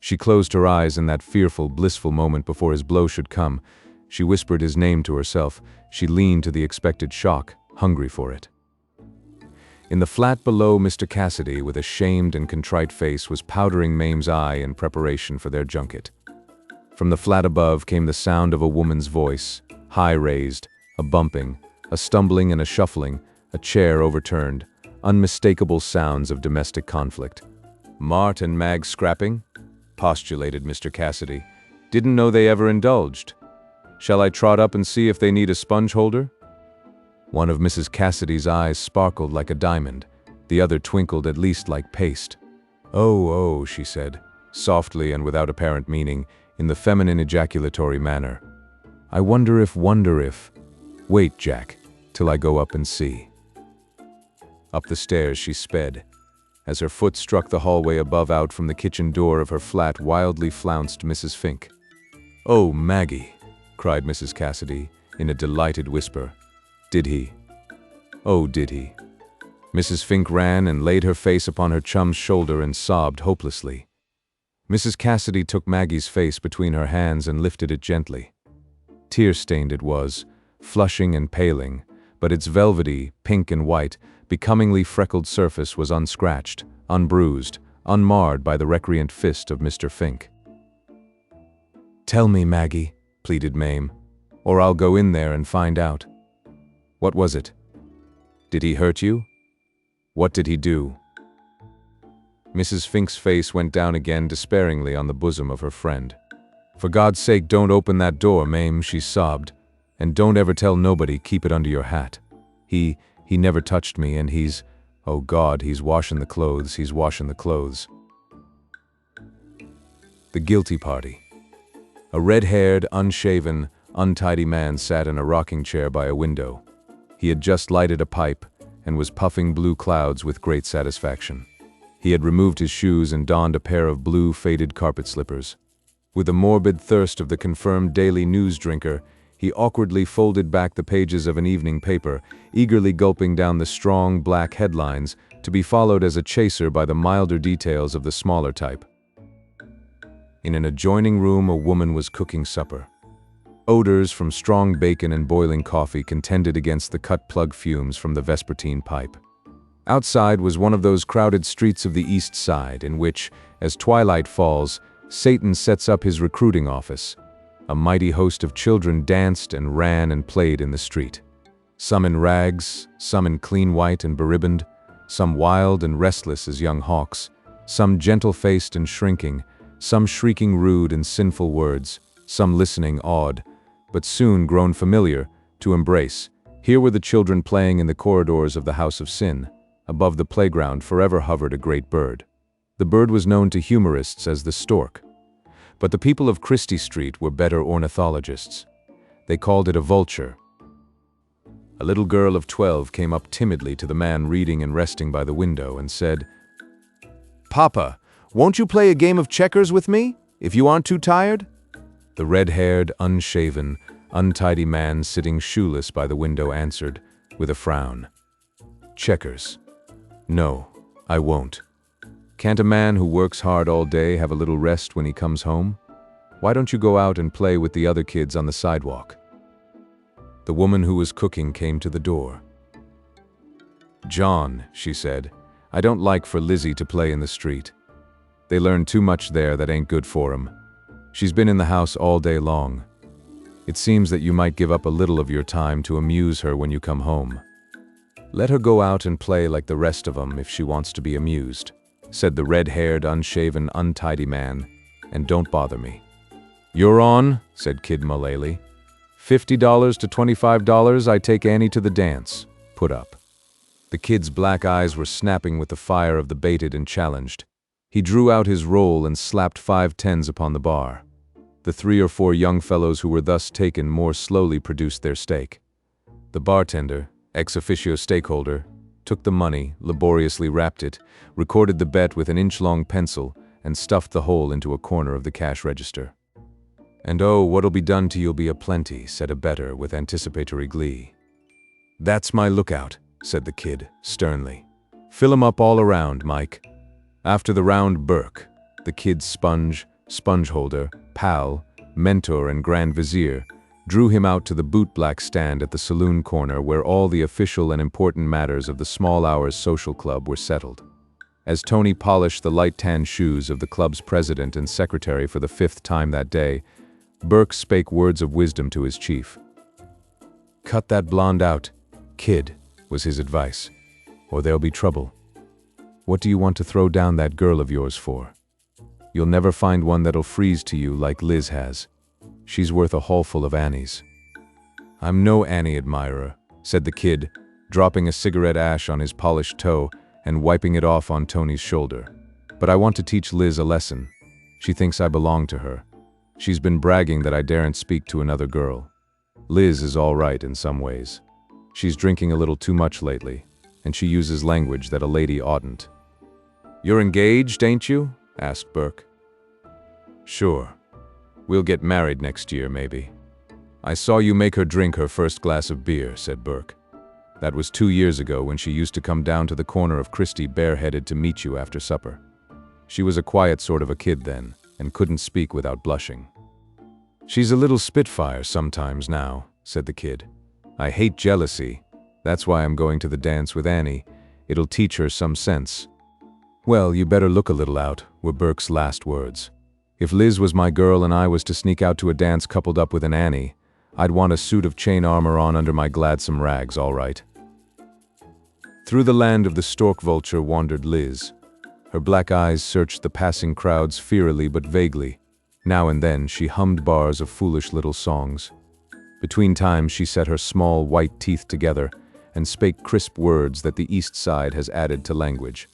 She closed her eyes in that fearful, blissful moment before his blow should come. She whispered his name to herself. She leaned to the expected shock, hungry for it. In the flat below, Mr. Cassidy, with a shamed and contrite face, was powdering Mame's eye in preparation for their junket. From the flat above came the sound of a woman's voice, high-raised, a bumping, a stumbling and a shuffling, a chair overturned, unmistakable sounds of domestic conflict. "Mart and Mag scrapping?" postulated Mr. Cassidy. "Didn't know they ever indulged. Shall I trot up and see if they need a sponge holder?" One of Mrs. Cassidy's eyes sparkled like a diamond, the other twinkled at least like paste. "Oh," she said, softly and without apparent meaning, in the feminine ejaculatory manner. I wonder if. Wait, Jack, till I go up and see." Up the stairs she sped. As her foot struck the hallway above, out from the kitchen door of her flat wildly flounced Mrs. Fink. "Oh, Maggie," cried Mrs. Cassidy, in a delighted whisper. "Did he? Oh, did he?" Mrs. Fink ran and laid her face upon her chum's shoulder and sobbed hopelessly. Mrs. Cassidy took Maggie's face between her hands and lifted it gently. Tear-stained it was, flushing and paling, but its velvety, pink and white, becomingly freckled surface was unscratched, unbruised, unmarred by the recreant fist of Mr. Fink. "Tell me, Maggie," pleaded Mame, "or I'll go in there and find out. What was it? Did he hurt you? What did he do?" Mrs. Fink's face went down again despairingly on the bosom of her friend. "For God's sake, don't open that door, Mame," she sobbed. "And don't ever tell nobody, keep it under your hat. He never touched me, and oh God, he's washing the clothes, he's washing the clothes." The guilty party. A red-haired, unshaven, untidy man sat in a rocking chair by a window. He had just lighted a pipe and was puffing blue clouds with great satisfaction. He had removed his shoes and donned a pair of blue, faded carpet slippers. With the morbid thirst of the confirmed daily news drinker, he awkwardly folded back the pages of an evening paper, eagerly gulping down the strong, black headlines, to be followed as a chaser by the milder details of the smaller type. In an adjoining room, a woman was cooking supper. Odors from strong bacon and boiling coffee contended against the cut-plug fumes from the vespertine pipe. Outside was one of those crowded streets of the East Side in which, as twilight falls, Satan sets up his recruiting office. A mighty host of children danced and ran and played in the street. Some in rags, some in clean white and beribboned, some wild and restless as young hawks, some gentle-faced and shrinking, some shrieking rude and sinful words, some listening awed, but soon grown familiar, to embrace. Here were the children playing in the corridors of the house of sin. Above the playground forever hovered a great bird. The bird was known to humorists as the stork. But the people of Christie Street were better ornithologists. They called it a vulture. A little girl of 12 came up timidly to the man reading and resting by the window and said, "Papa, won't you play a game of checkers with me, if you aren't too tired?" The red-haired, unshaven, untidy man sitting shoeless by the window answered, with a frown, "Checkers? No, I won't. Can't a man who works hard all day have a little rest when he comes home? Why don't you go out and play with the other kids on the sidewalk?" The woman who was cooking came to the door. "John," she said, "I don't like for Lizzie to play in the street. They learn too much there that ain't good for 'em. She's been in the house all day long. It seems that you might give up a little of your time to amuse her when you come home. Let her go out and play like the rest of 'em if she wants to be amused," said the red-haired, unshaven, untidy man, "and don't bother me." "You're on," said Kid Mullally. $50 to $25, I take Annie to the dance. Put up." The kid's black eyes were snapping with the fire of the baited and challenged. He drew out his roll and slapped 5 tens upon the bar. The 3 or 4 young fellows who were thus taken more slowly produced their stake. The bartender, ex officio stakeholder, took the money, laboriously wrapped it, recorded the bet with an inch-long pencil, and stuffed the whole into a corner of the cash register. "And oh, what'll be done to you'll be a plenty," said a bettor with anticipatory glee. "That's my lookout," said the kid, sternly. "Fill 'em up all around, Mike." After the round, Burke, the kid's sponge holder, pal, mentor, and grand vizier, drew him out to the bootblack stand at the saloon corner where all the official and important matters of the Small Hours Social Club were settled. As Tony polished the light tan shoes of the club's president and secretary for the 5th time that day, Burke spake words of wisdom to his chief. "Cut that blonde out, kid," was his advice, "or there'll be trouble. What do you want to throw down that girl of yours for? You'll never find one that'll freeze to you like Liz has. She's worth a haulful of Annies." "I'm no Annie admirer," said the kid, dropping a cigarette ash on his polished toe and wiping it off on Tony's shoulder. "But I want to teach Liz a lesson. She thinks I belong to her. She's been bragging that I daren't speak to another girl. Liz is all right in some ways. She's drinking a little too much lately, and she uses language that a lady oughtn't." "You're engaged, ain't you?" asked Burke. "Sure. We'll get married next year, maybe." "I saw you make her drink her first glass of beer," said Burke. "That was 2 years ago when she used to come down to the corner of Christie bareheaded to meet you after supper. She was a quiet sort of a kid then, and couldn't speak without blushing." "She's a little spitfire sometimes now," said the kid. "I hate jealousy. That's why I'm going to the dance with Annie. It'll teach her some sense." "Well, you better look a little out," were Burke's last words. "If Liz was my girl and I was to sneak out to a dance coupled up with an Annie, I'd want a suit of chain armor on under my gladsome rags, all right." Through the land of the stork vulture wandered Liz. Her black eyes searched the passing crowds fearily but vaguely. Now and then she hummed bars of foolish little songs. Between times she set her small white teeth together and spake crisp words that the East Side has added to language.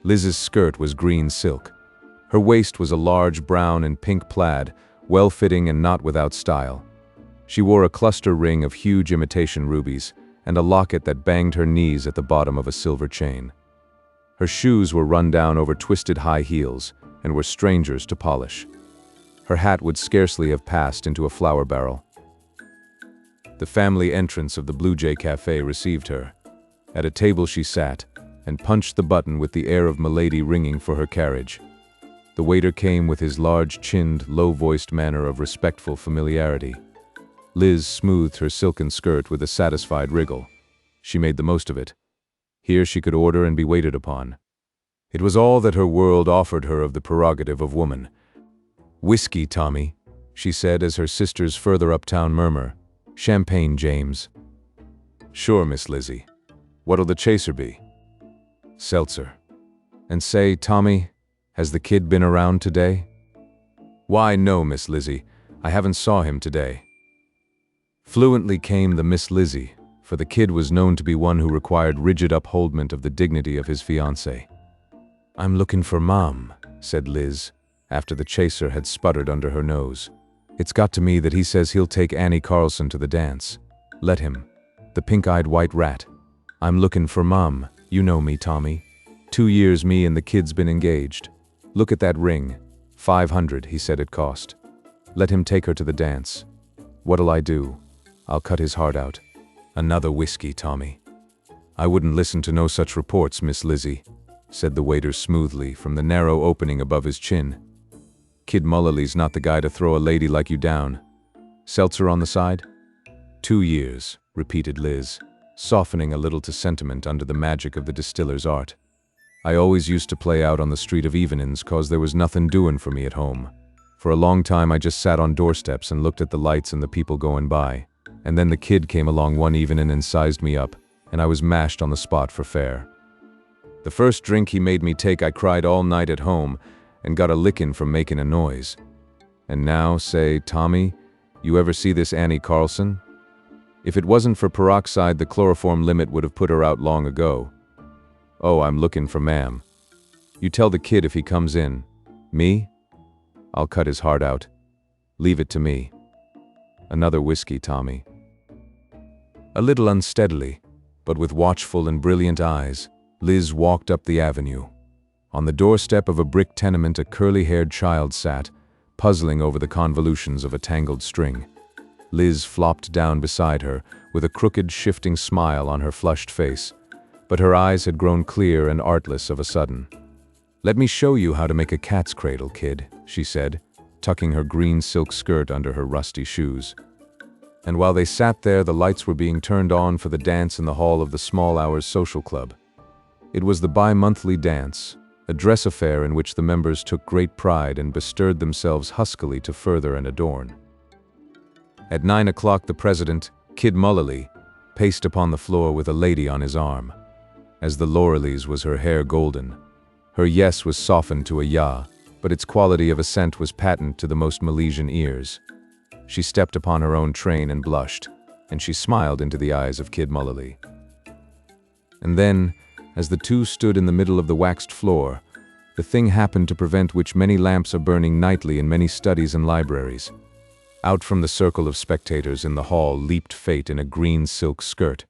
Liz's skirt was green silk. Her waist was a large brown and pink plaid, well-fitting and not without style. She wore a cluster ring of huge imitation rubies, and a locket that banged her knees at the bottom of a silver chain. Her shoes were run down over twisted high heels, and were strangers to polish. Her hat would scarcely have passed into a flour barrel. The family entrance of the Blue Jay Cafe received her. At a table she sat, and punched the button with the air of milady ringing for her carriage. The waiter came with his large-chinned, low-voiced manner of respectful familiarity. Liz smoothed her silken skirt with a satisfied wriggle. She made the most of it. Here she could order and be waited upon. It was all that her world offered her of the prerogative of woman. "Whiskey, Tommy," she said as her sisters further uptown murmur. "Champagne, James." "Sure, Miss Lizzie. What'll the chaser be?" "Seltzer. And say, Tommy, has the kid been around today?" "Why, no, Miss Lizzie. I haven't saw him today." Fluently came the Miss Lizzie, for the kid was known to be one who required rigid upholdment of the dignity of his fiancée. "I'm looking for Mom," said Liz, after the chaser had sputtered under her nose. "It's got to me that he says he'll take Annie Carlson to the dance. Let him. The pink-eyed white rat. I'm looking for Mom. You know me, Tommy. 2 years me and the kid's been engaged. Look at that ring. 500, he said it cost. Let him take her to the dance. What'll I do? I'll cut his heart out. Another whiskey, Tommy." "I wouldn't listen to no such reports, Miss Lizzie," said the waiter smoothly from the narrow opening above his chin. "Kid Mullerly's not the guy to throw a lady like you down. Seltzer on the side?" 2 years, repeated Liz, softening a little to sentiment under the magic of the distiller's art. "I always used to play out on the street of evenin's 'cause there was nothing doing for me at home. For a long time I just sat on doorsteps and looked at the lights and the people going by. And then the kid came along one evening and sized me up, and I was mashed on the spot for fair. The first drink he made me take I cried all night at home and got a licking from making a noise. And now, say, Tommy, you ever see this Annie Carlson? If it wasn't for peroxide, the chloroform limit would have put her out long ago. Oh, I'm looking for Ma'am. You tell the kid if he comes in. Me? I'll cut his heart out. Leave it to me. Another whiskey, Tommy." A little unsteadily, but with watchful and brilliant eyes, Liz walked up the avenue. On the doorstep of a brick tenement a curly-haired child sat, puzzling over the convolutions of a tangled string. Liz flopped down beside her, with a crooked, shifting smile on her flushed face, but her eyes had grown clear and artless of a sudden. "Let me show you how to make a cat's cradle, kid," she said, tucking her green silk skirt under her rusty shoes. And while they sat there, the lights were being turned on for the dance in the hall of the Small Hours Social Club. It was the bi-monthly dance, a dress affair in which the members took great pride and bestirred themselves huskily to further and adorn. At 9 o'clock, the president, Kid Mullally, paced upon the floor with a lady on his arm. As the Laurelies was her hair golden. Her yes was softened to a ya, but its quality of assent was patent to the most Milesian ears. She stepped upon her own train and blushed, and she smiled into the eyes of Kid Mullally. And then, as the two stood in the middle of the waxed floor, the thing happened to prevent which many lamps are burning nightly in many studies and libraries. Out from the circle of spectators in the hall leaped Fate in a green silk skirt,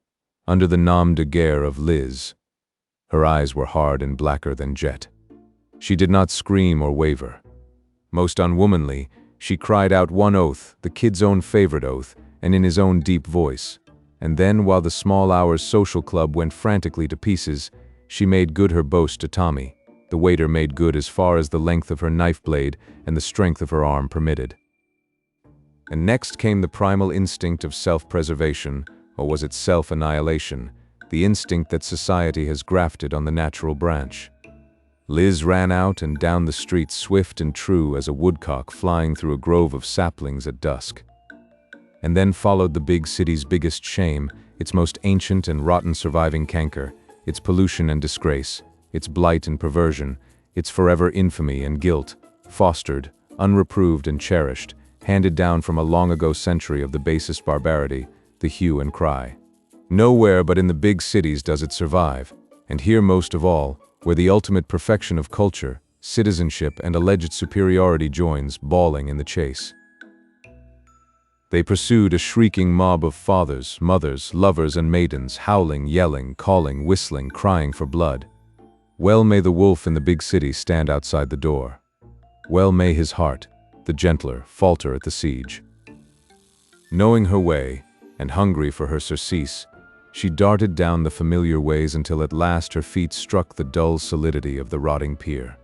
under the nom de guerre of Liz. Her eyes were hard and blacker than jet. She did not scream or waver. Most unwomanly, she cried out one oath, the kid's own favorite oath, and in his own deep voice. And then, while the Small Hours Social Club went frantically to pieces, she made good her boast to Tommy. The waiter made good as far as the length of her knife blade and the strength of her arm permitted. And next came the primal instinct of self-preservation, or was it self-annihilation, the instinct that society has grafted on the natural branch. Liz ran out and down the street swift and true as a woodcock flying through a grove of saplings at dusk. And then followed the big city's biggest shame, its most ancient and rotten surviving canker, its pollution and disgrace, its blight and perversion, its forever infamy and guilt, fostered, unreproved and cherished, handed down from a long-ago century of the basest barbarity, the hue and cry. Nowhere but in the big cities does it survive, and here most of all, where the ultimate perfection of culture, citizenship, and alleged superiority joins, bawling in the chase. They pursued a shrieking mob of fathers, mothers, lovers, and maidens, howling, yelling, calling, whistling, crying for blood. Well may the wolf in the big city stand outside the door. Well may his heart, the gentler, falter at the siege. Knowing her way, and hungry for her surcease, she darted down the familiar ways until at last her feet struck the dull solidity of the rotting pier.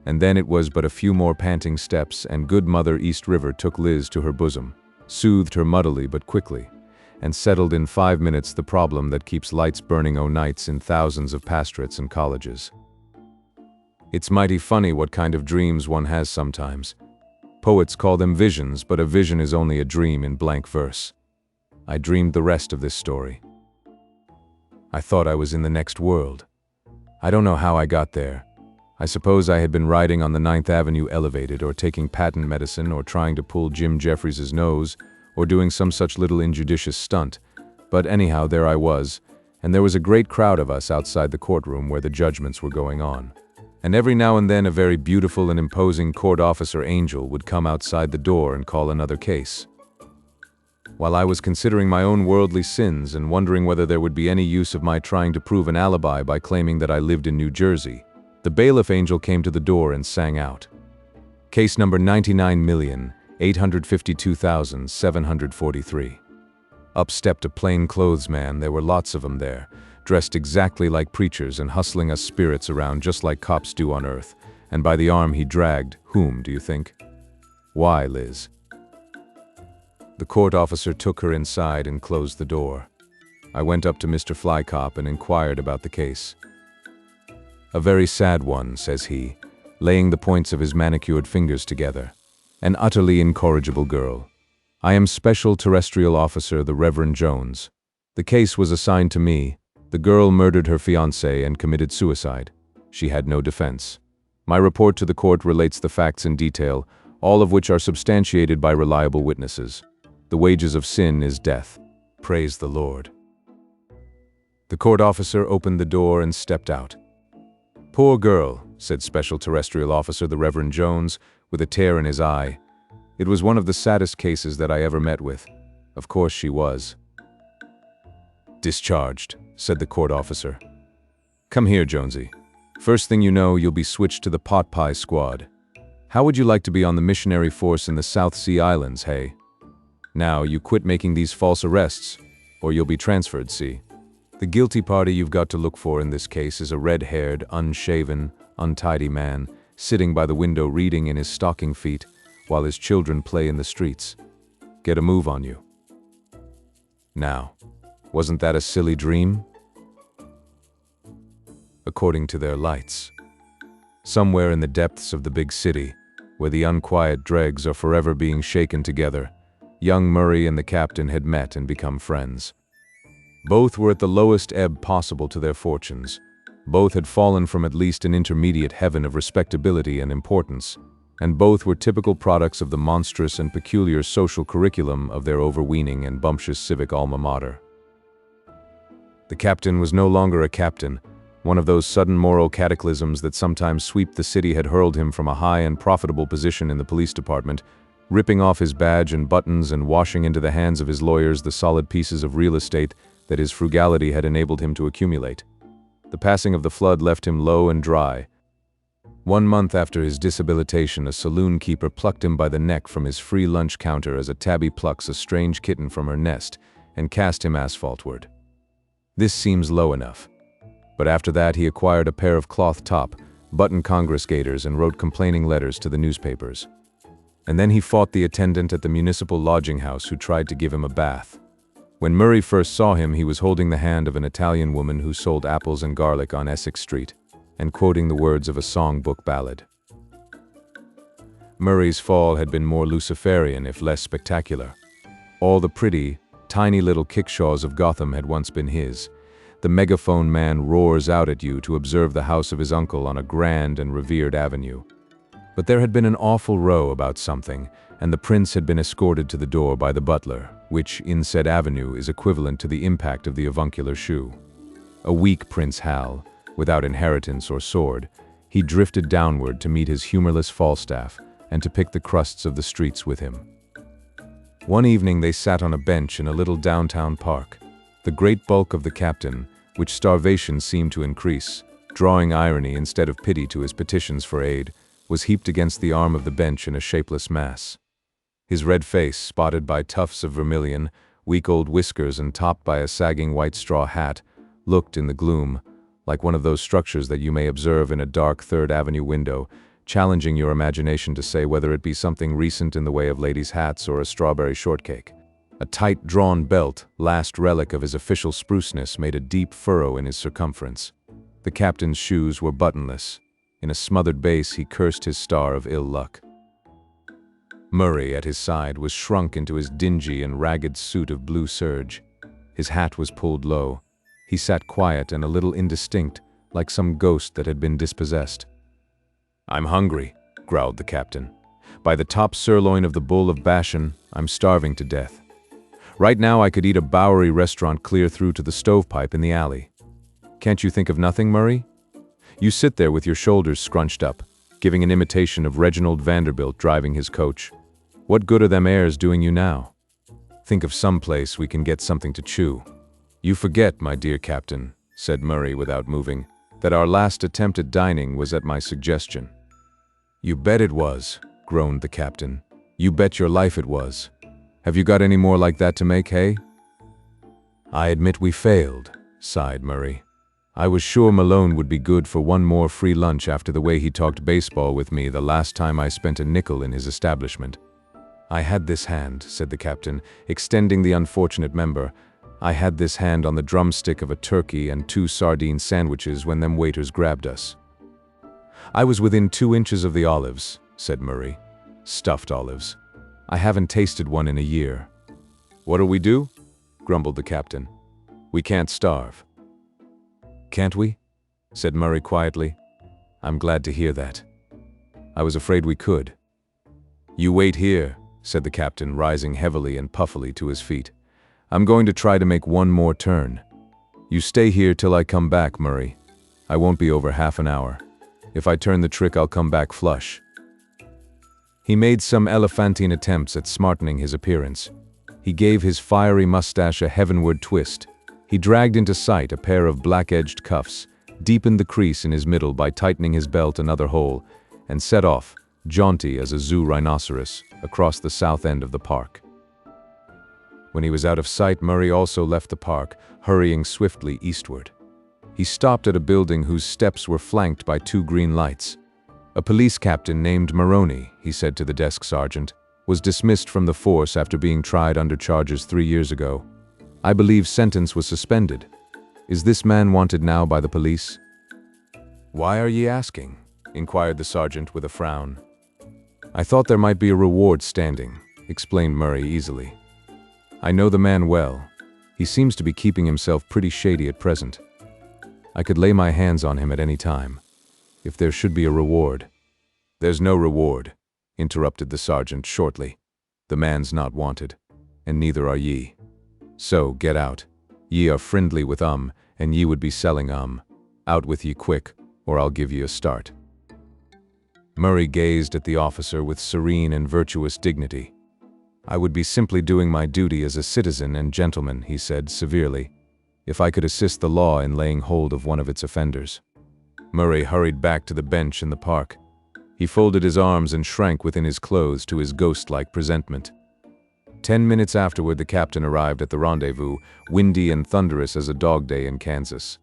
And then it was but a few more panting steps, and good Mother East River took Liz to her bosom, soothed her muddily but quickly, and settled in 5 minutes the problem that keeps lights burning o' nights in thousands of pastorates and colleges. It's mighty funny what kind of dreams one has sometimes. Poets call them visions, but a vision is only a dream in blank verse. I dreamed the rest of this story. I thought I was in the next world. I don't know how I got there. I suppose I had been riding on the 9th Avenue elevated, or taking patent medicine, or trying to pull Jim Jeffries's nose, or doing some such little injudicious stunt. But anyhow, there I was, and there was a great crowd of us outside the courtroom where the judgments were going on. And every now and then a very beautiful and imposing court officer angel would come outside the door and call another case. While I was considering my own worldly sins and wondering whether there would be any use of my trying to prove an alibi by claiming that I lived in New Jersey, the bailiff angel came to the door and sang out, "Case number 99,852,743. Up stepped a plainclothes man, there were lots of them there, dressed exactly like preachers and hustling us spirits around just like cops do on Earth, and by the arm he dragged, whom, do you think? Why, Liz. The court officer took her inside and closed the door. I went up to Mr. Flycop and inquired about the case. "A very sad one," says he, laying the points of his manicured fingers together. "An utterly incorrigible girl. I am Special Terrestrial Officer the Reverend Jones. The case was assigned to me. The girl murdered her fiancé and committed suicide. She had no defense. My report to the court relates the facts in detail, all of which are substantiated by reliable witnesses. The wages of sin is death. Praise the Lord." The court officer opened the door and stepped out. "Poor girl," said Special Terrestrial Officer the Reverend Jones, with a tear in his eye. "It was one of the saddest cases that I ever met with. Of course she was." "Discharged," said the court officer. "Come here, Jonesy. First thing you know, you'll be switched to the pot pie squad. How would you like to be on the missionary force in the South Sea Islands, hey?" Now, you quit making these false arrests, or you'll be transferred, see? The guilty party you've got to look for in this case is a red-haired, unshaven, untidy man, sitting by the window reading in his stocking feet, while his children play in the streets. Get a move on you. Now, wasn't that a silly dream? According to their lights. Somewhere in the depths of the big city, where the unquiet dregs are forever being shaken together, young Murray and the captain had met and become friends. Both were at the lowest ebb possible to their fortunes. Both had fallen from at least an intermediate heaven of respectability and importance, and both were typical products of the monstrous and peculiar social curriculum of their overweening and bumptious civic alma mater. The captain was no longer a captain. One of those sudden moral cataclysms that sometimes sweep the city had hurled him from a high and profitable position in the police department, ripping off his badge and buttons and washing into the hands of his lawyers the solid pieces of real estate that his frugality had enabled him to accumulate. The passing of the flood left him low and dry. 1 month after his disabilitation, a saloon keeper plucked him by the neck from his free lunch counter as a tabby plucks a strange kitten from her nest and cast him asphaltward. This seems low enough. But after that, he acquired a pair of cloth top, button Congress gaiters and wrote complaining letters to the newspapers. And then he fought the attendant at the municipal lodging house who tried to give him a bath. When Murray first saw him, he was holding the hand of an Italian woman who sold apples and garlic on Essex Street, and quoting the words of a songbook ballad. Murray's fall had been more Luciferian, if less spectacular. All the pretty, tiny little kickshaws of Gotham had once been his. The megaphone man roars out at you to observe the house of his uncle on a grand and revered avenue. But there had been an awful row about something, and the prince had been escorted to the door by the butler, which, in said avenue, is equivalent to the impact of the avuncular shoe. A weak Prince Hal, without inheritance or sword, he drifted downward to meet his humorless Falstaff and to pick the crusts of the streets with him. One evening they sat on a bench in a little downtown park. The great bulk of the captain, which starvation seemed to increase, drawing irony instead of pity to his petitions for aid, was heaped against the arm of the bench in a shapeless mass. His red face, spotted by tufts of vermilion, weak old whiskers and topped by a sagging white straw hat, looked in the gloom like one of those structures that you may observe in a dark Third Avenue window, challenging your imagination to say whether it be something recent in the way of ladies' hats or a strawberry shortcake. A tight drawn belt, last relic of his official spruceness, made a deep furrow in his circumference. The captain's shoes were buttonless. In a smothered bass he cursed his star of ill luck. Murray, at his side, was shrunk into his dingy and ragged suit of blue serge. His hat was pulled low. He sat quiet and a little indistinct, like some ghost that had been dispossessed. "I'm hungry," growled the captain. "By the top sirloin of the bull of Bashan, I'm starving to death. Right now I could eat a Bowery restaurant clear through to the stovepipe in the alley. Can't you think of nothing, Murray? You sit there with your shoulders scrunched up, giving an imitation of Reginald Vanderbilt driving his coach. What good are them airs doing you now? Think of some place we can get something to chew." "You forget, my dear captain," said Murray without moving, "that our last attempt at dining was at my suggestion." "You bet it was," groaned the captain. "You bet your life it was. Have you got any more like that to make, hey?" "I admit we failed," sighed Murray. "I was sure Malone would be good for one more free lunch after the way he talked baseball with me the last time I spent a nickel in his establishment." "I had this hand," said the captain, extending the unfortunate member. "I had this hand on the drumstick of a turkey and 2 sardine sandwiches when them waiters grabbed us." "I was within 2 inches of the olives," said Murray. "Stuffed olives. I haven't tasted one in a year." "What'll we do?" grumbled the captain. "We can't starve." "Can't we?" said Murray quietly. "I'm glad to hear that. I was afraid we could." "You wait here," said the captain, rising heavily and puffily to his feet. "I'm going to try to make one more turn. You stay here till I come back, Murray. I won't be over half an hour. If I turn the trick, I'll come back flush." He made some elephantine attempts at smartening his appearance. He gave his fiery mustache a heavenward twist. He dragged into sight a pair of black-edged cuffs, deepened the crease in his middle by tightening his belt another hole, and set off, jaunty as a zoo rhinoceros, across the south end of the park. When he was out of sight, Murray also left the park, hurrying swiftly eastward. He stopped at a building whose steps were flanked by 2 green lights. A police captain named Maroney, he said to the desk sergeant, was dismissed from the force after being tried under charges 3 years ago. I believe sentence was suspended. Is this man wanted now by the police? Why are ye asking? Inquired the sergeant with a frown. I thought there might be a reward standing, explained Murray easily. I know the man well. He seems to be keeping himself pretty shady at present. I could lay my hands on him at any time. If there should be a reward. There's no reward, interrupted the sergeant shortly. The man's not wanted, and neither are ye. So, get out. Ye are friendly with and ye would be selling Out with ye quick, or I'll give ye a start. Murray gazed at the officer with serene and virtuous dignity. I would be simply doing my duty as a citizen and gentleman, he said severely, if I could assist the law in laying hold of one of its offenders. Murray hurried back to the bench in the park. He folded his arms and shrank within his clothes to his ghost-like presentment. 10 minutes afterward, the captain arrived at the rendezvous, windy and thunderous as a dog day in Kansas.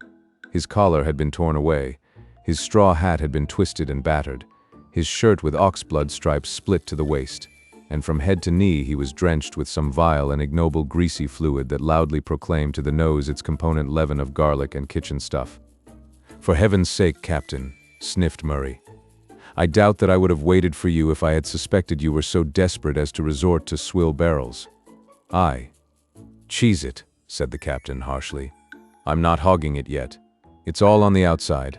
His collar had been torn away. His straw hat had been twisted and battered. His shirt with oxblood stripes split to the waist, and from head to knee he was drenched with some vile and ignoble greasy fluid that loudly proclaimed to the nose its component leaven of garlic and kitchen stuff. For heaven's sake, Captain, sniffed Murray. I doubt that I would have waited for you if I had suspected you were so desperate as to resort to swill barrels. Cheese it, said the captain harshly. I'm not hogging it yet. It's all on the outside.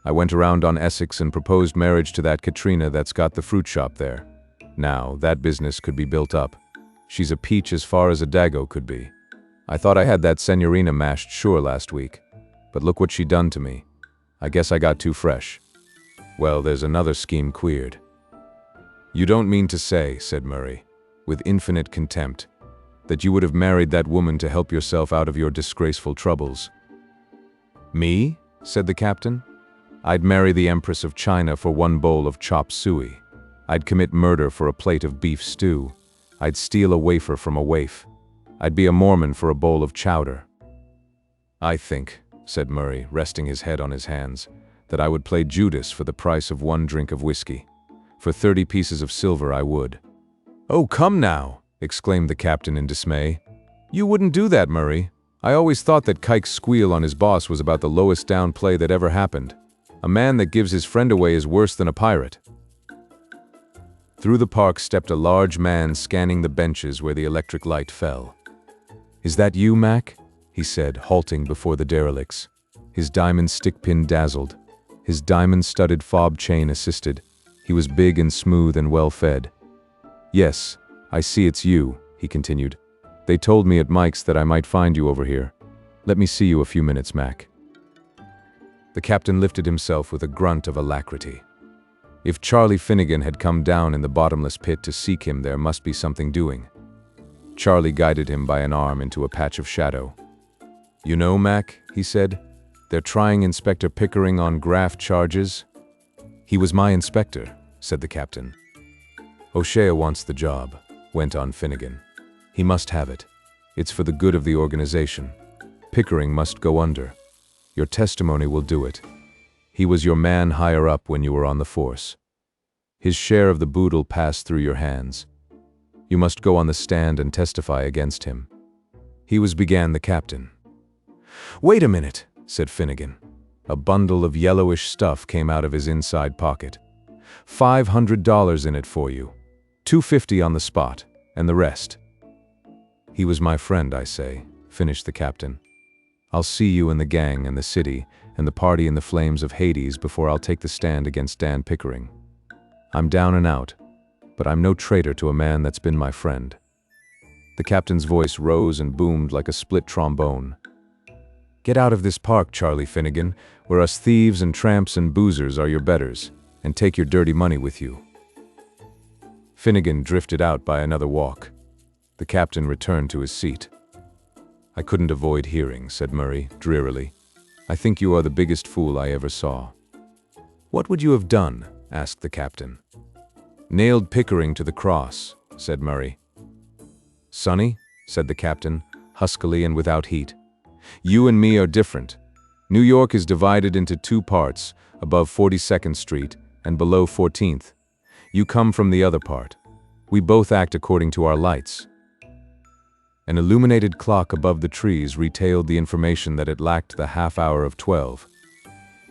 I went around on Essex and proposed marriage to that Katrina that's got the fruit shop there. Now, that business could be built up. She's a peach as far as a dago could be. I thought I had that senorina mashed sure last week. But look what she done to me. I guess I got too fresh. Well, there's another scheme queered. You don't mean to say, said Murray, with infinite contempt, that you would have married that woman to help yourself out of your disgraceful troubles. Me? Said the captain. I'd marry the Empress of China for 1 bowl of chop suey. I'd commit murder for a plate of beef stew. I'd steal a wafer from a waif. I'd be a Mormon for a bowl of chowder. I think, said Murray, resting his head on his hands, that I would play Judas for the price of 1 drink of whiskey. For 30 pieces of silver I would. Oh, come now, exclaimed the captain in dismay. You wouldn't do that, Murray. I always thought that Kike's squeal on his boss was about the lowest down play that ever happened. A man that gives his friend away is worse than a pirate. Through the park stepped a large man scanning the benches where the electric light fell. Is that you, Mac? He said, halting before the derelicts. His diamond stick-pin dazzled. His diamond-studded fob chain assisted. He was big and smooth and well-fed. Yes, I see it's you, he continued. They told me at Mike's that I might find you over here. Let me see you a few minutes, Mac. The captain lifted himself with a grunt of alacrity. If Charlie Finnegan had come down in the bottomless pit to seek him, there must be something doing. Charlie guided him by an arm into a patch of shadow. You know, Mac, he said, they're trying Inspector Pickering on graft charges. He was my inspector, said the captain. O'Shea wants the job, went on Finnegan. He must have it. It's for the good of the organization. Pickering must go under. Your testimony will do it. He was your man higher up when you were on the force. His share of the boodle passed through your hands. You must go on the stand and testify against him. Began the captain. Wait a minute, said Finnegan. A bundle of yellowish stuff came out of his inside pocket. $500 in it for you. $250 on the spot, and the rest. He was my friend, I say, finished the captain. I'll see you and the gang and the city and the party in the flames of Hades before I'll take the stand against Dan Pickering. I'm down and out, but I'm no traitor to a man that's been my friend. The captain's voice rose and boomed like a split trombone. Get out of this park, Charlie Finnegan, where us thieves and tramps and boozers are your betters, and take your dirty money with you. Finnegan drifted out by another walk. The captain returned to his seat. I couldn't avoid hearing, said Murray, drearily. I think you are the biggest fool I ever saw. What would you have done? Asked the captain. Nailed Pickering to the cross, said Murray. Sonny, said the captain, huskily and without heat. "You and me are different. New York is divided into two parts, above 42nd Street and below 14th. You come from the other part. We both act according to our lights." An illuminated clock above the trees retailed the information that it lacked the half hour of 12.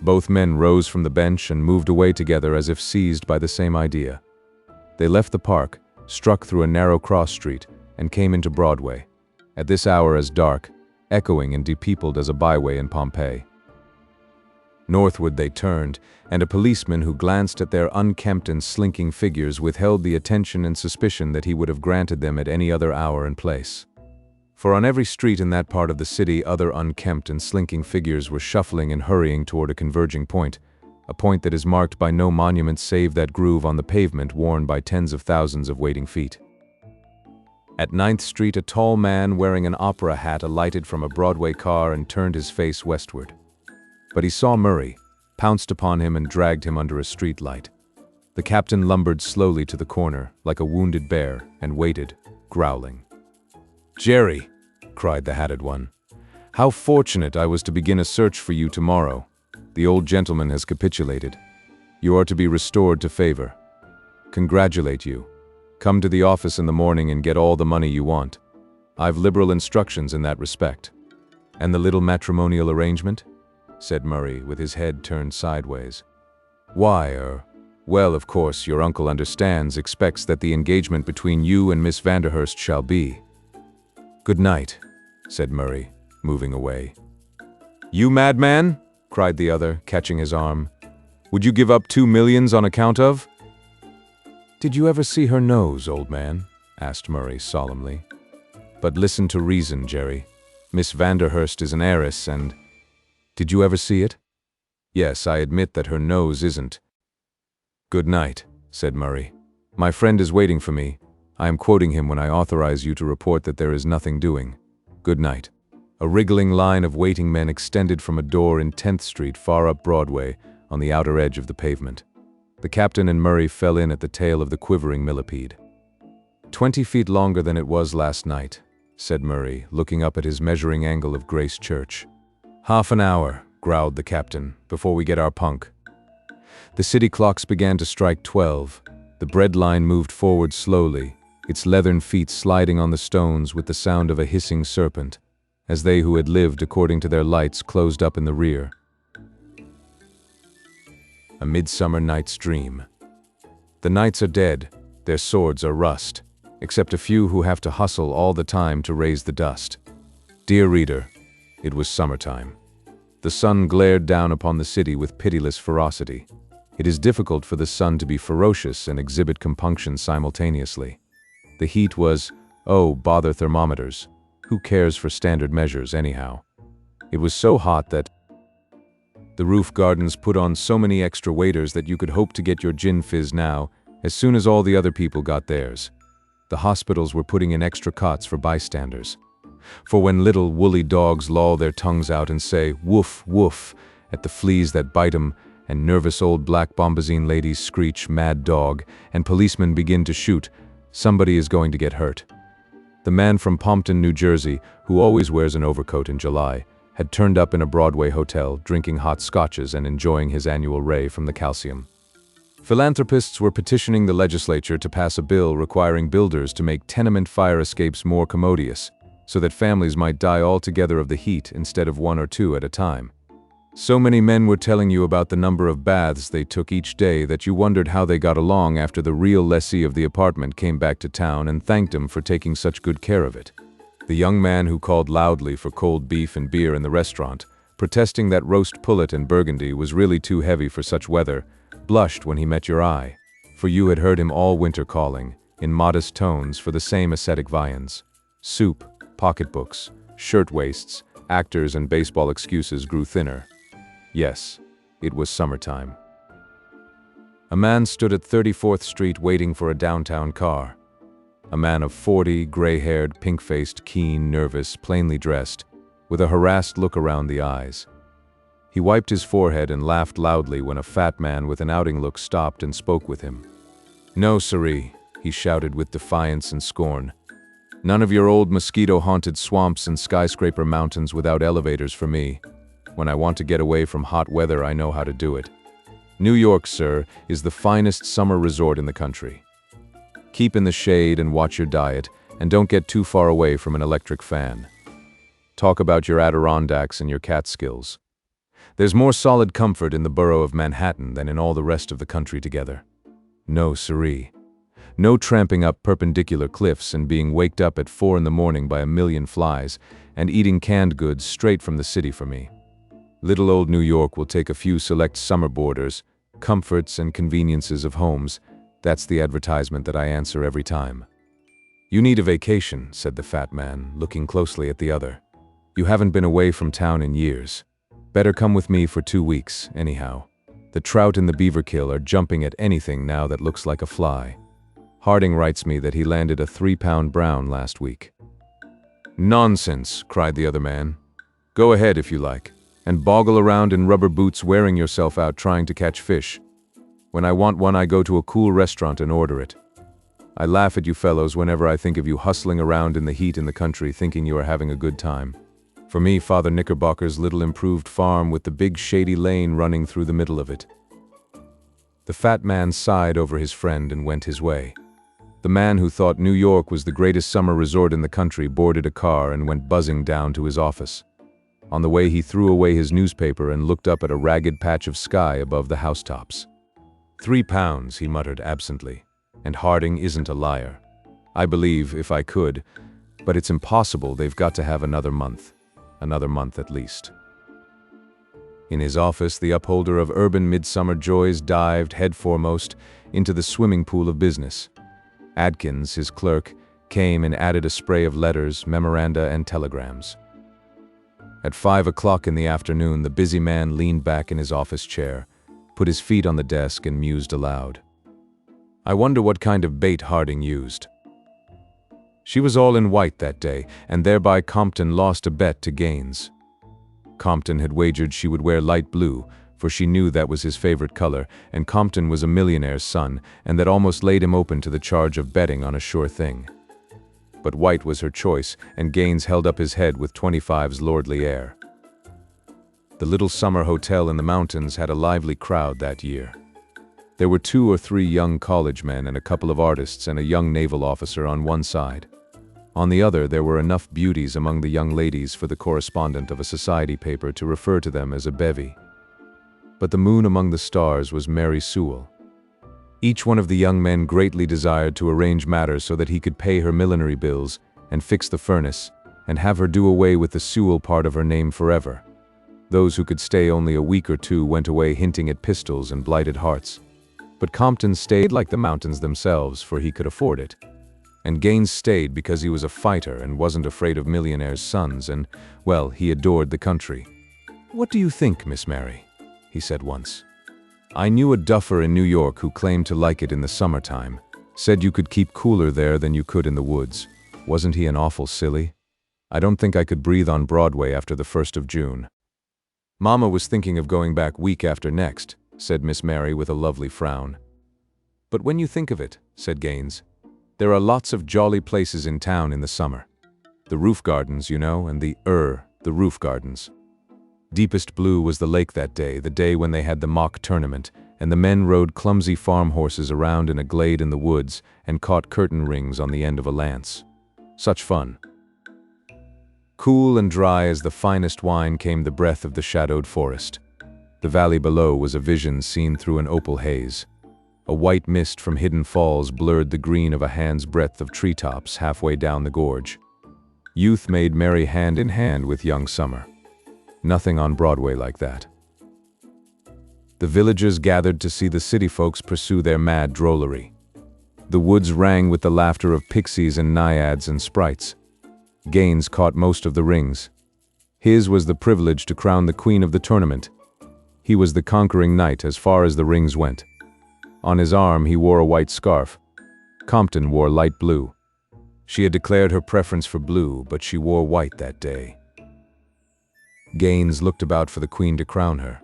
Both men rose from the bench and moved away together as if seized by the same idea. They left the park, struck through a narrow cross street, and came into Broadway, at this hour as dark, echoing and depeopled as a byway in Pompeii. Northward they turned, and a policeman who glanced at their unkempt and slinking figures withheld the attention and suspicion that he would have granted them at any other hour and place. For on every street in that part of the city other unkempt and slinking figures were shuffling and hurrying toward a converging point, a point that is marked by no monument save that groove on the pavement worn by tens of thousands of waiting feet. At 9th Street, a tall man wearing an opera hat alighted from a Broadway car and turned his face westward. But he saw Murray, pounced upon him and dragged him under a street light. The captain lumbered slowly to the corner, like a wounded bear, and waited, growling. "Jerry," cried the hatted one, "how fortunate I was to begin a search for you tomorrow. The old gentleman has capitulated. You are to be restored to favor. Congratulate you. Come to the office in the morning and get all the money you want. I've liberal instructions in that respect." "And the little matrimonial arrangement?" said Murray, with his head turned sideways. "Why, well, of course, your uncle expects that the engagement between you and Miss Vanderhurst shall be." "Good night," said Murray, moving away. "You madman?" cried the other, catching his arm. "Would you give up 2 millions on account of—" "Did you ever see her nose, old man?" asked Murray solemnly. "But listen to reason, Jerry. Miss Vanderhurst is an heiress and—" "Did you ever see it?" "Yes, I admit that her nose isn't—" "Good night," said Murray. "My friend is waiting for me. I am quoting him when I authorize you to report that there is nothing doing. Good night." A wriggling line of waiting men extended from a door in 10th Street far up Broadway on the outer edge of the pavement. The captain and Murray fell in at the tail of the quivering millipede. 20 feet longer than it was last night," said Murray, looking up at his measuring angle of Grace Church. "Half an hour," growled the captain, "before we get our punk." The city clocks began to strike 12. The bread line moved forward slowly, its leathern feet sliding on the stones with the sound of a hissing serpent, as they who had lived according to their lights closed up in the rear. A Midsummer Night's Dream. The knights are dead, their swords are rust, except a few who have to hustle all the time to raise the dust. Dear reader, it was summertime. The sun glared down upon the city with pitiless ferocity. It is difficult for the sun to be ferocious and exhibit compunction simultaneously. The heat was, oh, bother thermometers. Who cares for standard measures anyhow? It was so hot that the roof gardens put on so many extra waiters that you could hope to get your gin fizz now, as soon as all the other people got theirs. The hospitals were putting in extra cots for bystanders. For when little woolly dogs loll their tongues out and say, "Woof, woof," at the fleas that bite 'em, and nervous old black bombazine ladies screech, "Mad dog," and policemen begin to shoot, somebody is going to get hurt. The man from Pompton, New Jersey, who always wears an overcoat in July, had turned up in a Broadway hotel, drinking hot scotches and enjoying his annual ray from the calcium. Philanthropists were petitioning the legislature to pass a bill requiring builders to make tenement fire escapes more commodious, so that families might die altogether of the heat instead of 1 or 2 at a time. So many men were telling you about the number of baths they took each day that you wondered how they got along after the real lessee of the apartment came back to town and thanked him for taking such good care of it. The young man who called loudly for cold beef and beer in the restaurant, protesting that roast pullet and burgundy was really too heavy for such weather, blushed when he met your eye, for you had heard him all winter calling, in modest tones, for the same ascetic viands. Soup, pocketbooks, shirtwaists, actors and baseball excuses grew thinner. Yes, it was summertime. A man stood at 34th Street waiting for a downtown car. A man of 40, gray-haired, pink-faced, keen, nervous, plainly dressed, with a harassed look around the eyes. He wiped his forehead and laughed loudly when a fat man with an outing look stopped and spoke with him. "No, siree," he shouted with defiance and scorn. None of your old mosquito-haunted swamps and skyscraper mountains without elevators for me. When I want to get away from hot weather, I know how to do it. New York, sir, is the finest summer resort in the country. Keep in the shade and watch your diet, and don't get too far away from an electric fan. Talk about your Adirondacks and your Catskills. There's more solid comfort in the borough of Manhattan than in all the rest of the country together. No, siree. No tramping up perpendicular cliffs and being waked up at 4 in the morning by a million flies and eating canned goods straight from the city for me. Little old New York will take a few select summer boarders, comforts and conveniences of homes. That's the advertisement that I answer every time. You need a vacation, said the fat man, looking closely at the other. You haven't been away from town in years. Better come with me for 2 weeks, anyhow. The trout in the Beaverkill are jumping at anything now that looks like a fly. Harding writes me that he landed a 3-pound brown last week. Nonsense, cried the other man. Go ahead if you like, and boggle around in rubber boots wearing yourself out trying to catch fish. When I want one, I go to a cool restaurant and order it. I laugh at you fellows whenever I think of you hustling around in the heat in the country thinking you are having a good time. For me, Father Knickerbocker's little improved farm with the big shady lane running through the middle of it. The fat man sighed over his friend and went his way. The man who thought New York was the greatest summer resort in the country boarded a car and went buzzing down to his office. On the way, he threw away his newspaper and looked up at a ragged patch of sky above the housetops. 3 pounds, he muttered absently, and Harding isn't a liar. I believe, if I could, but it's impossible. They've got to have another month at least. In his office, the upholder of urban midsummer joys dived headforemost into the swimming pool of business. Adkins, his clerk, came and added a spray of letters, memoranda, and telegrams. At 5 o'clock in the afternoon, the busy man leaned back in his office chair, put his feet on the desk, and mused aloud. I wonder what kind of bait Harding used. She was all in white that day, and thereby Compton lost a bet to Gaines. Compton had wagered she would wear light blue, for she knew that was his favorite color, and Compton was a millionaire's son, and that almost laid him open to the charge of betting on a sure thing. But white was her choice, and Gaines held up his head with 25's lordly air. The little summer hotel in the mountains had a lively crowd that year. There were 2 or 3 young college men and a couple of artists and a young naval officer on one side. On the other, there were enough beauties among the young ladies for the correspondent of a society paper to refer to them as a bevy. But the moon among the stars was Mary Sewell. Each one of the young men greatly desired to arrange matters so that he could pay her millinery bills and fix the furnace and have her do away with the Sewell part of her name forever. Those who could stay only a week or 2 went away hinting at pistols and blighted hearts. But Compton stayed like the mountains themselves, for he could afford it. And Gaines stayed because he was a fighter and wasn't afraid of millionaires' sons and, well, he adored the country. What do you think, Miss Mary? He said once. I knew a duffer in New York who claimed to like it in the summertime, said you could keep cooler there than you could in the woods. Wasn't he an awful silly? I don't think I could breathe on Broadway after the 1st of June. Mama was thinking of going back week after next, said Miss Mary with a lovely frown. But when you think of it, said Gaines, there are lots of jolly places in town in the summer. The roof gardens, you know, and the roof gardens. Deepest blue was the lake that day, the day when they had the mock tournament, and the men rode clumsy farm horses around in a glade in the woods and caught curtain rings on the end of a lance. Such fun. Cool and dry as the finest wine came the breath of the shadowed forest. The valley below was a vision seen through an opal haze. A white mist from hidden falls blurred the green of a hand's breadth of treetops halfway down the gorge. Youth made merry hand in hand with young summer. Nothing on Broadway like that. The villagers gathered to see the city folks pursue their mad drollery. The woods rang with the laughter of pixies and naiads and sprites. Gaines caught most of the rings. His was the privilege to crown the queen of the tournament. He was the conquering knight as far as the rings went. On his arm he wore a white scarf. Compton wore light blue. She had declared her preference for blue, but she wore white that day. Gaines looked about for the queen to crown her.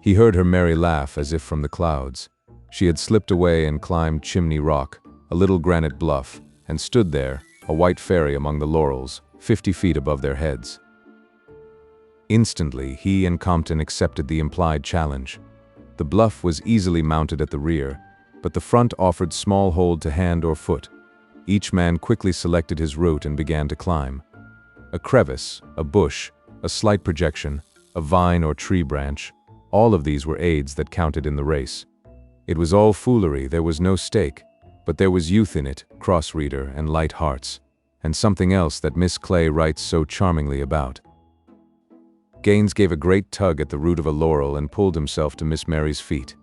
He heard her merry laugh as if from the clouds. She had slipped away and climbed Chimney Rock, a little granite bluff, and stood there, a white fairy among the laurels, 50 feet above their heads. Instantly, he and Compton accepted the implied challenge. The bluff was easily mounted at the rear, but the front offered small hold to hand or foot. Each man quickly selected his route and began to climb. A crevice, a bush, a slight projection, a vine or tree branch, all of these were aids that counted in the race. It was all foolery, there was no stake, but there was youth in it, cross-reader, and light hearts, and something else that Miss Clay writes so charmingly about. Gaines gave a great tug at the root of a laurel and pulled himself to Miss Mary's feet.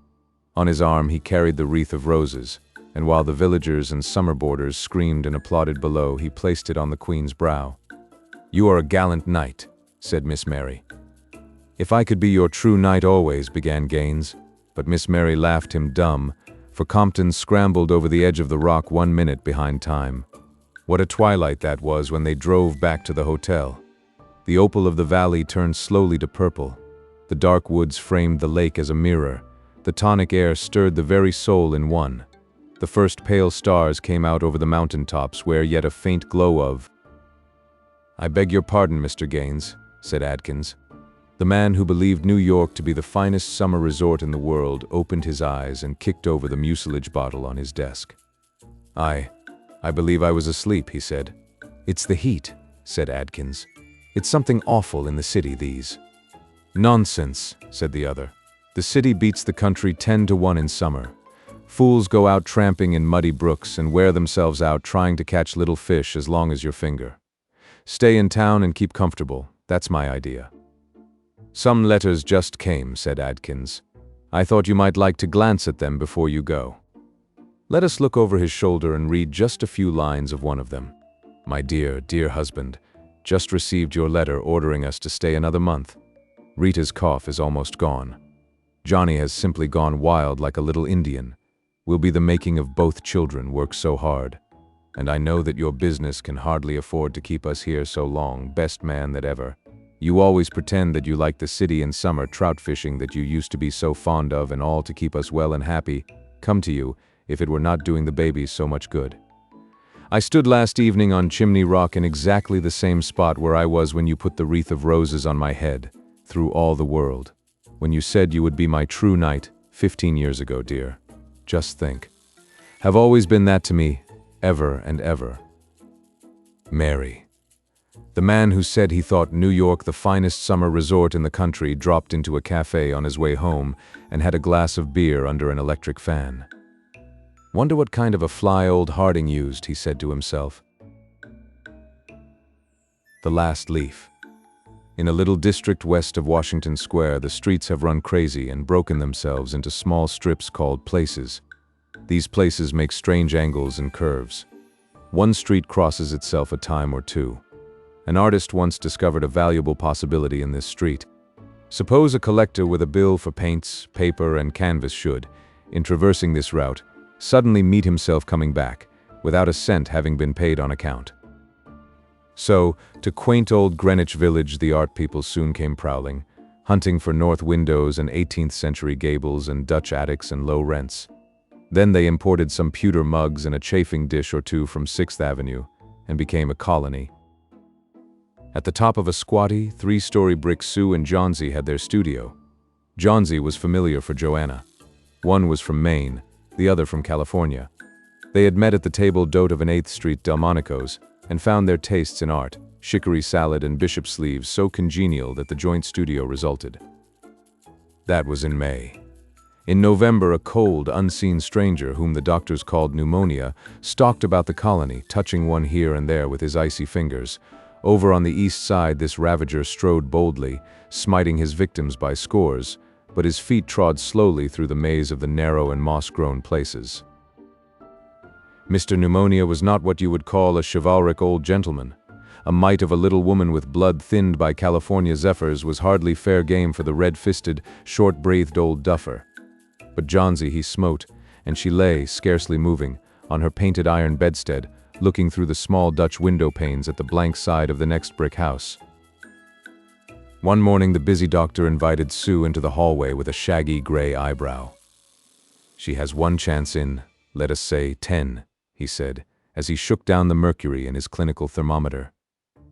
On his arm he carried the wreath of roses, and while the villagers and summer boarders screamed and applauded below, he placed it on the Queen's brow. "You are a gallant knight," said Miss Mary. "If I could be your true knight always," began Gaines, but Miss Mary laughed him dumb, for Compton scrambled over the edge of the rock 1 minute behind time. What a twilight that was when they drove back to the hotel. The opal of the valley turned slowly to purple. The dark woods framed the lake as a mirror. The tonic air stirred the very soul in one. The first pale stars came out over the mountain tops where yet a faint glow of— "I beg your pardon, Mr. Gaines," said Adkins. The man who believed New York to be the finest summer resort in the world opened his eyes and kicked over the mucilage bottle on his desk. I believe I was asleep," he said. "It's the heat," said Adkins. "It's something awful in the city these—" "Nonsense," said the other. "The city beats the country 10 to 1 in summer. Fools go out tramping in muddy brooks and wear themselves out trying to catch little fish as long as your finger. Stay in town and keep comfortable, that's my idea." "Some letters just came," said Adkins. "I thought you might like to glance at them before you go." Let us look over his shoulder and read just a few lines of one of them. "My dear, dear husband, just received your letter ordering us to stay another month. Rita's cough is almost gone. Johnny has simply gone wild like a little Indian. Will be the making of both children, work so hard. And I know that your business can hardly afford to keep us here so long, best man that ever. You always pretend that you like the city in summer, trout fishing that you used to be so fond of, and all to keep us well and happy, come to you, if it were not doing the babies so much good. I stood last evening on Chimney Rock in exactly the same spot where I was when you put the wreath of roses on my head, through all the world, when you said you would be my true knight 15 years ago, dear. Just think. Have always been that to me, ever and ever. Mary." The man who said he thought New York the finest summer resort in the country dropped into a cafe on his way home and had a glass of beer under an electric fan. "Wonder what kind of a fly old Harding used," he said to himself. The last leaf. In a little district west of Washington Square, the streets have run crazy and broken themselves into small strips called places. These places make strange angles and curves. One street crosses itself a time or two. An artist once discovered a valuable possibility in this street. Suppose a collector with a bill for paints, paper, and canvas should, in traversing this route, suddenly meet himself coming back, without a cent having been paid on account. So, to quaint old Greenwich Village the art people soon came prowling, hunting for north windows and 18th century gables and Dutch attics and low rents. Then they imported some pewter mugs and a chafing dish or two from 6th Avenue, and became a colony. At the top of a squatty, 3-story brick, Sue and Johnsy had their studio. Johnsy was familiar for Joanna. One was from Maine, the other from California. They had met at the table d'hôte of an 8th Street Delmonico's and found their tastes in art, chicory salad and bishop sleeves so congenial that the joint studio resulted. That was in May. In November, a cold, unseen stranger, whom the doctors called pneumonia, stalked about the colony, touching one here and there with his icy fingers. Over on the east side, this ravager strode boldly, smiting his victims by scores, but his feet trod slowly through the maze of the narrow and moss-grown places. Mr. Pneumonia was not what you would call a chivalric old gentleman. A mite of a little woman with blood thinned by California zephyrs was hardly fair game for the red-fisted, short-breathed old duffer. But Johnsy he smote, and she lay, scarcely moving, on her painted iron bedstead, looking through the small Dutch window panes at the blank side of the next brick house. One morning the busy doctor invited Sue into the hallway with a shaggy gray eyebrow. "She has one chance in, let us say, 10, he said, as he shook down the mercury in his clinical thermometer.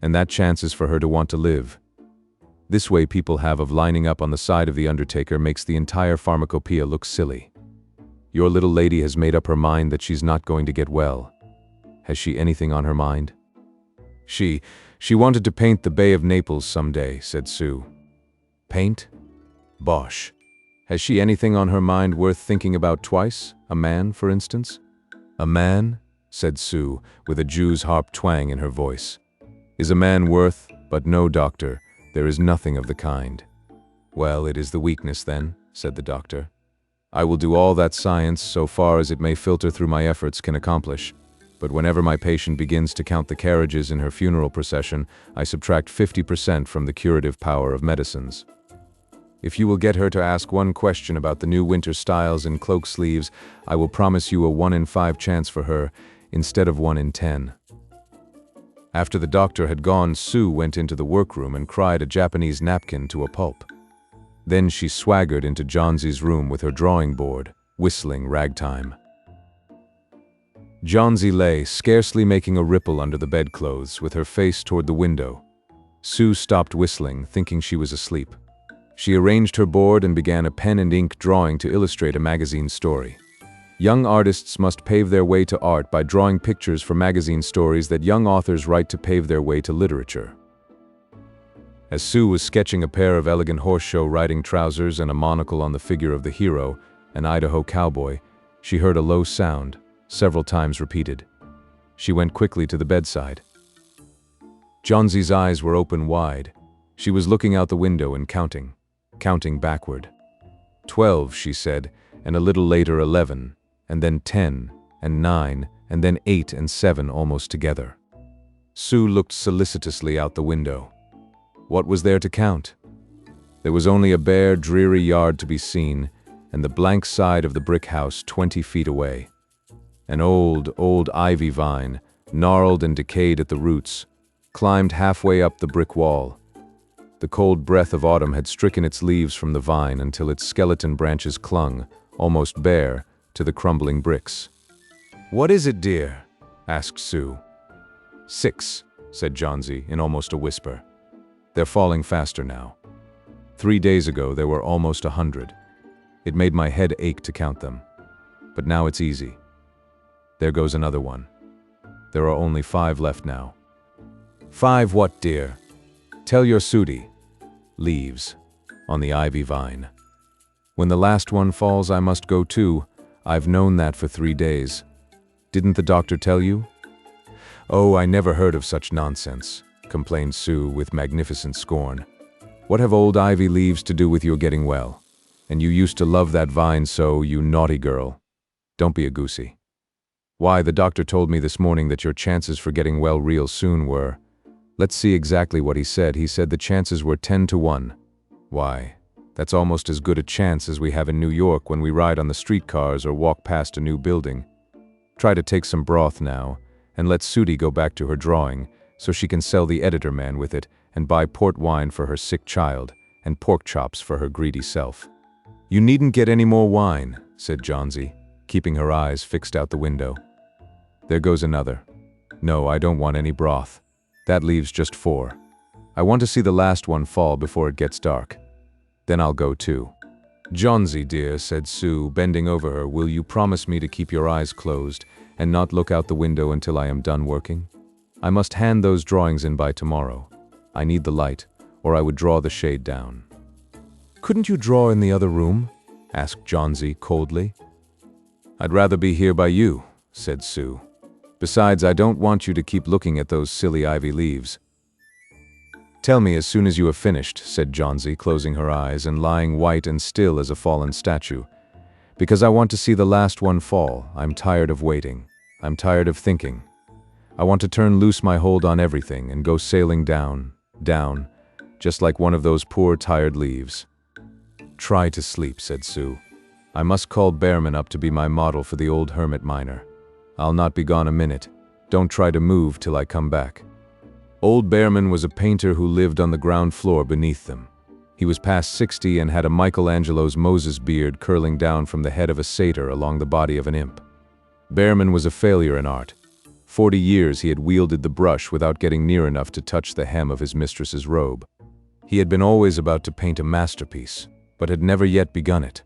And that chance is for her to want to live. This way people have of lining up on the side of the undertaker makes the entire pharmacopoeia look silly. Your little lady has made up her mind that she's not going to get well. Has she anything on her mind? She wanted to paint the Bay of Naples someday, said Sue. Paint? Bosh. Has she anything on her mind worth thinking about twice? A man, for instance? A man? Said Sue, with a Jew's harp twang in her voice. Is a man worth? But no, doctor, there is nothing of the kind. Well, it is the weakness then, said the doctor. I will do all that science, so far as it may filter through my efforts, can accomplish. But whenever my patient begins to count the carriages in her funeral procession, I subtract 50% from the curative power of medicines. If you will get her to ask one question about the new winter styles in cloak sleeves, I will promise you a 1 in 5 chance for her, instead of 1 in 10. After the doctor had gone, Sue went into the workroom and cried a Japanese napkin to a pulp. Then she swaggered into Johnsie's room with her drawing board, whistling ragtime. Johnsie lay, scarcely making a ripple under the bedclothes, with her face toward the window. Sue stopped whistling, thinking she was asleep. She arranged her board and began a pen and ink drawing to illustrate a magazine story. Young artists must pave their way to art by drawing pictures for magazine stories that young authors write to pave their way to literature. As Sue was sketching a pair of elegant horse-show riding trousers and a monocle on the figure of the hero, an Idaho cowboy, she heard a low sound, several times repeated. She went quickly to the bedside. Johnsie's eyes were open wide. She was looking out the window and counting backward. 12, she said, and a little later 11, and then 10, and 9, and then 8 and 7 almost together. Sue looked solicitously out the window. What was there to count? There was only a bare, dreary yard to be seen, and the blank side of the brick house 20 feet away. An old ivy vine, gnarled and decayed at the roots, climbed halfway up the brick wall. The cold breath of autumn had stricken its leaves from the vine until its skeleton branches clung, almost bare, to the crumbling bricks. "What is it, dear?" asked Sue. 6, said Johnsie in almost a whisper. They're falling faster now. 3 days ago there were almost 100. It made my head ache to count them. But now it's easy. There goes another one. There are only 5 left now. 5 what, dear? Tell your Sudi. Leaves. On the ivy vine. When the last one falls, I must go too. I've known that for 3 days. Didn't the doctor tell you? Oh, I never heard of such nonsense, complained Sue with magnificent scorn. What have old ivy leaves to do with your getting well? And you used to love that vine so, you naughty girl. Don't be a goosey. Why, the doctor told me this morning that your chances for getting well real soon were… Let's see exactly what he said. He said the chances were 10 to 1. Why, that's almost as good a chance as we have in New York when we ride on the streetcars or walk past a new building. Try to take some broth now, and let Sudi go back to her drawing, so she can sell the editor man with it and buy port wine for her sick child and pork chops for her greedy self. You needn't get any more wine, said Johnsie, keeping her eyes fixed out the window. There goes another. No, I don't want any broth. That leaves just 4. I want to see the last one fall before it gets dark. Then I'll go too. Johnsie, dear, said Sue, bending over her, will you promise me to keep your eyes closed and not look out the window until I am done working? I must hand those drawings in by tomorrow. I need the light, or I would draw the shade down. Couldn't you draw in the other room? Asked Johnsie coldly. I'd rather be here by you, said Sue. Besides, I don't want you to keep looking at those silly ivy leaves. Tell me as soon as you have finished, said Johnsie, closing her eyes and lying white and still as a fallen statue. Because I want to see the last one fall. I'm tired of waiting. I'm tired of thinking. I want to turn loose my hold on everything and go sailing down, down, just like one of those poor tired leaves. Try to sleep, said Sue. I must call Behrman up to be my model for the old hermit miner. I'll not be gone a minute. Don't try to move till I come back. Old Behrman was a painter who lived on the ground floor beneath them. He was past 60 and had a Michelangelo's Moses beard curling down from the head of a satyr along the body of an imp. Behrman was a failure in art. 40 years he had wielded the brush without getting near enough to touch the hem of his mistress's robe. He had been always about to paint a masterpiece, but had never yet begun it.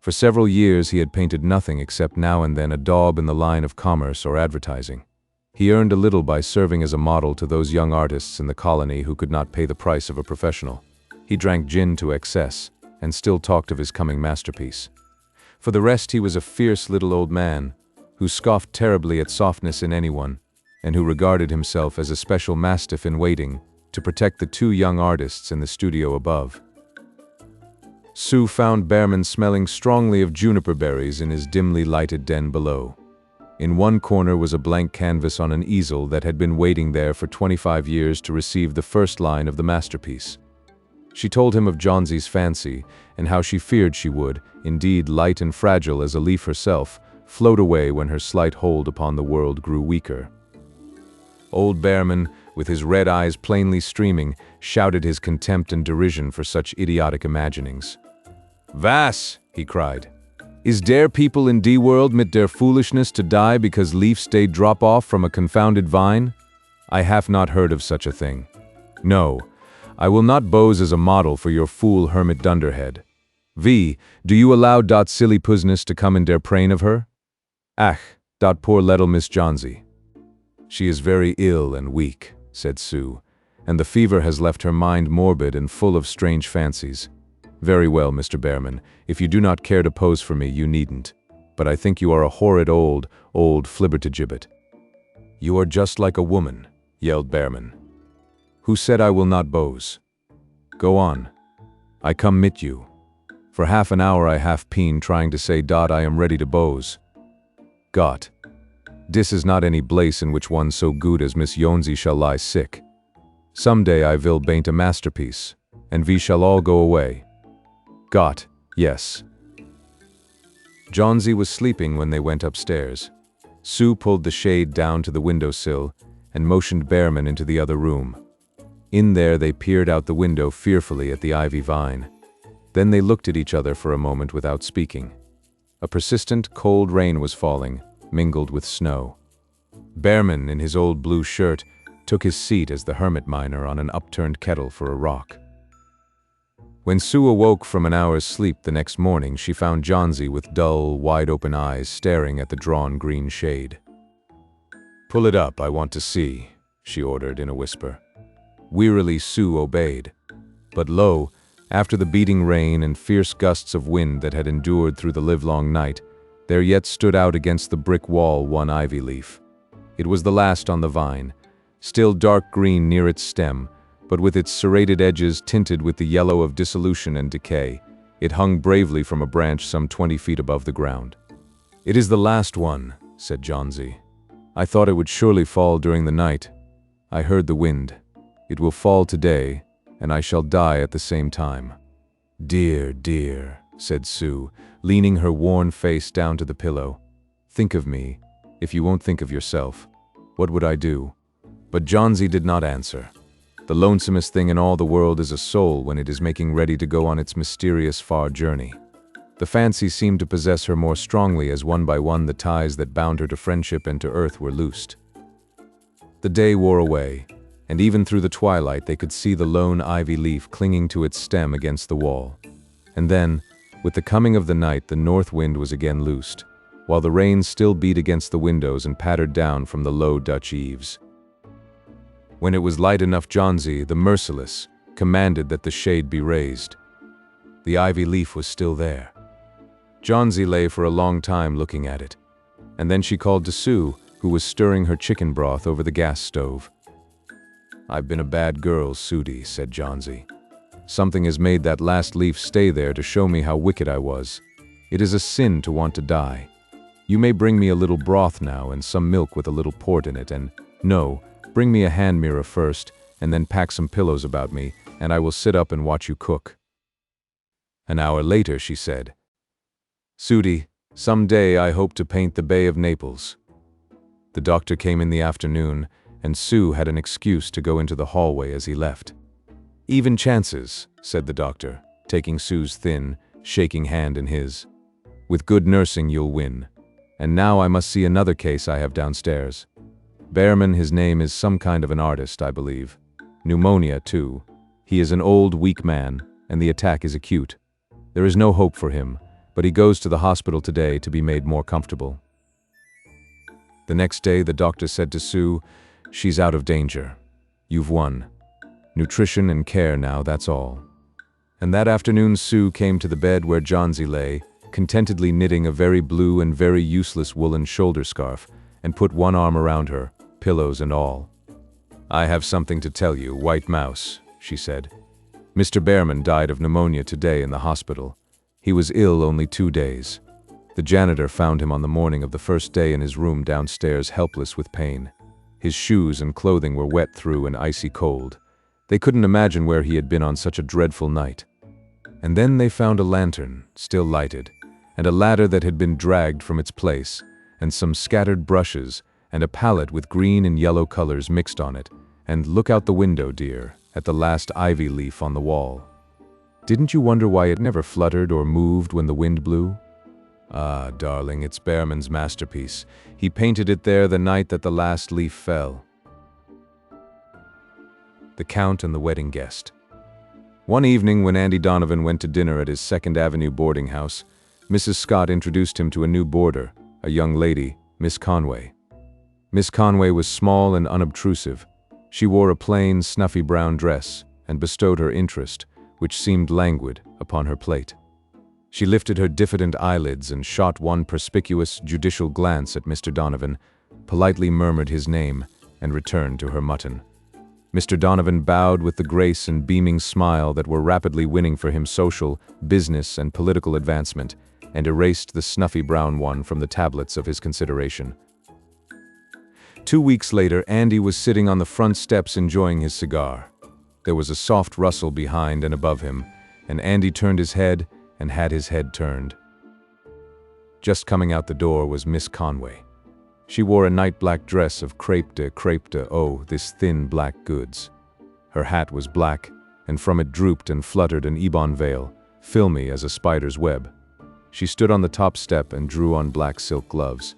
For several years he had painted nothing except now and then a daub in the line of commerce or advertising. He earned a little by serving as a model to those young artists in the colony who could not pay the price of a professional. He drank gin to excess, and still talked of his coming masterpiece. For the rest, he was a fierce little old man, who scoffed terribly at softness in anyone, and who regarded himself as a special mastiff in waiting to protect the two young artists in the studio above. Sue found Behrman smelling strongly of juniper berries in his dimly lighted den below. In one corner was a blank canvas on an easel that had been waiting there for 25 years to receive the first line of the masterpiece. She told him of Johnsie's fancy, and how she feared she would, indeed light and fragile as a leaf herself, float away when her slight hold upon the world grew weaker. Old Behrman, with his red eyes plainly streaming, shouted his contempt and derision for such idiotic imaginings. "Was!" he cried. "Is dere people in de world mit der foolishness to die because leafs they drop off from a confounded vine? I have not heard of such a thing. No, I will not pose as a model for your fool hermit dunderhead. Do you allow dot silly puzness to come in der prain of her? Ach, dot poor little Miss Johnsie. She is very ill and weak," said Sue, "and the fever has left her mind morbid and full of strange fancies. Very well, Mr. Behrman, if you do not care to pose for me, you needn't. But I think you are a horrid old flibbertigibbet." "You are just like a woman," yelled Behrman. "Who said I will not pose? Go on. I come mit you. For half an hour I have been trying to say dot I am ready to pose. Gott, dis is not any place in which one so good as Miss Johnsie shall lie sick. Some day I will paint a masterpiece, and we shall all go away. Gott, yes." Johnsie was sleeping when they went upstairs. Sue pulled the shade down to the windowsill and motioned Behrman into the other room. In there they peered out the window fearfully at the ivy vine. Then they looked at each other for a moment without speaking. A persistent, cold rain was falling, mingled with snow. Behrman, in his old blue shirt, took his seat as the hermit miner on an upturned kettle for a rock. When Sue awoke from an hour's sleep the next morning, she found Johnsie with dull, wide-open eyes staring at the drawn green shade. "Pull it up, I want to see," she ordered in a whisper. Wearily Sue obeyed. But lo, after the beating rain and fierce gusts of wind that had endured through the livelong night, there yet stood out against the brick wall one ivy leaf. It was the last on the vine, still dark green near its stem, but with its serrated edges tinted with the yellow of dissolution and decay. It hung bravely from a branch some 20 feet above the ground. "It is the last one," said Johnsie. "I thought it would surely fall during the night. I heard the wind. It will fall today, and I shall die at the same time." "Dear, dear," said Sue, leaning her worn face down to the pillow. "Think of me, if you won't think of yourself. What would I do?" But Johnsie did not answer. The lonesomest thing in all the world is a soul when it is making ready to go on its mysterious far journey. The fancy seemed to possess her more strongly as one by one the ties that bound her to friendship and to earth were loosed. The day wore away, and even through the twilight they could see the lone ivy leaf clinging to its stem against the wall. And then, with the coming of the night, the north wind was again loosed, while the rain still beat against the windows and pattered down from the low Dutch eaves. When it was light enough, Johnsie, the merciless, commanded that the shade be raised. The ivy leaf was still there. Johnsie lay for a long time looking at it, and then she called to Sue, who was stirring her chicken broth over the gas stove. "I've been a bad girl, Sudie," said Johnsie. "Something has made that last leaf stay there to show me how wicked I was. It is a sin to want to die. You may bring me a little broth now and some milk with a little port in it, and no, bring me a hand mirror first, and then pack some pillows about me, and I will sit up and watch you cook." An hour later she said, "Sudie, some day I hope to paint the Bay of Naples." The doctor came in the afternoon, and Sue had an excuse to go into the hallway as he left. "Even chances," said the doctor, taking Sue's thin, shaking hand in his. "With good nursing you'll win. And now I must see another case I have downstairs." Behrman, his name is some kind of an artist, I believe. Pneumonia, too. He is an old, weak man, and the attack is acute. There is no hope for him, but he goes to the hospital today to be made more comfortable. The next day, the doctor said to Sue, "She's out of danger. You've won. Nutrition and care now, that's all." And that afternoon, Sue came to the bed where Johnsy lay, contentedly knitting a very blue and very useless woolen shoulder scarf, and put one arm around her, pillows and all. "I have something to tell you, White Mouse," she said. "Mr. Behrman died of pneumonia today in the hospital. He was ill only 2 days. The janitor found him on the morning of the first day in his room downstairs, helpless with pain. His shoes and clothing were wet through and icy cold. They couldn't imagine where he had been on such a dreadful night. And then they found a lantern, still lighted, and a ladder that had been dragged from its place, and some scattered brushes, and a palette with green and yellow colors mixed on it, and look out the window, dear, at the last ivy leaf on the wall. Didn't you wonder why it never fluttered or moved when the wind blew? Ah, darling, it's Behrman's masterpiece. He painted it there the night that the last leaf fell." The Count and the Wedding Guest. One evening when Andy Donovan went to dinner at his 2nd Avenue boarding house, Mrs. Scott introduced him to a new boarder, a young lady, Miss Conway. Miss Conway was small and unobtrusive. She wore a plain, snuffy brown dress, and bestowed her interest, which seemed languid, upon her plate. She lifted her diffident eyelids and shot one perspicuous, judicial glance at Mr. Donovan, politely murmured his name, and returned to her mutton. Mr. Donovan bowed with the grace and beaming smile that were rapidly winning for him social, business, and political advancement, and erased the snuffy brown one from the tablets of his consideration. 2 weeks later, Andy was sitting on the front steps enjoying his cigar. There was a soft rustle behind and above him, and Andy turned his head and had his head turned. Just coming out the door was Miss Conway. She wore a night-black dress of crepe de, oh, this thin black goods. Her hat was black, and from it drooped and fluttered an ebon veil, filmy as a spider's web. She stood on the top step and drew on black silk gloves.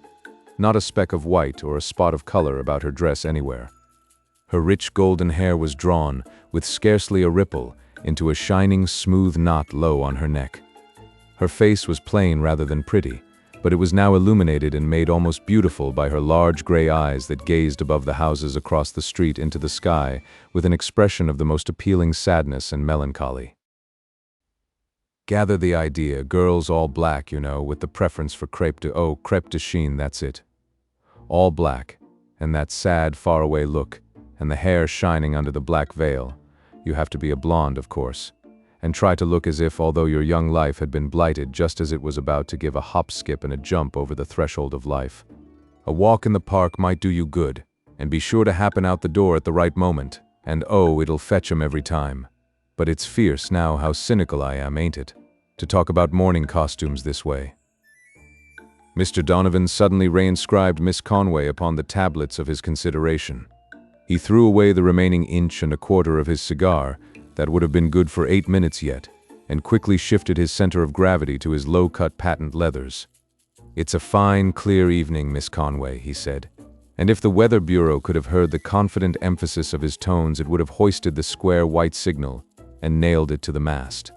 Not a speck of white or a spot of color about her dress anywhere. Her rich golden hair was drawn, with scarcely a ripple, into a shining, smooth knot low on her neck. Her face was plain rather than pretty, but it was now illuminated and made almost beautiful by her large gray eyes that gazed above the houses across the street into the sky with an expression of the most appealing sadness and melancholy. Gather the idea, girls all black, you know, with the preference for crepe de chine, that's it. All black, and that sad, faraway look, and the hair shining under the black veil. You have to be a blonde, of course, and try to look as if, although your young life had been blighted just as it was about to give a hop, skip, and a jump over the threshold of life. A walk in the park might do you good, and be sure to happen out the door at the right moment, and oh, it'll fetch 'em every time. But it's fierce now how cynical I am, ain't it, to talk about morning costumes this way. Mr. Donovan suddenly reinscribed Miss Conway upon the tablets of his consideration. He threw away the remaining inch and a quarter of his cigar, that would have been good for 8 minutes yet, and quickly shifted his center of gravity to his low-cut patent leathers. "It's a fine, clear evening, Miss Conway," he said, and if the Weather Bureau could have heard the confident emphasis of his tones, it would have hoisted the square white signal and nailed it to the mast.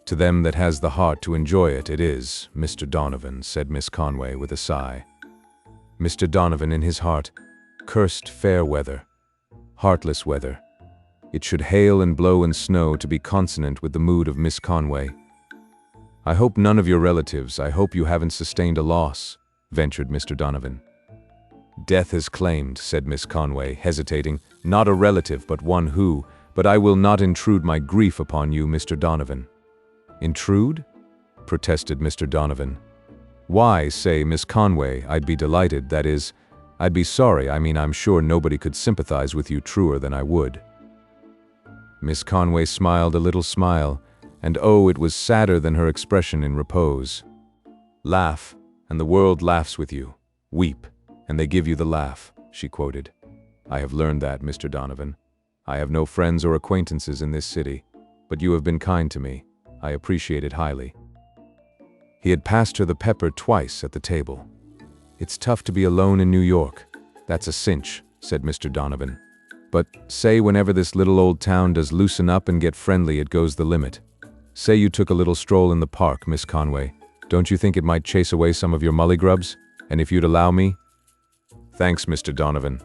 "To them that has the heart to enjoy it, it is, Mr. Donovan," said Miss Conway with a sigh. Mr. Donovan, in his heart, cursed fair weather, heartless weather. It should hail and blow and snow to be consonant with the mood of Miss Conway. "I hope none of your relatives, I hope you haven't sustained a loss," ventured Mr. Donovan. "Death has claimed," said Miss Conway, hesitating, "not a relative, but one who, but I will not intrude my grief upon you, Mr. Donovan." "Intrude?" protested Mr. Donovan. "Why, say, Miss Conway, I'd be delighted, that is, I'd be sorry, I mean I'm sure nobody could sympathize with you truer than I would." Miss Conway smiled a little smile, and oh, it was sadder than her expression in repose. "Laugh, and the world laughs with you. Weep, and they give you the laugh," she quoted. "I have learned that, Mr. Donovan. I have no friends or acquaintances in this city, but you have been kind to me. I appreciate it highly." He had passed her the pepper twice at the table. "It's tough to be alone in New York. That's a cinch," said Mr. Donovan. "But say whenever this little old town does loosen up and get friendly, it goes the limit. Say you took a little stroll in the park, Miss Conway. Don't you think it might chase away some of your mullygrubs? And if you'd allow me?" "Thanks, Mr. Donovan.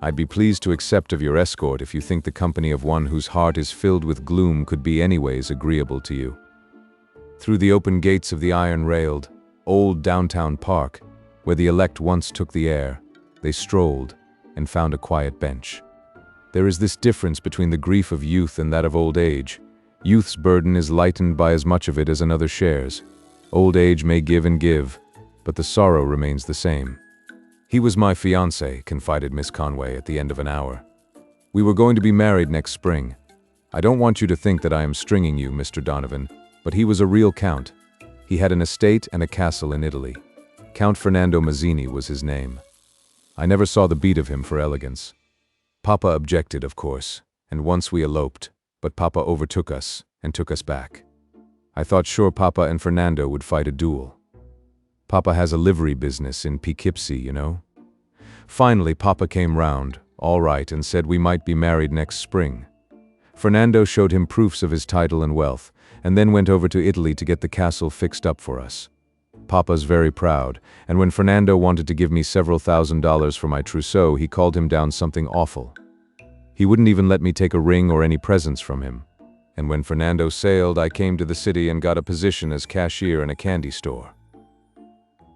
I'd be pleased to accept of your escort if you think the company of one whose heart is filled with gloom could be anyways agreeable to you." Through the open gates of the iron-railed, old downtown park, where the elect once took the air, they strolled and found a quiet bench. There is this difference between the grief of youth and that of old age. Youth's burden is lightened by as much of it as another shares. Old age may give and give, but the sorrow remains the same. "He was my fiancé," confided Miss Conway at the end of an hour. "We were going to be married next spring. I don't want you to think that I am stringing you, Mr. Donovan, but he was a real count. He had an estate and a castle in Italy. Count Fernando Mazzini was his name. I never saw the beat of him for elegance. Papa objected, of course, and once we eloped, but Papa overtook us and took us back. I thought sure Papa and Fernando would fight a duel. Papa has a livery business in Poughkeepsie, you know. Finally, Papa came round, all right, and said we might be married next spring. Fernando showed him proofs of his title and wealth, and then went over to Italy to get the castle fixed up for us. Papa's very proud, and when Fernando wanted to give me several $1,000s for my trousseau, he called him down something awful. He wouldn't even let me take a ring or any presents from him. And when Fernando sailed, I came to the city and got a position as cashier in a candy store.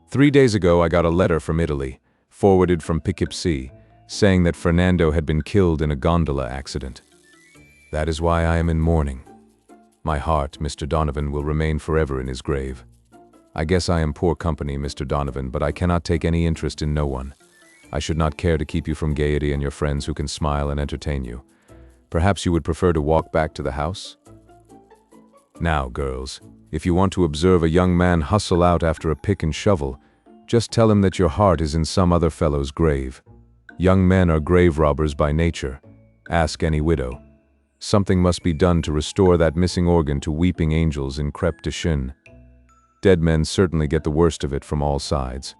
3 days ago, I got a letter from Italy, forwarded from Poughkeepsie, saying that Fernando had been killed in a gondola accident. That is why I am in mourning. My heart, Mr. Donovan, will remain forever in his grave. I guess I am poor company, Mr. Donovan, but I cannot take any interest in no one. I should not care to keep you from gaiety and your friends who can smile and entertain you. Perhaps you would prefer to walk back to the house? Now, girls, if you want to observe a young man hustle out after a pick and shovel, just tell him that your heart is in some other fellow's grave. Young men are grave robbers by nature. Ask any widow. Something must be done to restore that missing organ to weeping angels in crêpe de chine. Dead men certainly get the worst of it from all sides.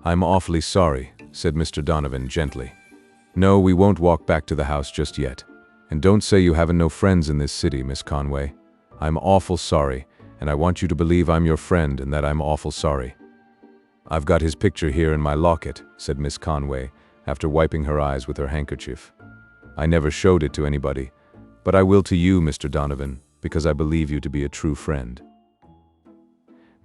"I'm awfully sorry," said Mr. Donovan gently. "No, we won't walk back to the house just yet. And don't say you haven't no friends in this city, Miss Conway. I'm awful sorry, and I want you to believe I'm your friend and that I'm awful sorry." "I've got his picture here in my locket," said Miss Conway, after wiping her eyes with her handkerchief. "I never showed it to anybody, but I will to you, Mr. Donovan, because I believe you to be a true friend."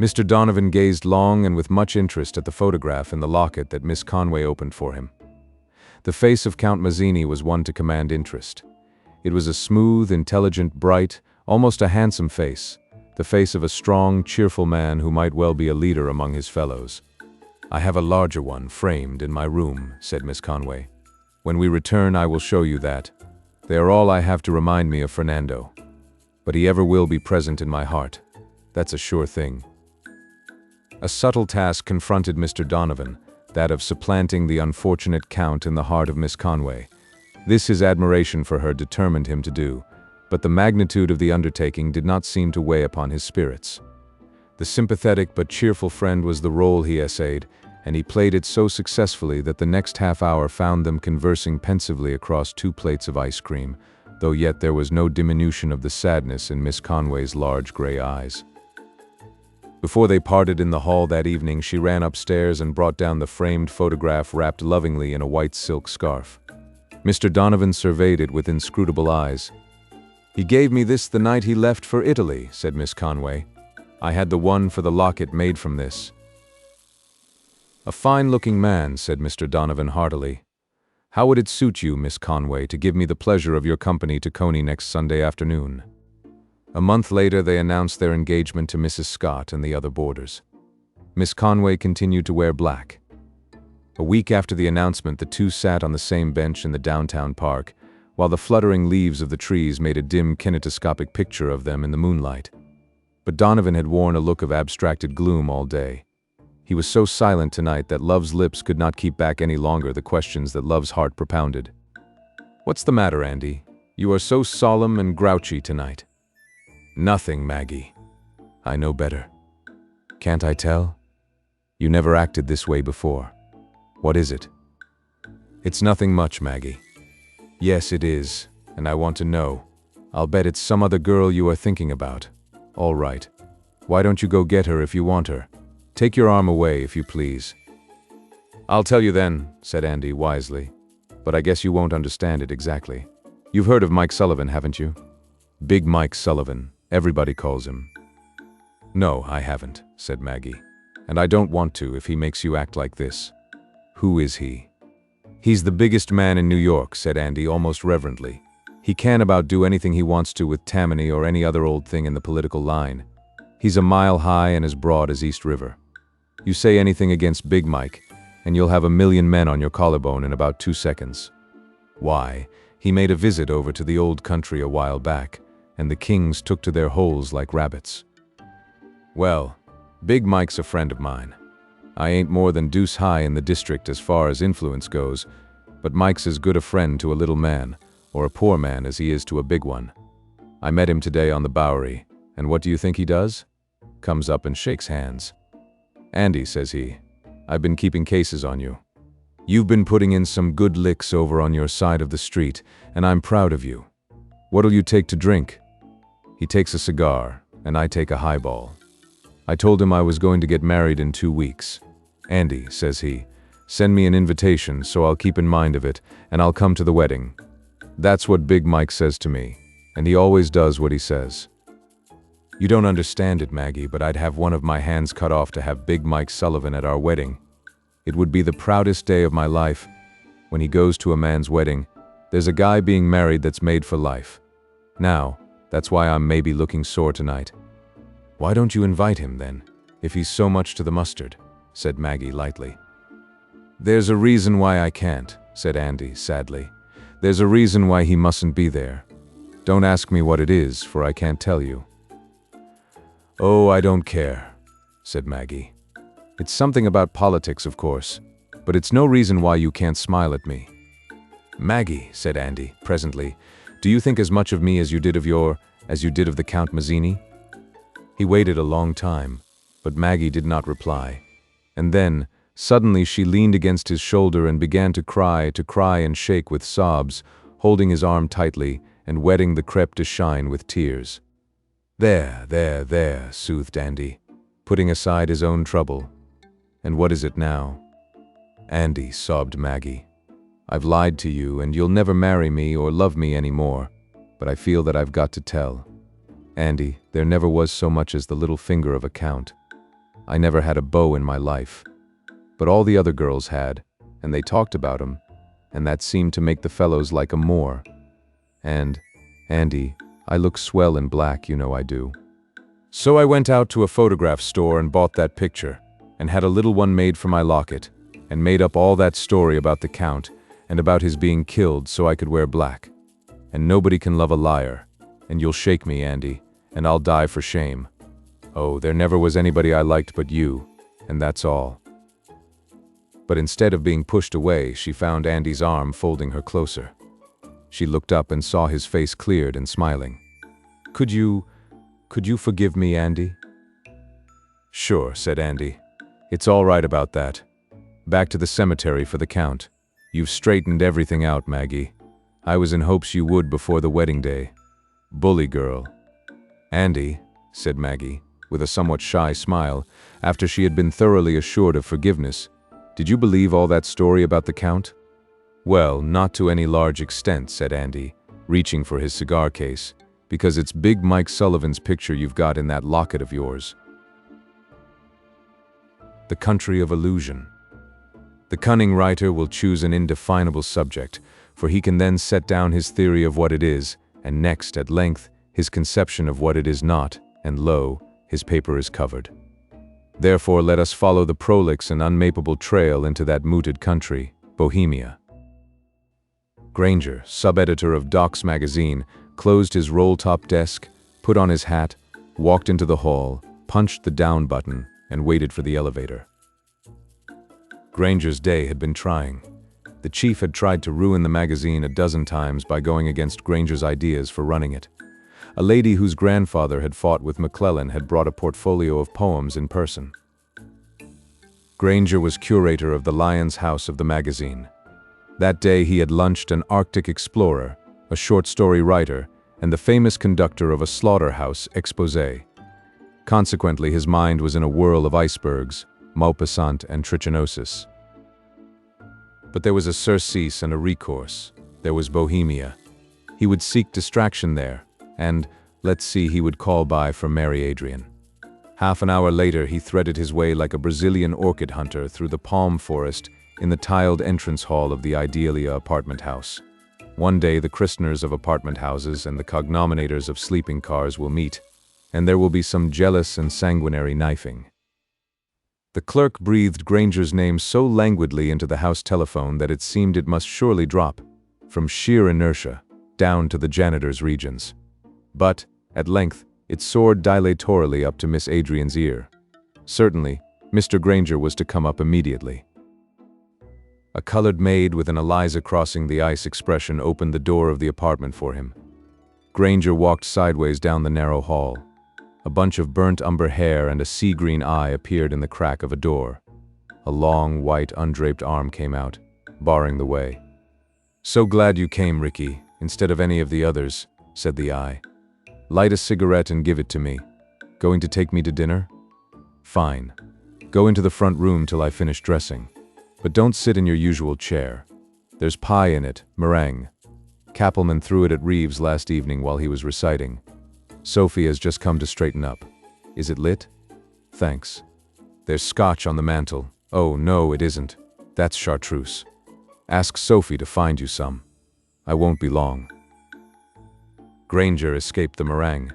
Mr. Donovan gazed long and with much interest at the photograph in the locket that Miss Conway opened for him. The face of Count Mazzini was one to command interest. It was a smooth, intelligent, bright, almost a handsome face, the face of a strong, cheerful man who might well be a leader among his fellows. "I have a larger one framed in my room," said Miss Conway. "When we return, I will show you that. They are all I have to remind me of Fernando. But he ever will be present in my heart. That's a sure thing." A subtle task confronted Mr. Donovan, that of supplanting the unfortunate Count in the heart of Miss Conway. This his admiration for her determined him to do, but the magnitude of the undertaking did not seem to weigh upon his spirits. The sympathetic but cheerful friend was the role he essayed, and he played it so successfully that the next half hour found them conversing pensively across 2 plates of ice cream, though yet there was no diminution of the sadness in Miss Conway's large gray eyes. Before they parted in the hall that evening, she ran upstairs and brought down the framed photograph wrapped lovingly in a white silk scarf. Mr. Donovan surveyed it with inscrutable eyes. "He gave me this the night he left for Italy," said Miss Conway. "I had the one for the locket made from this." "A fine-looking man," said Mr. Donovan heartily. "How would it suit you, Miss Conway, to give me the pleasure of your company to Coney next Sunday afternoon?" A month later, they announced their engagement to Mrs. Scott and the other boarders. Miss Conway continued to wear black. A week after the announcement, the two sat on the same bench in the downtown park, while the fluttering leaves of the trees made a dim kinetoscopic picture of them in the moonlight. But Donovan had worn a look of abstracted gloom all day. He was so silent tonight that Love's lips could not keep back any longer the questions that Love's heart propounded. "What's the matter, Andy? You are so solemn and grouchy tonight." "Nothing, Maggie. I know better." "Can't I tell? You never acted this way before. What is it?" It's nothing much, Maggie. Yes, it is, and I want to know. I'll bet it's some other girl you are thinking about. All right. Why don't you go get her if you want her? Take your arm away, if you please. I'll tell you then, said Andy wisely. But I guess you won't understand it exactly. You've heard of Mike Sullivan, haven't you? Big Mike Sullivan, everybody calls him. No, I haven't, said Maggie. And I don't want to if he makes you act like this. Who is he? He's the biggest man in New York, said Andy almost reverently. He can about do anything he wants to with Tammany or any other old thing in the political line. He's a mile high and as broad as East River. You say anything against Big Mike, and you'll have 1,000,000 men on your collarbone in about 2 seconds. Why, he made a visit over to the old country a while back, and the kings took to their holes like rabbits. Well, Big Mike's a friend of mine. I ain't more than deuce high in the district as far as influence goes, but Mike's as good a friend to a little man, or a poor man, as he is to a big one. I met him today on the Bowery, and what do you think he does? Comes up and shakes hands. Andy, says he, I've been keeping cases on you. You've been putting in some good licks over on your side of the street, and I'm proud of you. What'll you take to drink? He takes a cigar, and I take a highball. I told him I was going to get married in 2 weeks. Andy, says he, send me an invitation so I'll keep in mind of it, and I'll come to the wedding. That's what Big Mike says to me, and he always does what he says. You don't understand it, Maggie, but I'd have one of my hands cut off to have Big Mike Sullivan at our wedding. It would be the proudest day of my life. When he goes to a man's wedding, there's a guy being married that's made for life. Now, that's why I'm maybe looking sore tonight. Why don't you invite him, then, if he's so much to the mustard? Said Maggie lightly. There's a reason why I can't, said Andy sadly. There's a reason why he mustn't be there. Don't ask me what it is, for I can't tell you. Oh, I don't care, said Maggie. It's something about politics, of course, but it's no reason why you can't smile at me. Maggie, said Andy, presently, do you think as much of me as you did of the Count Mazzini? He waited a long time, but Maggie did not reply. And then, suddenly she leaned against his shoulder and began to cry and shake with sobs, holding his arm tightly and wetting the crepe de chine with tears. There, soothed Andy, putting aside his own trouble. And what is it now? Andy, sobbed Maggie. I've lied to you, and you'll never marry me or love me anymore, but I feel that I've got to tell. Andy, there never was so much as the little finger of a count. I never had a beau in my life. But all the other girls had, and they talked about him, and that seemed to make the fellows like him more. And, Andy, I look swell in black, you know I do. So I went out to a photograph store and bought that picture, and had a little one made for my locket, and made up all that story about the Count, and about his being killed so I could wear black. And nobody can love a liar, and you'll shake me, Andy, and I'll die for shame. Oh, there never was anybody I liked but you, and that's all. But instead of being pushed away, she found Andy's arm folding her closer. She looked up and saw his face cleared and smiling. Could you forgive me, Andy? Sure, said Andy. It's all right about that. Back to the cemetery for the Count. You've straightened everything out, Maggie. I was in hopes you would before the wedding day. Bully girl. Andy, said Maggie, with a somewhat shy smile, after she had been thoroughly assured of forgiveness, did you believe all that story about the Count? Well, not to any large extent, said Andy, reaching for his cigar case, because it's Big Mike Sullivan's picture you've got in that locket of yours. The country of illusion. The cunning writer will choose an indefinable subject, for he can then set down his theory of what it is, and next, at length, his conception of what it is not, and lo, his paper is covered. Therefore let us follow the prolix and unmapeable trail into that mooted country, Bohemia. Granger, sub-editor of Doc's magazine, closed his roll-top desk, put on his hat, walked into the hall, punched the down button, and waited for the elevator. Granger's day had been trying. The chief had tried to ruin the magazine a dozen times by going against Granger's ideas for running it. A lady whose grandfather had fought with McClellan had brought a portfolio of poems in person. Granger was curator of the Lion's House of the magazine. That day he had lunched an Arctic explorer, a short story writer, and the famous conductor of a slaughterhouse exposé. Consequently, his mind was in a whirl of icebergs, Maupassant and trichinosis. But there was a surcease and a recourse. There was Bohemia. He would seek distraction there, and, let's see, he would call by for Mary Adrian. Half an hour later, he threaded his way like a Brazilian orchid hunter through the palm forest in the tiled entrance hall of the Idealia apartment house. One day, the christeners of apartment houses and the cognominators of sleeping cars will meet, and there will be some jealous and sanguinary knifing. The clerk breathed Granger's name so languidly into the house telephone that it seemed it must surely drop, from sheer inertia, down to the janitor's regions. But, at length, it soared dilatorily up to Miss Adrian's ear. Certainly, Mr. Granger was to come up immediately. A colored maid with an Eliza crossing the ice expression opened the door of the apartment for him. Granger walked sideways down the narrow hall. A bunch of burnt umber hair and a sea-green eye appeared in the crack of a door. A long, white, undraped arm came out, barring the way. "So glad you came, Ricky, instead of any of the others," said the eye. "Light a cigarette and give it to me. Going to take me to dinner? Fine. Go into the front room till I finish dressing. But don't sit in your usual chair. There's pie in it, meringue. Kappelman threw it at Reeves last evening while he was reciting. Sophie has just come to straighten up. Is it lit? Thanks. There's scotch on the mantel. Oh, no, it isn't. That's chartreuse. Ask Sophie to find you some. I won't be long." Granger escaped the meringue.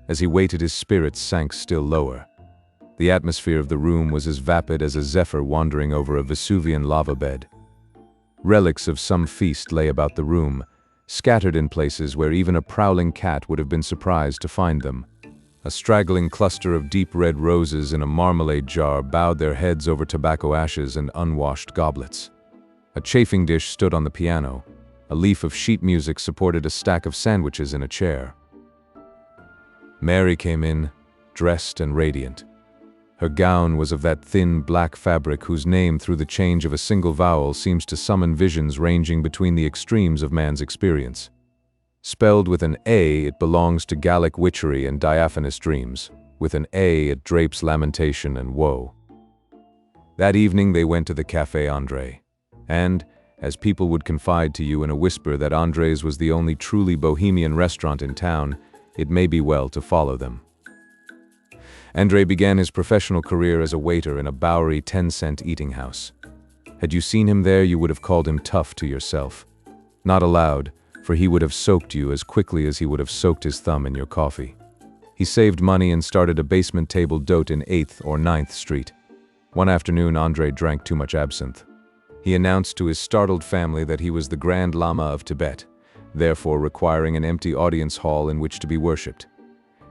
As he waited, his spirits sank still lower. The atmosphere of the room was as vapid as a zephyr wandering over a Vesuvian lava bed. Relics of some feast lay about the room, scattered in places where even a prowling cat would have been surprised to find them. A straggling cluster of deep red roses in a marmalade jar bowed their heads over tobacco ashes and unwashed goblets. A chafing dish stood on the piano. A leaf of sheet music supported a stack of sandwiches in a chair. Mary came in, dressed and radiant. Her gown was of that thin black fabric whose name, through the change of a single vowel, seems to summon visions ranging between the extremes of man's experience. Spelled with an A, it belongs to Gallic witchery and diaphanous dreams. With an A, it drapes lamentation and woe. That evening they went to the Café André. And, as people would confide to you in a whisper that André's was the only truly bohemian restaurant in town, it may be well to follow them. André began his professional career as a waiter in a Bowery 10-cent eating house. Had you seen him there, you would have called him tough to yourself. Not aloud, for he would have soaked you as quickly as he would have soaked his thumb in your coffee. He saved money and started a basement table d'hôte in 8th or 9th Street. One afternoon, André drank too much absinthe. He announced to his startled family that he was the Grand Lama of Tibet, therefore requiring an empty audience hall in which to be worshipped.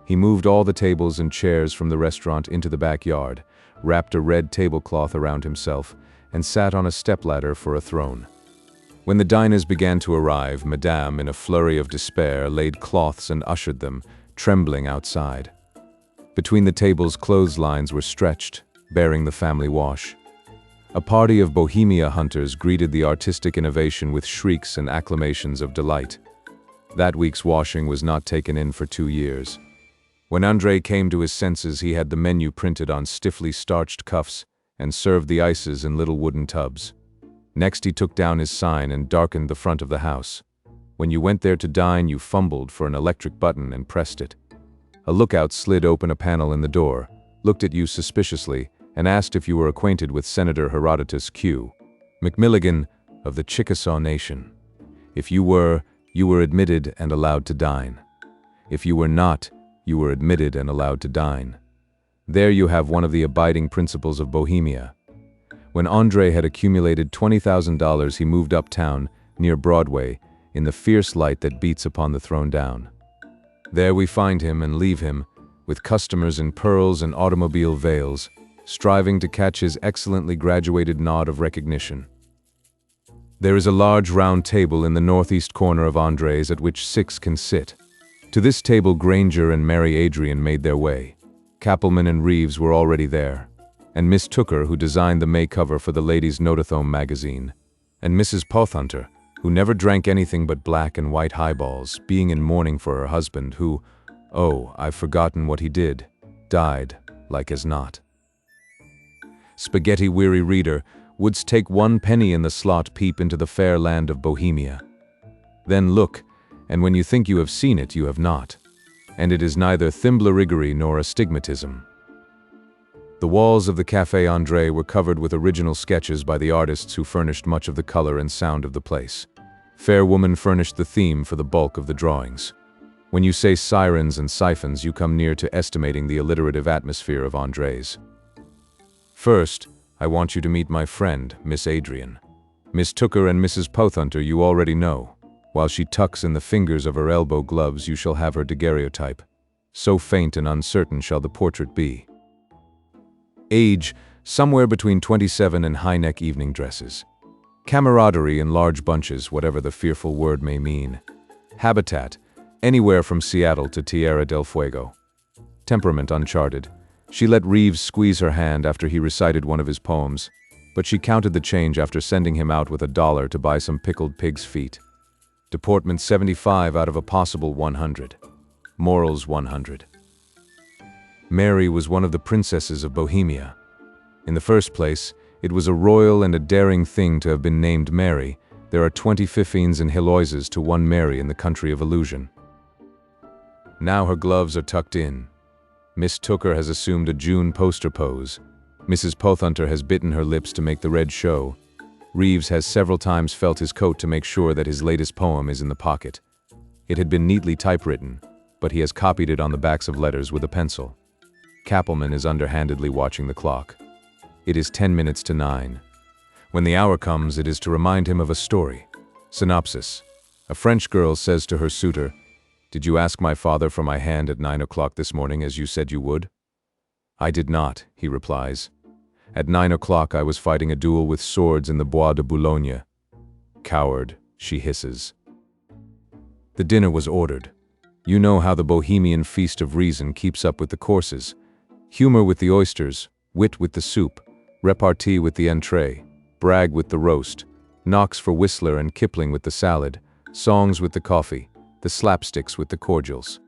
He moved all the tables and chairs from the restaurant into the backyard, wrapped a red tablecloth around himself, and sat on a stepladder for a throne. When the diners began to arrive, Madame, in a flurry of despair, laid cloths and ushered them, trembling, outside. Between the tables, clotheslines were stretched, bearing the family wash. A party of Bohemia hunters greeted the artistic innovation with shrieks and acclamations of delight. That week's washing was not taken in for 2 years. When André came to his senses, he had the menu printed on stiffly starched cuffs and served the ices in little wooden tubs. Next, he took down his sign and darkened the front of the house. When you went there to dine, you fumbled for an electric button and pressed it. A lookout slid open a panel in the door, looked at you suspiciously, and asked if you were acquainted with Senator Herodotus Q. McMilligan of the Chickasaw Nation. If you were admitted and allowed to dine. If you were not, you were admitted and allowed to dine. There you have one of the abiding principles of Bohemia. When André had accumulated $20,000, he moved uptown, near Broadway, in the fierce light that beats upon the thrown down. There we find him and leave him, with customers in pearls and automobile veils, striving to catch his excellently graduated nod of recognition. There is a large round table in the northeast corner of André's at which 6 can sit. To this table Granger and Mary Adrian made their way. Kappelman and Reeves were already there, and Miss Tooker, who designed the May cover for the Ladies' Notathome magazine. And Mrs. Pothunter, who never drank anything but black and white highballs, being in mourning for her husband who, oh, I've forgotten what he did, died, like as not. Spaghetti-weary reader, wouldst take 1 penny in the slot peep into the fair land of Bohemia. Then look, and when you think you have seen it, you have not. And it is neither thimbleriggery nor astigmatism. The walls of the Café André were covered with original sketches by the artists who furnished much of the color and sound of the place. Fair woman furnished the theme for the bulk of the drawings. When you say sirens and siphons, you come near to estimating the alliterative atmosphere of André's. First, I want you to meet my friend, Miss Adrian. Miss Tooker and Mrs. Pothunter you already know. While she tucks in the fingers of her elbow gloves, you shall have her daguerreotype. So faint and uncertain shall the portrait be. Age, somewhere between 27 and high-neck evening dresses. Camaraderie in large bunches, whatever the fearful word may mean. Habitat, anywhere from Seattle to Tierra del Fuego. Temperament uncharted. She let Reeves squeeze her hand after he recited one of his poems, but she counted the change after sending him out with $1 to buy some pickled pig's feet. Deportment 75 out of a possible 100. Morals 100. Mary was one of the princesses of Bohemia. In the first place, it was a royal and a daring thing to have been named Mary. There are 20 Fifines and Heloises to 1 Mary in the country of illusion. Now her gloves are tucked in. Miss Tooker has assumed a June poster pose. Mrs. Pothunter has bitten her lips to make the red show. Reeves has several times felt his coat to make sure that his latest poem is in the pocket. It had been neatly typewritten, but he has copied it on the backs of letters with a pencil. Kappelman is underhandedly watching the clock. It is 10 minutes to 9. When the hour comes, it is to remind him of a story. Synopsis. A French girl says to her suitor, "Did you ask my father for my hand at 9 o'clock this morning as you said you would?" "I did not," he replies. "At 9 o'clock I was fighting a duel with swords in the Bois de Boulogne." "Coward," she hisses. The dinner was ordered. You know how the Bohemian feast of reason keeps up with the courses. Humor with the oysters, wit with the soup, repartee with the entrée, brag with the roast, Knox for Whistler and Kipling with the salad, songs with the coffee, the slapsticks with the cordials.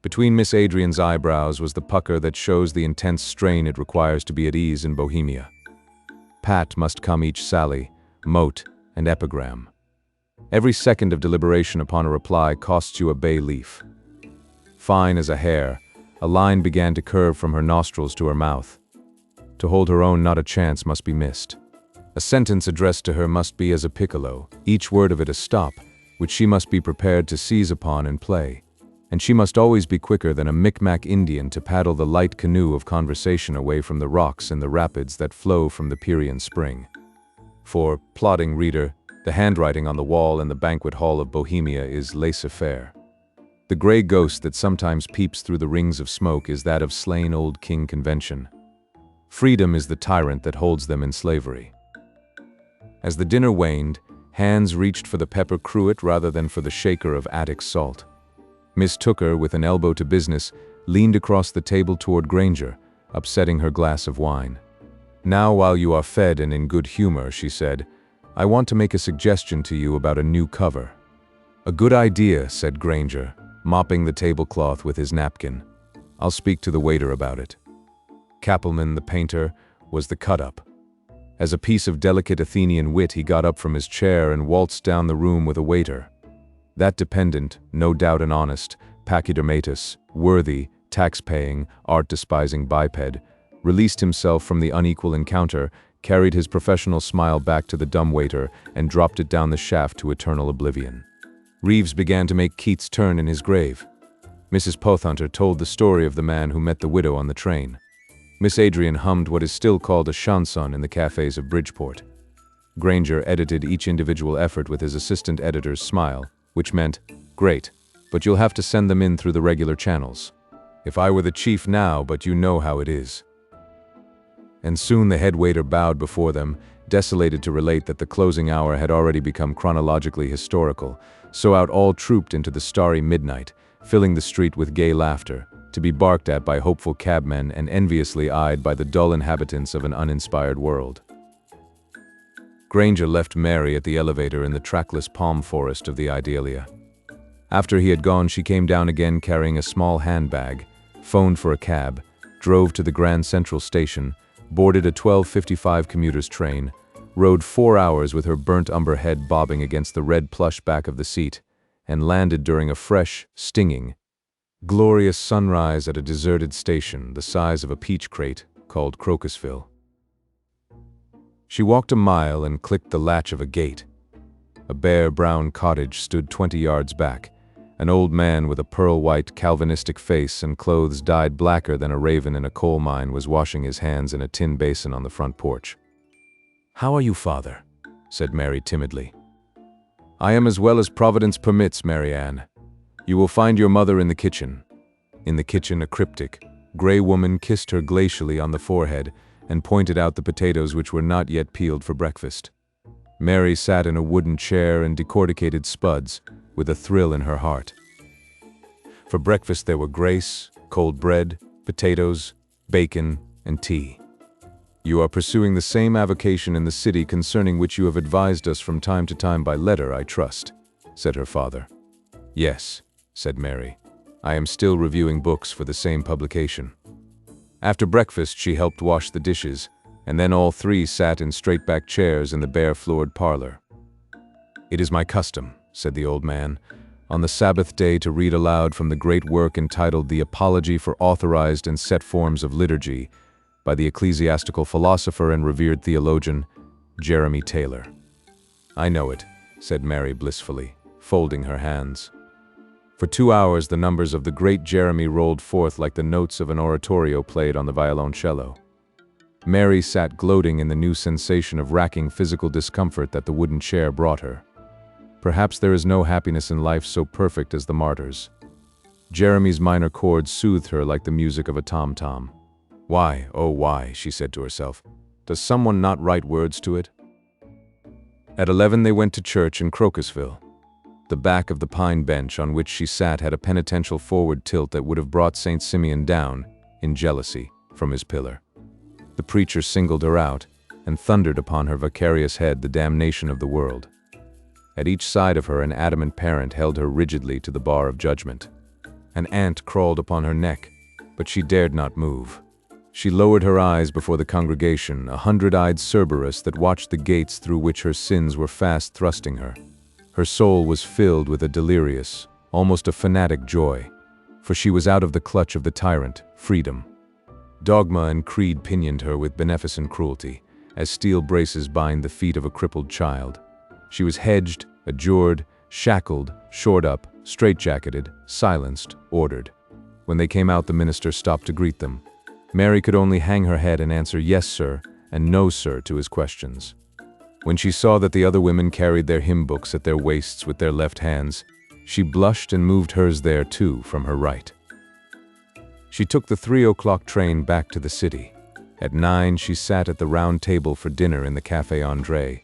Between Miss Adrian's eyebrows was the pucker that shows the intense strain it requires to be at ease in Bohemia. Pat must come each sally, mote, and epigram. Every second of deliberation upon a reply costs you a bay leaf. Fine as a hair, a line began to curve from her nostrils to her mouth. To hold her own, not a chance must be missed. A sentence addressed to her must be as a piccolo, each word of it a stop, which she must be prepared to seize upon and play. And she must always be quicker than a Micmac Indian to paddle the light canoe of conversation away from the rocks and the rapids that flow from the Pierian spring. For, plodding reader, the handwriting on the wall in the banquet hall of Bohemia is laissez-faire. The gray ghost that sometimes peeps through the rings of smoke is that of slain old King Convention. Freedom is the tyrant that holds them in slavery. As the dinner waned, hands reached for the pepper cruet rather than for the shaker of Attic salt. Miss Tooker, with an elbow to business, leaned across the table toward Granger, upsetting her glass of wine. "Now, while you are fed and in good humor," she said, "I want to make a suggestion to you about a new cover." "A good idea," said Granger, mopping the tablecloth with his napkin. "I'll speak to the waiter about it." Kappelman, the painter, was the cut-up. As a piece of delicate Athenian wit, he got up from his chair and waltzed down the room with a waiter. That dependent, no doubt an honest, pachydermatous, worthy, tax-paying, art-despising biped, released himself from the unequal encounter, carried his professional smile back to the dumbwaiter, and dropped it down the shaft to eternal oblivion. Reeves began to make Keats turn in his grave. Mrs. Pothunter told the story of the man who met the widow on the train. Miss Adrian hummed what is still called a chanson in the cafes of Bridgeport. Granger edited each individual effort with his assistant editor's smile, which meant, "Great, but you'll have to send them in through the regular channels. If I were the chief now, but you know how it is." And soon the head waiter bowed before them, desolated to relate that the closing hour had already become chronologically historical, so out all trooped into the starry midnight, filling the street with gay laughter, to be barked at by hopeful cabmen and enviously eyed by the dull inhabitants of an uninspired world. Granger left Mary at the elevator in the trackless palm forest of the Idalia. After he had gone, she came down again carrying a small handbag, phoned for a cab, drove to the Grand Central Station, boarded a 12:55 commuter's train, rode 4 hours with her burnt umber head bobbing against the red plush back of the seat, and landed during a fresh, stinging, glorious sunrise at a deserted station the size of a peach crate called Crocusville. She walked a mile and clicked the latch of a gate. A bare brown cottage stood 20 yards back. An old man with a pearl-white Calvinistic face and clothes dyed blacker than a raven in a coal mine was washing his hands in a tin basin on the front porch. "How are you, Father?" said Mary timidly. "I am as well as Providence permits, Mary Ann. You will find your mother in the kitchen." In the kitchen, a cryptic, gray woman kissed her glacially on the forehead and pointed out the potatoes which were not yet peeled for breakfast. Mary sat in a wooden chair and decorticated spuds, with a thrill in her heart. For breakfast there were grace, cold bread, potatoes, bacon, and tea. "You are pursuing the same avocation in the city concerning which you have advised us from time to time by letter, I trust," said her father. "Yes," said Mary. "I am still reviewing books for the same publication." After breakfast she helped wash the dishes, and then all three sat in straight-back chairs in the bare-floored parlor. "It is my custom," said the old man, "on the Sabbath day to read aloud from the great work entitled The Apology for Authorized and Set Forms of Liturgy by the ecclesiastical philosopher and revered theologian, Jeremy Taylor." "I know it," said Mary blissfully, folding her hands. For 2 hours the numbers of the great Jeremy rolled forth like the notes of an oratorio played on the violoncello. Mary sat gloating in the new sensation of racking physical discomfort that the wooden chair brought her. Perhaps there is no happiness in life so perfect as the martyr's. Jeremy's minor chords soothed her like the music of a tom-tom. "Why, oh why," she said to herself, "does someone not write words to it?" At 11 they went to church in Crocusville. The back of the pine bench on which she sat had a penitential forward tilt that would have brought St. Simeon down, in jealousy, from his pillar. The preacher singled her out, and thundered upon her vicarious head the damnation of the world. At each side of her an adamant parent held her rigidly to the bar of judgment. An ant crawled upon her neck, but she dared not move. She lowered her eyes before the congregation, a hundred-eyed Cerberus that watched the gates through which her sins were fast thrusting her. Her soul was filled with a delirious, almost a fanatic joy, for she was out of the clutch of the tyrant, freedom. Dogma and creed pinioned her with beneficent cruelty, as steel braces bind the feet of a crippled child. She was hedged, adjured, shackled, shored up, straitjacketed, silenced, ordered. When they came out, the minister stopped to greet them. Mary could only hang her head and answer "Yes, sir," and "No, sir" to his questions. When she saw that the other women carried their hymn books at their waists with their left hands, she blushed and moved hers there too from her right. She took the 3 o'clock train back to the city. At 9 she sat at the round table for dinner in the Café André.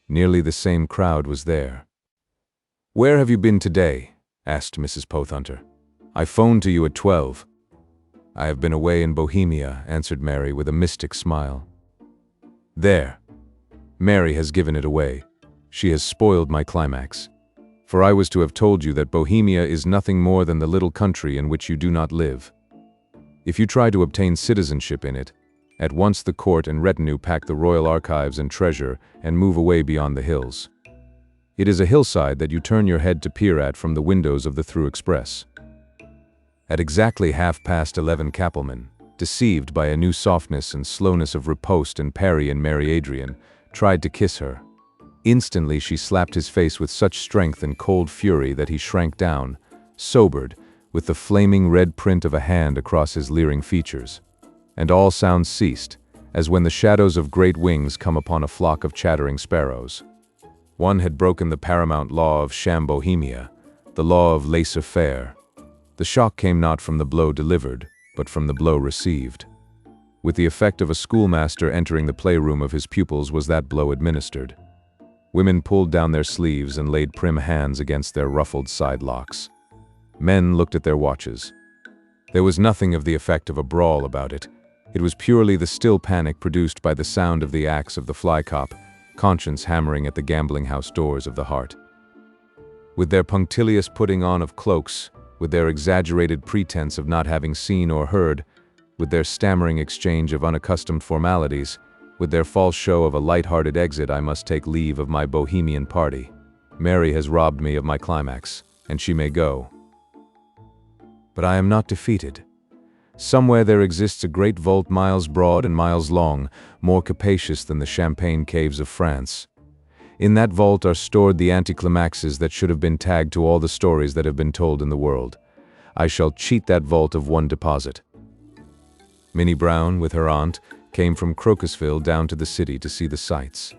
Nearly the same crowd was there. "Where have you been today?" asked Mrs. Pothunter. "I phoned to you at 12. "I have been away in Bohemia," answered Mary with a mystic smile. "There. Mary has given it away. She has spoiled my climax. For I was to have told you that Bohemia is nothing more than the little country in which you do not live. If you try to obtain citizenship in it, at once the court and retinue pack the royal archives and treasure and move away beyond the hills. It is a hillside that you turn your head to peer at from the windows of the through express." At exactly 11:30 Kappelman, deceived by a new softness and slowness of riposte and parry in Mary Adrian, tried to kiss her. Instantly she slapped his face with such strength and cold fury that he shrank down, sobered, with the flaming red print of a hand across his leering features. And all sounds ceased, as when the shadows of great wings come upon a flock of chattering sparrows. One had broken the paramount law of sham Bohemia, the law of laissez-faire. The shock came not from the blow delivered, but from the blow received. With the effect of a schoolmaster entering the playroom of his pupils was that blow administered. Women pulled down their sleeves and laid prim hands against their ruffled side locks. Men looked at their watches. There was nothing of the effect of a brawl about it. It was purely the still panic produced by the sound of the axe of the fly cop conscience hammering at the gambling house doors of the heart. With their punctilious putting on of cloaks, with their exaggerated pretense of not having seen or heard, with their stammering exchange of unaccustomed formalities, with their false show of a light-hearted exit, I must take leave of my bohemian party. Mary has robbed me of my climax, and she may go. But I am not defeated. Somewhere there exists a great vault miles broad and miles long, more capacious than the Champagne caves of France. In that vault are stored the anticlimaxes that should have been tagged to all the stories that have been told in the world. I shall cheat that vault of one deposit. Minnie Brown, with her aunt, came from Crocusville down to the city to see the sights.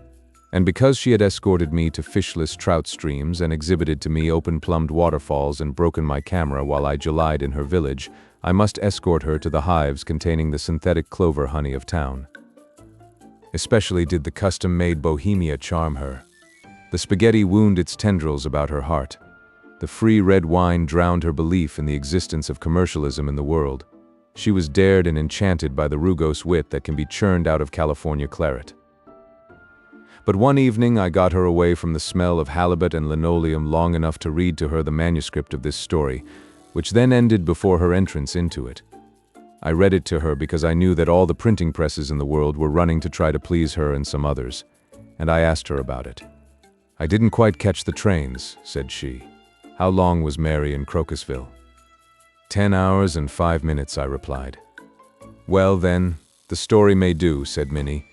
And because she had escorted me to fishless trout streams and exhibited to me open-plumbed waterfalls and broken my camera while I jollied in her village, I must escort her to the hives containing the synthetic clover honey of town. Especially did the custom-made bohemia charm her. The spaghetti wound its tendrils about her heart. The free red wine drowned her belief in the existence of commercialism in the world. She was dared and enchanted by the rugose wit that can be churned out of California claret. But one evening I got her away from the smell of halibut and linoleum long enough to read to her the manuscript of this story, which then ended before her entrance into it. I read it to her because I knew that all the printing presses in the world were running to try to please her and some others, and I asked her about it. "I didn't quite catch the trains," said she. "How long was Mary in Crocusville?" 10 hours and 5 minutes, I replied. "Well then, the story may do," said Minnie.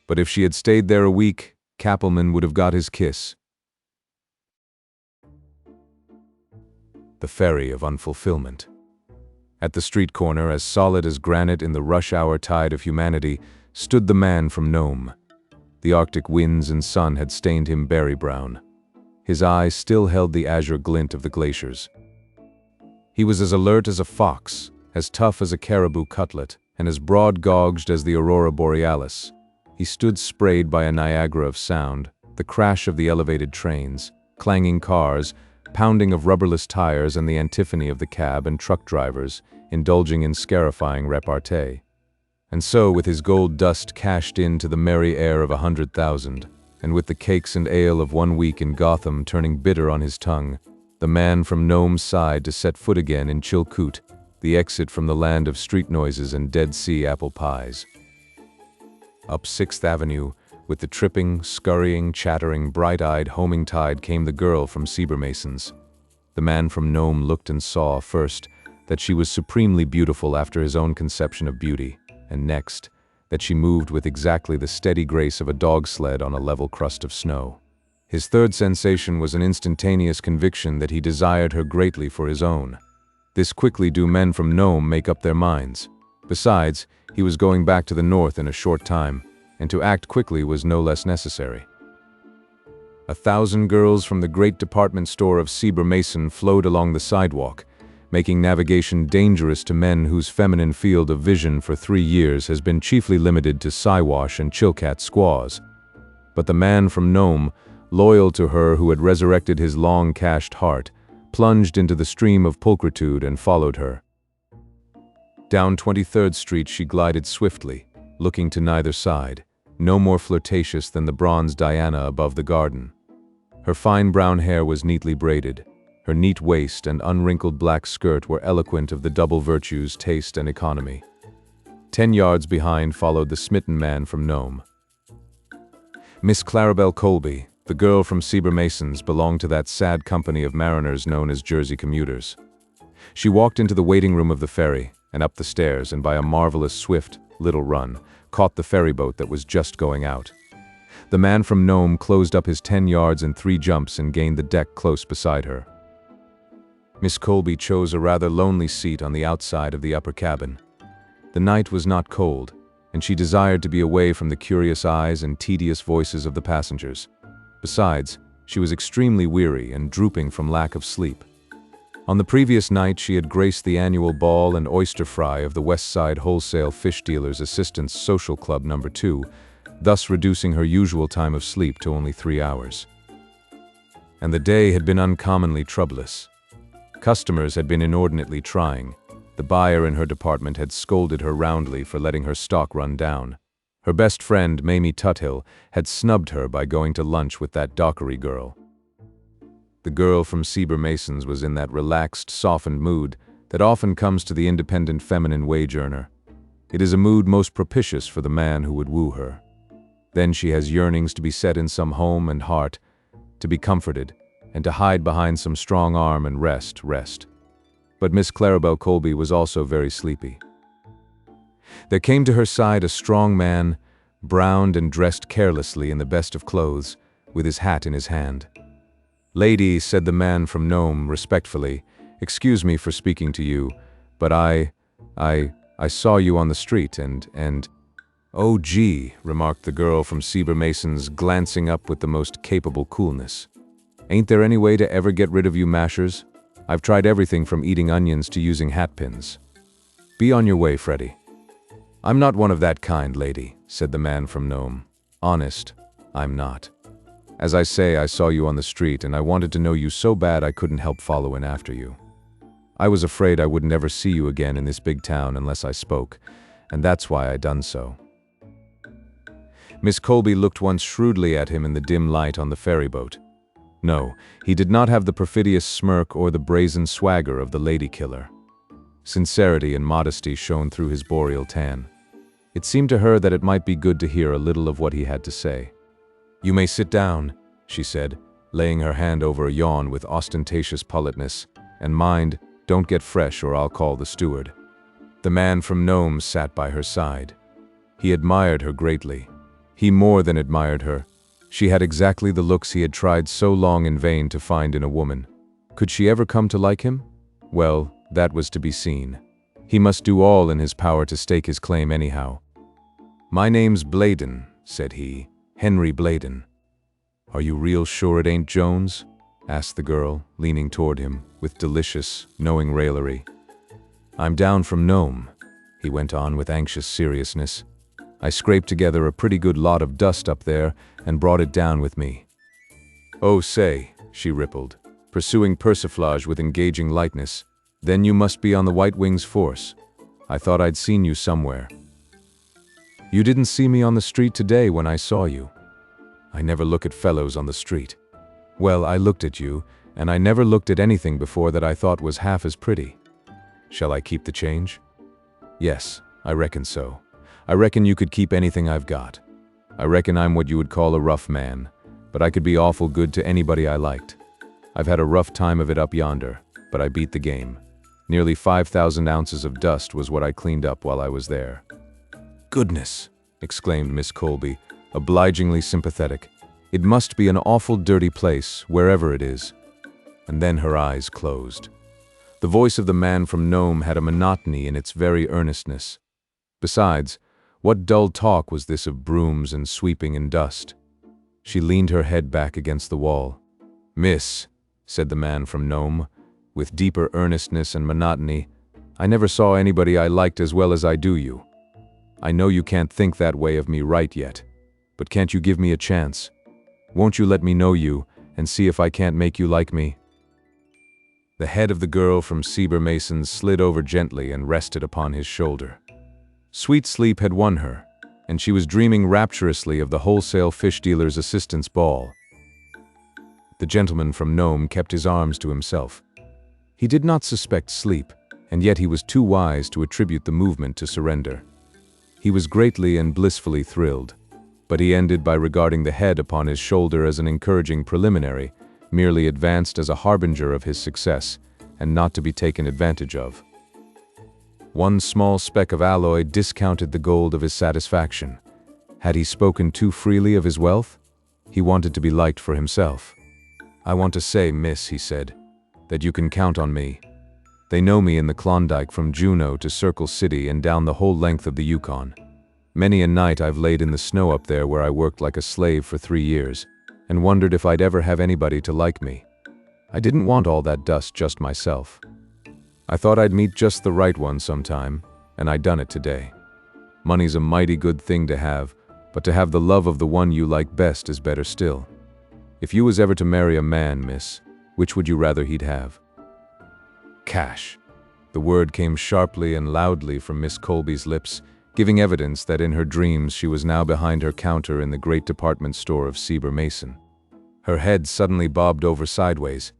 "But if she had stayed there a week, Kappelman would have got his kiss." The ferry of unfulfillment. At the street corner, as solid as granite in the rush-hour tide of humanity, stood the man from Nome. The Arctic winds and sun had stained him berry-brown. His eyes still held the azure glint of the glaciers. He was as alert as a fox, as tough as a caribou cutlet, and as broad-gauged as the aurora borealis. He stood sprayed by a Niagara of sound, the crash of the elevated trains, clanging cars, pounding of rubberless tires, and the antiphony of the cab and truck drivers, indulging in scarifying repartee. And so, with his gold dust cashed in to the merry air of 100,000, and with the cakes and ale of 1 week in Gotham turning bitter on his tongue, the man from Nome sighed to set foot again in Chilkoot, the exit from the land of street noises and Dead Sea apple pies. Up 6th Avenue, with the tripping, scurrying, chattering, bright-eyed homing tide came the girl from Siebermason's. The man from Nome looked and saw, first, that she was supremely beautiful after his own conception of beauty, and next, that she moved with exactly the steady grace of a dog sled on a level crust of snow. His third sensation was an instantaneous conviction that he desired her greatly for his own. This quickly do men from Nome make up their minds. Besides, he was going back to the north in a short time, and to act quickly was no less necessary. 1,000 girls from the great department store of Siebermason flowed along the sidewalk, making navigation dangerous to men whose feminine field of vision for 3 years has been chiefly limited to Siwash and Chilkat squaws. But the man from Nome, loyal to her who had resurrected his long-cached heart, plunged into the stream of pulchritude and followed her. Down 23rd Street she glided swiftly, looking to neither side, no more flirtatious than the bronze Diana above the garden. Her fine brown hair was neatly braided. Her neat waist and unwrinkled black skirt were eloquent of the double virtues, taste and economy. 10 yards behind followed the smitten man from Nome. Miss Clarabelle Colby, the girl from Siebermason's, belonged to that sad company of mariners known as Jersey commuters. She walked into the waiting room of the ferry, and up the stairs, and by a marvelous swift, little run, caught the ferry boat that was just going out. The man from Nome closed up his 10 yards in 3 jumps and gained the deck close beside her. Miss Colby chose a rather lonely seat on the outside of the upper cabin. The night was not cold, and she desired to be away from the curious eyes and tedious voices of the passengers. Besides, she was extremely weary and drooping from lack of sleep. On the previous night she had graced the annual ball and oyster fry of the West Side Wholesale Fish Dealers Assistants Social Club No. 2, thus reducing her usual time of sleep to only 3 hours. And the day had been uncommonly troublous. Customers had been inordinately trying. The buyer in her department had scolded her roundly for letting her stock run down. Her best friend, Mamie Tuthill, had snubbed her by going to lunch with that Dockery girl. The girl from Sieber Masons was in that relaxed, softened mood that often comes to the independent feminine wage earner. It is a mood most propitious for the man who would woo her. Then she has yearnings to be set in some home and heart, to be comforted, and to hide behind some strong arm and rest. But Miss Claribel Colby was also very sleepy. There came to her side a strong man, browned and dressed carelessly in the best of clothes, with his hat in his hand. "Lady," said the man from Nome respectfully, "excuse me for speaking to you, but I saw you on the street and—" "Oh gee," remarked the girl from Sieber Masons, glancing up with the most capable coolness. "Ain't there any way to ever get rid of you mashers? I've tried everything from eating onions to using hatpins. Be on your way, Freddie." "I'm not one of that kind, lady," said the man from Nome. "Honest, I'm not. As I say, I saw you on the street and I wanted to know you so bad I couldn't help following after you. I was afraid I would never see you again in this big town unless I spoke, and that's why I done so." Miss Colby looked once shrewdly at him in the dim light on the ferry boat. No, he did not have the perfidious smirk or the brazen swagger of the lady killer. Sincerity and modesty shone through his boreal tan. It seemed to her that it might be good to hear a little of what he had to say. "You may sit down," she said, laying her hand over a yawn with ostentatious politeness, "and mind, don't get fresh or I'll call the steward." The man from Nome sat by her side. He admired her greatly. He more than admired her. She had exactly the looks he had tried so long in vain to find in a woman. Could she ever come to like him? Well, that was to be seen. He must do all in his power to stake his claim anyhow. "My name's Bladen," said he, "Henry Bladen." "Are you real sure it ain't Jones?" asked the girl, leaning toward him, with delicious, knowing raillery. "I'm down from Nome," he went on with anxious seriousness. "I scraped together a pretty good lot of dust up there and brought it down with me." "Oh, say," she rippled, pursuing persiflage with engaging lightness, "then you must be on the White Wings force. I thought I'd seen you somewhere." "You didn't see me on the street today when I saw you." "I never look at fellows on the street." "Well, I looked at you, and I never looked at anything before that I thought was half as pretty. Shall I keep the change?" "Yes, I reckon so. I reckon you could keep anything I've got. I reckon I'm what you would call a rough man, but I could be awful good to anybody I liked. I've had a rough time of it up yonder, but I beat the game. Nearly 5,000 ounces of dust was what I cleaned up while I was there." "Goodness!" exclaimed Miss Colby, obligingly sympathetic. "It must be an awful dirty place, wherever it is." And then her eyes closed. The voice of the man from Nome had a monotony in its very earnestness. Besides, what dull talk was this of brooms and sweeping and dust? She leaned her head back against the wall. "Miss," said the man from Nome, with deeper earnestness and monotony, "I never saw anybody I liked as well as I do you. I know you can't think that way of me right yet, but can't you give me a chance? Won't you let me know you, and see if I can't make you like me?" The head of the girl from Sieber Masons slid over gently and rested upon his shoulder. Sweet sleep had won her, and she was dreaming rapturously of the wholesale fish dealer's assistant's ball. The gentleman from Nome kept his arms to himself. He did not suspect sleep, and yet he was too wise to attribute the movement to surrender. He was greatly and blissfully thrilled, but he ended by regarding the head upon his shoulder as an encouraging preliminary, merely advanced as a harbinger of his success, and not to be taken advantage of. One small speck of alloy discounted the gold of his satisfaction. Had he spoken too freely of his wealth? He wanted to be liked for himself. "I want to say, miss," he said, "that you can count on me. They know me in the Klondike from Juneau to Circle City and down the whole length of the Yukon. Many a night I've laid in the snow up there where I worked like a slave for 3 years, and wondered if I'd ever have anybody to like me. I didn't want all that dust just myself. I thought I'd meet just the right one sometime, and I done it today. Money's a mighty good thing to have, but to have the love of the one you like best is better still. If you was ever to marry a man, miss, which would you rather he'd have?" "Cash." The word came sharply and loudly from Miss Colby's lips, giving evidence that in her dreams she was now behind her counter in the great department store of Sieber Mason. Her head suddenly bobbed over sideways.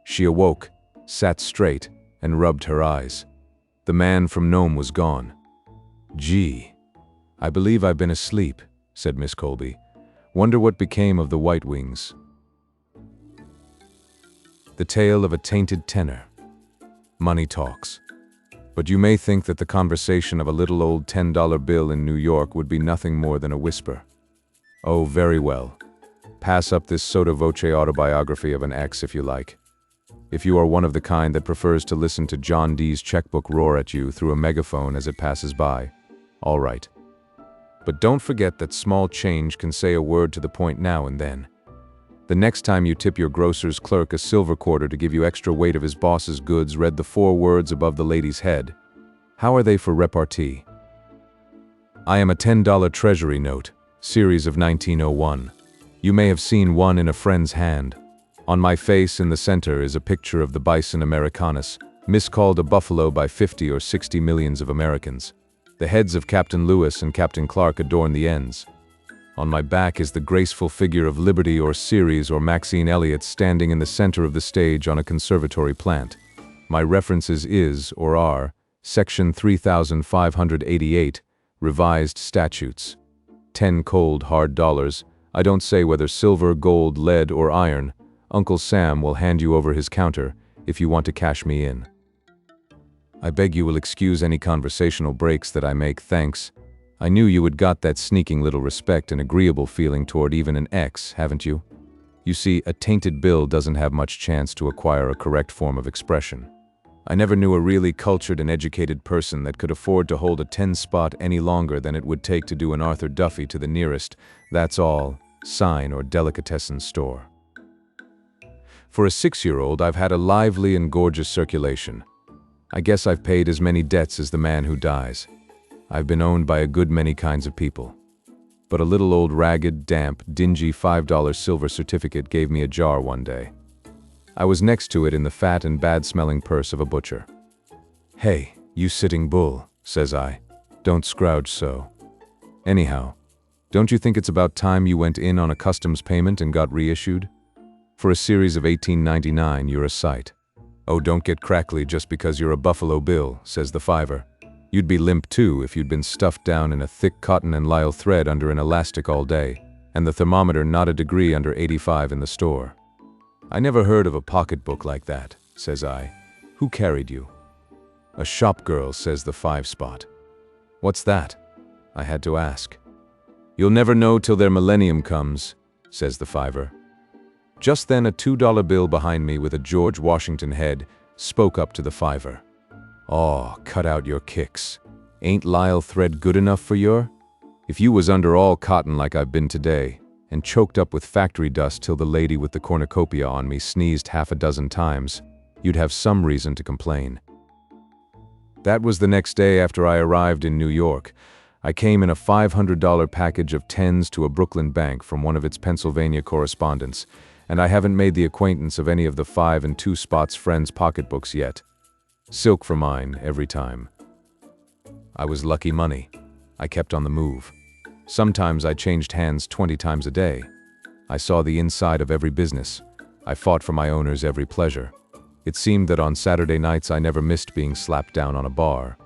She awoke, sat straight, and rubbed her eyes. The man from Nome was gone. "Gee, I believe I've been asleep," said Miss Colby. "Wonder what became of the White Wings." The tale of a tainted tenor. Money talks. But you may think that the conversation of a little old $10 bill in New York would be nothing more than a whisper. Oh, very well. Pass up this sotto voce autobiography of an ex if you like. If you are one of the kind that prefers to listen to John Dee's checkbook roar at you through a megaphone as it passes by, all right. But don't forget that small change can say a word to the point now and then. The next time you tip your grocer's clerk a silver quarter to give you extra weight of his boss's goods, read the 4 words above the lady's head. How are they for repartee? I am a $10 treasury note, series of 1901. You may have seen one in a friend's hand. On my face in the center is a picture of the bison americanus, miscalled a buffalo by 50 or 60 millions of Americans. The heads of Captain Lewis and Captain Clark adorn the ends. On my back is the graceful figure of Liberty or Ceres or Maxine Elliot standing in the center of the stage on a conservatory plant. My references is, or are, Section 3588, Revised Statutes. 10 cold, hard dollars. I don't say whether silver, gold, lead, or iron. Uncle Sam will hand you over his counter if you want to cash me in. I beg you will excuse any conversational breaks that I make, thanks. I knew you had got that sneaking little respect and agreeable feeling toward even an ex, haven't you? You see, a tainted bill doesn't have much chance to acquire a correct form of expression. I never knew a really cultured and educated person that could afford to hold a 10 spot any longer than it would take to do an Arthur Duffy to the nearest, that's all, sign or delicatessen store. For a 6-year-old, I've had a lively and gorgeous circulation. I guess I've paid as many debts as the man who dies. I've been owned by a good many kinds of people. But a little old ragged, damp, dingy $5 silver certificate gave me a jar one day. I was next to it in the fat and bad-smelling purse of a butcher. "Hey, you sitting bull," says I. "Don't scrouge so. Anyhow, don't you think it's about time you went in on a customs payment and got reissued? For a series of 1899, you're a sight." "Oh, don't get crackly just because you're a Buffalo Bill," says the fiver. "You'd be limp too if you'd been stuffed down in a thick cotton and lisle thread under an elastic all day, and the thermometer not a degree under 85 in the store." "I never heard of a pocketbook like that," says I. "Who carried you?" "A shop girl," says the 5-spot. "What's that?" I had to ask. "You'll never know till their millennium comes," says the fiver. Just then a $2 bill behind me with a George Washington head spoke up to the fiver. "Aw, cut out your kicks. Ain't lisle thread good enough for your? If you was under all cotton like I've been today, and choked up with factory dust till the lady with the cornucopia on me sneezed half a dozen times, you'd have some reason to complain." That was the next day after I arrived in New York. I came in a $500 package of 10s to a Brooklyn bank from one of its Pennsylvania correspondents, and I haven't made the acquaintance of any of the 5 and 2 spots friends' pocketbooks yet. Silk for mine, every time. I was lucky money. I kept on the move. Sometimes I changed hands 20 times a day. I saw the inside of every business. I fought for my owner's every pleasure. It seemed that on Saturday nights I never missed being slapped down on a bar.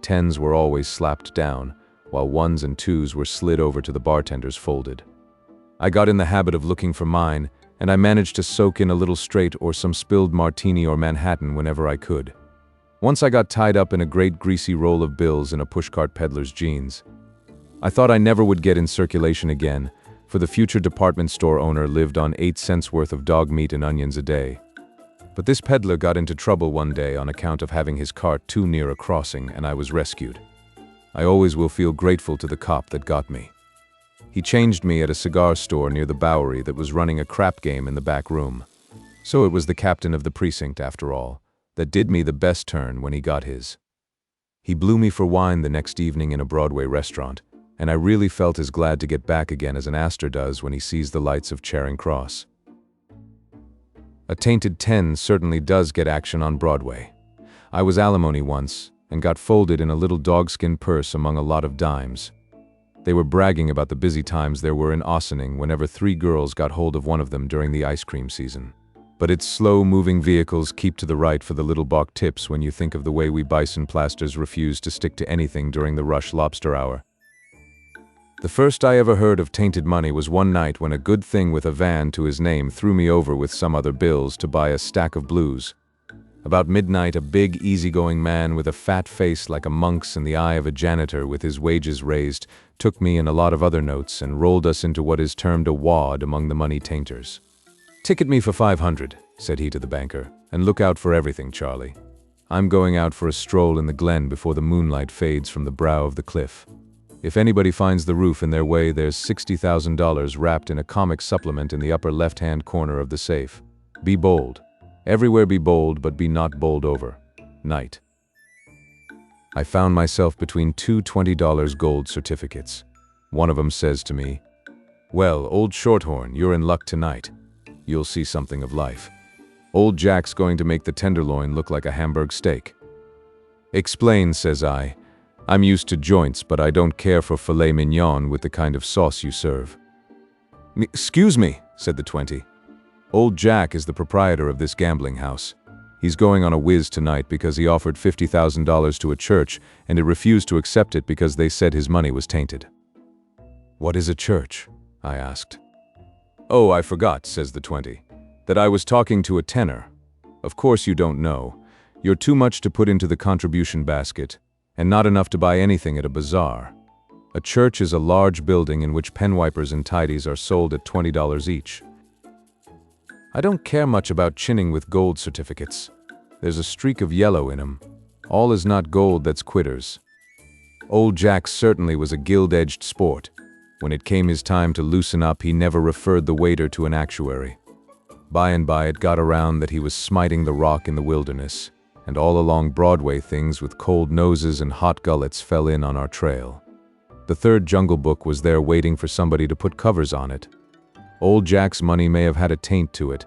10s were always slapped down, while 1s and 2s were slid over to the bartenders folded. I got in the habit of looking for mine, and I managed to soak in a little straight or some spilled martini or Manhattan whenever I could. Once I got tied up in a great greasy roll of bills in a pushcart peddler's jeans. I thought I never would get in circulation again, for the future department store owner lived on 8 cents worth of dog meat and onions a day. But this peddler got into trouble one day on account of having his cart too near a crossing, and I was rescued. I always will feel grateful to the cop that got me. He changed me at a cigar store near the Bowery that was running a crap game in the back room. So it was the captain of the precinct, after all, that did me the best turn when he got his. He blew me for wine the next evening in a Broadway restaurant, and I really felt as glad to get back again as an Astor does when he sees the lights of Charing Cross. A tainted 10 certainly does get action on Broadway. I was alimony once, and got folded in a little dogskin purse among a lot of dimes. They were bragging about the busy times there were in Ossining whenever 3 girls got hold of one of them during the ice cream season. But its slow-moving vehicles keep to the right for the little bok tips when you think of the way we bison plasters refuse to stick to anything during the rush lobster hour. The first I ever heard of tainted money was one night when a good thing with a van to his name threw me over with some other bills to buy a stack of blues. About midnight, a big, easygoing man with a fat face like a monk's and the eye of a janitor with his wages raised took me and a lot of other notes and rolled us into what is termed a wad among the money tainters. "Ticket me for 500, said he to the banker, "and look out for everything, Charlie. I'm going out for a stroll in the glen before the moonlight fades from the brow of the cliff. If anybody finds the roof in their way, there's $60,000 wrapped in a comic supplement in the upper left-hand corner of the safe. Be bold. Everywhere be bold, but be not bowled over. Night." I found myself between 2 $20 gold certificates. One of them says to me, "Well, old Shorthorn, you're in luck tonight. You'll see something of life. Old Jack's going to make the tenderloin look like a Hamburg steak." "Explain," says I. "I'm used to joints, but I don't care for filet mignon with the kind of sauce you serve." "Excuse me," said the 20. "Old Jack is the proprietor of this gambling house. He's going on a whiz tonight because he offered $50,000 to a church and it refused to accept it because they said his money was tainted." "What is a church?" I asked. "Oh, I forgot," says the 20, "that I was talking to a tenor. Of course you don't know. You're too much to put into the contribution basket, and not enough to buy anything at a bazaar. A church is a large building in which pen wipers and tidies are sold at $20 each. I don't care much about chinning with gold certificates. There's a streak of yellow in 'em. All is not gold that's quitters. Old Jack certainly was a gild-edged sport. When it came his time to loosen up, he never referred the waiter to an actuary. By and by it got around that he was smiting the rock in the wilderness, and all along Broadway things with cold noses and hot gullets fell in on our trail. The 3rd Jungle Book was there waiting for somebody to put covers on it. Old Jack's money may have had a taint to it,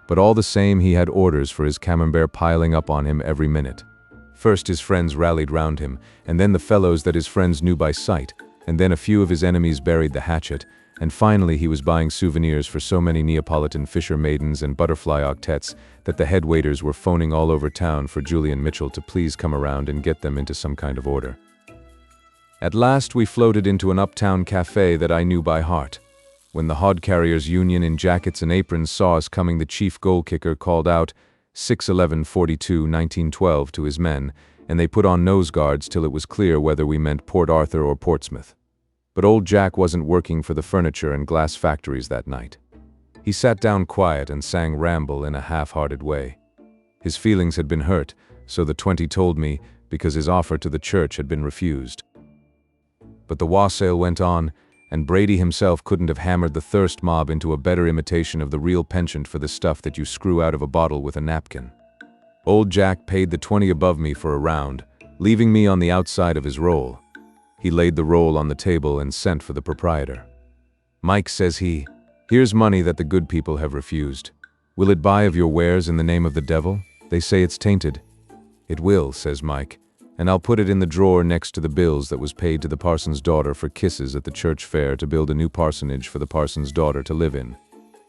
but all the same he had orders for his camembert piling up on him every minute. First his friends rallied round him, and then the fellows that his friends knew by sight, and then a few of his enemies buried the hatchet, and finally he was buying souvenirs for so many Neapolitan fisher maidens and butterfly octets that the head waiters were phoning all over town for Julian Mitchell to please come around and get them into some kind of order. At last we floated into an uptown cafe that I knew by heart. When the Hod Carriers Union in jackets and aprons saw us coming, the chief goal kicker called out 6-11-42-1912 to his men, and they put on nose guards till it was clear whether we meant Port Arthur or Portsmouth. But old Jack wasn't working for the furniture and glass factories that night. He sat down quiet and sang Ramble in a half-hearted way. His feelings had been hurt, so the 20 told me, because his offer to the church had been refused. But the wassail went on, and Brady himself couldn't have hammered the thirst mob into a better imitation of the real penchant for the stuff that you screw out of a bottle with a napkin. Old Jack paid the 20 above me for a round, leaving me on the outside of his roll. He laid the roll on the table and sent for the proprietor. "Mike," says he, "here's money that the good people have refused. Will it buy of your wares in the name of the devil? They say it's tainted." "It will," says Mike, "and I'll put it in the drawer next to the bills that was paid to the parson's daughter for kisses at the church fair to build a new parsonage for the parson's daughter to live in."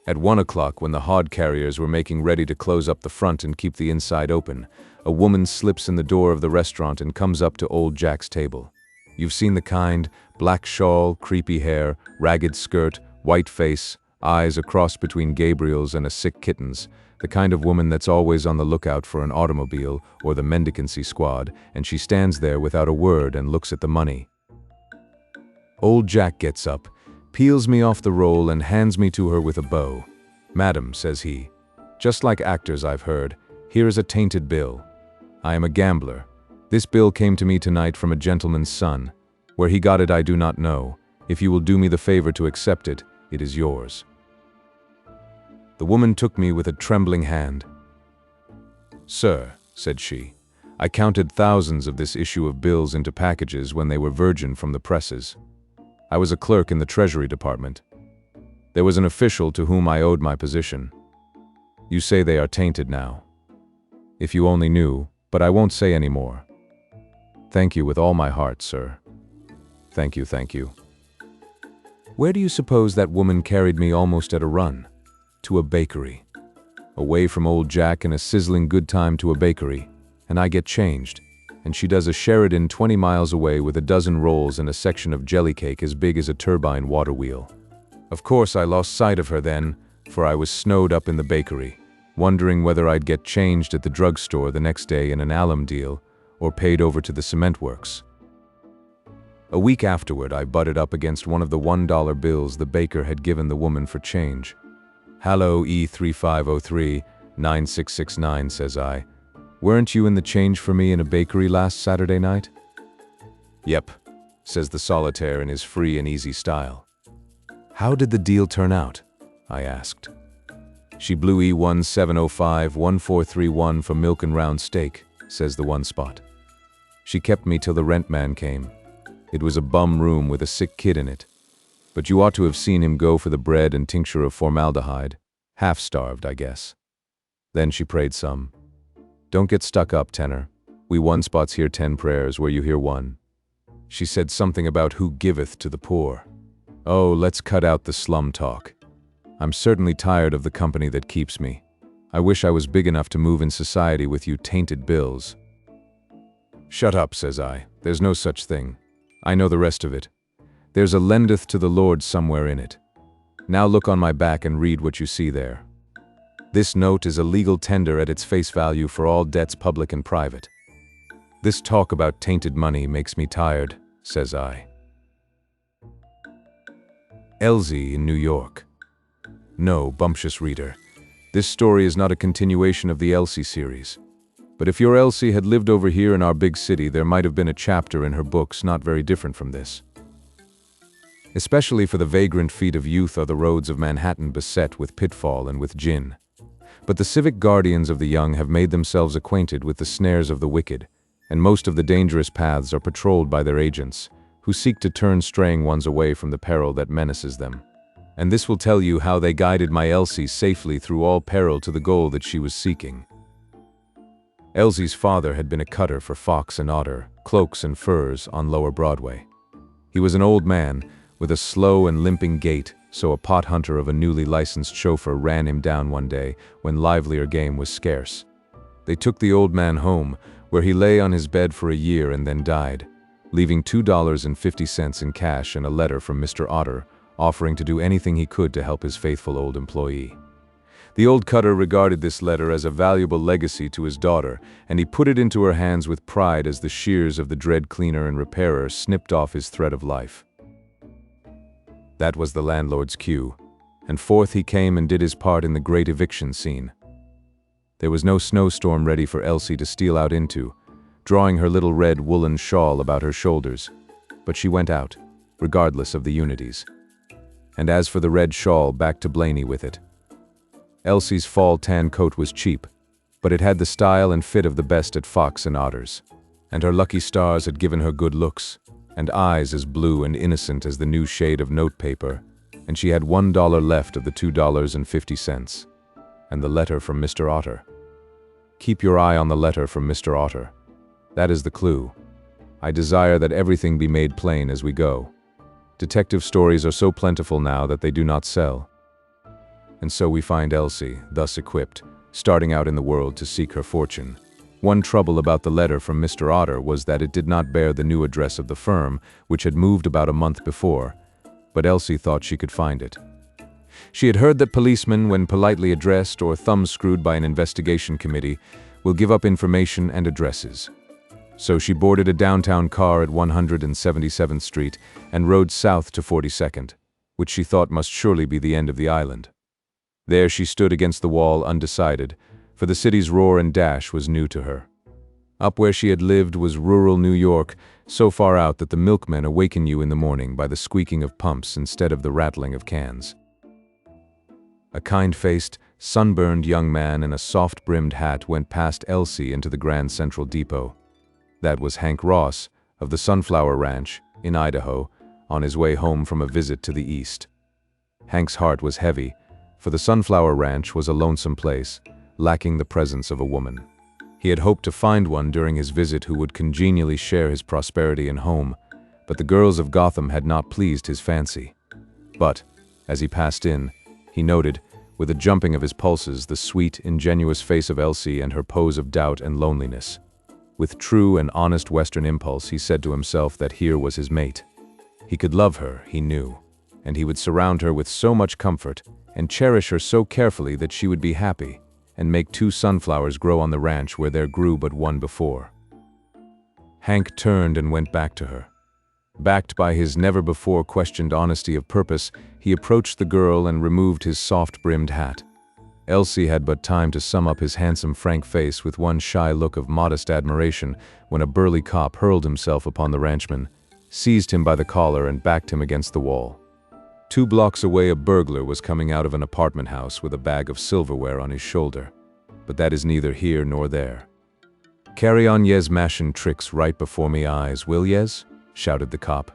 At 1 o'clock, when the Hod Carriers were making ready to close up the front and keep the inside open, a woman slips in the door of the restaurant and comes up to old Jack's table. You've seen the kind: black shawl, creepy hair, ragged skirt, white face, eyes a cross between Gabriel's and a sick kitten's, the kind of woman that's always on the lookout for an automobile or the mendicancy squad, and she stands there without a word and looks at the money. Old Jack gets up, peels me off the roll and hands me to her with a bow. "Madam," says he, "just like actors I've heard, here is a tainted bill. I am a gambler. This bill came to me tonight from a gentleman's son. Where he got it I do not know. If you will do me the favor to accept it, it is yours." The woman took me with a trembling hand. "Sir," said she, "I counted thousands of this issue of bills into packages when they were virgin from the presses. I was a clerk in the Treasury Department. There was an official to whom I owed my position. You say they are tainted now. If you only knew, but I won't say any more. Thank you with all my heart, sir. Thank you, thank you. Where do you suppose that woman carried me almost at a run? To a bakery. Away from old Jack and a sizzling good time to a bakery, and I get changed, and she does a Sheridan 20 miles away with a dozen rolls and a section of jelly cake as big as a turbine water wheel. Of course I lost sight of her then, for I was snowed up in the bakery, wondering whether I'd get changed at the drugstore the next day in an alum deal, or paid over to the cement works. A week afterward I butted up against one of the $1 bills the baker had given the woman for change. "Hello, E3503-9669, says I. "Weren't you in the change for me in a bakery last Saturday night?" "Yep," says the solitaire in his free and easy style. "How did the deal turn out?" I asked. "She blew E1705-1431 for milk and round steak," says the one spot. "She kept me till the rent man came. It was a bum room with a sick kid in it. But you ought to have seen him go for the bread and tincture of formaldehyde. Half-starved, I guess. Then she prayed some. Don't get stuck up, tenor. We one spots hear 10 prayers where you hear one. She said something about who giveth to the poor. Oh, let's cut out the slum talk. I'm certainly tired of the company that keeps me. I wish I was big enough to move in society with you tainted bills." "Shut up," says I. "There's no such thing. I know the rest of it. There's a lendeth to the Lord somewhere in it. Now look on my back and read what you see there. This note is a legal tender at its face value for all debts public and private. This talk about tainted money makes me tired," says I. Elsie in New York. No, bumptious reader. This story is not a continuation of the Elsie series. But if your Elsie had lived over here in our big city, there might have been a chapter in her books not very different from this. Especially for the vagrant feet of youth are the roads of Manhattan beset with pitfall and with gin. But the civic guardians of the young have made themselves acquainted with the snares of the wicked, and most of the dangerous paths are patrolled by their agents, who seek to turn straying ones away from the peril that menaces them. And this will tell you how they guided my Elsie safely through all peril to the goal that she was seeking. Elsie's father had been a cutter for Fox and Otter, cloaks and furs on Lower Broadway. He was an old man, with a slow and limping gait, so a pot hunter of a newly licensed chauffeur ran him down one day when livelier game was scarce. They took the old man home, where he lay on his bed for a year and then died, leaving $2.50 in cash and a letter from Mr. Otter, offering to do anything he could to help his faithful old employee. The old cutter regarded this letter as a valuable legacy to his daughter, and he put it into her hands with pride as the shears of the dread cleaner and repairer snipped off his thread of life. That was the landlord's cue, and forth he came and did his part in the great eviction scene. There was no snowstorm ready for Elsie to steal out into, drawing her little red woolen shawl about her shoulders, but she went out, regardless of the unities. And as for the red shawl, back to Blaney with it. Elsie's fall tan coat was cheap, but it had the style and fit of the best at Fox and Otter's, and her lucky stars had given her good looks, and eyes as blue and innocent as the new shade of notepaper, and she had $1 left of the $2.50, and the letter from Mr. Otter. Keep your eye on the letter from Mr. Otter. That is the clue. I desire that everything be made plain as we go. Detective stories are so plentiful now that they do not sell. And so we find Elsie, thus equipped, starting out in the world to seek her fortune. One trouble about the letter from Mr. Otter was that it did not bear the new address of the firm, which had moved about a month before, but Elsie thought she could find it. She had heard that policemen, when politely addressed or thumbscrewed by an investigation committee, will give up information and addresses. So she boarded a downtown car at 177th Street and rode south to 42nd, which she thought must surely be the end of the island. There she stood against the wall undecided, for the city's roar and dash was new to her. Up where she had lived was rural New York, so far out that the milkmen awaken you in the morning by the squeaking of pumps instead of the rattling of cans. A kind-faced, sunburned young man in a soft-brimmed hat went past Elsie into the Grand Central Depot. That was Hank Ross, of the Sunflower Ranch, in Idaho, on his way home from a visit to the east. Hank's heart was heavy, for the Sunflower Ranch was a lonesome place, lacking the presence of a woman. He had hoped to find one during his visit who would congenially share his prosperity and home, but the girls of Gotham had not pleased his fancy. But, as he passed in, he noted, with a jumping of his pulses, the sweet, ingenuous face of Elsie and her pose of doubt and loneliness. With true and honest Western impulse, he said to himself that here was his mate. He could love her, he knew, and he would surround her with so much comfort and cherish her so carefully that she would be happy and make 2 sunflowers grow on the ranch where there grew but one before. Hank turned and went back to her. Backed by his never-before-questioned honesty of purpose, he approached the girl and removed his soft-brimmed hat. Elsie had but time to sum up his handsome, frank face with one shy look of modest admiration when a burly cop hurled himself upon the ranchman, seized him by the collar and backed him against the wall. 2 blocks away, a burglar was coming out of an apartment house with a bag of silverware on his shoulder. But that is neither here nor there. "Carry on yez mashin' tricks right before me eyes, will yez?" shouted the cop.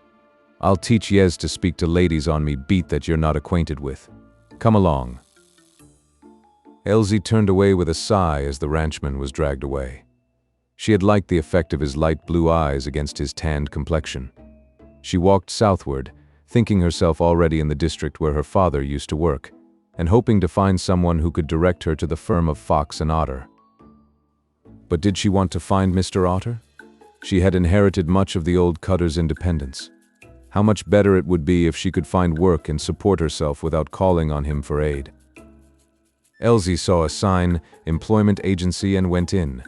"I'll teach yez to speak to ladies on me beat that you're not acquainted with. Come along." Elsie turned away with a sigh as the ranchman was dragged away. She had liked the effect of his light blue eyes against his tanned complexion. She walked southward, thinking herself already in the district where her father used to work, and hoping to find someone who could direct her to the firm of Fox and Otter. But did she want to find Mr. Otter? She had inherited much of the old cutter's independence. How much better it would be if she could find work and support herself without calling on him for aid. Elsie saw a sign, "Employment Agency," and went in.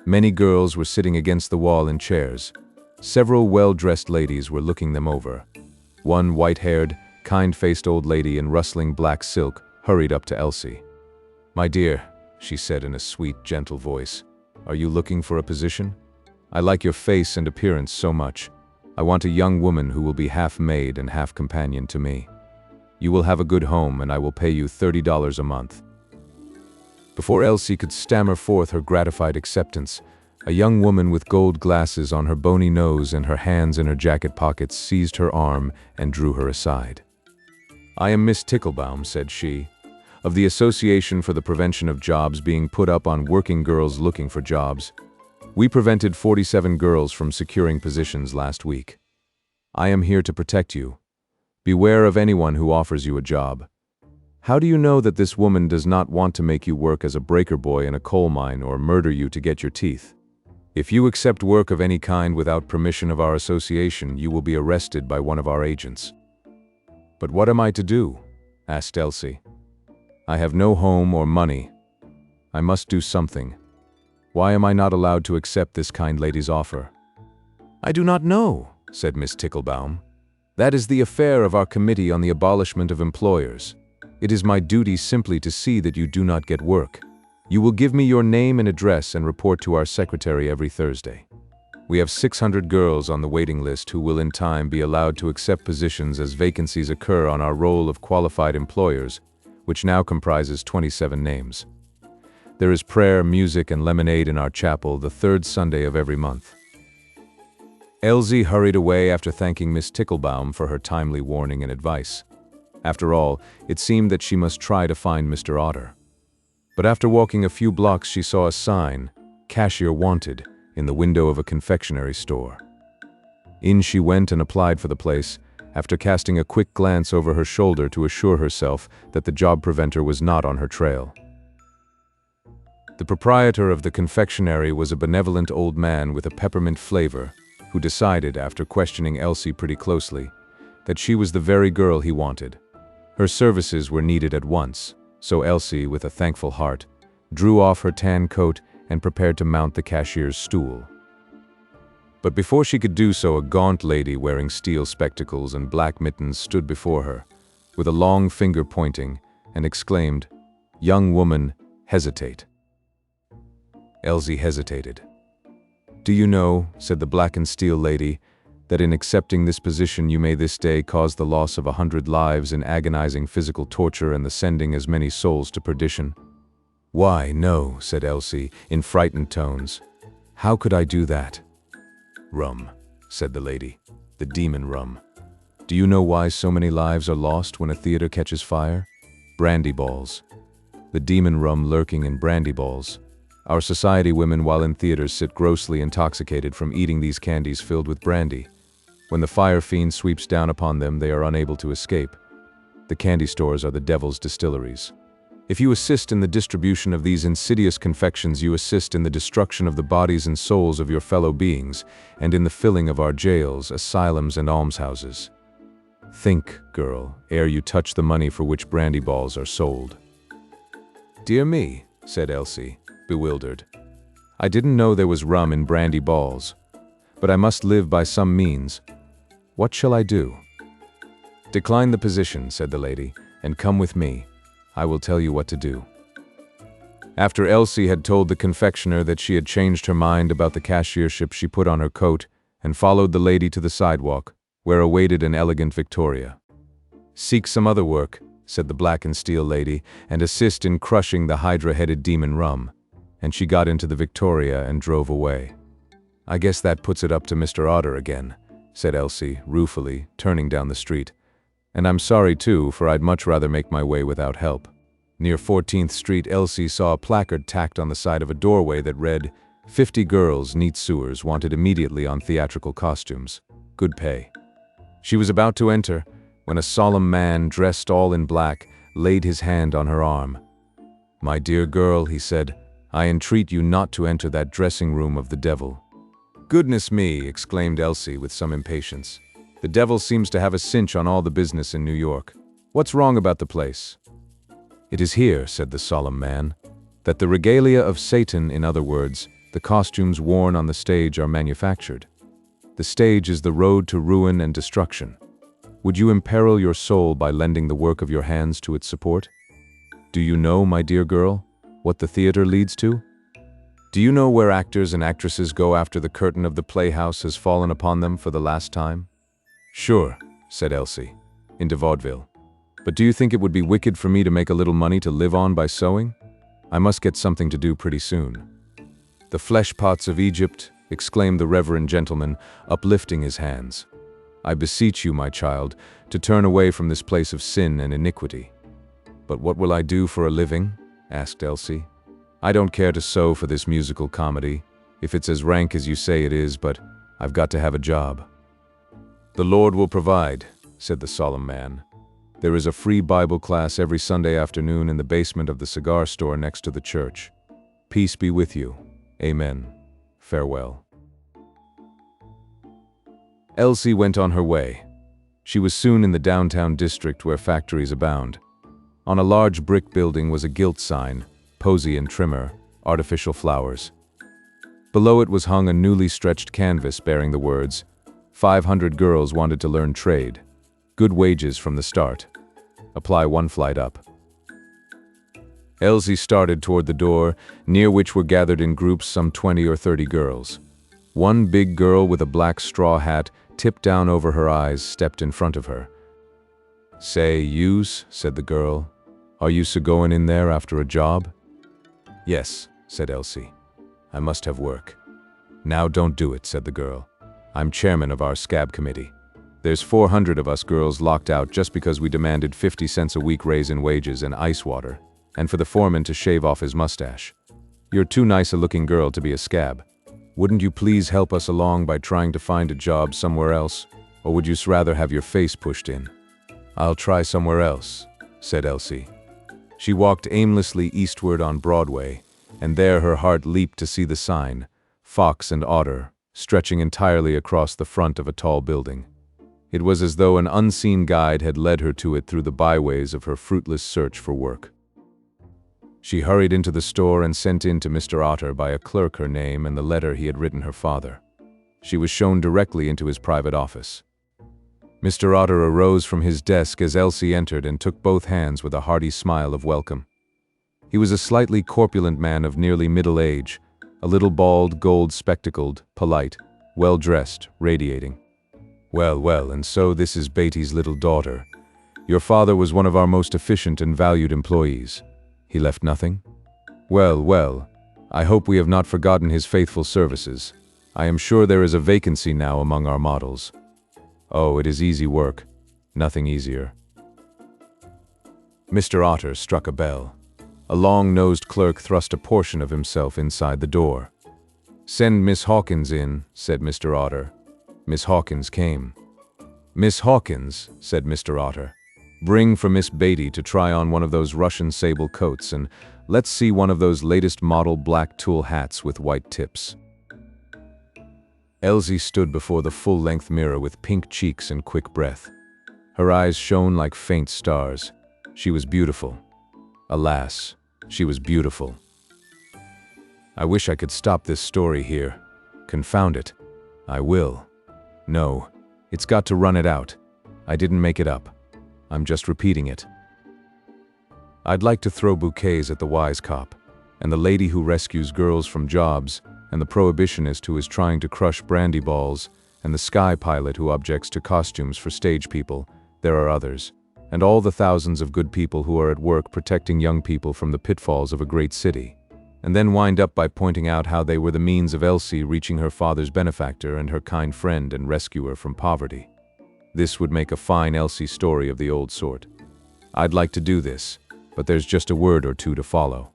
Many girls were sitting against the wall in chairs. Several well-dressed ladies were looking them over. One white-haired, kind-faced old lady in rustling black silk hurried up to Elsie. "My dear," she said in a sweet, gentle voice, "are you looking for a position? I like your face and appearance so much. I want a young woman who will be half maid and half companion to me. You will have a good home and I will pay you $30 a month." Before Elsie could stammer forth her gratified acceptance, a young woman with gold glasses on her bony nose and her hands in her jacket pockets seized her arm and drew her aside. "I am Miss Ticklebaum," said she, "of the Association for the Prevention of Jobs being put up on working girls looking for jobs. We prevented 47 girls from securing positions last week. I am here to protect you. Beware of anyone who offers you a job. How do you know that this woman does not want to make you work as a breaker boy in a coal mine or murder you to get your teeth? If you accept work of any kind without permission of our association, you will be arrested by one of our agents." "But what am I to do?" asked Elsie. "I have no home or money. I must do something. Why am I not allowed to accept this kind lady's offer?" "I do not know," said Miss Ticklebaum. "That is the affair of our Committee on the Abolishment of Employers. It is my duty simply to see that you do not get work. You will give me your name and address and report to our secretary every Thursday. We have 600 girls on the waiting list who will in time be allowed to accept positions as vacancies occur on our roll of qualified employers, which now comprises 27 names. There is prayer, music, and lemonade in our chapel the 3rd Sunday of every month." Elsie hurried away after thanking Miss Ticklebaum for her timely warning and advice. After all, it seemed that she must try to find Mr. Otter. But after walking a few blocks, she saw a sign, "Cashier Wanted," in the window of a confectionery store. In she went and applied for the place, after casting a quick glance over her shoulder to assure herself that the job preventer was not on her trail. The proprietor of the confectionery was a benevolent old man with a peppermint flavor, who decided, after questioning Elsie pretty closely, that she was the very girl he wanted. Her services were needed at once, so Elsie, with a thankful heart, drew off her tan coat and prepared to mount the cashier's stool. But before she could do so, a gaunt lady wearing steel spectacles and black mittens stood before her, with a long finger pointing, and exclaimed, "Young woman, hesitate." Elsie hesitated. "Do you know," said the black and steel lady, "that in accepting this position you may this day cause the loss of 100 lives in agonizing physical torture and the sending as many souls to perdition?" "Why, no," said Elsie, in frightened tones. "How could I do that?" "Rum," said the lady, "the demon rum. Do you know why so many lives are lost when a theater catches fire? Brandy balls. The demon rum lurking in brandy balls. Our society women while in theaters sit grossly intoxicated from eating these candies filled with brandy. When the fire fiend sweeps down upon them, they are unable to escape. The candy stores are the devil's distilleries. If you assist in the distribution of these insidious confections, you assist in the destruction of the bodies and souls of your fellow beings, and in the filling of our jails, asylums, and almshouses. Think, girl, ere you touch the money for which brandy balls are sold. Dear me, said Elsie, bewildered. I didn't know there was rum in brandy balls. But I must live by some means. What shall I do? Decline the position, said the lady, and come with me. I will tell you what to do. After Elsie had told the confectioner that she had changed her mind about the cashiership, she put on her coat and followed the lady to the sidewalk, where awaited an elegant Victoria. Seek some other work, said the black and steel lady, and assist in crushing the hydra-headed demon rum. And she got into the Victoria and drove away. I guess that puts it up to Mr. Otter again, said Elsie, ruefully, turning down the street. And I'm sorry too, for I'd much rather make my way without help. Near 14th Street, Elsie saw a placard tacked on the side of a doorway that read, 50 girls, neat sewers, wanted immediately on theatrical costumes. Good pay. She was about to enter, when a solemn man, dressed all in black, laid his hand on her arm. My dear girl, he said, I entreat you not to enter that dressing room of the devil. Goodness me, exclaimed Elsie with some impatience. The devil seems to have a cinch on all the business in New York. What's wrong about the place? It is here, said the solemn man, that the regalia of Satan, in other words, the costumes worn on the stage, are manufactured. The stage is the road to ruin and destruction. Would you imperil your soul by lending the work of your hands to its support? Do you know, my dear girl, what the theater leads to? Do you know where actors and actresses go after the curtain of the playhouse has fallen upon them for the last time? Sure, said Elsie, into vaudeville. But do you think it would be wicked for me to make a little money to live on by sewing? I must get something to do pretty soon. The flesh pots of Egypt, exclaimed the reverend gentleman, uplifting his hands. I beseech you, my child, to turn away from this place of sin and iniquity. But what will I do for a living? Asked Elsie. I don't care to sew for this musical comedy, if it's as rank as you say it is, but I've got to have a job. The Lord will provide, said the solemn man. There is a free Bible class every Sunday afternoon in the basement of the cigar store next to the church. Peace be with you. Amen. Farewell. Elsie went on her way. She was soon in the downtown district where factories abound. On a large brick building was a gilt sign, Posy and Trimmer, artificial flowers. Below it was hung a newly stretched canvas bearing the words, 500 girls wanted to learn trade. Good wages from the start. Apply one flight up. Elsie started toward the door, near which were gathered in groups some 20 or 30 girls. One big girl with a black straw hat tipped down over her eyes stepped in front of her. Say, yous, said the girl, are you so-goin' in there after a job? Yes, said Elsie. I must have work. Now don't do it, said the girl. I'm chairman of our scab committee. There's 400 of us girls locked out just because we demanded 50 cents a week raise in wages and ice water, and for the foreman to shave off his mustache. You're too nice a looking girl to be a scab. Wouldn't you please help us along by trying to find a job somewhere else, or would you rather have your face pushed in? I'll try somewhere else, said Elsie. She walked aimlessly eastward on Broadway, and there her heart leaped to see the sign, Fox and Otter, stretching entirely across the front of a tall building. It was as though an unseen guide had led her to it through the byways of her fruitless search for work. She hurried into the store and sent in to Mr. Otter by a clerk her name and the letter he had written her father. She was shown directly into his private office. Mr. Otter arose from his desk as Elsie entered and took both hands with a hearty smile of welcome. He was a slightly corpulent man of nearly middle age, a little bald, gold-spectacled, polite, well-dressed, radiating. Well, well, and so this is Beatty's little daughter. Your father was one of our most efficient and valued employees. He left nothing? Well, well, I hope we have not forgotten his faithful services. I am sure there is a vacancy now among our models. Oh, it is easy work. Nothing easier. Mr. Otter struck a bell. A long-nosed clerk thrust a portion of himself inside the door. "Send Miss Hawkins in," said Mr. Otter. Miss Hawkins came. "Miss Hawkins," said Mr. Otter, "bring for Miss Beatty to try on one of those Russian sable coats, and let's see one of those latest model black tulle hats with white tips." Elsie stood before the full-length mirror with pink cheeks and quick breath. Her eyes shone like faint stars. She was beautiful. Alas, she was beautiful. I wish I could stop this story here. Confound it. I will. No, it's got to run it out. I didn't make it up. I'm just repeating it. I'd like to throw bouquets at the wise cop, and the lady who rescues girls from jobs, and the prohibitionist who is trying to crush brandy balls, and the sky pilot who objects to costumes for stage people. There are others, and all the thousands of good people who are at work protecting young people from the pitfalls of a great city, and then wind up by pointing out how they were the means of Elsie reaching her father's benefactor and her kind friend and rescuer from poverty. This would make a fine Elsie story of the old sort. I'd like to do this, but there's just a word or two to follow.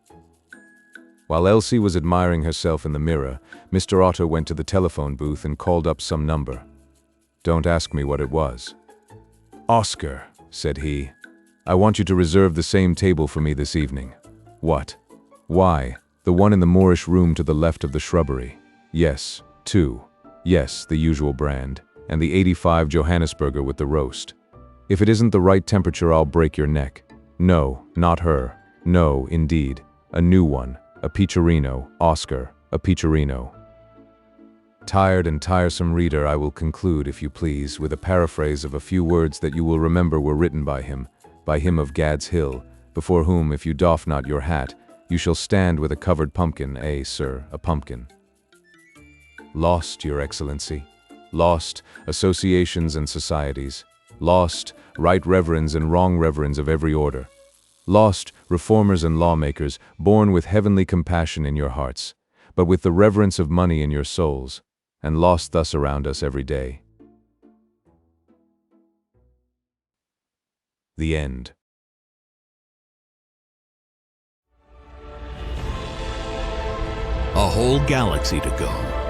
While Elsie was admiring herself in the mirror, Mr. Otter went to the telephone booth and called up some number. Don't ask me what it was. "Oscar," said he, "I want you to reserve the same table for me this evening." "What?" "Why, the one in the Moorish room to the left of the shrubbery." "Yes, 2. Yes, the usual brand, and the 85 Johannesburger with the roast. If it isn't the right temperature, I'll break your neck." "No, not her. No, indeed. A new one. A Pecorino, Oscar, a Pecorino." Tired and tiresome reader, I will conclude, if you please, with a paraphrase of a few words that you will remember were written by him of Gad's Hill, before whom, if you doff not your hat, you shall stand with a covered pumpkin, sir, a pumpkin. Lost, Your Excellency. Lost, associations and societies. Lost, right reverends and wrong reverends of every order. Lost, reformers and lawmakers, born with heavenly compassion in your hearts, but with the reverence of money in your souls, and lost thus around us every day. The end. A whole galaxy to go.